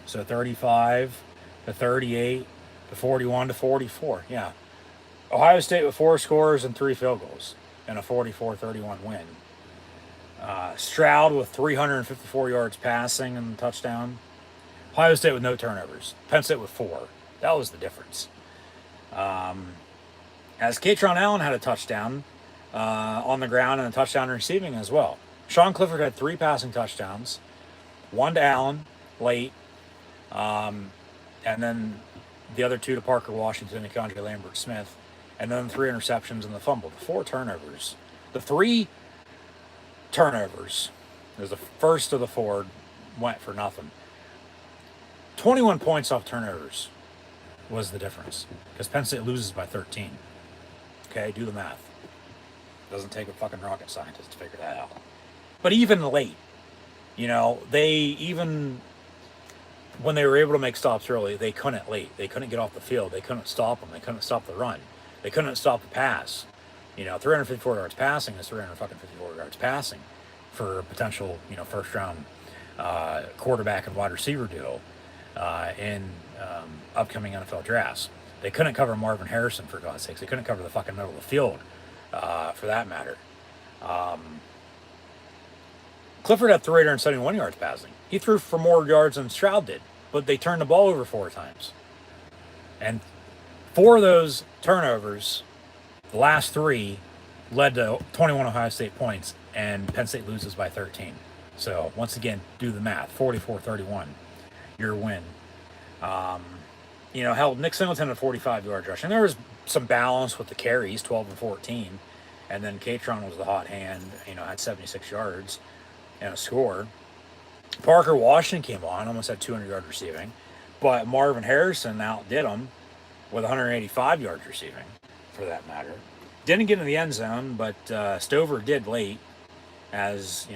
So 35 to 38 to 41 to 44. Yeah. Ohio State with 4 scores and 3 field goals and a 44-31 win. Stroud with 354 yards passing and a touchdown. Ohio State with no turnovers. Penn State with 4. That was the difference. As Katron Allen had a touchdown on the ground and a touchdown receiving as well. Sean Clifford had 3 passing touchdowns, 1 to Allen late, and then the other 2 to Parker Washington and Keandre Lambert-Smith, and then 3 interceptions and the fumble. The 4 turnovers. The 3 turnovers, as the first of the 4 went for nothing. 21 points off turnovers was the difference, because Penn State loses by 13. Okay, do the math. Doesn't take a fucking rocket scientist to figure that out. But even late, they even when they were able to make stops early, they couldn't late. They couldn't get off the field. They couldn't stop them. They couldn't stop the run. They couldn't stop the pass. 354 yards passing is 354 yards passing for a potential, first round quarterback and wide receiver duo in upcoming NFL drafts. They couldn't cover Marvin Harrison, for God's sakes. They couldn't cover the fucking middle of the field, for that matter. Clifford had 371 yards passing. He threw for more yards than Stroud did, but they turned the ball over 4 times. And 4 of those turnovers, the last 3, led to 21 Ohio State points, and Penn State loses by 13. So, once again, do the math. 44-31, your win. Hell, Nick Singleton had 45 yards rushing. There was some balance with the carries, 12 and 14. And then Katron was the hot hand, had 76 yards and a score. Parker Washington came on, almost had 200 yards receiving. But Marvin Harrison outdid him with 185 yards receiving, for that matter. Didn't get in the end zone, but Stover did late. As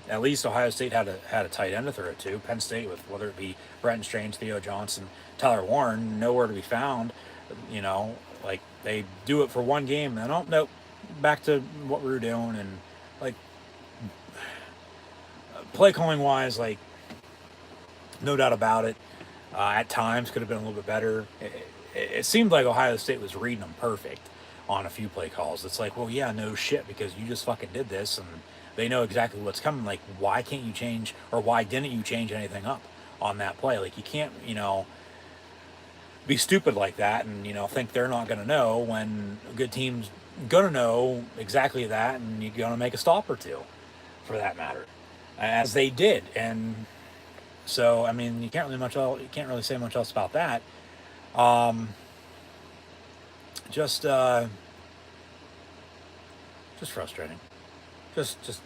at least Ohio State had a tight end to throw to. Penn State, with whether it be Brenton Strange, Theo Johnson, Tyler Warren, nowhere to be found. Like they do it for one game, and then nope, back to what we were doing, and like play calling wise, like no doubt about it. At times could have been a little bit better. It seemed like Ohio State was reading them perfect on a few play calls. It's like, well, yeah, no shit, because you just fucking did this, and they know exactly what's coming. Like, why can't you change, or why didn't you change anything up on that play? Like, you can't, be stupid like that and think they're not going to know when a good team's going to know exactly that, and you're going to make a stop or two, for that matter, as they did. And so, I mean, you can't really say much else about that. Um, just uh, just frustrating. Just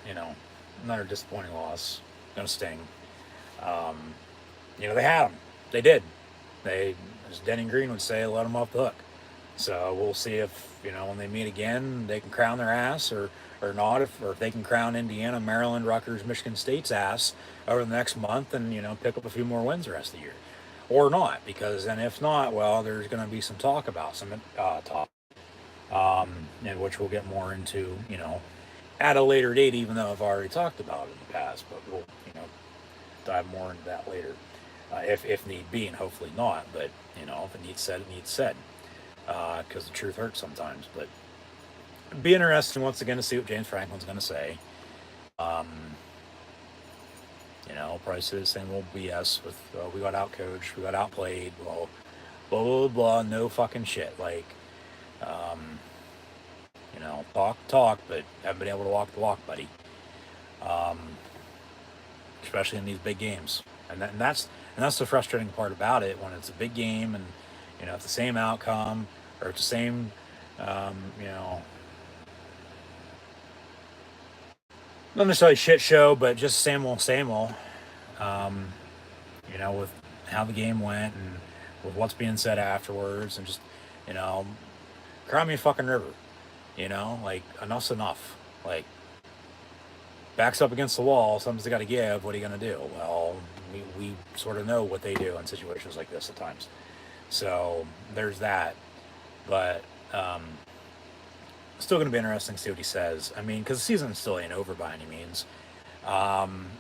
you know, another disappointing loss. Gonna sting. Um, they had them. They did. They, as Denny Green would say, let them off the hook. So we'll see if when they meet again, they can crown their ass or not. If they can crown Indiana, Maryland, Rutgers, Michigan State's ass over the next month, and pick up a few more wins the rest of the year, or not. Because then if not, well, there's going to be some talk about some talk, and which we'll get more into, at a later date. Even though I've already talked about it in the past, but we'll dive more into that later, if need be, and hopefully not. But if it needs said, it needs said, because the truth hurts sometimes. But it'd be interesting once again to see what James Franklin's going to say. Um, probably say the same old BS with we got outcoached, we got outplayed, blah blah blah blah. No fucking shit. Like, um, talk, but haven't been able to walk the walk, buddy. Um, Especially in these big games, and that's the frustrating part about it, when it's a big game and it's the same outcome, or it's the same, um, you know, not necessarily shit show, but just same old. Um, with how the game went and with what's being said afterwards, and just you know, cry me a fucking river. Like, enough's enough. Like, backs up against the wall, something's got to give. What are you going to do? Well, we sort of know what they do in situations like this at times. So there's that. But still going to be interesting to see what he says. I mean, because the season still ain't over by any means.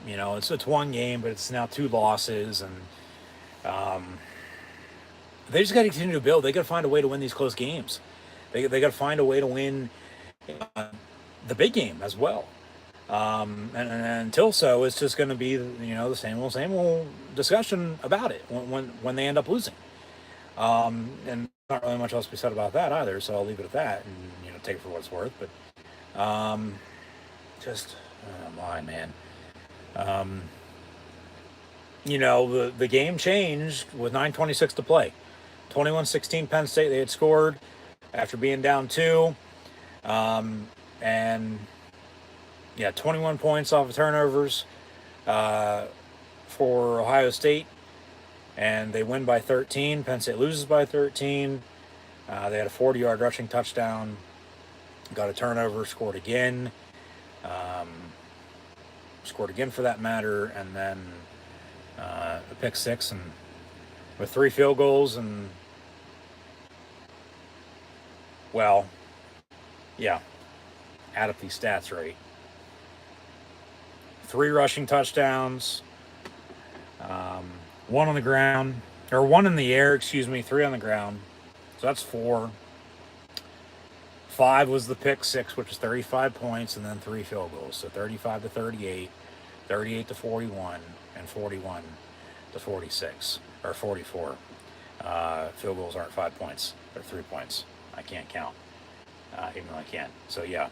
It's one game, but it's now two losses, and um, they just got to continue to build. They got to find a way to win these close games. They got to find a way to win the big game as well. And until so, it's just going to be the same old discussion about it when they end up losing. And not really much else to be said about that either. So I'll leave it at that, and take it for what it's worth. But just oh my man. Um, the game changed with 9:26 to play. 21-16 Penn State. They had scored after being down two, and yeah, 21 points off of turnovers uh, for Ohio State, and they win by 13. Penn State loses by 13. They had a 40-yard rushing touchdown, got a turnover, um, scored again for that matter, and then a pick six, and with three field goals, and well, yeah, add up these stats right. Three rushing touchdowns, um, one on the ground, or one in the air, excuse me, three on the ground. So that's four. Five was the pick six, which is 35 points, and then three field goals. So 35 to 38, 38 to 41, and 41 to 46, or 44. Field goals aren't 5 points, they're 3 points. I can't count, even though I can. So yeah,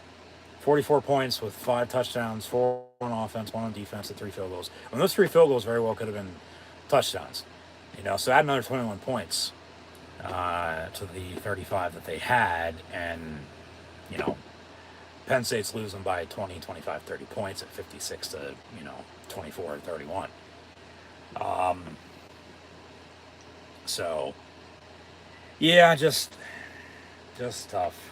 44 points with 5 touchdowns, 4 on offense, 1 on defense, and 3 field goals. And those 3 field goals very well could have been touchdowns. So add another 21 points to the 35 that they had, and Penn State's losing by 20, 25, 30 points at 56 to 24 and 31. So yeah, just tough.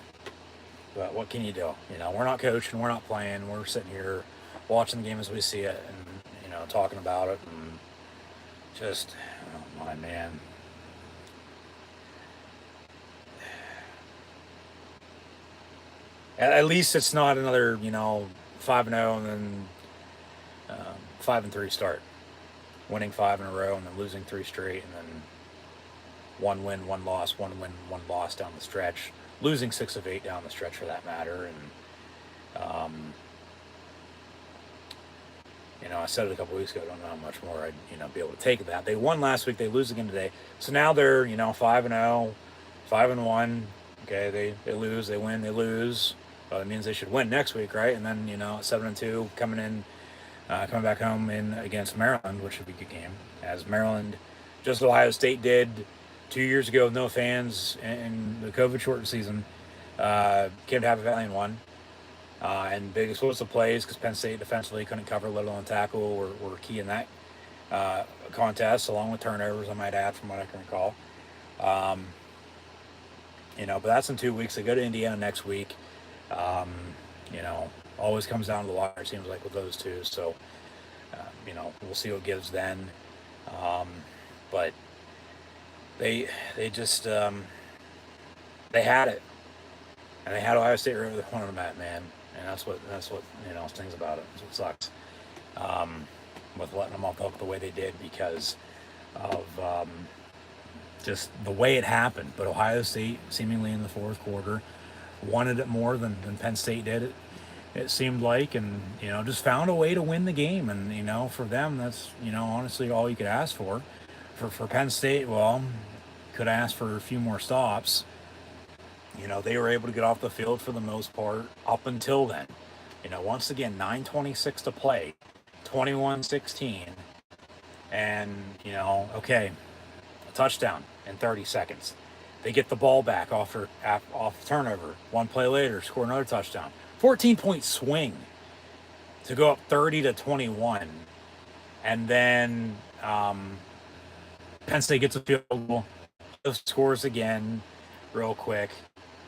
But what can you do? We're not coaching, we're not playing, we're sitting here watching the game as we see it, and talking about it, and just oh my man. At least it's not another 5-0 and then 5-3 start. winning 5 in a row and then losing 3 straight, and then 1 win, 1 loss, 1 win, 1 loss down the stretch, losing 6 of 8 down the stretch for that matter. And I said it a couple weeks ago. I don't know how much more I'd be able to take of that. They won last week. They lose again today. So now they're 5-0, 5-1. Okay, they lose, they win, they lose. Well, that means they should win next week, right? And then 7-2 coming back home in against Maryland, which would be a good game. As Maryland, just Ohio State did 2 years ago with no fans in the COVID shortened season, came to Happy Valley and won. And big explosive plays because Penn State defensively couldn't cover, let alone tackle, were key in that contest, along with turnovers, I might add, from what I can recall. But that's in 2 weeks. They go to Indiana next week. Always comes down to the wire, it seems like, with those two. So, we'll see what gives then. But they just they had it, and they had Ohio State right where they wanted them at, man. And that's what stings about it. That's what sucks with letting them off the hook the way they did because of just the way it happened. But Ohio State, seemingly in the fourth quarter, wanted it more than Penn State did. It seemed like, and just found a way to win the game. And for them, that's honestly all you could ask for. For Penn State, well, could ask for a few more stops. They were able to get off the field for the most part up until then. Once again, 9:26 to play, 21-16, and okay, a touchdown in 30 seconds. They get the ball back off turnover. 1 play later, score another touchdown. 14-point swing to go up 30-21, and then Penn State gets a field goal, scores again, real quick.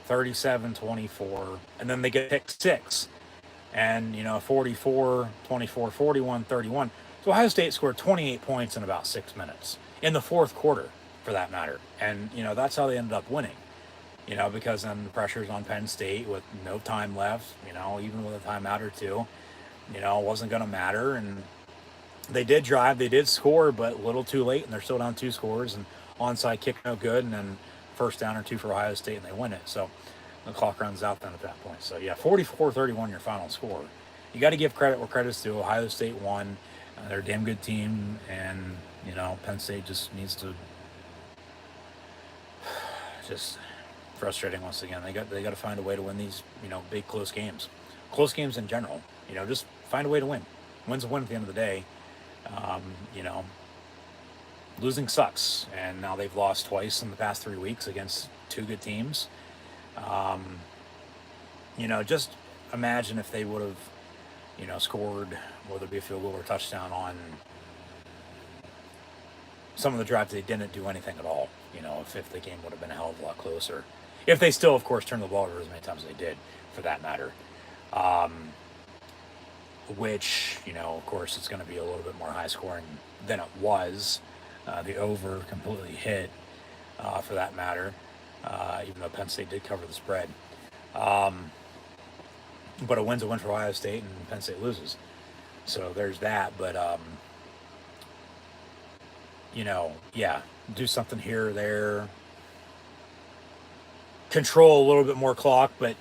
37-24, and then they get pick 6, and 44, 24, 41, 31. So Ohio State scored 28 points in about 6 minutes in the fourth quarter, for that matter. And that's how they ended up winning. Because then the pressure's on Penn State with no time left. Even with a timeout or two, it wasn't going to matter. And they did drive, they did score, but a little too late, and they're still down 2 scores. And onside kick no good, and then first down or 2 for Ohio State, and they win it. So the clock runs out then at that point. So, 44-31 your final score. You got to give credit where credit's due. Ohio State won. They're a damn good team, and, Penn State just needs to just frustrating once again. They got to find a way to win these, big close games. Close games in general. Just find a way to win. Win's a win at the end of the day. Losing sucks, and now they've lost twice in the past 3 weeks against 2 good teams. Just imagine if they would have, scored, whether it be a field goal or a touchdown on some of the drives they didn't do anything at all. If the game would have been a hell of a lot closer. If they still, of course, turned the ball over as many times as they did, for that matter. Which, of course, it's going to be a little bit more high scoring than it was. The over completely hit, for that matter, even though Penn State did cover the spread. But a win's a win for Ohio State, and Penn State loses. So there's that. But, do something here or there. Control a little bit more clock, but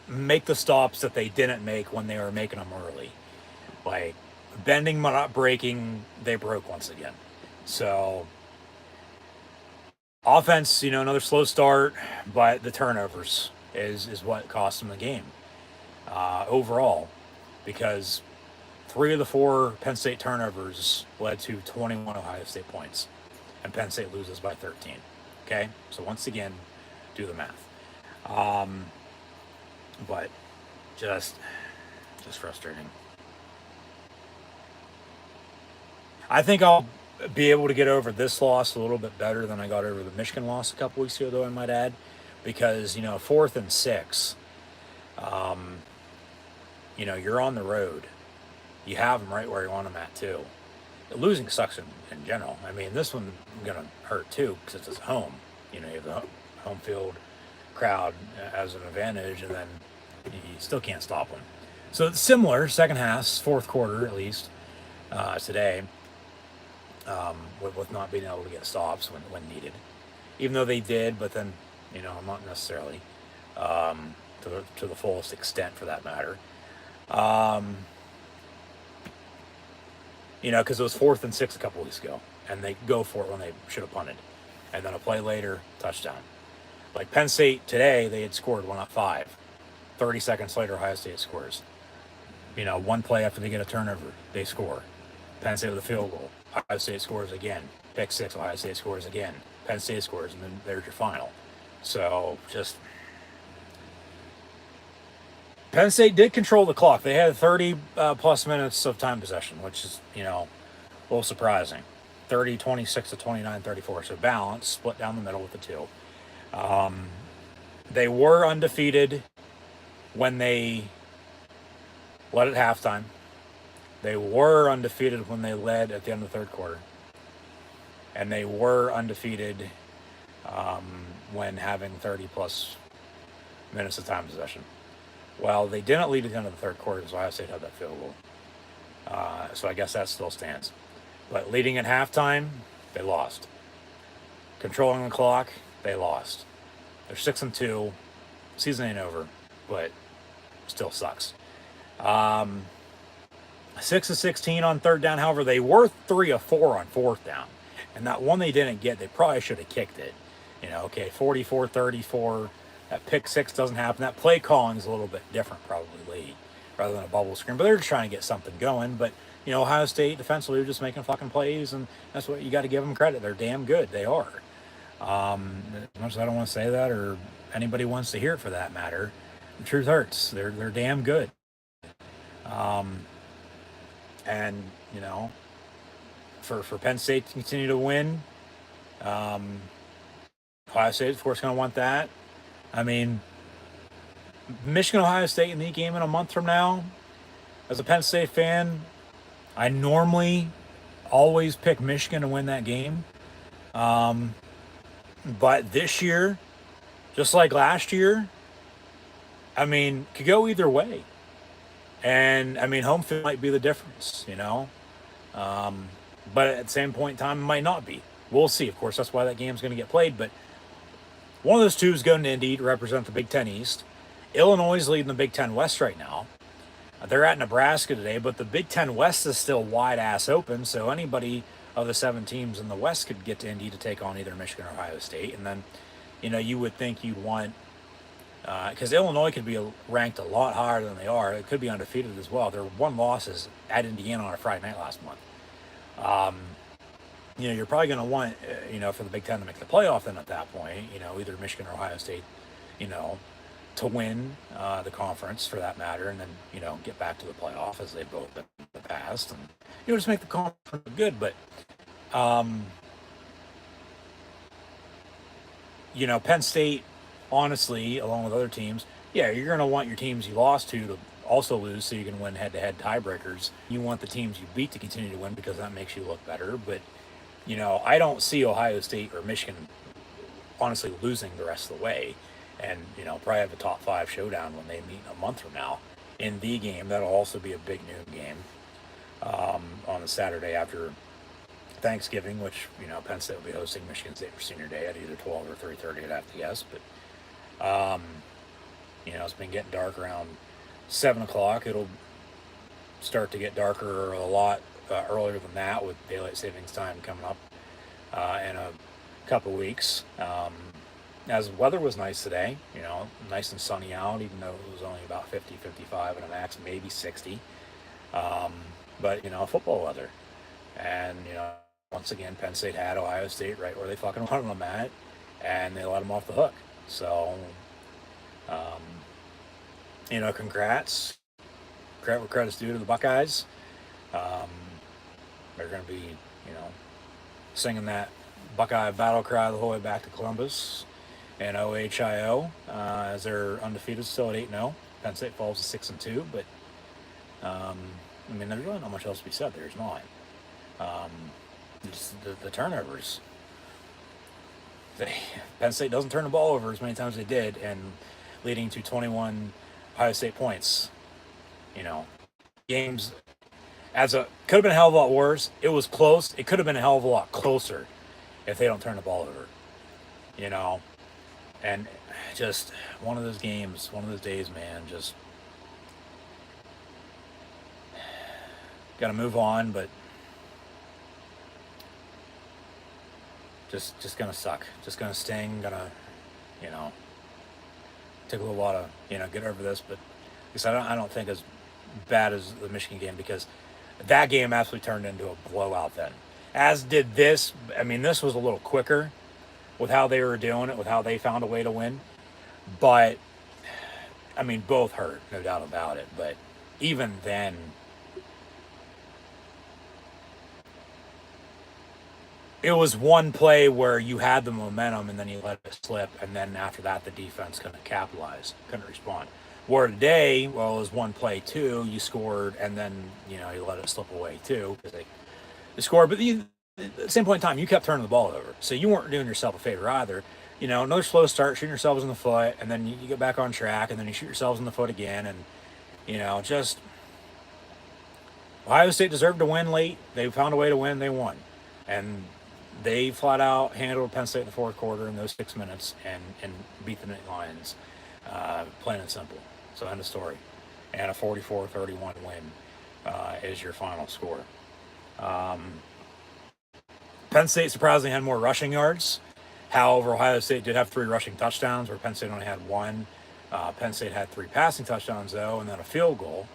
make the stops that they didn't make when they were making them early. Like, bending but not breaking, they broke once again. So, offense, another slow start, but the turnovers is what cost them the game overall, because 3 of the 4 Penn State turnovers led to 21 Ohio State points, and Penn State loses by 13. Okay, so once again, do the math. But just frustrating. I think I'll be able to get over this loss a little bit better than I got over the Michigan loss a couple weeks ago, though, I might add, because 4th and 6, you're on the road. You have them right where you want them at, too. Losing sucks in general. I mean, this one's going to hurt, too, because it's at home. You have the home field crowd as an advantage, and then you still can't stop them. So it's similar, second half, fourth quarter at least, today. with not being able to get stops when needed. Even though they did, but then, not necessarily to the fullest extent for that matter. Um, because it was 4th and 6 a couple weeks ago, and they go for it when they should have punted. And then a play later, touchdown. Like Penn State today, they had scored one up 5. 30 seconds later, Ohio State scores. One play after they get a turnover, they score. Penn State with a field goal. Ohio State scores again. Pick 6, Ohio State scores again. Penn State scores, and then there's your final. So just Penn State did control the clock. They had 30 plus minutes of time possession, which is, a little surprising. 30, 26 to 29, 34. So balance, split down the middle with the two. They were undefeated when they led at halftime. They were undefeated when they led at the end of the third quarter. And they were undefeated when having 30 plus minutes of time possession. Well, they didn't lead at the end of the third quarter, so Ohio State had that field goal. So I guess that still stands. But leading at halftime, they lost. Controlling the clock, they lost. They're 6-2. Season ain't over, but still sucks. 6 of 16 on third down. However, they were 3 of 4 on fourth down. And that one they didn't get, they probably should have kicked it. 44-34. That pick 6 doesn't happen. That play calling is a little bit different probably rather than a bubble screen. But they're just trying to get something going. But, Ohio State defensively are just making fucking plays. And that's what you got to give them credit. They're damn good. They are. As much as I don't want to say that or anybody wants to hear it for that matter, the truth hurts. They're damn good. And, for Penn State to continue to win, Ohio State, of course, going to want that. I mean, Michigan, Ohio State in the game in a month from now, as a Penn State fan, I normally always pick Michigan to win that game. But this year, just like last year, I mean, could go either way. And, I mean, home field might be the difference, but at the same point in time, it might not be. We'll see. Of course, that's why that game's going to get played. But one of those two is going to Indy to represent the Big Ten East. Illinois is leading the Big Ten West right now. They're at Nebraska today, but the Big Ten West is still wide-ass open, so anybody of the 7 teams in the West could get to Indy to take on either Michigan or Ohio State. And then, you would think you'd want, because Illinois could be ranked a lot higher than they are. It could be undefeated as well. Their one loss is at Indiana on a Friday night last month. You're probably going to want, for the Big Ten to make the playoff then at that point, either Michigan or Ohio State, to win the conference for that matter, and then, get back to the playoff as they've both been in the past, and, just make the conference good. But, Penn State, honestly, along with other teams, yeah, you're going to want your teams you lost to also lose so you can win head-to-head tiebreakers. You want the teams you beat to continue to win because that makes you look better. But, I don't see Ohio State or Michigan honestly losing the rest of the way. And, probably have a top 5 showdown when they meet a month from now in the game. That'll also be a big noon game on the Saturday after Thanksgiving, which, Penn State will be hosting Michigan State for Senior Day at either 12 or 3:30, I'd have to guess. But, it's been getting dark around 7 o'clock. It'll start to get darker a lot earlier than that with daylight savings time coming up in a couple weeks. As weather was nice today, nice and sunny out, even though it was only about 50, 55 and a max, maybe 60. But, football weather. And, once again, Penn State had Ohio State right where they fucking wanted them at, and they let them off the hook. So, congrats. Credit's due to the Buckeyes. They're going to be, singing that Buckeye battle cry the whole way back to Columbus and OHIO, as they're undefeated still at 8-0. Penn State falls to 6-2, but there's really not much else to be said. There's not. Just the turnovers. Penn State doesn't turn the ball over as many times as they did, and leading to 21 Ohio State points. Games Could have been a hell of a lot worse. It was close. It could have been a hell of a lot closer if they don't turn the ball over. You know, and just one of those games, one of those days, man. Just got to move on, but just gonna suck. Just gonna sting. Gonna, you know, take a little while to get over this. But because I don't think as bad as the Michigan game, because that game absolutely turned into a blowout then. As did this. I mean, this was a little quicker with how they were doing it, with how they found a way to win. But I mean, both hurt, no doubt about it. But even then, it was one play where you had the momentum and then you let it slip, and then after that, the defense couldn't capitalize, couldn't respond. Where today, well, it was one play too. You scored, and then you let it slip away too because they scored. But at the same point in time, you kept turning the ball over, so you weren't doing yourself a favor either. Another slow start, shooting yourselves in the foot, and then you get back on track, and then you shoot yourselves in the foot again, and just Ohio State deserved to win late. They found a way to win. They won, and they flat out handled Penn State in the fourth quarter in those 6 minutes and beat the Nittany Lions, plain and simple. So end of story. And a 44-31 win is your final score. Penn State surprisingly had more rushing yards. However, Ohio State did have 3 rushing touchdowns, where Penn State only had 1. Penn State had 3 passing touchdowns, though, and then a field goal.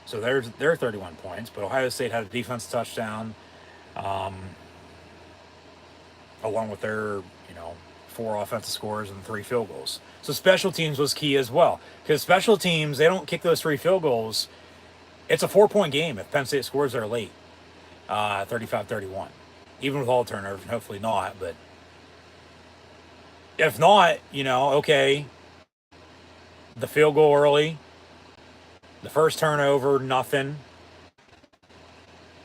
So there's their 31 points. But Ohio State had a defense touchdown, along with their 4 offensive scores and 3 field goals. So special teams was key as well, because special teams, they don't kick those 3 field goals. It's a 4-point game if Penn State scores there late, 35-31, even with all turnovers, and hopefully not. But if not, okay, the field goal early, the first turnover, nothing,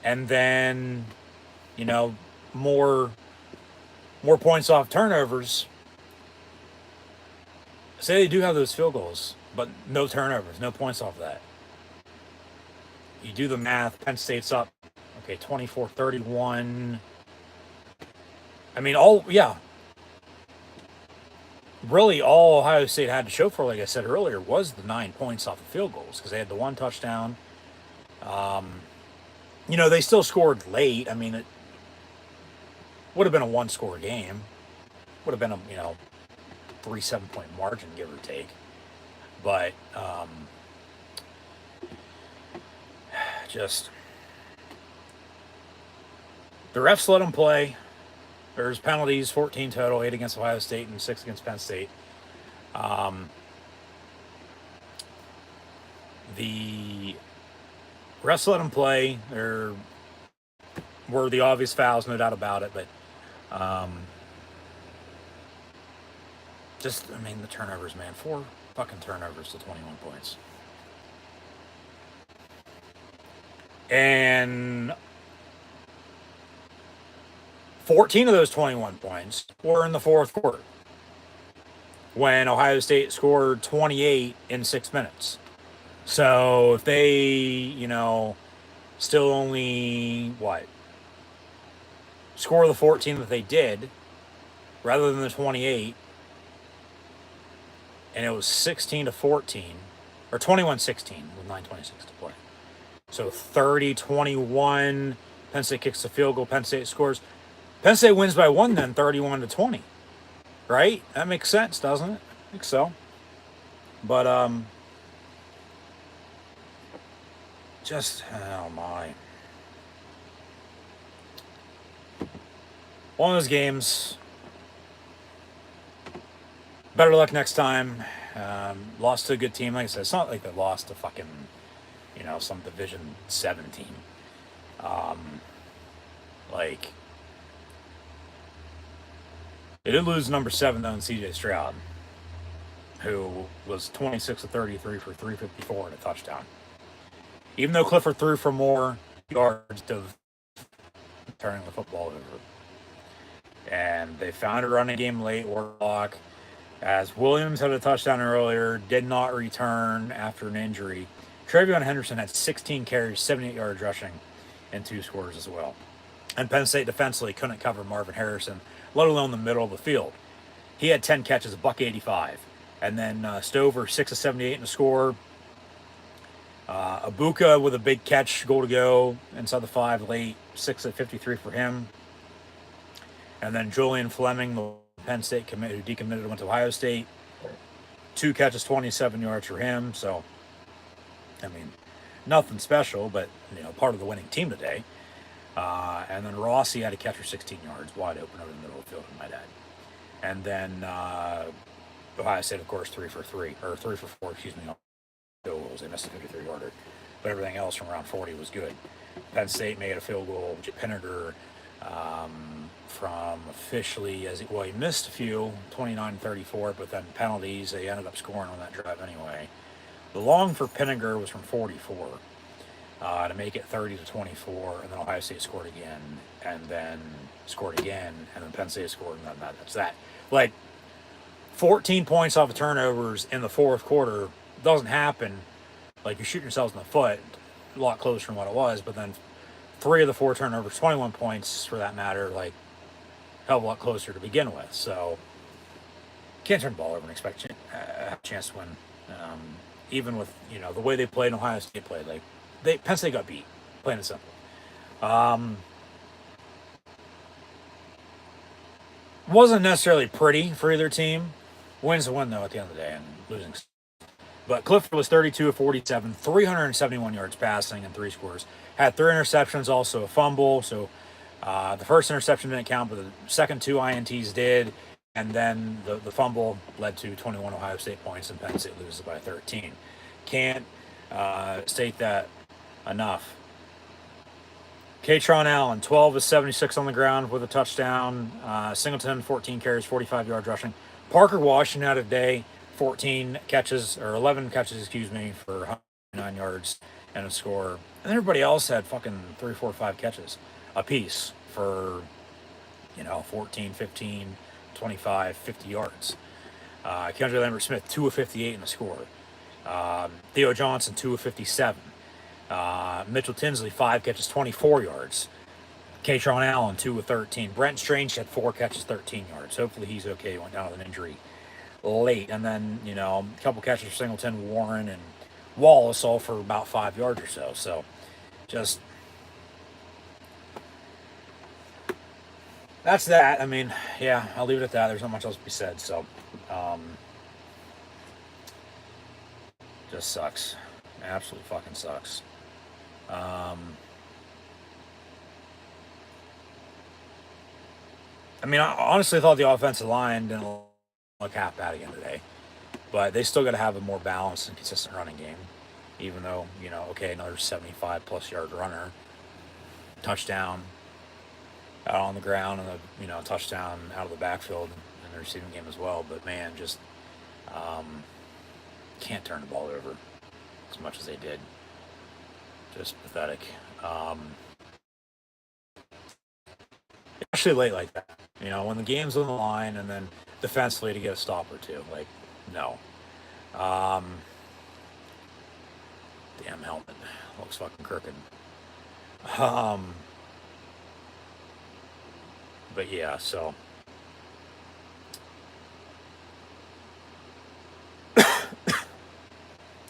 and then more points off turnovers. Say they do have those field goals, but no turnovers, no points off that. You do the math, Penn State's up, okay, 24-31. I mean, really all Ohio State had to show for, like I said earlier, was the 9 points off the field goals, because they had the 1 touchdown. They still scored late. I mean, it would have been a 1-score game. Would have been a 3-7 point margin, give or take. But just the refs let them play. There's penalties, 14 total, 8 against Ohio State and 6 against Penn State. The refs let them play. There were the obvious fouls, no doubt about it, but the turnovers, man. 4 fucking turnovers to 21 points. And 14 of those 21 points were in the fourth quarter, when Ohio State scored 28 in 6 minutes. So if they, still only, score the 14 that they did, rather than the 28, and it was 16-14, or 21-16 with 9:26 to play. So 30-21, Penn State kicks the field goal, Penn State scores. Penn State wins by 1 then, 31-20. Right? That makes sense, doesn't it? I think so. But, oh my. One of those games. Better luck next time. Lost to a good team. Like I said, it's not like they lost to fucking, some Division 7 team. They did lose number 7, though, in C.J. Stroud, who was 26-33 for 354 and a touchdown. Even though Clifford threw for more yards of turning the football over. And they found a running game late, Warlock. As Williams had a touchdown earlier, did not return after an injury. Travion Henderson had 16 carries, 78 yards rushing. and 2 scores as well. And Penn State defensively couldn't cover Marvin Harrison, let alone the middle of the field. He had 10 catches, a buck 85. And then Stover, 6 of 78 in the score. Abuka with a big catch, goal to go inside the 5 late, 6 of 53 for him. And then Julian Fleming, the Penn State commit who decommitted, went to Ohio State. 2 catches, 27 yards for him. So, I mean, nothing special, but part of the winning team today. And then Rossi had a catch for 16 yards, wide open over the middle of the field, I might add. And then Ohio State, of course, 3 for 4, excuse me. They missed a 53-yarder. But everything else from around 40 was good. Penn State made a field goal. Penninger from officially, he missed a few, 29-34, but then penalties, they ended up scoring on that drive anyway. The long for Penninger was from 44 to make it 30-24, and then Ohio State scored again, and then scored again, and then Penn State scored, and then that's that. 14 points off of turnovers in the fourth quarter doesn't happen. You're shooting yourselves in the foot, a lot closer than what it was, but then 3 of the 4 turnovers, 21 points for that matter, hell of a lot closer to begin with. So, can't turn the ball over and expect a chance to win. Even with, the way they played and Ohio State played. Penn State got beat, plain and simple. Wasn't necessarily pretty for either team. Win's a win, though, at the end of the day, and losing. But Clifford was 32 of 47, 371 yards passing and 3 scores. Had 3 interceptions, also a fumble. So the first interception didn't count, but the second 2 INTs did. And then the fumble led to 21 Ohio State points, and Penn State loses by 13. Can't state that enough. Katron Allen, 12 of 76 on the ground with a touchdown. Singleton, 14 carries, 45 yards rushing. Parker Washington had a day, 11 catches, for 109 yards and a score. And everybody else had fucking 3, 4, 5 catches apiece for, 14, 15, 25, 50 yards. Kendra Lambert-Smith, 2 of 58 in the score. Theo Johnson, 2 of 57. Mitchell Tinsley, 5 catches, 24 yards. Katron Allen, 2 of 13. Brent Strange had 4 catches, 13 yards. Hopefully he's okay. He went down with an injury late. And then, a couple catches for Singleton, Warren, and Wallace, all for about 5 yards or so. So, just... that's that. I mean, yeah, I'll leave it at that. There's not much else to be said. So, just sucks. Absolutely fucking sucks. I honestly thought the offensive line didn't look half bad again today. But they still got to have a more balanced and consistent running game. Even though, another 75-plus yard runner. Touchdown out on the ground, and a touchdown out of the backfield in the receiving game as well. But, man, just can't turn the ball over as much as they did. Just pathetic. Especially late like that. When the game's on the line, and then defensively to get a stop or two. No. Damn helmet. Looks fucking crooked. But yeah, so.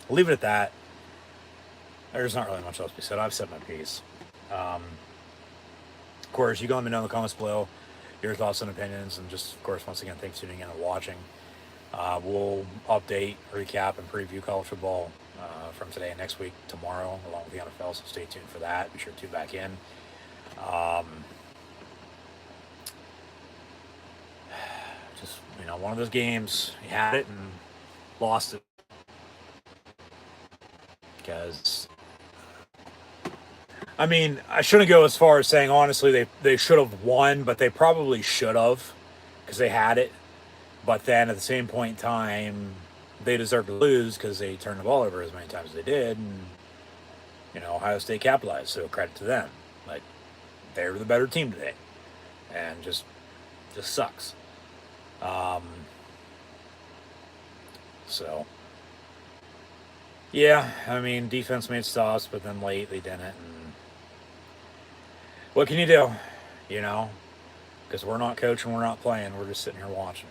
Leave it at that. There's not really much else to be said. I've said my piece. Of course, you can let me know in the comments below your thoughts and opinions. And just, of course, once again, thanks for tuning in and watching. We'll update, recap, and preview college football from today and next week, tomorrow, along with the NFL. So stay tuned for that. Be sure to tune back in. Just, one of those games, you had it and lost it. Because, I shouldn't go as far as saying, honestly, they should have won, but they probably should have, because they had it. But then at the same point in time, they deserve to lose because they turned the ball over as many times as they did. And, Ohio State capitalized, so credit to them. They were the better team today. And just sucks. So, yeah, defense made stops, but then late they didn't. And what can you do? You know, because we're not coaching, we're not playing, we're just sitting here watching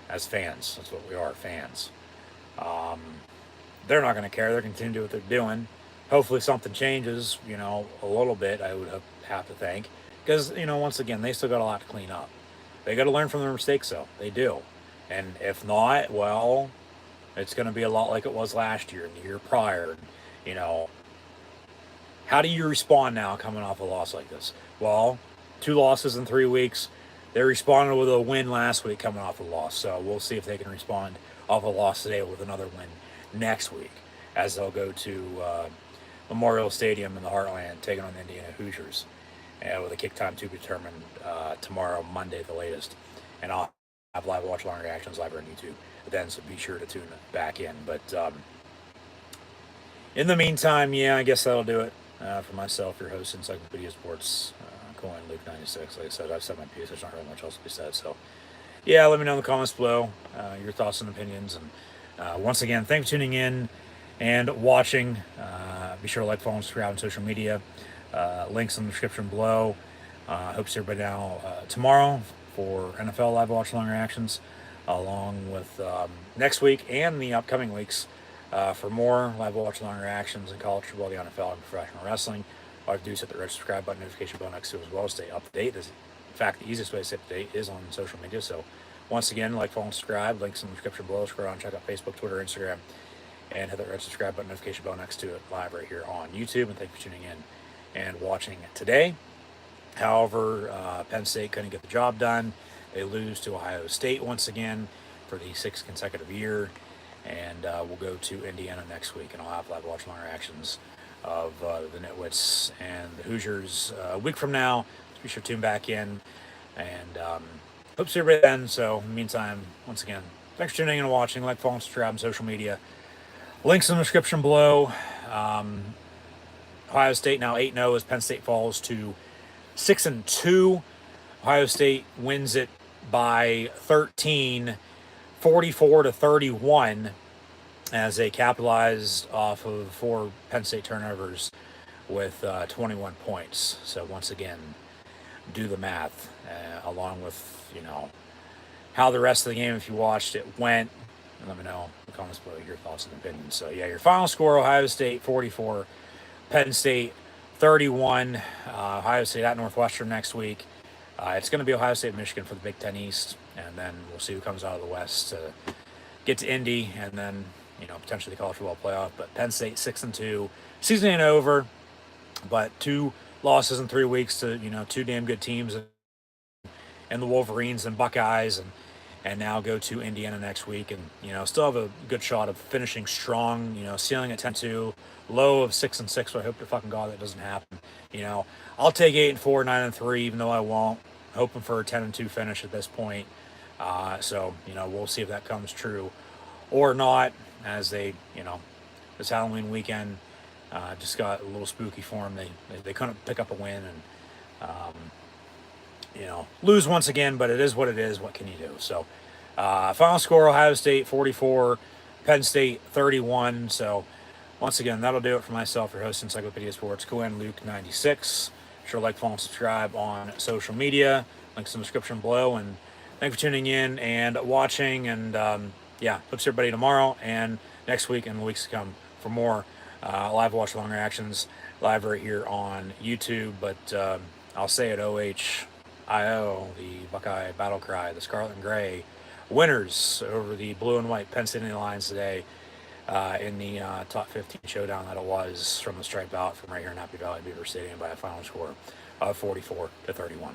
as fans. That's what we are, fans. Um, they're not going to care. They're going to continue to do what they're doing. Hopefully, something changes. A little bit. I would have to think, because once again, they still got a lot to clean up. They got to learn from their mistakes, though. They do, and if not, well, it's going to be a lot like it was last year and the year prior. You know, how do you respond now coming off a loss like this? Well, 2 losses in 3 weeks. They responded with a win last week coming off a loss. So we'll see if they can respond off a loss today with another win next week as they'll go to Memorial Stadium in the Heartland taking on the Indiana Hoosiers with a kick time to be determined tomorrow, Monday, the latest. And I'll have live watch long reactions live on YouTube then, so be sure to tune back in. But in the meantime, yeah, I guess that'll do it for myself, your host, Encyclopedia Sports, Coin Luke 96. Like I said, I've said my piece. There's not really much else to be said. So, yeah, let me know in the comments below your thoughts and opinions. And once again, thanks for tuning in and watching. Be sure to like, follow, and subscribe on social media. Links in the description below. Hope to see everybody now tomorrow for NFL Live Watch Long Reactions, along with next week and the upcoming weeks for more Live Watch Long Reactions in college football, the NFL, and professional wrestling. All you have to do is hit the red subscribe button, notification bell next to it as well to stay up to date. In fact, the easiest way to stay up to date is on social media. So once again, like, follow, and subscribe. Links in the description below. Scroll down, check out Facebook, Twitter, Instagram, and hit that red subscribe button, notification bell next to it live right here on YouTube. And thank you for tuning in and watching today. However, Penn State couldn't get the job done. They lose to Ohio State once again for the 6th consecutive year. And we'll go to Indiana next week, and I'll have live watch long reactions of the Nitwits and the Hoosiers a week from now. So be sure to tune back in, and hope to see everybody then. So in the meantime, once again, thanks for tuning in and watching. Like, follow, and subscribe on social media. Links in the description below. Ohio State now 8-0 as Penn State falls to 6-2. Ohio State wins it by 13, 44-31, as they capitalized off of 4 Penn State turnovers with 21 points. So once again, do the math, along with how the rest of the game, if you watched it, went. And let me know in the comments below your thoughts and opinions. So yeah, your final score: Ohio State 44, Penn State 31. Ohio State at Northwestern next week. It's going to be Ohio State, Michigan for the Big Ten East, and then we'll see who comes out of the West to get to Indy, and then potentially the college football playoff. But Penn State 6-2, season ain't over, but 2 losses in 3 weeks to 2 damn good teams, and the Wolverines and Buckeyes, and now go to Indiana next week, and still have a good shot of finishing strong. Ceiling at 10-2, low of 6-6. So I hope to fucking God that doesn't happen. I'll take 8-4, 9-3, even though I won't. Hoping for a 10-2 finish at this point. So we'll see if that comes true or not. As they, this Halloween weekend just got a little spooky for them. They couldn't pick up a win, and lose once again, but it is what it is. What can you do? So, final score: Ohio State 44, Penn State 31. So, once again, that'll do it for myself, your host, Encyclopedia Sports, Cohen Luke 96. Sure, like, follow, and subscribe on social media. Links in the description below. And thanks for tuning in and watching. And yeah, hope to see everybody tomorrow and next week and the weeks to come for more live watch long reactions live right here on YouTube. But I'll say it: OHIO, the Buckeye battle cry, the Scarlet and Gray winners over the blue and white Penn State Lions today in the top 15 showdown that it was from the stripe out from right here in Happy Valley Beaver Stadium by a final score of 44-31.